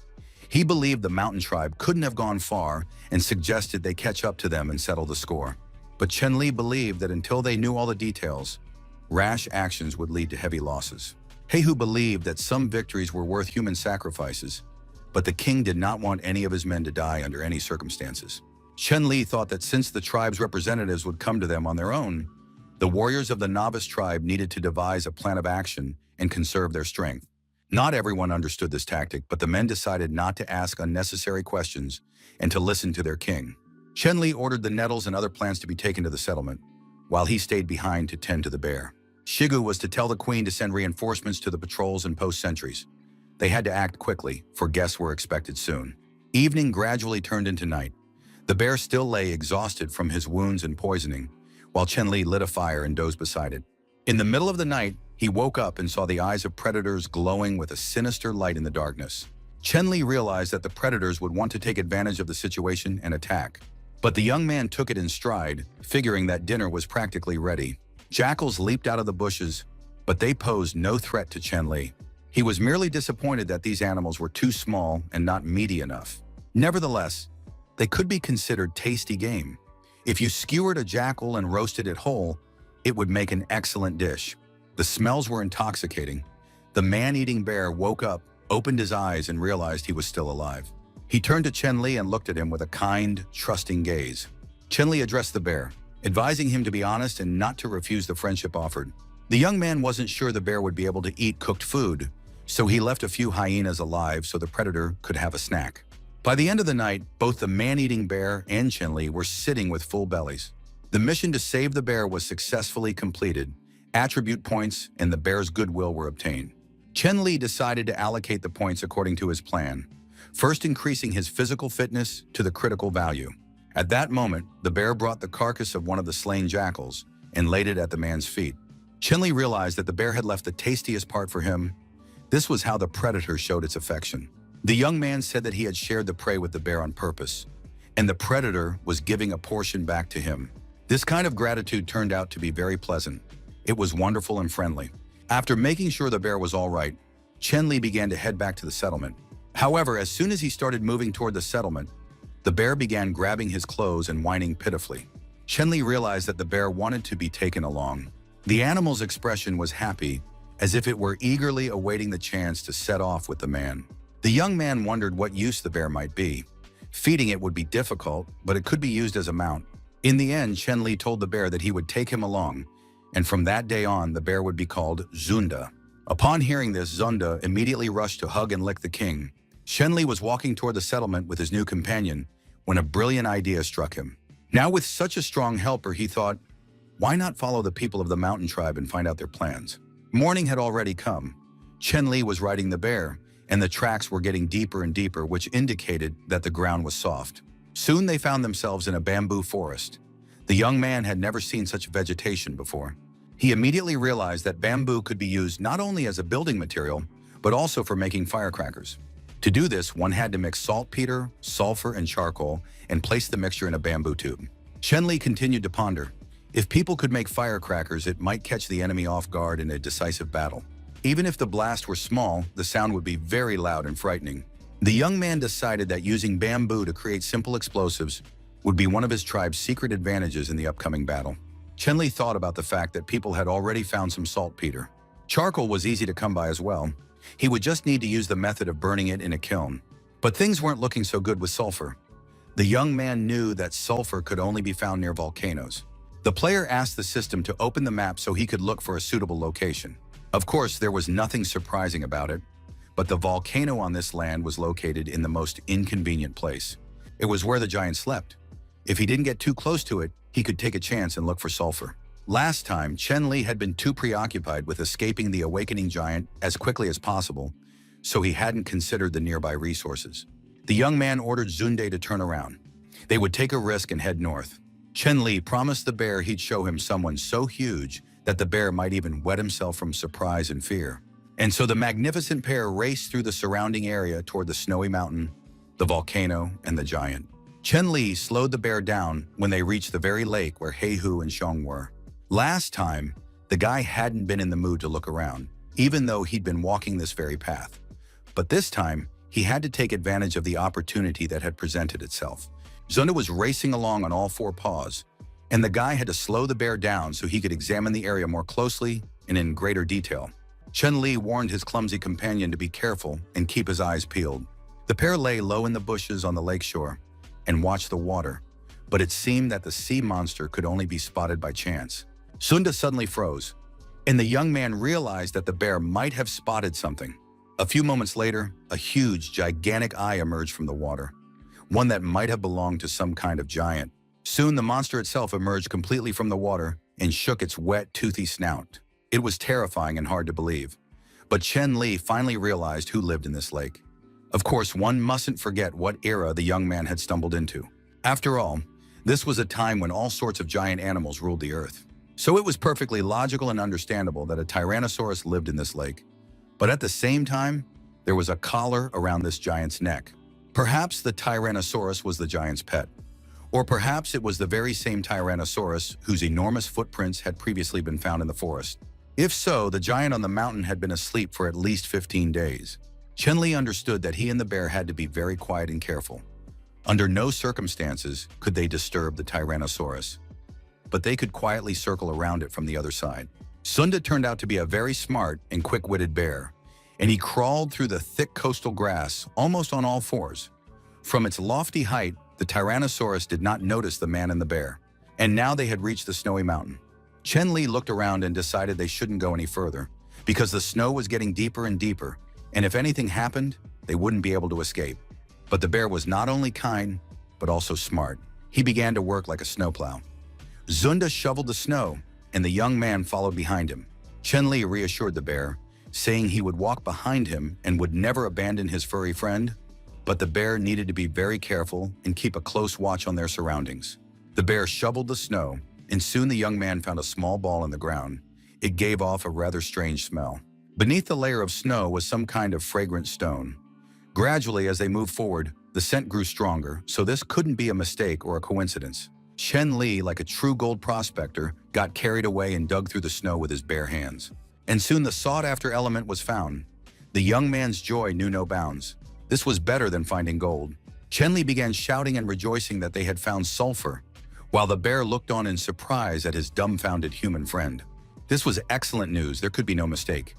He believed the mountain tribe couldn't have gone far and suggested they catch up to them and settle the score. But Chen Li believed that until they knew all the details, rash actions would lead to heavy losses. Heihu believed that some victories were worth human sacrifices, but the king did not want any of his men to die under any circumstances. Chen Li thought that since the tribe's representatives would come to them on their own, the warriors of the novice tribe needed to devise a plan of action and conserve their strength. Not everyone understood this tactic, but the men decided not to ask unnecessary questions and to listen to their king. Chen Li ordered the nettles and other plants to be taken to the settlement, while he stayed behind to tend to the bear. Shigu was to tell the queen to send reinforcements to the patrols and post sentries. They had to act quickly, for guests were expected soon. Evening gradually turned into night. The bear still lay exhausted from his wounds and poisoning, while Chen Li lit a fire and dozed beside it. In the middle of the night, he woke up and saw the eyes of predators glowing with a sinister light in the darkness. Chen Li realized that the predators would want to take advantage of the situation and attack. But the young man took it in stride, figuring that dinner was practically ready. Jackals leaped out of the bushes, but they posed no threat to Chen Li. He was merely disappointed that these animals were too small and not meaty enough. Nevertheless, they could be considered tasty game. If you skewered a jackal and roasted it whole, it would make an excellent dish. The smells were intoxicating. The man-eating bear woke up, opened his eyes, and realized he was still alive. He turned to Chen Li and looked at him with a kind, trusting gaze. Chen Li addressed the bear, advising him to be honest and not to refuse the friendship offered. The young man wasn't sure the bear would be able to eat cooked food, so he left a few hyenas alive so the predator could have a snack. By the end of the night, both the man-eating bear and Chen Li were sitting with full bellies. The mission to save the bear was successfully completed. Attribute points and the bear's goodwill were obtained. Chen Li decided to allocate the points according to his plan, first increasing his physical fitness to the critical value. At that moment, the bear brought the carcass of one of the slain jackals and laid it at the man's feet. Chen Li realized that the bear had left the tastiest part for him. This was how the predator showed its affection. The young man said that he had shared the prey with the bear on purpose, and the predator was giving a portion back to him. This kind of gratitude turned out to be very pleasant. It was wonderful and friendly. After making sure the bear was all right, Chen Li began to head back to the settlement. However, as soon as he started moving toward the settlement, the bear began grabbing his clothes and whining pitifully. Chen Li realized that the bear wanted to be taken along. The animal's expression was happy, as if it were eagerly awaiting the chance to set off with the man. The young man wondered what use the bear might be. Feeding it would be difficult, but it could be used as a mount. In the end, Chen Li told the bear that he would take him along, and from that day on, the bear would be called Zunda. Upon hearing this, Zunda immediately rushed to hug and lick the king. Chen Li was walking toward the settlement with his new companion when a brilliant idea struck him. Now with such a strong helper, he thought, why not follow the people of the mountain tribe and find out their plans? Morning had already come. Chen Li was riding the bear, and the tracks were getting deeper and deeper, which indicated that the ground was soft. Soon they found themselves in a bamboo forest. The young man had never seen such vegetation before. He immediately realized that bamboo could be used not only as a building material, but also for making firecrackers. To do this, one had to mix saltpeter, sulfur, and charcoal and place the mixture in a bamboo tube. Chen Li continued to ponder. If people could make firecrackers, it might catch the enemy off guard in a decisive battle. Even if the blast were small, the sound would be very loud and frightening. The young man decided that using bamboo to create simple explosives would be one of his tribe's secret advantages in the upcoming battle. Chen Li thought about the fact that people had already found some saltpeter. Charcoal was easy to come by as well. He would just need to use the method of burning it in a kiln. But things weren't looking so good with sulfur. The young man knew that sulfur could only be found near volcanoes. The player asked the system to open the map so he could look for a suitable location. Of course, there was nothing surprising about it, but the volcano on this land was located in the most inconvenient place. It was where the giant slept. If he didn't get too close to it, he could take a chance and look for sulfur. Last time, Chen Li had been too preoccupied with escaping the awakening giant as quickly as possible, so he hadn't considered the nearby resources. The young man ordered Zunde to turn around. They would take a risk and head north. Chen Li promised the bear he'd show him someone so huge that the bear might even wet himself from surprise and fear. And so the magnificent pair raced through the surrounding area toward the snowy mountain, the volcano, and the giant. Chen Li slowed the bear down when they reached the very lake where Heihu and Xiong were. Last time, the guy hadn't been in the mood to look around, even though he'd been walking this very path. But this time, he had to take advantage of the opportunity that had presented itself. Zunda was racing along on all four paws, and the guy had to slow the bear down so he could examine the area more closely and in greater detail. Chun-Li warned his clumsy companion to be careful and keep his eyes peeled. The pair lay low in the bushes on the lakeshore and watched the water, but it seemed that the sea monster could only be spotted by chance. Zunda suddenly froze, and the young man realized that the bear might have spotted something. A few moments later, a huge, gigantic eye emerged from the water, one that might have belonged to some kind of giant. Soon the monster itself emerged completely from the water and shook its wet, toothy snout. It was terrifying and hard to believe. But Chun-Li finally realized who lived in this lake. Of course, one mustn't forget what era the young man had stumbled into. After all, this was a time when all sorts of giant animals ruled the earth. So it was perfectly logical and understandable that a tyrannosaurus lived in this lake. But at the same time, there was a collar around this giant's neck. Perhaps the tyrannosaurus was the giant's pet. Or perhaps it was the very same tyrannosaurus whose enormous footprints had previously been found in the forest. If so, the giant on the mountain had been asleep for at least 15 days. Chun-Li understood that he and the bear had to be very quiet and careful. Under no circumstances could they disturb the tyrannosaurus, but they could quietly circle around it from the other side. Zunda turned out to be a very smart and quick-witted bear, and he crawled through the thick coastal grass almost on all fours. From its lofty height, the tyrannosaurus did not notice the man and the bear, and now they had reached the snowy mountain. Chun-Li looked around and decided they shouldn't go any further, because the snow was getting deeper and deeper, and if anything happened, they wouldn't be able to escape. But the bear was not only kind, but also smart. He began to work like a snowplow. Zunda shoveled the snow, and the young man followed behind him. Chun-Li reassured the bear, saying he would walk behind him and would never abandon his furry friend, but the bear needed to be very careful and keep a close watch on their surroundings. The bear shoveled the snow, and soon the young man found a small ball in the ground. It gave off a rather strange smell. Beneath the layer of snow was some kind of fragrant stone. Gradually, as they moved forward, the scent grew stronger, so this couldn't be a mistake or a coincidence. Chun-Li, like a true gold prospector, got carried away and dug through the snow with his bare hands. And soon the sought-after element was found. The young man's joy knew no bounds. This was better than finding gold. Chun-Li began shouting and rejoicing that they had found sulfur, while the bear looked on in surprise at his dumbfounded human friend. This was excellent news, there could be no mistake.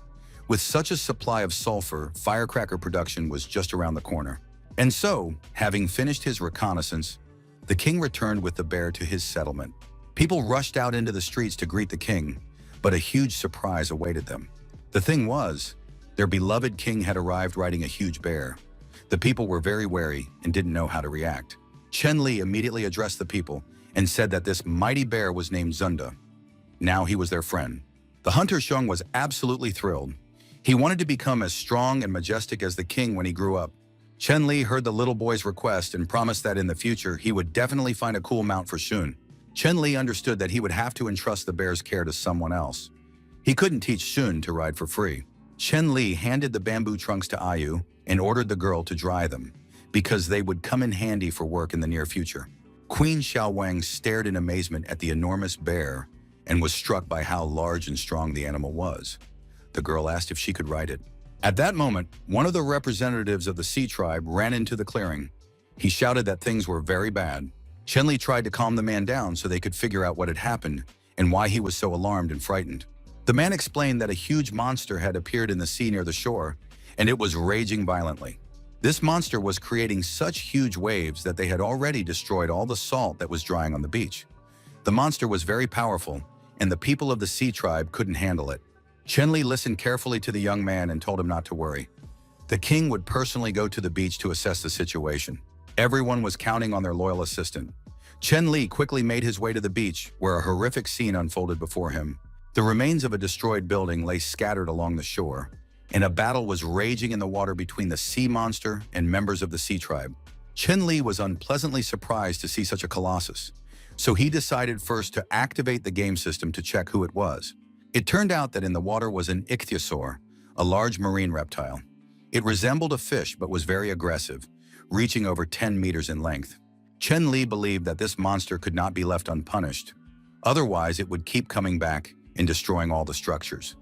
With such a supply of sulfur, firecracker production was just around the corner. And so, having finished his reconnaissance, the king returned with the bear to his settlement. People rushed out into the streets to greet the king, but a huge surprise awaited them. The thing was, their beloved king had arrived riding a huge bear. The people were very wary and didn't know how to react. Chun-Li immediately addressed the people and said that this mighty bear was named Zunda. Now he was their friend. The hunter Shung was absolutely thrilled. He wanted to become as strong and majestic as the king when he grew up. Chun-Li heard the little boy's request and promised that in the future he would definitely find a cool mount for Shun. Chun-Li understood that he would have to entrust the bear's care to someone else. He couldn't teach Shun to ride for free. Chun-Li handed the bamboo trunks to Ayu and ordered the girl to dry them, because they would come in handy for work in the near future. Queen Xiaowang stared in amazement at the enormous bear and was struck by how large and strong the animal was. The girl asked if she could ride it. At that moment, one of the representatives of the Sea tribe ran into the clearing. He shouted that things were very bad. Chun-Li tried to calm the man down so they could figure out what had happened and why he was so alarmed and frightened. The man explained that a huge monster had appeared in the sea near the shore, and it was raging violently. This monster was creating such huge waves that they had already destroyed all the salt that was drying on the beach. The monster was very powerful, and the people of the Sea tribe couldn't handle it. Chun-Li listened carefully to the young man and told him not to worry. The king would personally go to the beach to assess the situation. Everyone was counting on their loyal assistant. Chun-Li quickly made his way to the beach, where a horrific scene unfolded before him. The remains of a destroyed building lay scattered along the shore, and a battle was raging in the water between the sea monster and members of the Sea tribe. Chun-Li was unpleasantly surprised to see such a colossus, so he decided first to activate the game system to check who it was. It turned out that in the water was an Ichthyosaur, a large marine reptile. It resembled a fish but was very aggressive, reaching over 10 meters in length. Chun-Li believed that this monster could not be left unpunished. Otherwise, it would keep coming back and destroying all the structures.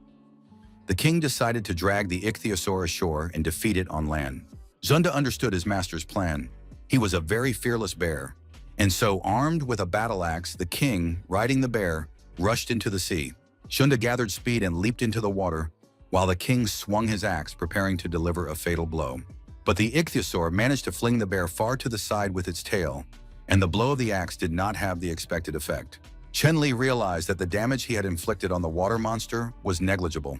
The king decided to drag the Ichthyosaur ashore and defeat it on land. Zunda understood his master's plan. He was a very fearless bear. And so, armed with a battle axe, the king, riding the bear, rushed into the sea. Zunda gathered speed and leaped into the water, while the king swung his axe, preparing to deliver a fatal blow. But the Ichthyosaur managed to fling the bear far to the side with its tail, and the blow of the axe did not have the expected effect. Chen-Li realized that the damage he had inflicted on the water monster was negligible,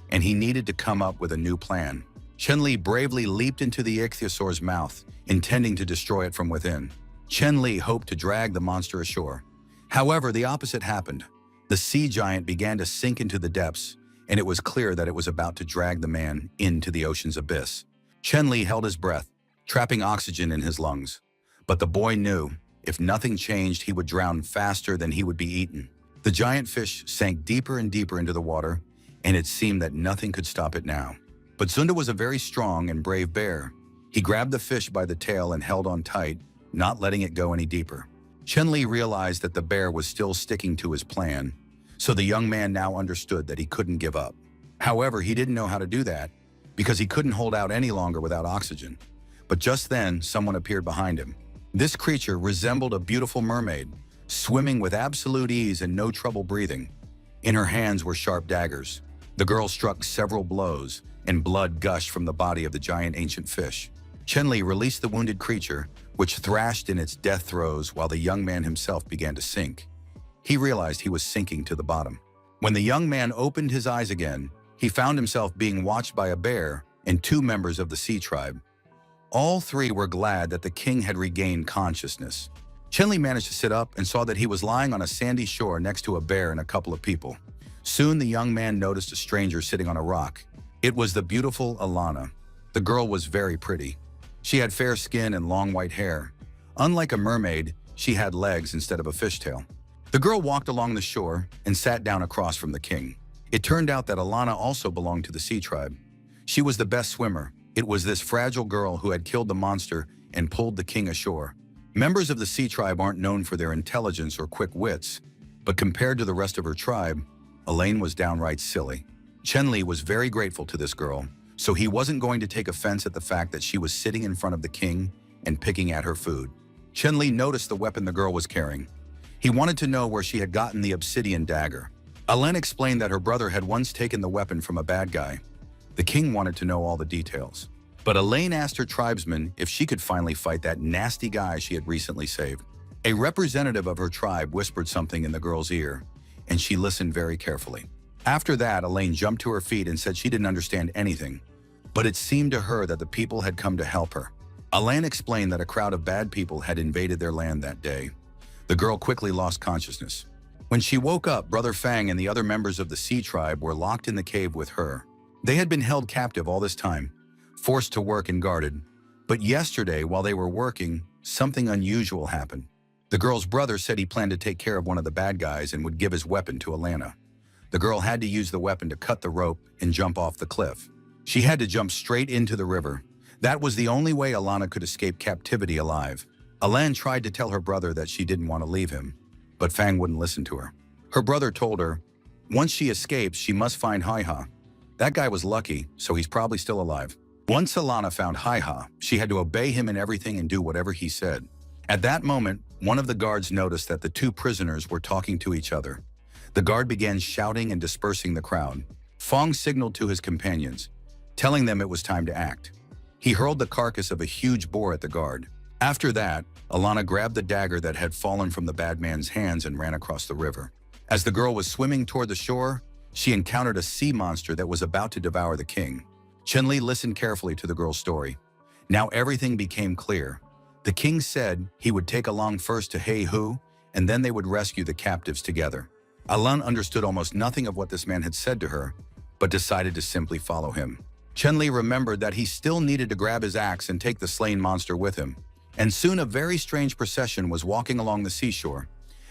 and he needed to come up with a new plan. Chen-Li bravely leaped into the Ichthyosaur's mouth, intending to destroy it from within. Chen-Li hoped to drag the monster ashore. However, the opposite happened. The sea giant began to sink into the depths, and it was clear that it was about to drag the man into the ocean's abyss. Chen-Li held his breath, trapping oxygen in his lungs. But the boy knew, if nothing changed, he would drown faster than he would be eaten. The giant fish sank deeper and deeper into the water, and it seemed that nothing could stop it now. But Zunda was a very strong and brave bear. He grabbed the fish by the tail and held on tight, not letting it go any deeper. Chen-Li realized that the bear was still sticking to his plan, so the young man now understood that he couldn't give up. However, he didn't know how to do that, because he couldn't hold out any longer without oxygen. But just then, someone appeared behind him. This creature resembled a beautiful mermaid, swimming with absolute ease and no trouble breathing. In her hands were sharp daggers. The girl struck several blows, and blood gushed from the body of the giant ancient fish. Chen-Li released the wounded creature, which thrashed in its death throes while the young man himself began to sink. He realized he was sinking to the bottom. When the young man opened his eyes again, he found himself being watched by a bear and 2 members of the sea tribe. All 3 were glad that the king had regained consciousness. Chen-Li managed to sit up and saw that he was lying on a sandy shore next to a bear and a couple of people. Soon the young man noticed a stranger sitting on a rock. It was the beautiful Alana. The girl was very pretty. She had fair skin and long white hair. Unlike a mermaid, she had legs instead of a fishtail. The girl walked along the shore and sat down across from the king. It turned out that Alana also belonged to the sea tribe. She was the best swimmer. It was this fragile girl who had killed the monster and pulled the king ashore. Members of the sea tribe aren't known for their intelligence or quick wits, but compared to the rest of her tribe, Elaine was downright silly. Chen-Li was very grateful to this girl, so he wasn't going to take offense at the fact that she was sitting in front of the king and picking at her food. Chen-Li noticed the weapon the girl was carrying. He wanted to know where she had gotten the obsidian dagger. Elaine explained that her brother had once taken the weapon from a bad guy. The king wanted to know all the details. But Elaine asked her tribesmen if she could finally fight that nasty guy she had recently saved. A representative of her tribe whispered something in the girl's ear, and she listened very carefully. After that, Elaine jumped to her feet and said she didn't understand anything, but it seemed to her that the people had come to help her. Elaine explained that a crowd of bad people had invaded their land that day. The girl quickly lost consciousness. When she woke up, Brother Fang and the other members of the sea tribe were locked in the cave with her. They had been held captive all this time, forced to work and guarded. But yesterday, while they were working, something unusual happened. The girl's brother said he planned to take care of one of the bad guys and would give his weapon to Alana. The girl had to use the weapon to cut the rope and jump off the cliff. She had to jump straight into the river. That was the only way Alana could escape captivity alive. Alan tried to tell her brother that she didn't want to leave him, but Fang wouldn't listen to her. Her brother told her, once she escapes, she must find Hai-Ha. That guy was lucky, so he's probably still alive. Once Alana found Hai-Ha, she had to obey him in everything and do whatever he said. At that moment, one of the guards noticed that the 2 prisoners were talking to each other. The guard began shouting and dispersing the crowd. Fong signaled to his companions, telling them it was time to act. He hurled the carcass of a huge boar at the guard. After that, Alana grabbed the dagger that had fallen from the bad man's hands and ran across the river. As the girl was swimming toward the shore, she encountered a sea monster that was about to devour the king. Chen-Li listened carefully to the girl's story. Now everything became clear. The king said he would take Along first to He-Hu, and then they would rescue the captives together. Alan understood almost nothing of what this man had said to her, but decided to simply follow him. Chen-Li remembered that he still needed to grab his axe and take the slain monster with him. And soon a very strange procession was walking along the seashore.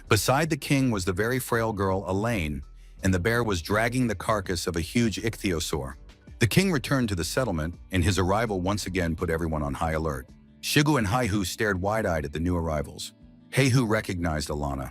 Beside the king was the very frail girl Elaine, and the bear was dragging the carcass of a huge Ichthyosaur. The king returned to the settlement, and his arrival once again put everyone on high alert. Shigu and Hai-Hu stared wide-eyed at the new arrivals. He-Hu recognized Alana.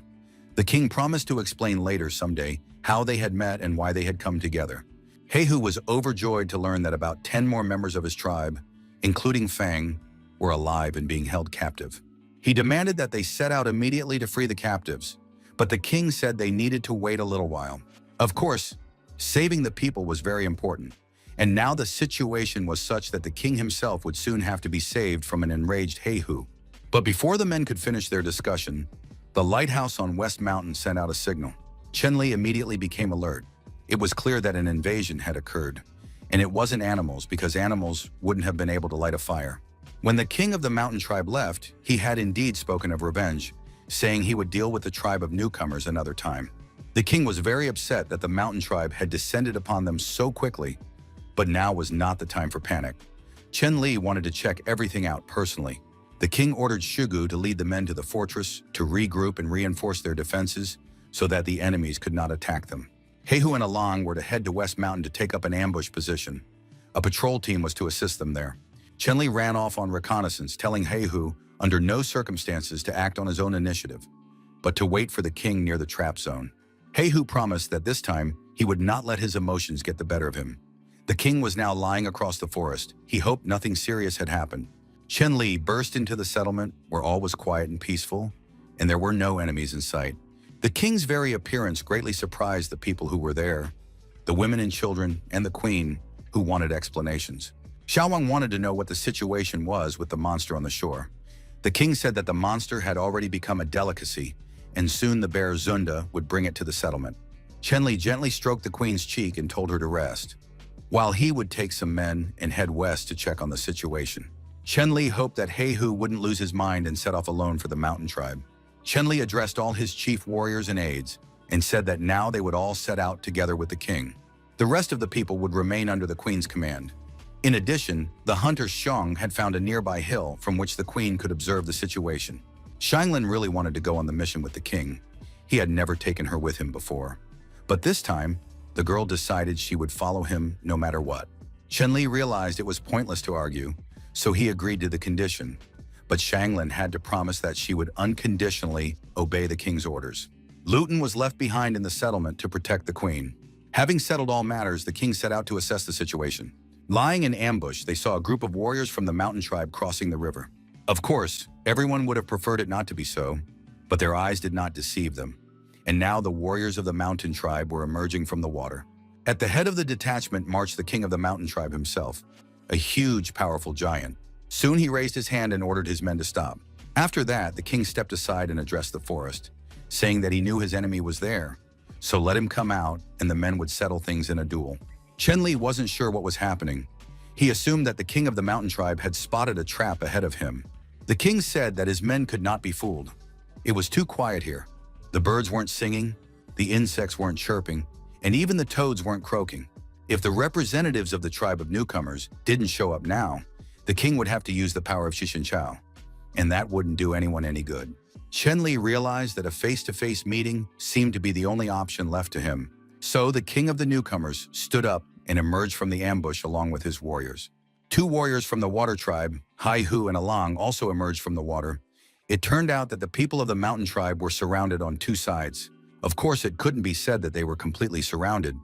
The king promised to explain later someday how they had met and why they had come together. He-Hu was overjoyed to learn that about 10 more members of his tribe including Fang, were alive and being held captive. He demanded that they set out immediately to free the captives, but the king said they needed to wait a little while. Of course, saving the people was very important, and now the situation was such that the king himself would soon have to be saved from an enraged Heihu. But before the men could finish their discussion, the lighthouse on West Mountain sent out a signal. Chen-Li immediately became alert. It was clear that an invasion had occurred, and it wasn't animals because animals wouldn't have been able to light a fire. When the king of the mountain tribe left, he had indeed spoken of revenge, saying he would deal with the tribe of newcomers another time. The king was very upset that the mountain tribe had descended upon them so quickly, but now was not the time for panic. Chen-Li wanted to check everything out personally. The king ordered Shugu to lead the men to the fortress to regroup and reinforce their defenses so that the enemies could not attack them. Heihu and Along were to head to West Mountain to take up an ambush position. A patrol team was to assist them there. Chen-Li ran off on reconnaissance, telling Heihu under no circumstances to act on his own initiative, but to wait for the king near the trap zone. Heihu promised that this time he would not let his emotions get the better of him. The king was now lying across the forest. He hoped nothing serious had happened. Chen-Li burst into the settlement where all was quiet and peaceful, and there were no enemies in sight. The king's very appearance greatly surprised the people who were there, the women and children, and the queen, who wanted explanations. Xiaowang wanted to know what the situation was with the monster on the shore. The king said that the monster had already become a delicacy, and soon the bear Zunda would bring it to the settlement. Chen-Li gently stroked the queen's cheek and told her to rest, while he would take some men and head west to check on the situation. Chen-Li hoped that Heihu wouldn't lose his mind and set off alone for the mountain tribe. Chen-Li addressed all his chief warriors and aides and said that now they would all set out together with the king. The rest of the people would remain under the queen's command. In addition, the hunter Xiong had found a nearby hill from which the queen could observe the situation. Xianglin really wanted to go on the mission with the king. He had never taken her with him before. But this time, the girl decided she would follow him no matter what. Chen-Li realized it was pointless to argue, so he agreed to the condition. But Xianglin had to promise that she would unconditionally obey the king's orders. Luton was left behind in the settlement to protect the queen. Having settled all matters, the king set out to assess the situation. Lying in ambush, they saw a group of warriors from the mountain tribe crossing the river. Of course, everyone would have preferred it not to be so, but their eyes did not deceive them. And now the warriors of the mountain tribe were emerging from the water. At the head of the detachment marched the king of the mountain tribe himself, a huge, powerful giant. Soon he raised his hand and ordered his men to stop. After that, the king stepped aside and addressed the forest, saying that he knew his enemy was there, so let him come out and the men would settle things in a duel. Chen-Li wasn't sure what was happening. He assumed that the king of the mountain tribe had spotted a trap ahead of him. The king said that his men could not be fooled. It was too quiet here. The birds weren't singing, the insects weren't chirping, and even the toads weren't croaking. If the representatives of the tribe of newcomers didn't show up now, the king would have to use the power of Shishin-Chao, and that wouldn't do anyone any good. Chen-Li realized that a face-to-face meeting seemed to be the only option left to him. So the king of the newcomers stood up and emerged from the ambush along with his warriors. Two warriors from the water tribe, Heihu and Along, also emerged from the water. It turned out that the people of the mountain tribe were surrounded on two sides. Of course, it couldn't be said that they were completely surrounded,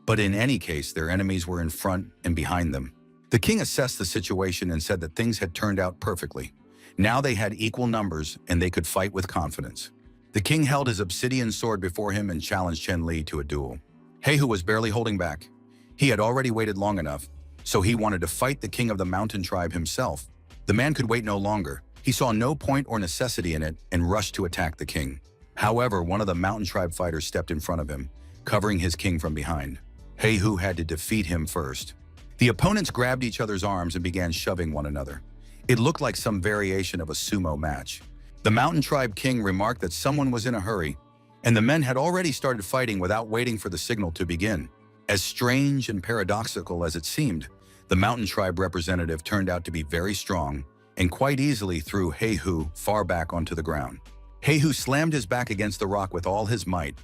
but in any case, their enemies were in front and behind them. The king assessed the situation and said that things had turned out perfectly. Now they had equal numbers and they could fight with confidence. The king held his obsidian sword before him and challenged Chen-Li to a duel. Heihu was barely holding back. He had already waited long enough, so he wanted to fight the king of the mountain tribe himself. The man could wait no longer. He saw no point or necessity in it and rushed to attack the king. However, one of the mountain tribe fighters stepped in front of him, covering his king from behind. Heihu had to defeat him first. The opponents grabbed each other's arms and began shoving one another. It looked like some variation of a sumo match. The mountain tribe king remarked that someone was in a hurry, and the men had already started fighting without waiting for the signal to begin. As strange and paradoxical as it seemed, the mountain tribe representative turned out to be very strong and quite easily threw Heihu far back onto the ground. Heihu slammed his back against the rock with all his might.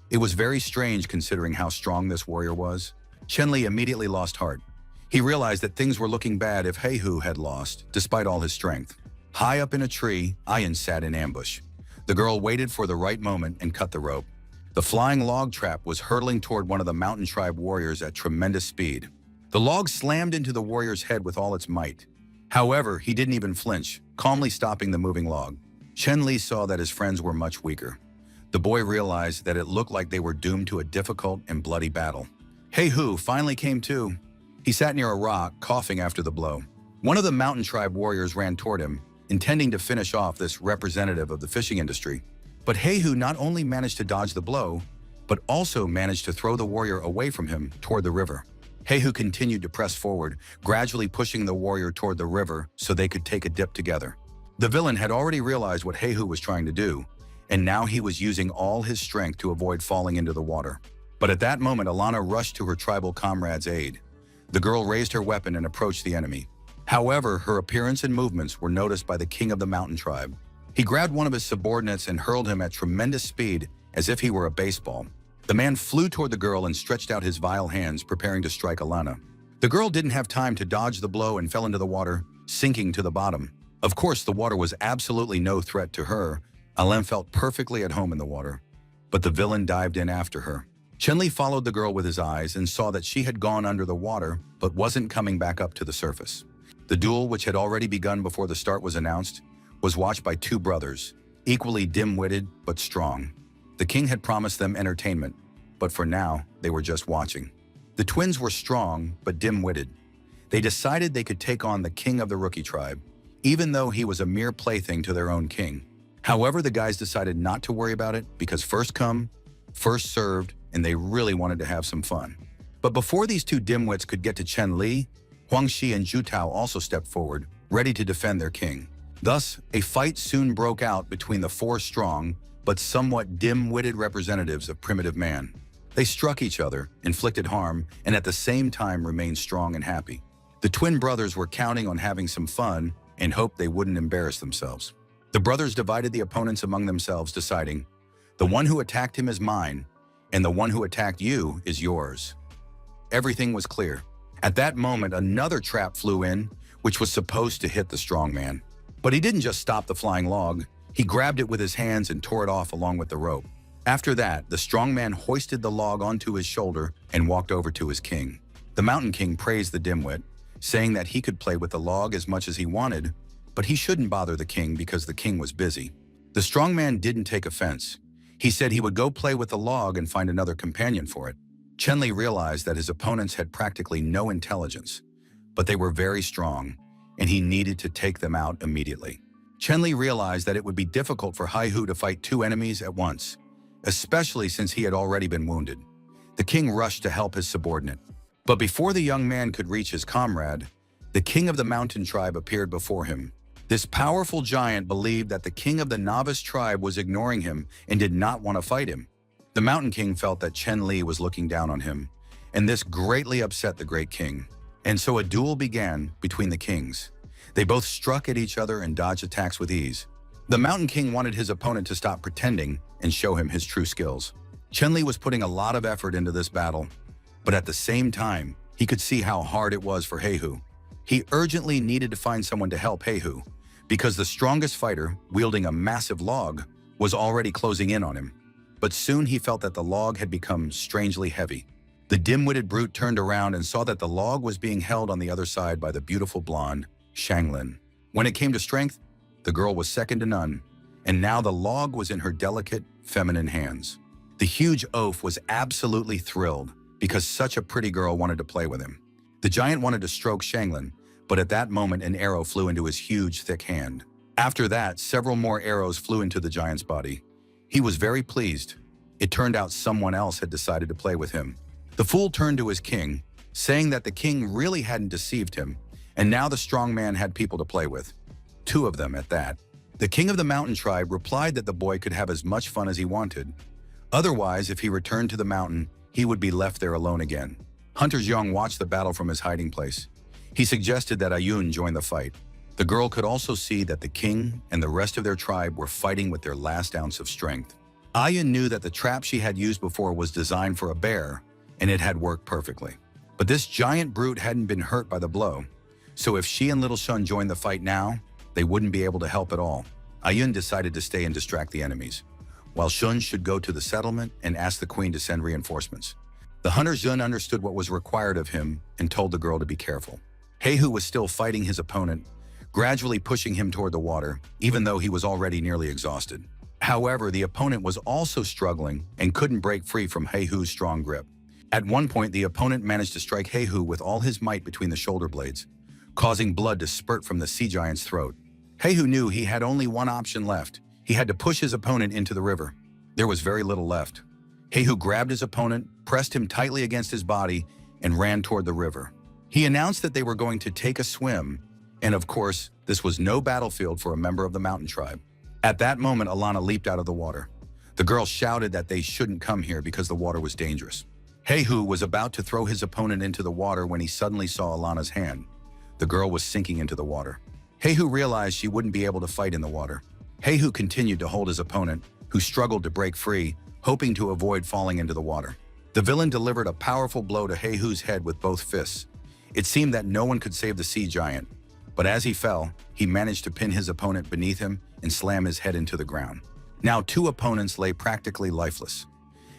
It was very strange considering how strong this warrior was. Chen-Li immediately lost heart. He realized that things were looking bad if Heihu had lost, despite all his strength. High up in a tree, Ayan sat in ambush. The girl waited for the right moment and cut the rope. The flying log trap was hurtling toward one of the mountain tribe warriors at tremendous speed. The log slammed into the warrior's head with all its might. However, he didn't even flinch, calmly stopping the moving log. Chen Li saw that his friends were much weaker. The boy realized that it looked like they were doomed to a difficult and bloody battle. He finally came to. He sat near a rock, coughing after the blow. One of the mountain tribe warriors ran toward him, intending to finish off this representative of the fishing industry. But He not only managed to dodge the blow, but also managed to throw the warrior away from him toward the river. He continued to press forward, gradually pushing the warrior toward the river so they could take a dip together. The villain had already realized what He was trying to do, and now he was using all his strength to avoid falling into the water. But at that moment, Alana rushed to her tribal comrade's aid. The girl raised her weapon and approached the enemy. However, her appearance and movements were noticed by the king of the mountain tribe. He grabbed one of his subordinates and hurled him at tremendous speed as if he were a baseball. The man flew toward the girl and stretched out his vile hands, preparing to strike Alana. The girl didn't have time to dodge the blow and fell into the water, sinking to the bottom. Of course, the water was absolutely no threat to her. Alana felt perfectly at home in the water, but the villain dived in after her. Chen Li followed the girl with his eyes and saw that she had gone under the water but wasn't coming back up to the surface. The duel, which had already begun before the start was announced, was watched by two brothers, equally dim-witted but strong. The king had promised them entertainment, but for now, they were just watching. The twins were strong but dim-witted. They decided they could take on the king of the rookie tribe, even though he was a mere plaything to their own king. However, the guys decided not to worry about it because first come, first served, and they really wanted to have some fun. But before these two dimwits could get to Chen Li, Huang Shi and Zhu Tao also stepped forward, ready to defend their king. Thus, a fight soon broke out between the four strong but somewhat dim-witted representatives of primitive man. They struck each other, inflicted harm, and at the same time remained strong and happy. The twin brothers were counting on having some fun and hoped they wouldn't embarrass themselves. The brothers divided the opponents among themselves, deciding, "The one who attacked him is mine, and the one who attacked you is yours." Everything was clear. At that moment, another trap flew in, which was supposed to hit the strong man. But he didn't just stop the flying log. He grabbed it with his hands and tore it off along with the rope. After that, the strong man hoisted the log onto his shoulder and walked over to his king. The mountain king praised the dimwit, saying that he could play with the log as much as he wanted, but he shouldn't bother the king because the king was busy. The strong man didn't take offense. He said he would go play with the log and find another companion for it. Chen Li realized that his opponents had practically no intelligence, but they were very strong, and he needed to take them out immediately. Chen Li realized that it would be difficult for Hu to fight two enemies at once, especially since he had already been wounded. The king rushed to help his subordinate. But before the young man could reach his comrade, the king of the mountain tribe appeared before him. This powerful giant believed that the king of the novice tribe was ignoring him and did not want to fight him. The mountain king felt that Chen Li was looking down on him, and this greatly upset the great king. And so a duel began between the kings. They both struck at each other and dodged attacks with ease. The mountain king wanted his opponent to stop pretending and show him his true skills. Chen Li was putting a lot of effort into this battle, but at the same time, he could see how hard it was for Hu. He urgently needed to find someone to help Hu, because the strongest fighter, wielding a massive log, was already closing in on him. But soon he felt that the log had become strangely heavy. The dim-witted brute turned around and saw that the log was being held on the other side by the beautiful blonde, Shanglin. When it came to strength, the girl was second to none, and now the log was in her delicate, feminine hands. The huge oaf was absolutely thrilled because such a pretty girl wanted to play with him. The giant wanted to stroke Shanglin, but at that moment an arrow flew into his huge, thick hand. After that, several more arrows flew into the giant's body. He was very pleased. It turned out someone else had decided to play with him. The fool turned to his king, saying that the king really hadn't deceived him, and now the strong man had people to play with. Two of them at that. The king of the mountain tribe replied that the boy could have as much fun as he wanted. Otherwise, if he returned to the mountain, he would be left there alone again. Hunter Zhang watched the battle from his hiding place. He suggested that Ayun join the fight. The girl could also see that the king and the rest of their tribe were fighting with their last ounce of strength. Ayun knew that the trap she had used before was designed for a bear, and it had worked perfectly. But this giant brute hadn't been hurt by the blow, so if she and Little Shun joined the fight now, they wouldn't be able to help at all. Ayun decided to stay and distract the enemies, while Shun should go to the settlement and ask the queen to send reinforcements. The hunter Zun understood what was required of him and told the girl to be careful. Hu was still fighting his opponent, gradually pushing him toward the water, even though he was already nearly exhausted. However, the opponent was also struggling and couldn't break free from Heihu's strong grip. At one point, the opponent managed to strike Heihu with all his might between the shoulder blades, causing blood to spurt from the sea giant's throat. Heihu knew he had only one option left. He had to push his opponent into the river. There was very little left. Heihu grabbed his opponent, pressed him tightly against his body, and ran toward the river. He announced that they were going to take a swim, and of course, this was no battlefield for a member of the mountain tribe. At that moment, Alana leaped out of the water. The girl shouted that they shouldn't come here because the water was dangerous. Heihu was about to throw his opponent into the water when he suddenly saw Alana's hand. The girl was sinking into the water. Heihu realized she wouldn't be able to fight in the water. Heihu continued to hold his opponent, who struggled to break free, hoping to avoid falling into the water. The villain delivered a powerful blow to Heihu's head with both fists. It seemed that no one could save the sea giant, but as he fell, he managed to pin his opponent beneath him and slam his head into the ground. Now 2 opponents lay practically lifeless.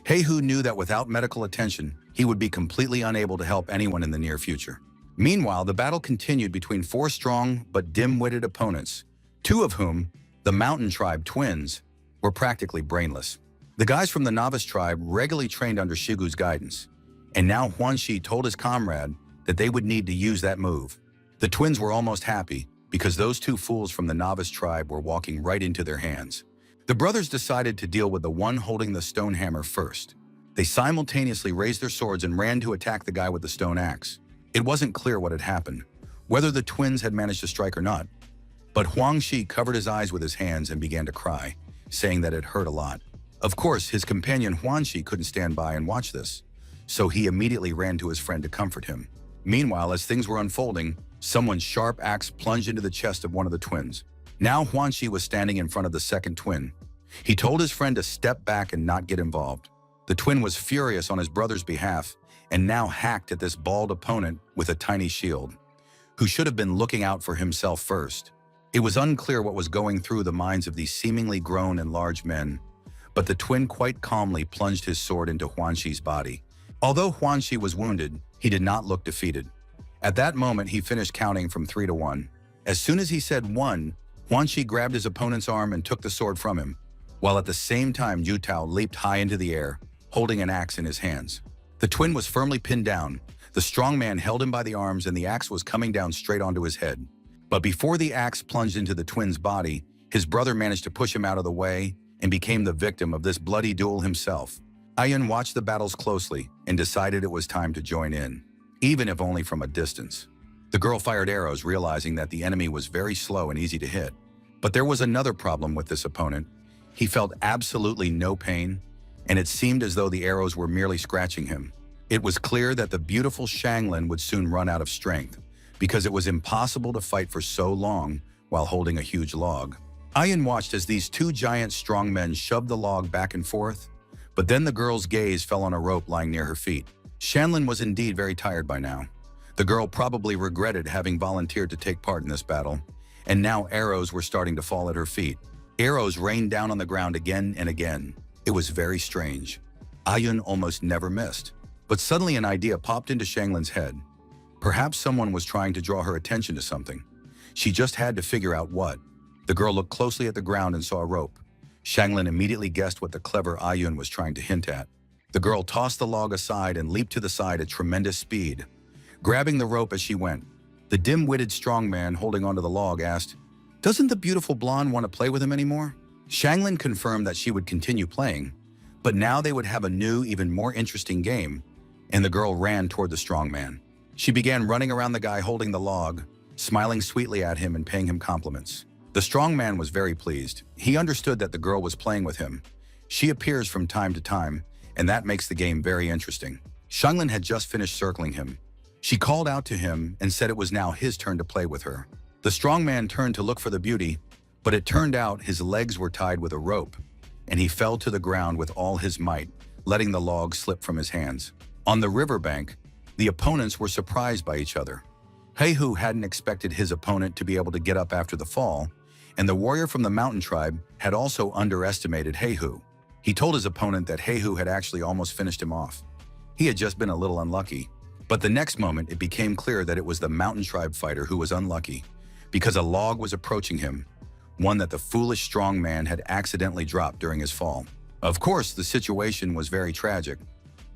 Heihu knew that without medical attention, he would be completely unable to help anyone in the near future. Meanwhile, the battle continued between 4 strong but dim-witted opponents, 2 of whom, the mountain tribe twins, were practically brainless. The guys from the novice tribe regularly trained under Shigu's guidance, and now Huanxi told his comrade that they would need to use that move. The twins were almost happy because those 2 fools from the novice tribe were walking right into their hands. The brothers decided to deal with the one holding the stone hammer first. They simultaneously raised their swords and ran to attack the guy with the stone axe. It wasn't clear what had happened, whether the twins had managed to strike or not, but Huangxi covered his eyes with his hands and began to cry, saying that it hurt a lot. Of course, his companion Huanxi couldn't stand by and watch this, so he immediately ran to his friend to comfort him. Meanwhile, as things were unfolding, someone's sharp axe plunged into the chest of one of the twins. Now Huanxi was standing in front of the second twin. He told his friend to step back and not get involved. The twin was furious on his brother's behalf and now hacked at this bald opponent with a tiny shield, who should have been looking out for himself first. It was unclear what was going through the minds of these seemingly grown and large men, but the twin quite calmly plunged his sword into Huanxi's body. Although Huanxi was wounded, he did not look defeated. At that moment, he finished counting from 3 to 1. As soon as he said 1, Huanxi grabbed his opponent's arm and took the sword from him, while at the same time Yutao leaped high into the air, holding an axe in his hands. The twin was firmly pinned down. The strong man held him by the arms and the axe was coming down straight onto his head. But before the axe plunged into the twin's body, his brother managed to push him out of the way and became the victim of this bloody duel himself. Ayun watched the battles closely and decided it was time to join in, even if only from a distance. The girl fired arrows, realizing that the enemy was very slow and easy to hit. But there was another problem with this opponent. He felt absolutely no pain, and it seemed as though the arrows were merely scratching him. It was clear that the beautiful Shanglin would soon run out of strength, because it was impossible to fight for so long while holding a huge log. Ayun watched as these 2 giant strong men shoved the log back and forth, but then the girl's gaze fell on a rope lying near her feet. Shanlin was indeed very tired by now. The girl probably regretted having volunteered to take part in this battle, and now arrows were starting to fall at her feet. Arrows rained down on the ground again and again. It was very strange. Ayun almost never missed. But suddenly an idea popped into Shanglin's head. Perhaps someone was trying to draw her attention to something. She just had to figure out what. The girl looked closely at the ground and saw a rope. Shanglin immediately guessed what the clever Ayun was trying to hint at. The girl tossed the log aside and leaped to the side at tremendous speed, grabbing the rope as she went. The dim-witted strong man holding onto the log asked, "Doesn't the beautiful blonde want to play with him anymore?" Shanglin confirmed that she would continue playing, but now they would have a new, even more interesting game, and the girl ran toward the strong man. She began running around the guy holding the log, smiling sweetly at him and paying him compliments. The strong man was very pleased. He understood that the girl was playing with him. She appears from time to time, and that makes the game very interesting. Shanglin had just finished circling him. She called out to him and said it was now his turn to play with her. The strong man turned to look for the beauty, but it turned out his legs were tied with a rope, and he fell to the ground with all his might, letting the log slip from his hands. On the riverbank, the opponents were surprised by each other. Heihu hadn't expected his opponent to be able to get up after the fall, and the warrior from the mountain tribe had also underestimated Heihu. He told his opponent that Heihu had actually almost finished him off. He had just been a little unlucky. But the next moment, it became clear that it was the mountain tribe fighter who was unlucky, because a log was approaching him, one that the foolish strong man had accidentally dropped during his fall. Of course, the situation was very tragic,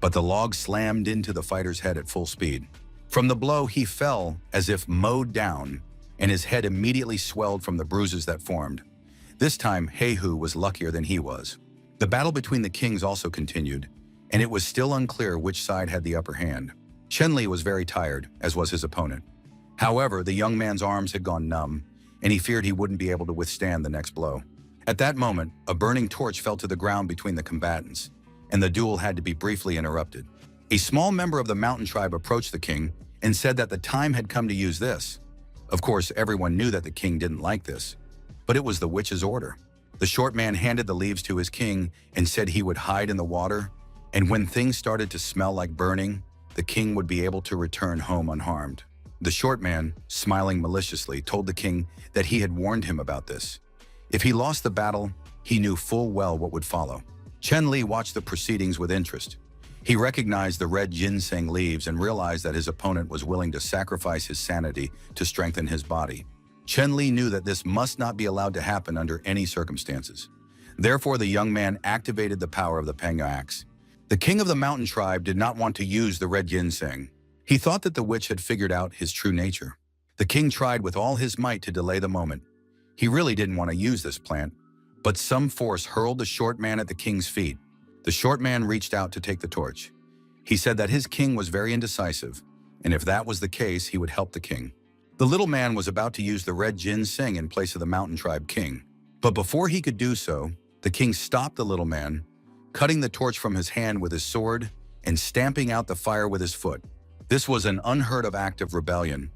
but the log slammed into the fighter's head at full speed. From the blow, he fell as if mowed down, and his head immediately swelled from the bruises that formed. This time, Heihu was luckier than he was. The battle between the kings also continued, and it was still unclear which side had the upper hand. Chenli was very tired, as was his opponent. However, the young man's arms had gone numb, and he feared he wouldn't be able to withstand the next blow. At that moment, a burning torch fell to the ground between the combatants, and the duel had to be briefly interrupted. A small member of the mountain tribe approached the king and said that the time had come to use this. Of course, everyone knew that the king didn't like this, but it was the witch's order. The short man handed the leaves to his king and said he would hide in the water, and when things started to smell like burning, the king would be able to return home unharmed. The short man, smiling maliciously, told the king that he had warned him about this. If he lost the battle, he knew full well what would follow. Chenli watched the proceedings with interest. He recognized the red ginseng leaves and realized that his opponent was willing to sacrifice his sanity to strengthen his body. Chenli knew that this must not be allowed to happen under any circumstances. Therefore, the young man activated the power of the Panga axe. The king of the mountain tribe did not want to use the red ginseng. He thought that the witch had figured out his true nature. The king tried with all his might to delay the moment. He really didn't want to use this plant, but some force hurled the short man at the king's feet. The short man reached out to take the torch. He said that his king was very indecisive, and if that was the case, he would help the king. The little man was about to use the red ginseng in place of the mountain tribe king. But before he could do so, the king stopped the little man, cutting the torch from his hand with his sword and stamping out the fire with his foot. This was an unheard of act of rebellion,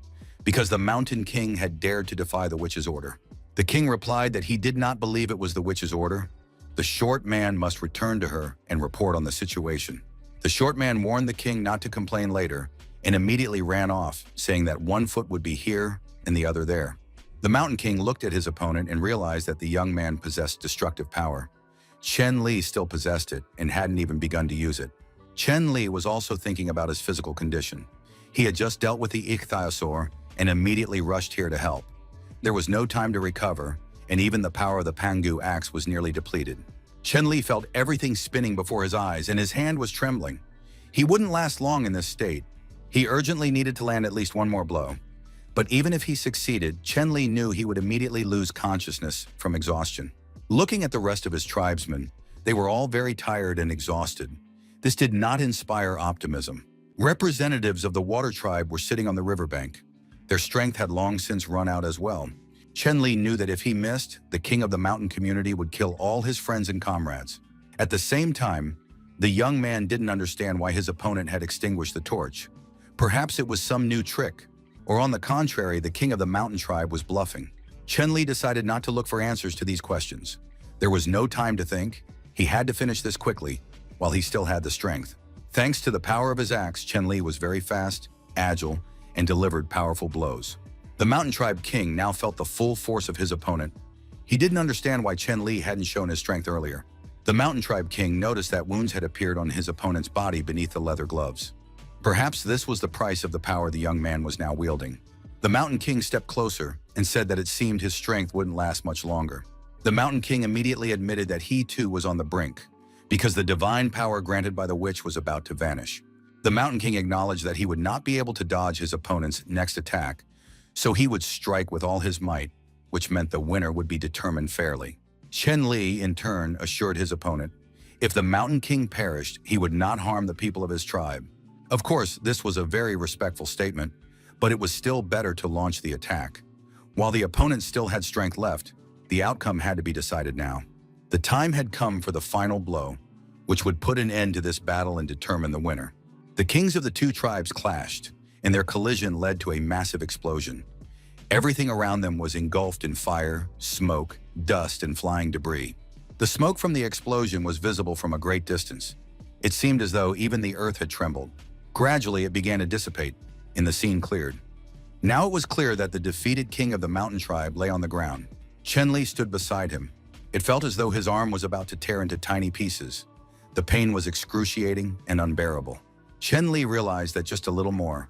because the mountain king had dared to defy the witch's order. The king replied that he did not believe it was the witch's order. The short man must return to her and report on the situation. The short man warned the king not to complain later and immediately ran off, saying that one foot would be here and the other there. The mountain king looked at his opponent and realized that the young man possessed destructive power. Chenli still possessed it and hadn't even begun to use it. Chenli was also thinking about his physical condition. He had just dealt with the Ichthyosaur and immediately rushed here to help. There was no time to recover, and even the power of the Pangu axe was nearly depleted. Chenli felt everything spinning before his eyes, and his hand was trembling. He wouldn't last long in this state. He urgently needed to land at least one more blow. But even if he succeeded, Chenli knew he would immediately lose consciousness from exhaustion. Looking at the rest of his tribesmen, they were all very tired and exhausted. This did not inspire optimism. Representatives of the water tribe were sitting on the riverbank. Their strength had long since run out as well. Chenli knew that if he missed, the king of the mountain community would kill all his friends and comrades. At the same time, the young man didn't understand why his opponent had extinguished the torch. Perhaps it was some new trick, or on the contrary, the king of the mountain tribe was bluffing. Chenli decided not to look for answers to these questions. There was no time to think. He had to finish this quickly, while he still had the strength. Thanks to the power of his axe, Chenli was very fast, agile, and delivered powerful blows. The mountain tribe king now felt the full force of his opponent. He didn't understand why Chenli hadn't shown his strength earlier. The mountain tribe king noticed that wounds had appeared on his opponent's body beneath the leather gloves. Perhaps this was the price of the power the young man was now wielding. The mountain king stepped closer and said that it seemed his strength wouldn't last much longer. The mountain king immediately admitted that he too was on the brink, because the divine power granted by the witch was about to vanish. The mountain king acknowledged that he would not be able to dodge his opponent's next attack, so he would strike with all his might, which meant the winner would be determined fairly. Chenli, in turn, assured his opponent, if the mountain king perished, he would not harm the people of his tribe. Of course, this was a very respectful statement, but it was still better to launch the attack. While the opponent still had strength left, the outcome had to be decided now. The time had come for the final blow, which would put an end to this battle and determine the winner. The kings of the two tribes clashed, and their collision led to a massive explosion. Everything around them was engulfed in fire, smoke, dust, and flying debris. The smoke from the explosion was visible from a great distance. It seemed as though even the earth had trembled. Gradually, it began to dissipate, and the scene cleared. Now it was clear that the defeated king of the mountain tribe lay on the ground. Chenli stood beside him. It felt as though his arm was about to tear into tiny pieces. The pain was excruciating and unbearable. Chenli realized that just a little more,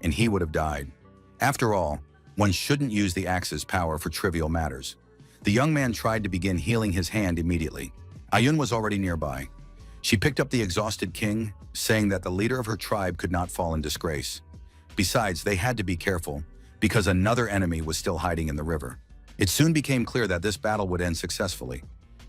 and he would have died. After all, One shouldn't use the axe's power for trivial matters. The young man tried to begin healing his hand immediately. Ayun was already nearby. She picked up the exhausted king, saying that the leader of her tribe could not fall in disgrace. Besides, they had to be careful, because another enemy was still hiding in the river. It soon became clear that this battle would end successfully,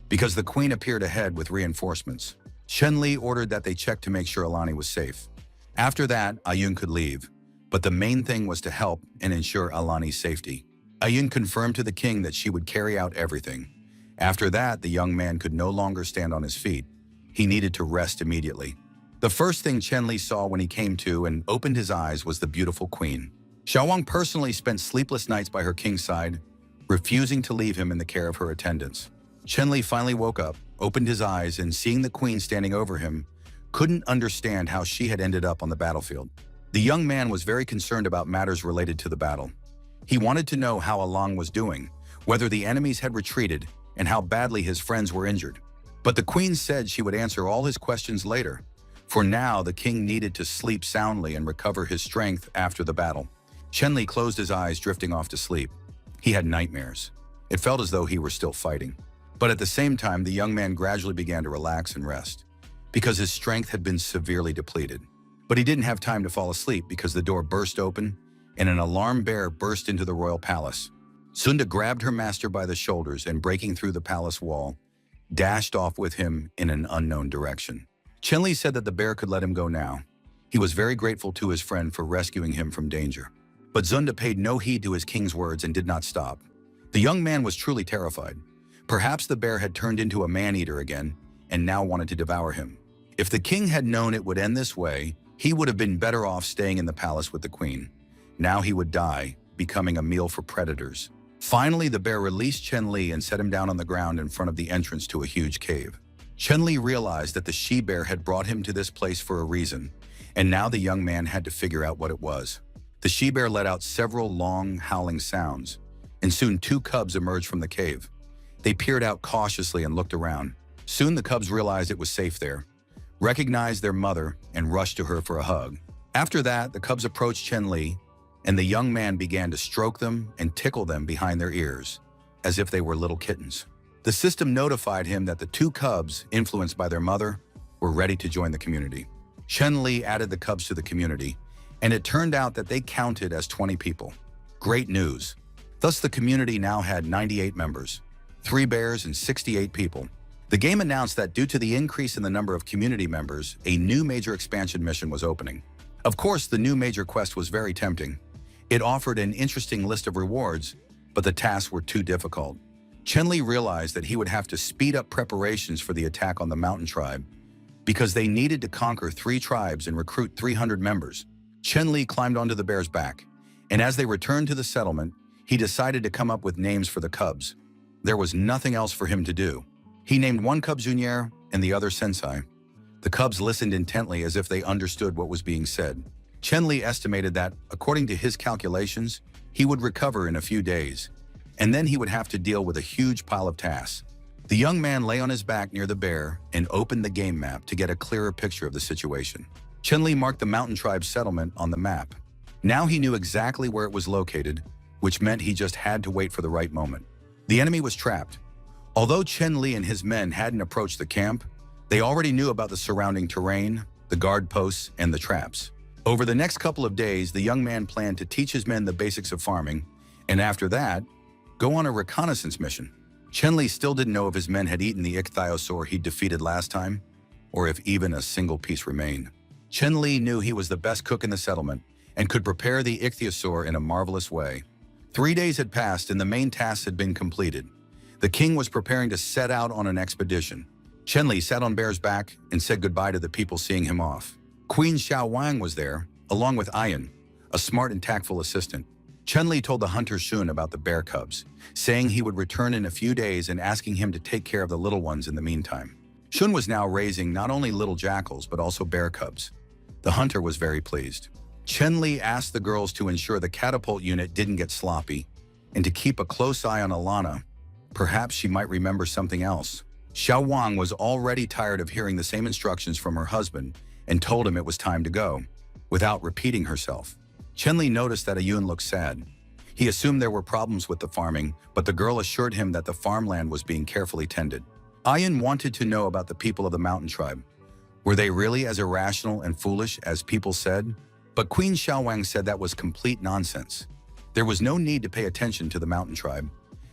because the queen appeared ahead with reinforcements. Chen-Li ordered that they check to make sure Alani was safe. After that, Ayun could leave, but the main thing was to help and ensure Alani's safety. Ayun confirmed to the king that she would carry out everything. After that, the young man could no longer stand on his feet. He needed to rest immediately. The first thing Chen-Li saw when he came to and opened his eyes was the beautiful queen. Xiaowang personally spent sleepless nights by her king's side, refusing to leave him in the care of her attendants. Chen-Li finally woke up, opened his eyes, and seeing the queen standing over him, couldn't understand how she had ended up on the battlefield. The young man was very concerned about matters related to the battle. He wanted to know how Along was doing, whether the enemies had retreated, and how badly his friends were injured. But the queen said she would answer all his questions later. For now, the king needed to sleep soundly and recover his strength after the battle. Chen-Li closed his eyes, drifting off to sleep. He had nightmares. It felt as though he were still fighting. But at the same time, the young man gradually began to relax and rest, because his strength had been severely depleted. But he didn't have time to fall asleep because the door burst open and an alarmed bear burst into the royal palace. Sunda grabbed her master by the shoulders and, breaking through the palace wall, dashed off with him in an unknown direction. Chen-Li said that the bear could let him go now. He was very grateful to his friend for rescuing him from danger. But Zunda paid no heed to his king's words and did not stop. The young man was truly terrified. Perhaps the bear had turned into a man-eater again and now wanted to devour him. If the king had known it would end this way, he would have been better off staying in the palace with the queen. Now he would die, becoming a meal for predators. Finally, the bear released Chen-Li and set him down on the ground in front of the entrance to a huge cave. Chen-Li realized that the she-bear had brought him to this place for a reason, and now the young man had to figure out what it was. The she-bear let out several long, howling sounds, and soon 2 cubs emerged from the cave. They peered out cautiously and looked around. Soon the cubs realized it was safe there, recognized their mother, and rushed to her for a hug. After that, the cubs approached Chen-Li, and the young man began to stroke them and tickle them behind their ears, as if they were little kittens. The system notified him that the 2 cubs, influenced by their mother, were ready to join the community. Chen-Li added the cubs to the community, and it turned out that they counted as 20 people. Great news. Thus, the community now had 98 members, 3 bears and 68 people. The game announced that due to the increase in the number of community members, a new major expansion mission was opening. Of course, the new major quest was very tempting. It offered an interesting list of rewards, but the tasks were too difficult. Chen-Li realized that he would have to speed up preparations for the attack on the mountain tribe because they needed to conquer 3 tribes and recruit 300 members. Chen-Li climbed onto the bear's back, and as they returned to the settlement, he decided to come up with names for the cubs. There was nothing else for him to do. He named one cub Junior and the other Sensei. The cubs listened intently as if they understood what was being said. Chen-Li estimated that, according to his calculations, he would recover in a few days, and then he would have to deal with a huge pile of tasks. The young man lay on his back near the bear and opened the game map to get a clearer picture of the situation. Chen-Li marked the mountain tribe's settlement on the map. Now he knew exactly where it was located, which meant he just had to wait for the right moment. The enemy was trapped. Although Chen-Li and his men hadn't approached the camp, they already knew about the surrounding terrain, the guard posts, and the traps. Over the next couple of days, the young man planned to teach his men the basics of farming, and after that, go on a reconnaissance mission. Chen-Li still didn't know if his men had eaten the Ichthyosaur he'd defeated last time, or if even a single piece remained. Chen-Li knew he was the best cook in the settlement and could prepare the Ichthyosaur in a marvelous way. 3 days had passed and the main tasks had been completed. The king was preparing to set out on an expedition. Chen-Li sat on Bear's back and said goodbye to the people seeing him off. Queen Xiaowang was there, along with Ayun, a smart and tactful assistant. Chen-Li told the hunter Shun about the bear cubs, saying he would return in a few days and asking him to take care of the little ones in the meantime. Shun was now raising not only little jackals but also bear cubs. The hunter was very pleased. Chen-Li asked the girls to ensure the catapult unit didn't get sloppy and to keep a close eye on Alana. Perhaps she might remember something else. Xiao Wang was already tired of hearing the same instructions from her husband and told him it was time to go, without repeating herself. Chen-Li noticed that Ayun looked sad. He assumed there were problems with the farming, but the girl assured him that the farmland was being carefully tended. Ian wanted to know about the people of the mountain tribe. Were they really as irrational and foolish as people said? But Queen Xiaowang said that was complete nonsense. There was no need to pay attention to the mountain tribe.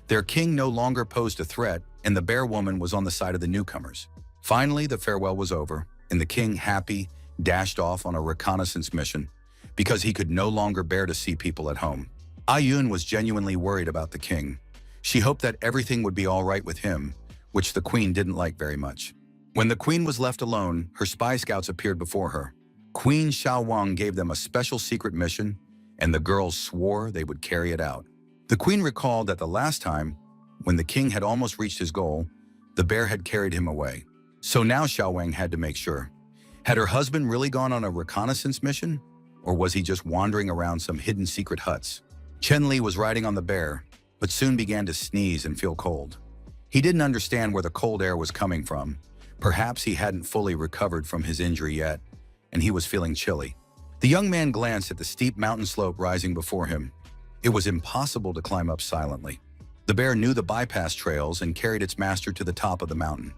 Their king no longer posed a threat, and the bear woman was on the side of the newcomers. Finally, the farewell was over, and the king, happy, dashed off on a reconnaissance mission because he could no longer bear to see people at home. Ayun was genuinely worried about the king. She hoped that everything would be all right with him, which the queen didn't like very much. When the queen was left alone, her spy scouts appeared before her. Queen Xiaowang gave them a special secret mission, and the girls swore they would carry it out. The queen recalled that the last time, when the king had almost reached his goal, the bear had carried him away. So now Xiaowang had to make sure. Had her husband really gone on a reconnaissance mission? Or was he just wandering around some hidden secret huts? Chen Li was riding on the bear, but soon began to sneeze and feel cold. He didn't understand where the cold air was coming from. Perhaps he hadn't fully recovered from his injury yet, and he was feeling chilly. The young man glanced at the steep mountain slope rising before him. It was impossible to climb up silently. The bear knew the bypass trails and carried its master to the top of the mountain.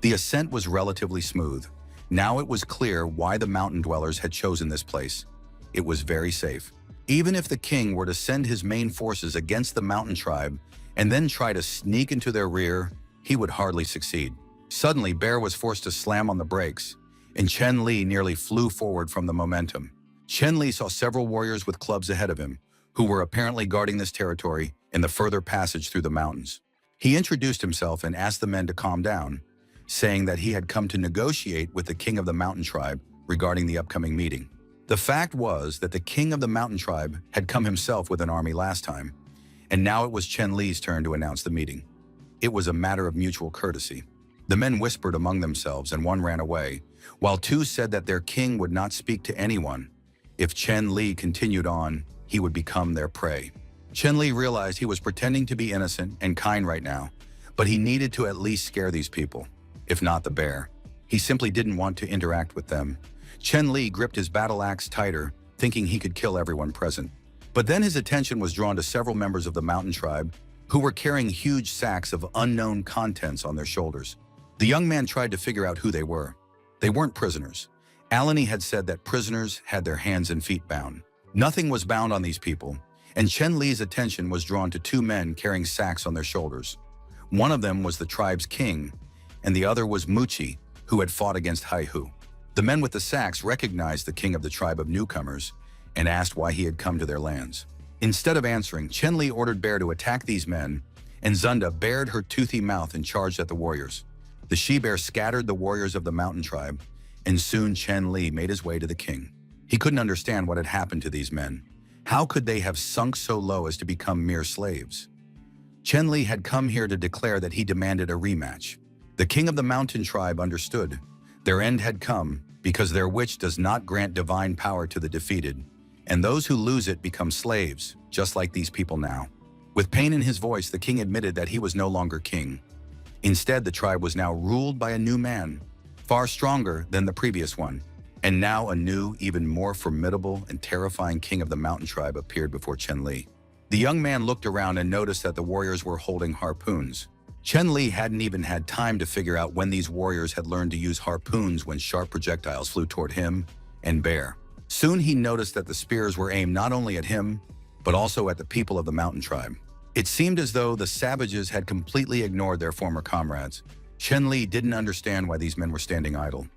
The ascent was relatively smooth. Now it was clear why the mountain dwellers had chosen this place. It was very safe. Even if the king were to send his main forces against the mountain tribe and then try to sneak into their rear, he would hardly succeed. Suddenly, Bear was forced to slam on the brakes, and Chen Li nearly flew forward from the momentum. Chen Li saw several warriors with clubs ahead of him, who were apparently guarding this territory in the further passage through the mountains. He introduced himself and asked the men to calm down, saying that he had come to negotiate with the king of the mountain tribe regarding the upcoming meeting. The fact was that the king of the mountain tribe had come himself with an army last time, and now it was Chen Li's turn to announce the meeting. It was a matter of mutual courtesy. The men whispered among themselves and one ran away, while two said that their king would not speak to anyone. If Chen Li continued on, he would become their prey. Chen Li realized he was pretending to be innocent and kind right now, but he needed to at least scare these people, if not the bear. He simply didn't want to interact with them. Chen Li gripped his battle axe tighter, thinking he could kill everyone present. But then his attention was drawn to several members of the mountain tribe who were carrying huge sacks of unknown contents on their shoulders. The young man tried to figure out who they were. They weren't prisoners. Alani had said that prisoners had their hands and feet bound. Nothing was bound on these people, and Chen Li's attention was drawn to two men carrying sacks on their shoulders. One of them was the tribe's king, and the other was Muchi, who had fought against Haihu. The men with the sacks recognized the king of the tribe of newcomers and asked why he had come to their lands. Instead of answering, Chen Li ordered Bear to attack these men, and Zunda bared her toothy mouth and charged at the warriors. The she-bear scattered the warriors of the mountain tribe, and soon Chen Li made his way to the king. He couldn't understand what had happened to these men. How could they have sunk so low as to become mere slaves? Chen Li had come here to declare that he demanded a rematch. The king of the mountain tribe understood. Their end had come, because their witch does not grant divine power to the defeated, and those who lose it become slaves, just like these people now. With pain in his voice, the king admitted that he was no longer king. Instead, the tribe was now ruled by a new man, far stronger than the previous one. And now a new, even more formidable and terrifying king of the mountain tribe appeared before Chen Li. The young man looked around and noticed that the warriors were holding harpoons. Chen Li hadn't even had time to figure out when these warriors had learned to use harpoons when sharp projectiles flew toward him and Bear. Soon he noticed that the spears were aimed not only at him, but also at the people of the mountain tribe. It seemed as though the savages had completely ignored their former comrades. Chen Li didn't understand why these men were standing idle.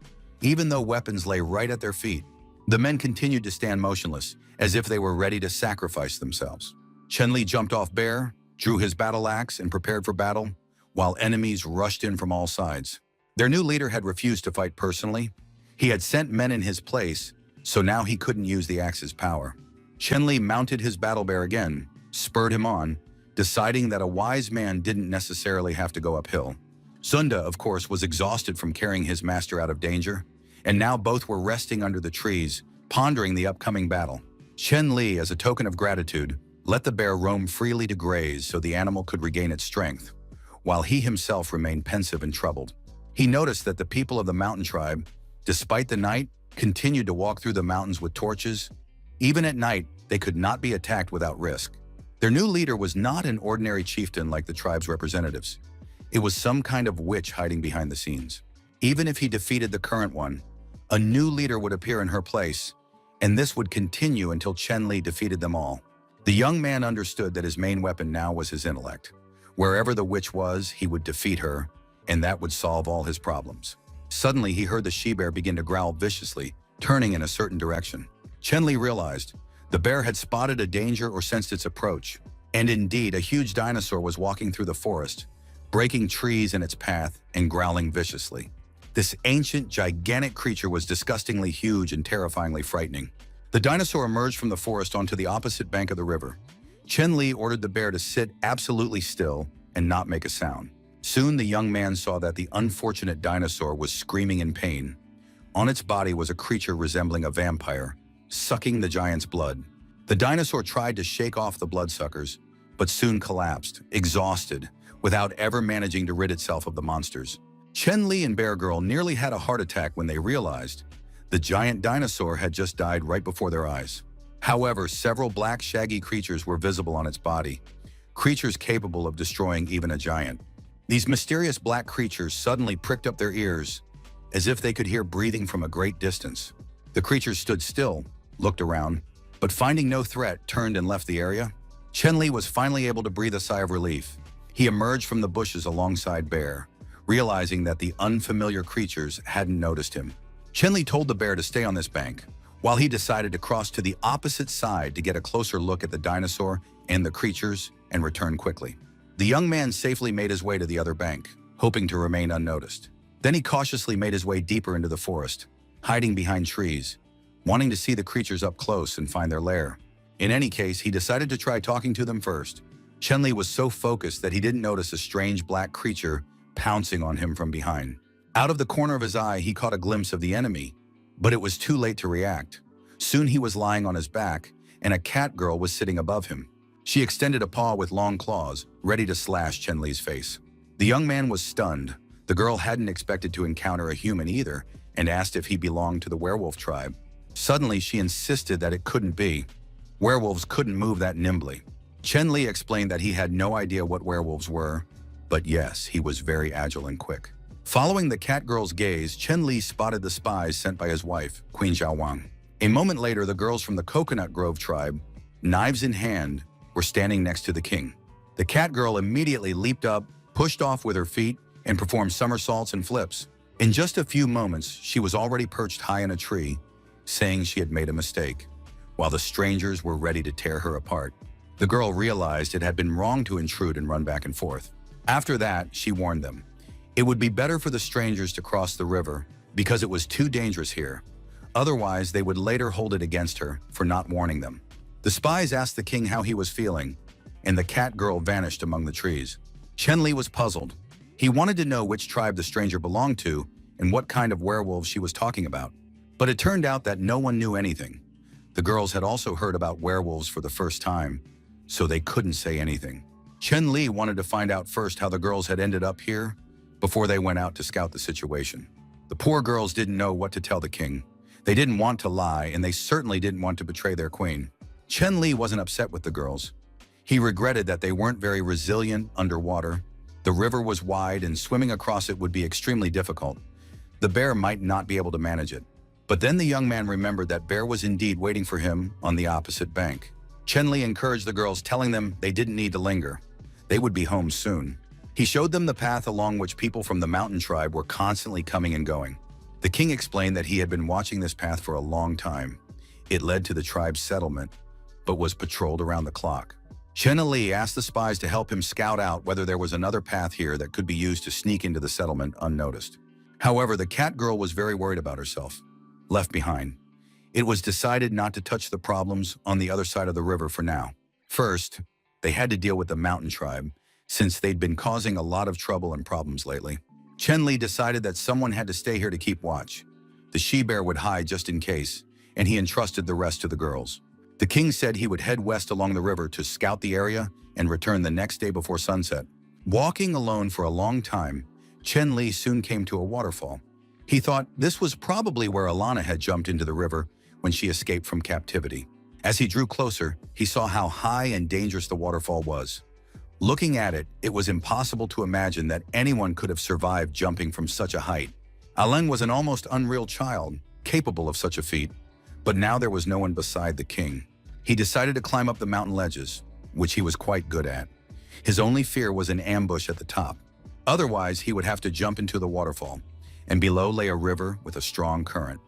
Even though weapons lay right at their feet, the men continued to stand motionless, as if they were ready to sacrifice themselves. Chen Li jumped off Bear, drew his battle axe, and prepared for battle, while enemies rushed in from all sides. Their new leader had refused to fight personally. He had sent men in his place, so now he couldn't use the axe's power. Chen Li mounted his battle bear again, spurred him on, deciding that a wise man didn't necessarily have to go uphill. Zunda, of course, was exhausted from carrying his master out of danger, and now both were resting under the trees, pondering the upcoming battle. Chen Li, as a token of gratitude, let the bear roam freely to graze so the animal could regain its strength, while he himself remained pensive and troubled. He noticed that the people of the mountain tribe, despite the night, continued to walk through the mountains with torches. Even at night, they could not be attacked without risk. Their new leader was not an ordinary chieftain like the tribe's representatives. It was some kind of witch hiding behind the scenes. Even if he defeated the current one, a new leader would appear in her place, and this would continue until Chen Li defeated them all. The young man understood that his main weapon now was his intellect. Wherever the witch was, he would defeat her, and that would solve all his problems. Suddenly, he heard the she-bear begin to growl viciously, turning in a certain direction. Chen Li realized the bear had spotted a danger or sensed its approach, and indeed, a huge dinosaur was walking through the forest, breaking trees in its path and growling viciously. This ancient, gigantic creature was disgustingly huge and terrifyingly frightening. The dinosaur emerged from the forest onto the opposite bank of the river. Chen Li ordered the bear to sit absolutely still and not make a sound. Soon, the young man saw that the unfortunate dinosaur was screaming in pain. On its body was a creature resembling a vampire, sucking the giant's blood. The dinosaur tried to shake off the bloodsuckers, but soon collapsed, exhausted, without ever managing to rid itself of the monsters. Chen Li and Bear Girl nearly had a heart attack when they realized the giant dinosaur had just died right before their eyes. However, several black, shaggy creatures were visible on its body, creatures capable of destroying even a giant. These mysterious black creatures suddenly pricked up their ears, as if they could hear breathing from a great distance. The creatures stood still, looked around, but finding no threat, turned and left the area. Chen Li was finally able to breathe a sigh of relief. He emerged from the bushes alongside Bear, realizing that the unfamiliar creatures hadn't noticed him. Chen Li told the bear to stay on this bank, while he decided to cross to the opposite side to get a closer look at the dinosaur and the creatures and return quickly. The young man safely made his way to the other bank, hoping to remain unnoticed. Then he cautiously made his way deeper into the forest, hiding behind trees, wanting to see the creatures up close and find their lair. In any case, he decided to try talking to them first. Chen Li was so focused that he didn't notice a strange black creature pouncing on him from behind. Out of the corner of his eye, he caught a glimpse of the enemy, but it was too late to react. Soon he was lying on his back, and a cat girl was sitting above him. She extended a paw with long claws, ready to slash Chen Li's face. The young man was stunned. The girl hadn't expected to encounter a human either, and asked if he belonged to the werewolf tribe. Suddenly, she insisted that it couldn't be. Werewolves couldn't move that nimbly. Chen Li explained that he had no idea what werewolves were, but yes, he was very agile and quick. Following the cat girl's gaze, Chen Li spotted the spies sent by his wife, Queen Xiaowang. A moment later, the girls from the Coconut Grove tribe, knives in hand, were standing next to the king. The cat girl immediately leaped up, pushed off with her feet, and performed somersaults and flips. In just a few moments, she was already perched high in a tree, saying she had made a mistake, while the strangers were ready to tear her apart. The girl realized it had been wrong to intrude and run back and forth. After that, she warned them. It would be better for the strangers to cross the river because it was too dangerous here. Otherwise, they would later hold it against her for not warning them. The spies asked the king how he was feeling, and the cat girl vanished among the trees. Chen Li was puzzled. He wanted to know which tribe the stranger belonged to and what kind of werewolves she was talking about. But it turned out that no one knew anything. The girls had also heard about werewolves for the first time, so they couldn't say anything. Chen Li wanted to find out first how the girls had ended up here before they went out to scout the situation. The poor girls didn't know what to tell the king. They didn't want to lie, and they certainly didn't want to betray their queen. Chen Li wasn't upset with the girls. He regretted that they weren't very resilient underwater. The river was wide, and swimming across it would be extremely difficult. The bear might not be able to manage it. But then the young man remembered that Bear was indeed waiting for him on the opposite bank. Chen Li encouraged the girls, telling them they didn't need to linger. They would be home soon. He showed them the path along which people from the mountain tribe were constantly coming and going. The king explained that he had been watching this path for a long time. It led to the tribe's settlement, but was patrolled around the clock. Chen Li asked the spies to help him scout out whether there was another path here that could be used to sneak into the settlement unnoticed. However, the cat girl was very worried about herself. Left behind. It was decided not to touch the problems on the other side of the river for now. First, they had to deal with the mountain tribe, since they'd been causing a lot of trouble and problems lately. Chen Li decided that someone had to stay here to keep watch. The she-bear would hide just in case, and he entrusted the rest to the girls. The king said he would head west along the river to scout the area and return the next day before sunset. Walking alone for a long time, Chen Li soon came to a waterfall. He thought this was probably where Alana had jumped into the river when she escaped from captivity. As he drew closer, he saw how high and dangerous the waterfall was. Looking at it, it was impossible to imagine that anyone could have survived jumping from such a height. Aleng was an almost unreal child, capable of such a feat, but now there was no one beside the king. He decided to climb up the mountain ledges, which he was quite good at. His only fear was an ambush at the top. Otherwise, he would have to jump into the waterfall, and below lay a river with a strong current.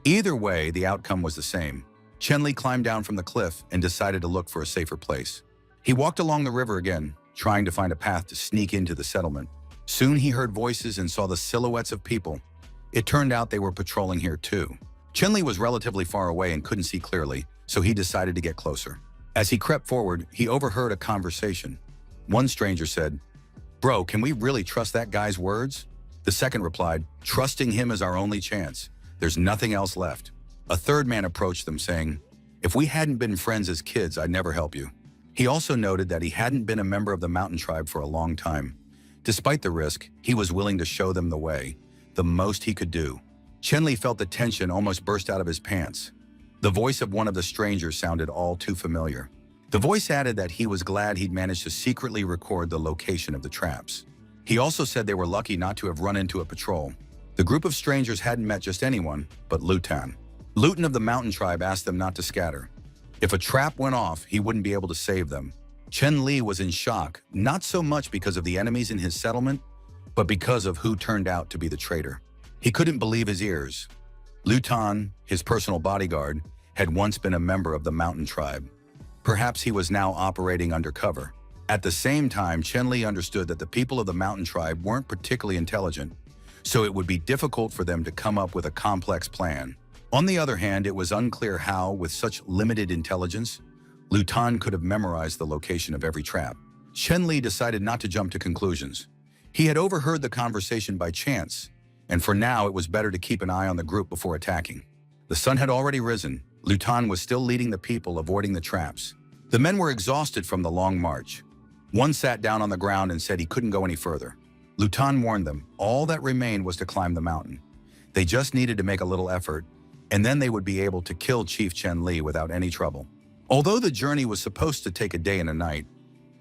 Either way, the outcome was the same. Chenli climbed down from the cliff and decided to look for a safer place. He walked along the river again, trying to find a path to sneak into the settlement. Soon he heard voices and saw the silhouettes of people. It turned out they were patrolling here too. Chenli was relatively far away and couldn't see clearly, so he decided to get closer. As he crept forward, he overheard a conversation. One stranger said, "Bro, can we really trust that guy's words?" The second replied, "Trusting him is our only chance. There's nothing else left." A third man approached them saying, "If we hadn't been friends as kids, I'd never help you." He also noted that he hadn't been a member of the mountain tribe for a long time. Despite the risk, he was willing to show them the way, the most he could do. Chenli felt the tension almost burst out of his pants. The voice of one of the strangers sounded all too familiar. The voice added that he was glad he'd managed to secretly record the location of the traps. He also said they were lucky not to have run into a patrol. The group of strangers hadn't met just anyone, but Lutan. Lutan of the mountain tribe asked them not to scatter. If a trap went off, he wouldn't be able to save them. Chen Li was in shock, not so much because of the enemies in his settlement, but because of who turned out to be the traitor. He couldn't believe his ears. Lutan, his personal bodyguard, had once been a member of the mountain tribe. Perhaps he was now operating undercover. At the same time, Chen Li understood that the people of the mountain tribe weren't particularly intelligent, so it would be difficult for them to come up with a complex plan. On the other hand, it was unclear how, with such limited intelligence, Lutan could have memorized the location of every trap. Chen Li decided not to jump to conclusions. He had overheard the conversation by chance, and for now it was better to keep an eye on the group before attacking. The sun had already risen. Lutan was still leading the people, avoiding the traps. The men were exhausted from the long march. One sat down on the ground and said he couldn't go any further. Lutan warned them all that remained was to climb the mountain. They just needed to make a little effort, and then they would be able to kill Chief Chen Li without any trouble. Although the journey was supposed to take a day and a night,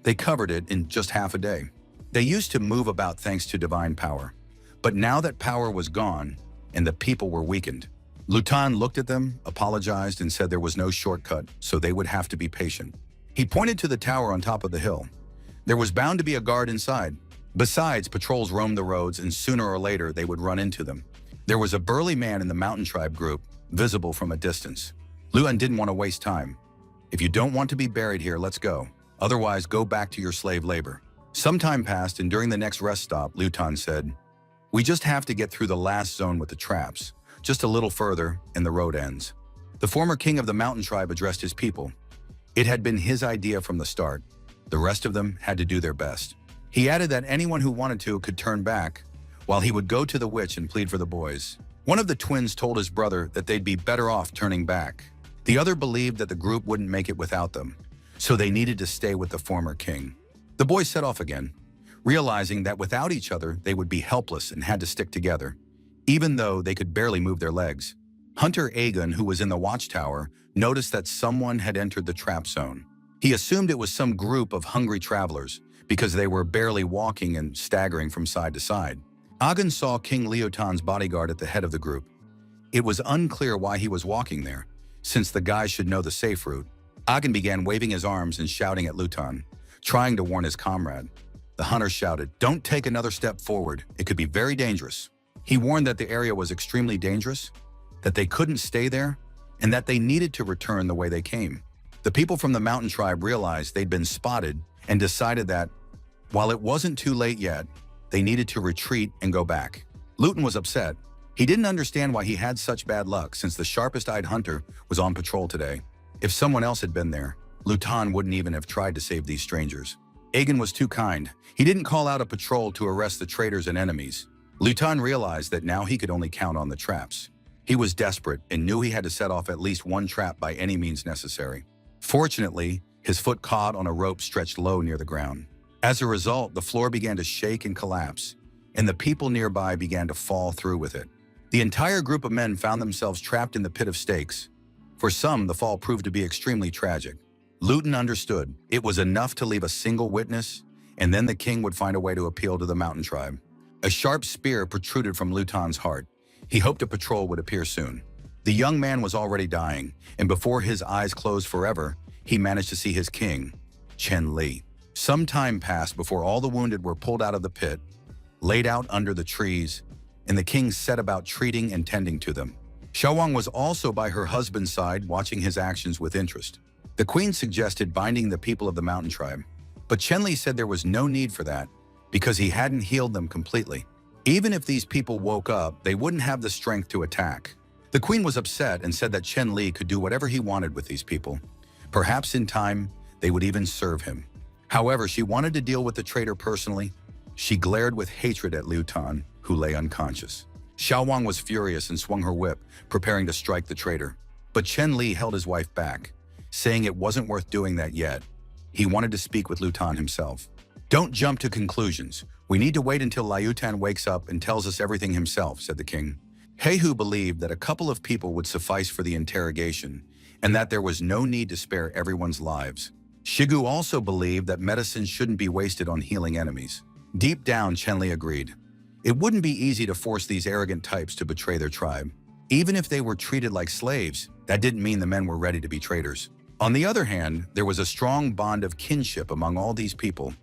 they covered it in just half a day. They used to move about thanks to divine power, but now that power was gone and the people were weakened, Lutan looked at them, apologized, and said there was no shortcut, so they would have to be patient. He pointed to the tower on top of the hill. There was bound to be a guard inside. Besides, patrols roamed the roads, and sooner or later they would run into them. There was a burly man in the mountain tribe group, visible from a distance. Luan didn't want to waste time. "If you don't want to be buried here, let's go. Otherwise, go back to your slave labor." Some time passed, and during the next rest stop, Lutan said, "We just have to get through the last zone with the traps. Just a little further, and the road ends." The former king of the mountain tribe addressed his people. It had been his idea from the start. The rest of them had to do their best. He added that anyone who wanted to could turn back, while he would go to the witch and plead for the boys. One of the twins told his brother that they'd be better off turning back. The other believed that the group wouldn't make it without them, so they needed to stay with the former king. The boys set off again, realizing that without each other, they would be helpless and had to stick together, even though they could barely move their legs. Hunter Aegon, who was in the watchtower, noticed that someone had entered the trap zone. He assumed it was some group of hungry travelers, because they were barely walking and staggering from side to side. Aegon saw King Leotan's bodyguard at the head of the group. It was unclear why he was walking there, since the guy should know the safe route. Aegon began waving his arms and shouting at Lutan, trying to warn his comrade. The hunter shouted, "Don't take another step forward. It could be very dangerous." He warned that the area was extremely dangerous, that they couldn't stay there, and that they needed to return the way they came. The people from the mountain tribe realized they'd been spotted and decided that, while it wasn't too late yet, they needed to retreat and go back. Lutan was upset. He didn't understand why he had such bad luck, since the sharpest-eyed hunter was on patrol today. If someone else had been there, Lutan wouldn't even have tried to save these strangers. Aegon was too kind. He didn't call out a patrol to arrest the traitors and enemies. Lutan realized that now he could only count on the traps. He was desperate and knew he had to set off at least one trap by any means necessary. Fortunately, his foot caught on a rope stretched low near the ground. As a result, the floor began to shake and collapse, and the people nearby began to fall through with it. The entire group of men found themselves trapped in the pit of stakes. For some, the fall proved to be extremely tragic. Luton understood it was enough to leave a single witness, and then the king would find a way to appeal to the mountain tribe. A sharp spear protruded from Luton's heart. He hoped a patrol would appear soon. The young man was already dying, and before his eyes closed forever, he managed to see his king, Chen Li. Some time passed before all the wounded were pulled out of the pit, laid out under the trees, and the king set about treating and tending to them. Xiaowang was also by her husband's side, watching his actions with interest. The queen suggested binding the people of the mountain tribe, but Chen Li said there was no need for that because he hadn't healed them completely. Even if these people woke up, they wouldn't have the strength to attack. The queen was upset and said that Chen Li could do whatever he wanted with these people. Perhaps in time, they would even serve him. However, she wanted to deal with the traitor personally. She glared with hatred at Liu Tan, who lay unconscious. Xiaowang was furious and swung her whip, preparing to strike the traitor. But Chen Li held his wife back, saying it wasn't worth doing that yet. He wanted to speak with Liu Tan himself. "Don't jump to conclusions. We need to wait until Liu Tan wakes up and tells us everything himself," said the king. He Hu believed that a couple of people would suffice for the interrogation, and that there was no need to spare everyone's lives. Shigu also believed that medicine shouldn't be wasted on healing enemies. Deep down, Chen Li agreed. It wouldn't be easy to force these arrogant types to betray their tribe. Even if they were treated like slaves, that didn't mean the men were ready to be traitors. On the other hand, there was a strong bond of kinship among all these people.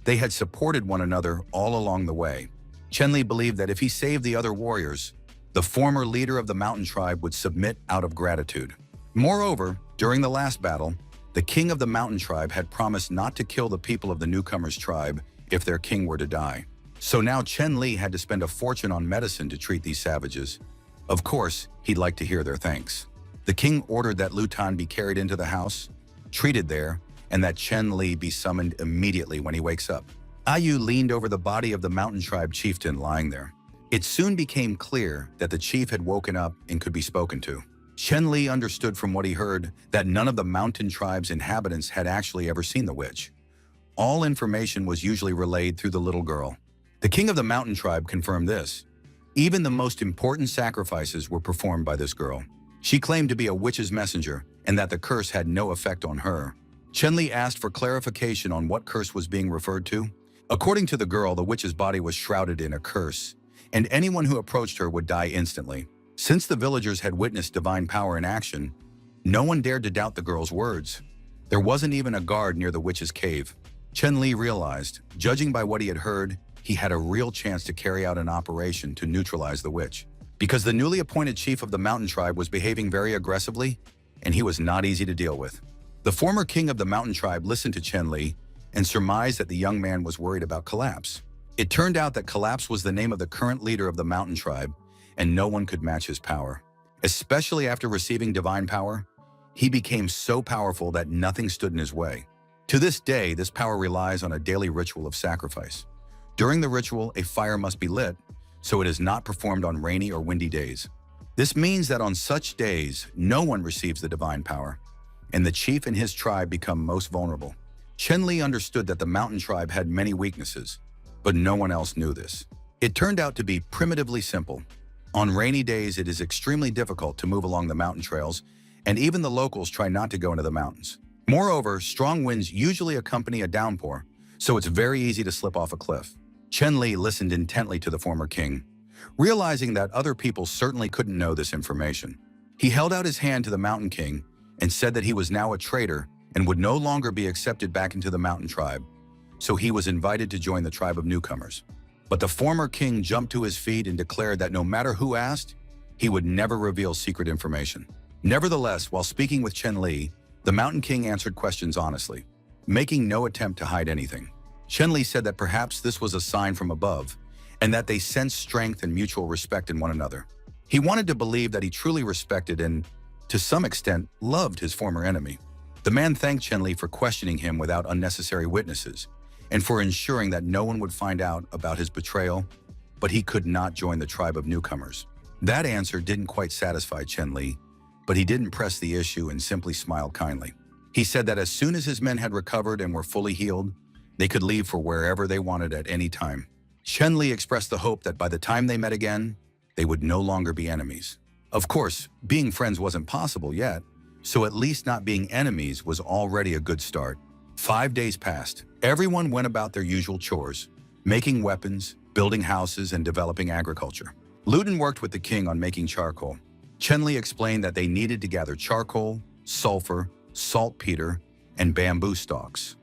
They had supported one another all along the way. Chen Li believed that if he saved the other warriors, the former leader of the mountain tribe would submit out of gratitude. Moreover, during the last battle, the king of the mountain tribe had promised not to kill the people of the newcomers tribe if their king were to die. So now Chen Li had to spend a fortune on medicine to treat these savages. Of course, he'd like to hear their thanks. The king ordered that Liu Tan be carried into the house, treated there, and that Chen Li be summoned immediately when he wakes up. Ayu leaned over the body of the mountain tribe chieftain lying there. It soon became clear that the chief had woken up and could be spoken to. Chen Li understood from what he heard that none of the mountain tribe's inhabitants had actually ever seen the witch. All information was usually relayed through the little girl. The king of the mountain tribe confirmed this. Even the most important sacrifices were performed by this girl. She claimed to be a witch's messenger and that the curse had no effect on her. Chen Li asked for clarification on what curse was being referred to. According to the girl, the witch's body was shrouded in a curse, and anyone who approached her would die instantly. Since the villagers had witnessed divine power in action, no one dared to doubt the girl's words. There wasn't even a guard near the witch's cave. Chen Li realized, judging by what he had heard, he had a real chance to carry out an operation to neutralize the witch. Because the newly appointed chief of the mountain tribe was behaving very aggressively, and he was not easy to deal with. The former king of the mountain tribe listened to Chen Li and surmised that the young man was worried about Collapse. It turned out that Collapse was the name of the current leader of the mountain tribe, and no one could match his power. Especially after receiving divine power, he became so powerful that nothing stood in his way. To this day, this power relies on a daily ritual of sacrifice. During the ritual, a fire must be lit, so it is not performed on rainy or windy days. This means that on such days, no one receives the divine power, and the chief and his tribe become most vulnerable. Chen Li understood that the mountain tribe had many weaknesses, but no one else knew this. It turned out to be primitively simple. On rainy days, it is extremely difficult to move along the mountain trails, and even the locals try not to go into the mountains. Moreover, strong winds usually accompany a downpour, so it's very easy to slip off a cliff. Chen Li listened intently to the former king, realizing that other people certainly couldn't know this information. He held out his hand to the mountain king and said that he was now a traitor and would no longer be accepted back into the mountain tribe, so he was invited to join the tribe of newcomers. But the former king jumped to his feet and declared that no matter who asked, he would never reveal secret information. Nevertheless, while speaking with Chen Li, the mountain king answered questions honestly, making no attempt to hide anything. Chen Li said that perhaps this was a sign from above, and that they sensed strength and mutual respect in one another. He wanted to believe that he truly respected and, to some extent, loved his former enemy. The man thanked Chen Li for questioning him without unnecessary witnesses, and for ensuring that no one would find out about his betrayal, but he could not join the tribe of newcomers. That answer didn't quite satisfy Chen Li, but he didn't press the issue and simply smiled kindly. He said that as soon as his men had recovered and were fully healed, they could leave for wherever they wanted at any time. Chen Li expressed the hope that by the time they met again, they would no longer be enemies. Of course, being friends wasn't possible yet, so at least not being enemies was already a good start. 5 days passed. Everyone went about their usual chores, making weapons, building houses, and developing agriculture. Luton worked with the king on making charcoal. Chenli explained that they needed to gather charcoal, sulfur, saltpeter, and bamboo stalks.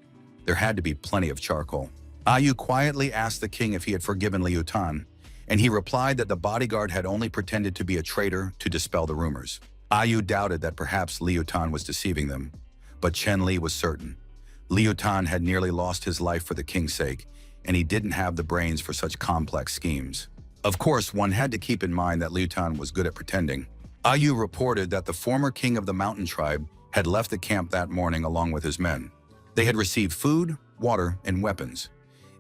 There had to be plenty of charcoal. Ayu quietly asked the king if he had forgiven Liu Tan, and he replied that the bodyguard had only pretended to be a traitor to dispel the rumors. Ayu doubted that perhaps Liu Tan was deceiving them, but Chen Li was certain. Liu Tan had nearly lost his life for the king's sake, and he didn't have the brains for such complex schemes. Of course, one had to keep in mind that Liu Tan was good at pretending. Ayu reported that the former king of the mountain tribe had left the camp that morning along with his men. They had received food, water, and weapons.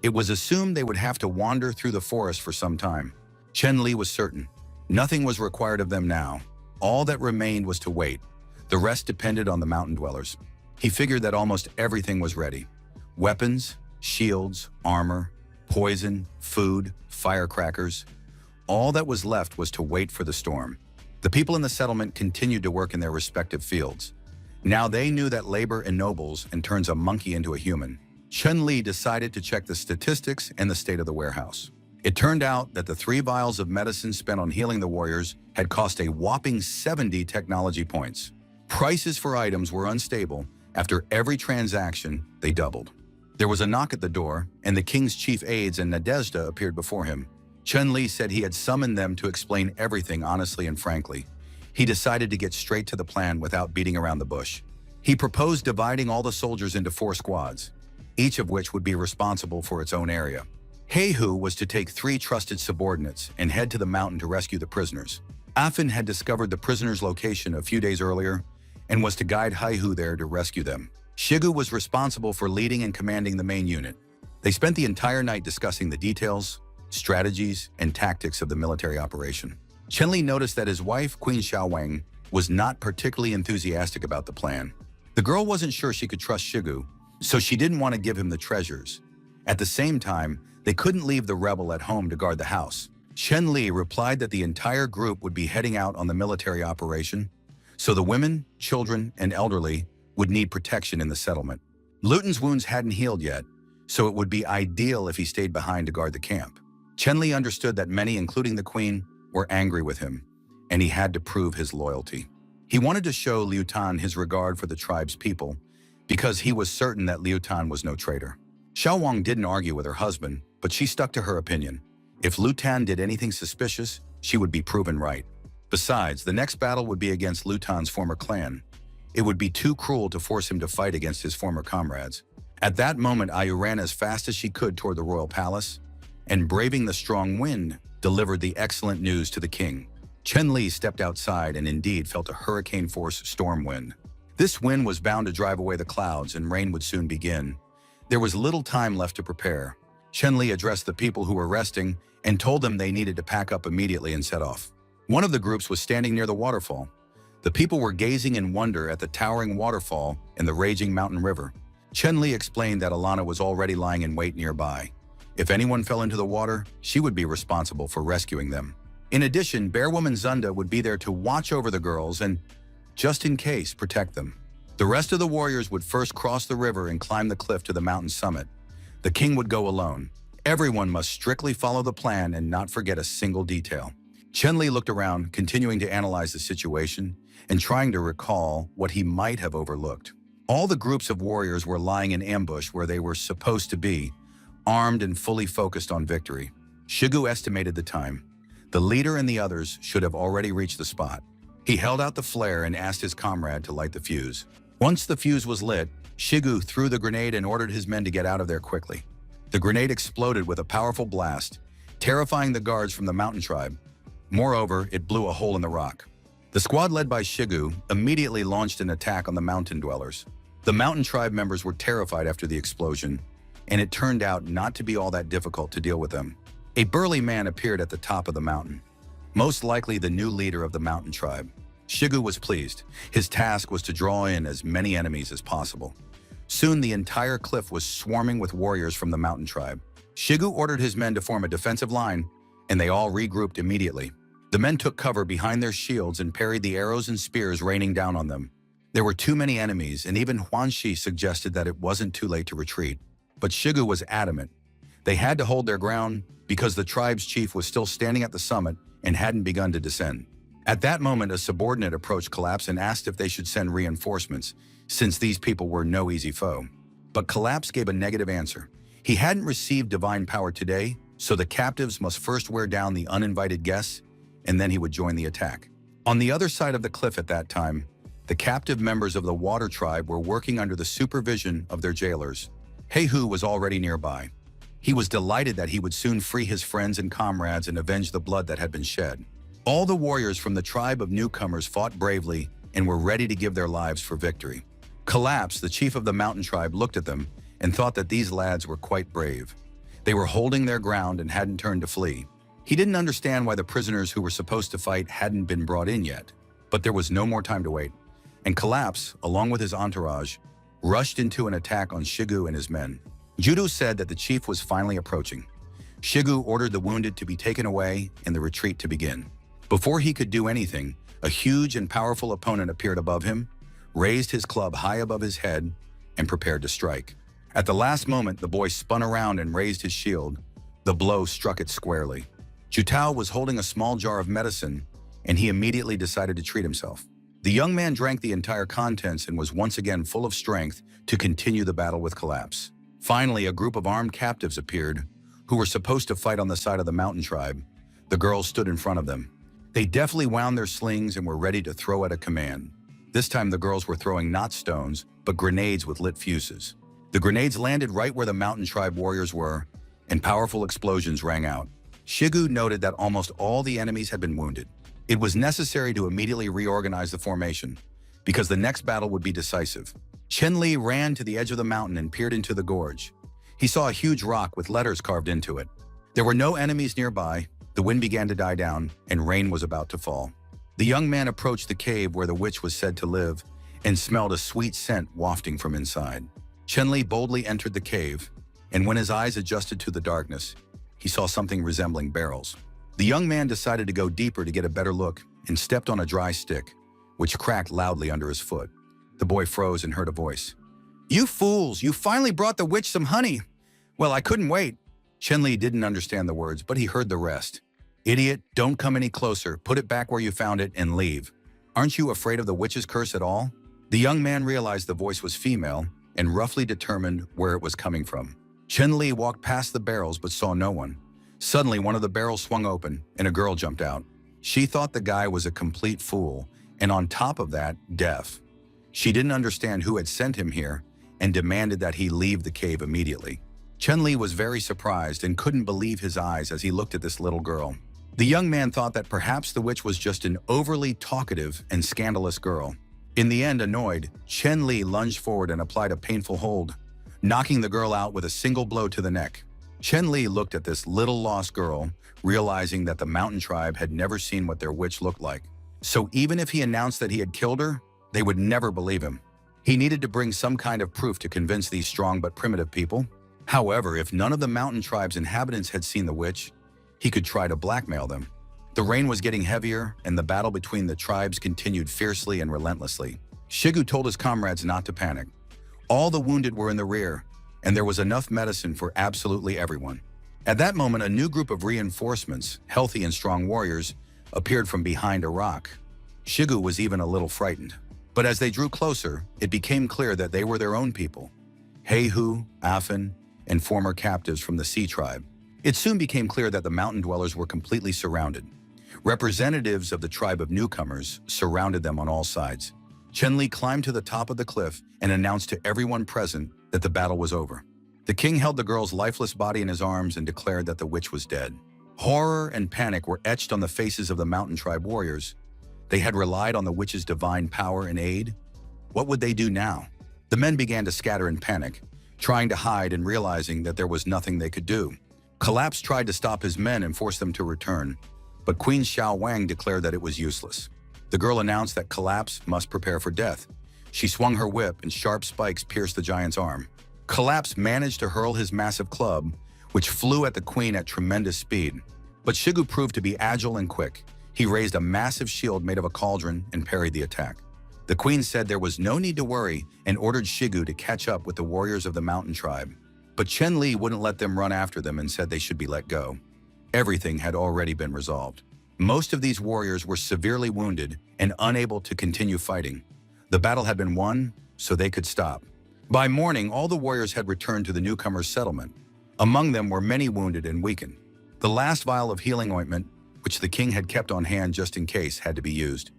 It was assumed they would have to wander through the forest for some time. Chen Li was certain. Nothing was required of them now. All that remained was to wait. The rest depended on the mountain dwellers. He figured that almost everything was ready. Weapons, shields, armor, poison, food, firecrackers. All that was left was to wait for the storm. The people in the settlement continued to work in their respective fields. Now they knew that labor ennobles and turns a monkey into a human. Chen Li decided to check the statistics and the state of the warehouse. It turned out that the 3 vials of medicine spent on healing the warriors had cost a whopping 70 technology points. Prices for items were unstable. After every transaction, they doubled. There was a knock at the door, and the king's chief aides and Nadezhda appeared before him. Chen Li said he had summoned them to explain everything honestly and frankly. He decided to get straight to the plan without beating around the bush. He proposed dividing all the soldiers into 4 squads, each of which would be responsible for its own area. Heihu was to take 3 trusted subordinates and head to the mountain to rescue the prisoners. Afin had discovered the prisoners' location a few days earlier and was to guide Heihu there to rescue them. Shigu was responsible for leading and commanding the main unit. They spent the entire night discussing the details, strategies, and tactics of the military operation. Chen Li noticed that his wife, Queen Xiaowang, was not particularly enthusiastic about the plan. The girl wasn't sure she could trust Shigu, so she didn't want to give him the treasures. At the same time, they couldn't leave the rebel at home to guard the house. Chen Li replied that the entire group would be heading out on the military operation, so the women, children, and elderly would need protection in the settlement. Luton's wounds hadn't healed yet, so it would be ideal if he stayed behind to guard the camp. Chen Li understood that many, including the queen, were angry with him, and he had to prove his loyalty. He wanted to show Liu Tan his regard for the tribe's people, because he was certain that Liu Tan was no traitor. Xiaowang didn't argue with her husband, but she stuck to her opinion. If Liu Tan did anything suspicious, she would be proven right. Besides, the next battle would be against Liu Tan's former clan. It would be too cruel to force him to fight against his former comrades. At that moment, Ayu ran as fast as she could toward the royal palace, and braving the strong wind, delivered the excellent news to the king. Chen Li stepped outside and indeed felt a hurricane-force storm wind. This wind was bound to drive away the clouds, and rain would soon begin. There was little time left to prepare. Chen Li addressed the people who were resting and told them they needed to pack up immediately and set off. One of the groups was standing near the waterfall. The people were gazing in wonder at the towering waterfall and the raging mountain river. Chen Li explained that Alana was already lying in wait nearby. If anyone fell into the water, she would be responsible for rescuing them. In addition, Bearwoman Zunda would be there to watch over the girls and, just in case, protect them. The rest of the warriors would first cross the river and climb the cliff to the mountain summit. The king would go alone. Everyone must strictly follow the plan and not forget a single detail. Chen Li looked around, continuing to analyze the situation and trying to recall what he might have overlooked. All the groups of warriors were lying in ambush where they were supposed to be, armed and fully focused on victory. Shigu estimated the time. The leader and the others should have already reached the spot. He held out the flare and asked his comrade to light the fuse. Once the fuse was lit, Shigu threw the grenade and ordered his men to get out of there quickly. The grenade exploded with a powerful blast, terrifying the guards from the mountain tribe. Moreover, it blew a hole in the rock. The squad led by Shigu immediately launched an attack on the mountain dwellers. The mountain tribe members were terrified after the explosion, and it turned out not to be all that difficult to deal with them. A burly man appeared at the top of the mountain, most likely the new leader of the mountain tribe. Shigu was pleased. His task was to draw in as many enemies as possible. Soon the entire cliff was swarming with warriors from the mountain tribe. Shigu ordered his men to form a defensive line, and they all regrouped immediately. The men took cover behind their shields and parried the arrows and spears raining down on them. There were too many enemies, and even Huanxi suggested that it wasn't too late to retreat. But Shigu was adamant. They had to hold their ground because the tribe's chief was still standing at the summit and hadn't begun to descend. At that moment, a subordinate approached Collapse and asked if they should send reinforcements, since these people were no easy foe. But Collapse gave a negative answer. He hadn't received divine power today, so the captives must first wear down the uninvited guests, and then he would join the attack. On the other side of the cliff at that time, the captive members of the Water Tribe were working under the supervision of their jailers. Heihu was already nearby. He was delighted that he would soon free his friends and comrades and avenge the blood that had been shed. All the warriors from the tribe of newcomers fought bravely and were ready to give their lives for victory. Collapse, the chief of the mountain tribe, looked at them and thought that these lads were quite brave. They were holding their ground and hadn't turned to flee. He didn't understand why the prisoners who were supposed to fight hadn't been brought in yet, but there was no more time to wait, and Collapse, along with his entourage, rushed into an attack on Shigu and his men. Judo said that the chief was finally approaching. Shigu ordered the wounded to be taken away and the retreat to begin. Before he could do anything, a huge and powerful opponent appeared above him, raised his club high above his head, and prepared to strike. At the last moment, the boy spun around and raised his shield. The blow struck it squarely. Jutao was holding a small jar of medicine, and he immediately decided to treat himself. The young man drank the entire contents and was once again full of strength to continue the battle with Collapse. Finally, a group of armed captives appeared, who were supposed to fight on the side of the mountain tribe. The girls stood in front of them. They deftly wound their slings and were ready to throw at a command. This time the girls were throwing not stones, but grenades with lit fuses. The grenades landed right where the mountain tribe warriors were, and powerful explosions rang out. Shigu noted that almost all the enemies had been wounded. It was necessary to immediately reorganize the formation, because the next battle would be decisive. Chen Li ran to the edge of the mountain and peered into the gorge. He saw a huge rock with letters carved into it. There were no enemies nearby. The wind began to die down, and rain was about to fall. The young man approached the cave where the witch was said to live and smelled a sweet scent wafting from inside. Chen Li boldly entered the cave, and when his eyes adjusted to the darkness, he saw something resembling barrels. The young man decided to go deeper to get a better look and stepped on a dry stick, which cracked loudly under his foot. The boy froze and heard a voice. "You fools, you finally brought the witch some honey." "Well, I couldn't wait." Chen Li didn't understand the words, but he heard the rest. "Idiot, don't come any closer. Put it back where you found it and leave. Aren't you afraid of the witch's curse at all?" The young man realized the voice was female and roughly determined where it was coming from. Chen Li walked past the barrels but saw no one. Suddenly, one of the barrels swung open and a girl jumped out. She thought the guy was a complete fool, and on top of that, deaf. She didn't understand who had sent him here and demanded that he leave the cave immediately. Chen Li was very surprised and couldn't believe his eyes as he looked at this little girl. The young man thought that perhaps the witch was just an overly talkative and scandalous girl. In the end, annoyed, Chen Li lunged forward and applied a painful hold, knocking the girl out with a single blow to the neck. Chen Li looked at this little lost girl, realizing that the mountain tribe had never seen what their witch looked like. So even if he announced that he had killed her, they would never believe him. He needed to bring some kind of proof to convince these strong but primitive people. However, if none of the mountain tribe's inhabitants had seen the witch, he could try to blackmail them. The rain was getting heavier, and the battle between the tribes continued fiercely and relentlessly. Shigu told his comrades not to panic. All the wounded were in the rear, and there was enough medicine for absolutely everyone. At that moment, a new group of reinforcements, healthy and strong warriors, appeared from behind a rock. Shigu was even a little frightened. But as they drew closer, it became clear that they were their own people. Heihu, Afin, and former captives from the Sea Tribe. It soon became clear that the mountain dwellers were completely surrounded. Representatives of the tribe of newcomers surrounded them on all sides. Chen Li climbed to the top of the cliff and announced to everyone present that the battle was over. The king held the girl's lifeless body in his arms and declared that the witch was dead. Horror and panic were etched on the faces of the mountain tribe warriors. They had relied on the witch's divine power and aid. What would they do now? The men began to scatter in panic, trying to hide and realizing that there was nothing they could do. Collapse tried to stop his men and force them to return, but Queen Xiao Wang declared that it was useless. The girl announced that Collapse must prepare for death. She swung her whip and sharp spikes pierced the giant's arm. Collapse managed to hurl his massive club, which flew at the queen at tremendous speed. But Shigu proved to be agile and quick. He raised a massive shield made of a cauldron and parried the attack. The queen said there was no need to worry and ordered Shigu to catch up with the warriors of the mountain tribe. But Chen Li wouldn't let them run after them and said they should be let go. Everything had already been resolved. Most of these warriors were severely wounded and unable to continue fighting. The battle had been won, so they could stop. By morning, all the warriors had returned to the newcomers' settlement. Among them were many wounded and weakened. The last vial of healing ointment, which the king had kept on hand just in case, had to be used.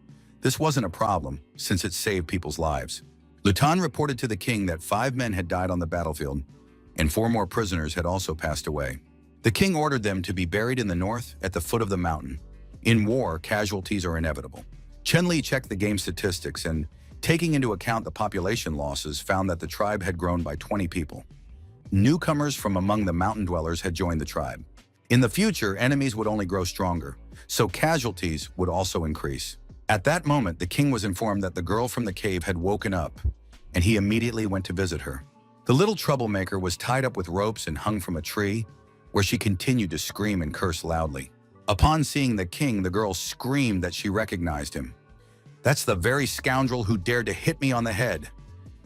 This wasn't a problem, since it saved people's lives. Lutan reported to the king that 5 men had died on the battlefield, and 4 more prisoners had also passed away. The king ordered them to be buried in the north at the foot of the mountain. In war, casualties are inevitable. Chen Li checked the game statistics and, taking into account the population losses, found that the tribe had grown by 20 people. Newcomers from among the mountain dwellers had joined the tribe. In the future, enemies would only grow stronger, so casualties would also increase. At that moment, the king was informed that the girl from the cave had woken up, and he immediately went to visit her. The little troublemaker was tied up with ropes and hung from a tree, where she continued to scream and curse loudly. Upon seeing the king, the girl screamed that she recognized him. "That's the very scoundrel who dared to hit me on the head.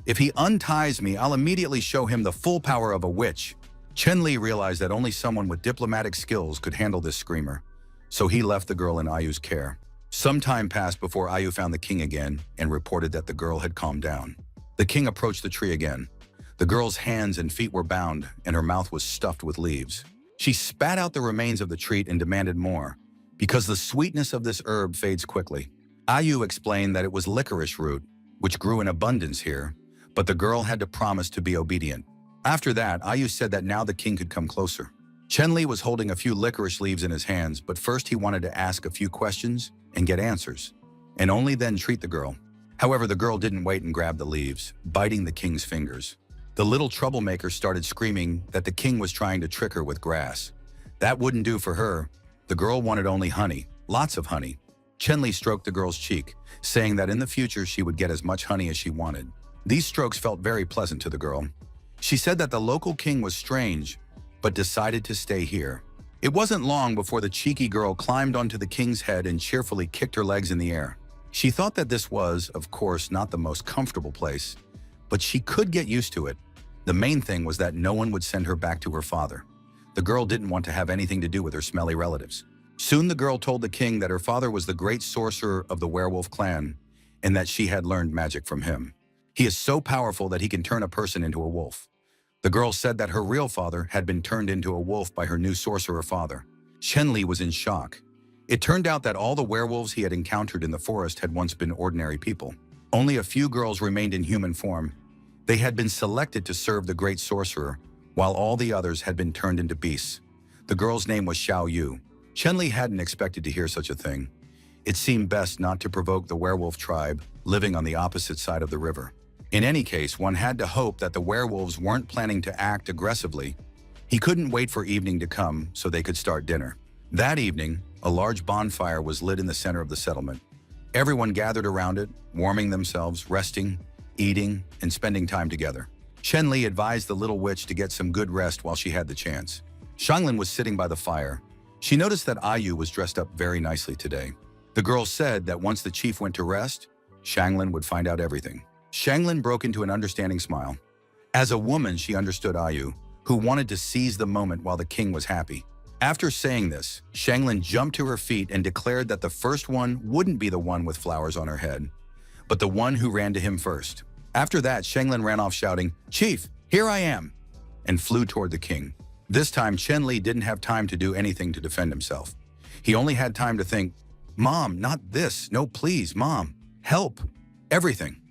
If he unties me, I'll immediately show him the full power of a witch." Chen Li realized that only someone with diplomatic skills could handle this screamer, so he left the girl in Ayu's care. Some time passed before Ayu found the king again and reported that the girl had calmed down. The king approached the tree again. The girl's hands and feet were bound, and her mouth was stuffed with leaves. She spat out the remains of the treat and demanded more, because the sweetness of this herb fades quickly. Ayu explained that it was licorice root, which grew in abundance here, but the girl had to promise to be obedient. After that, Ayu said that now the king could come closer. Chen Li was holding a few licorice leaves in his hands, but first he wanted to ask a few questions and get answers, and only then treat the girl. However, the girl didn't wait and grabbed the leaves, biting the king's fingers. The little troublemaker started screaming that the king was trying to trick her with grass. That wouldn't do for her. The girl wanted only honey, lots of honey. Chen Li stroked the girl's cheek, saying that in the future she would get as much honey as she wanted. These strokes felt very pleasant to the girl. She said that the local king was strange, but decided to stay here. It wasn't long before the cheeky girl climbed onto the king's head and cheerfully kicked her legs in the air. She thought that this was, of course, not the most comfortable place, but she could get used to it. The main thing was that no one would send her back to her father. The girl didn't want to have anything to do with her smelly relatives. Soon the girl told the king that her father was the great sorcerer of the werewolf clan, and that she had learned magic from him. He is so powerful that he can turn a person into a wolf. The girl said that her real father had been turned into a wolf by her new sorcerer father. Chen Li was in shock. It turned out that all the werewolves he had encountered in the forest had once been ordinary people. Only a few girls remained in human form. They had been selected to serve the great sorcerer, while all the others had been turned into beasts. The girl's name was Xiao Yu. Chen Li hadn't expected to hear such a thing. It seemed best not to provoke the werewolf tribe living on the opposite side of the river. In any case, one had to hope that the werewolves weren't planning to act aggressively. He couldn't wait for evening to come so they could start dinner. That evening, a large bonfire was lit in the center of the settlement. Everyone gathered around it, warming themselves, resting, eating, and spending time together. Chen Li advised the little witch to get some good rest while she had the chance. Shanglin was sitting by the fire. She noticed that Ayu was dressed up very nicely today. The girl said that once the chief went to rest, Shanglin would find out everything. Shanglin broke into an understanding smile. As a woman, she understood Ayu, who wanted to seize the moment while the king was happy. After saying this, Shanglin jumped to her feet and declared that the first one wouldn't be the one with flowers on her head, but the one who ran to him first. After that, Shanglin ran off shouting, "Chief, here I am," and flew toward the king. This time, Chen Li didn't have time to do anything to defend himself. He only had time to think, "Mom, not this. No, please, Mom. Help." Everything.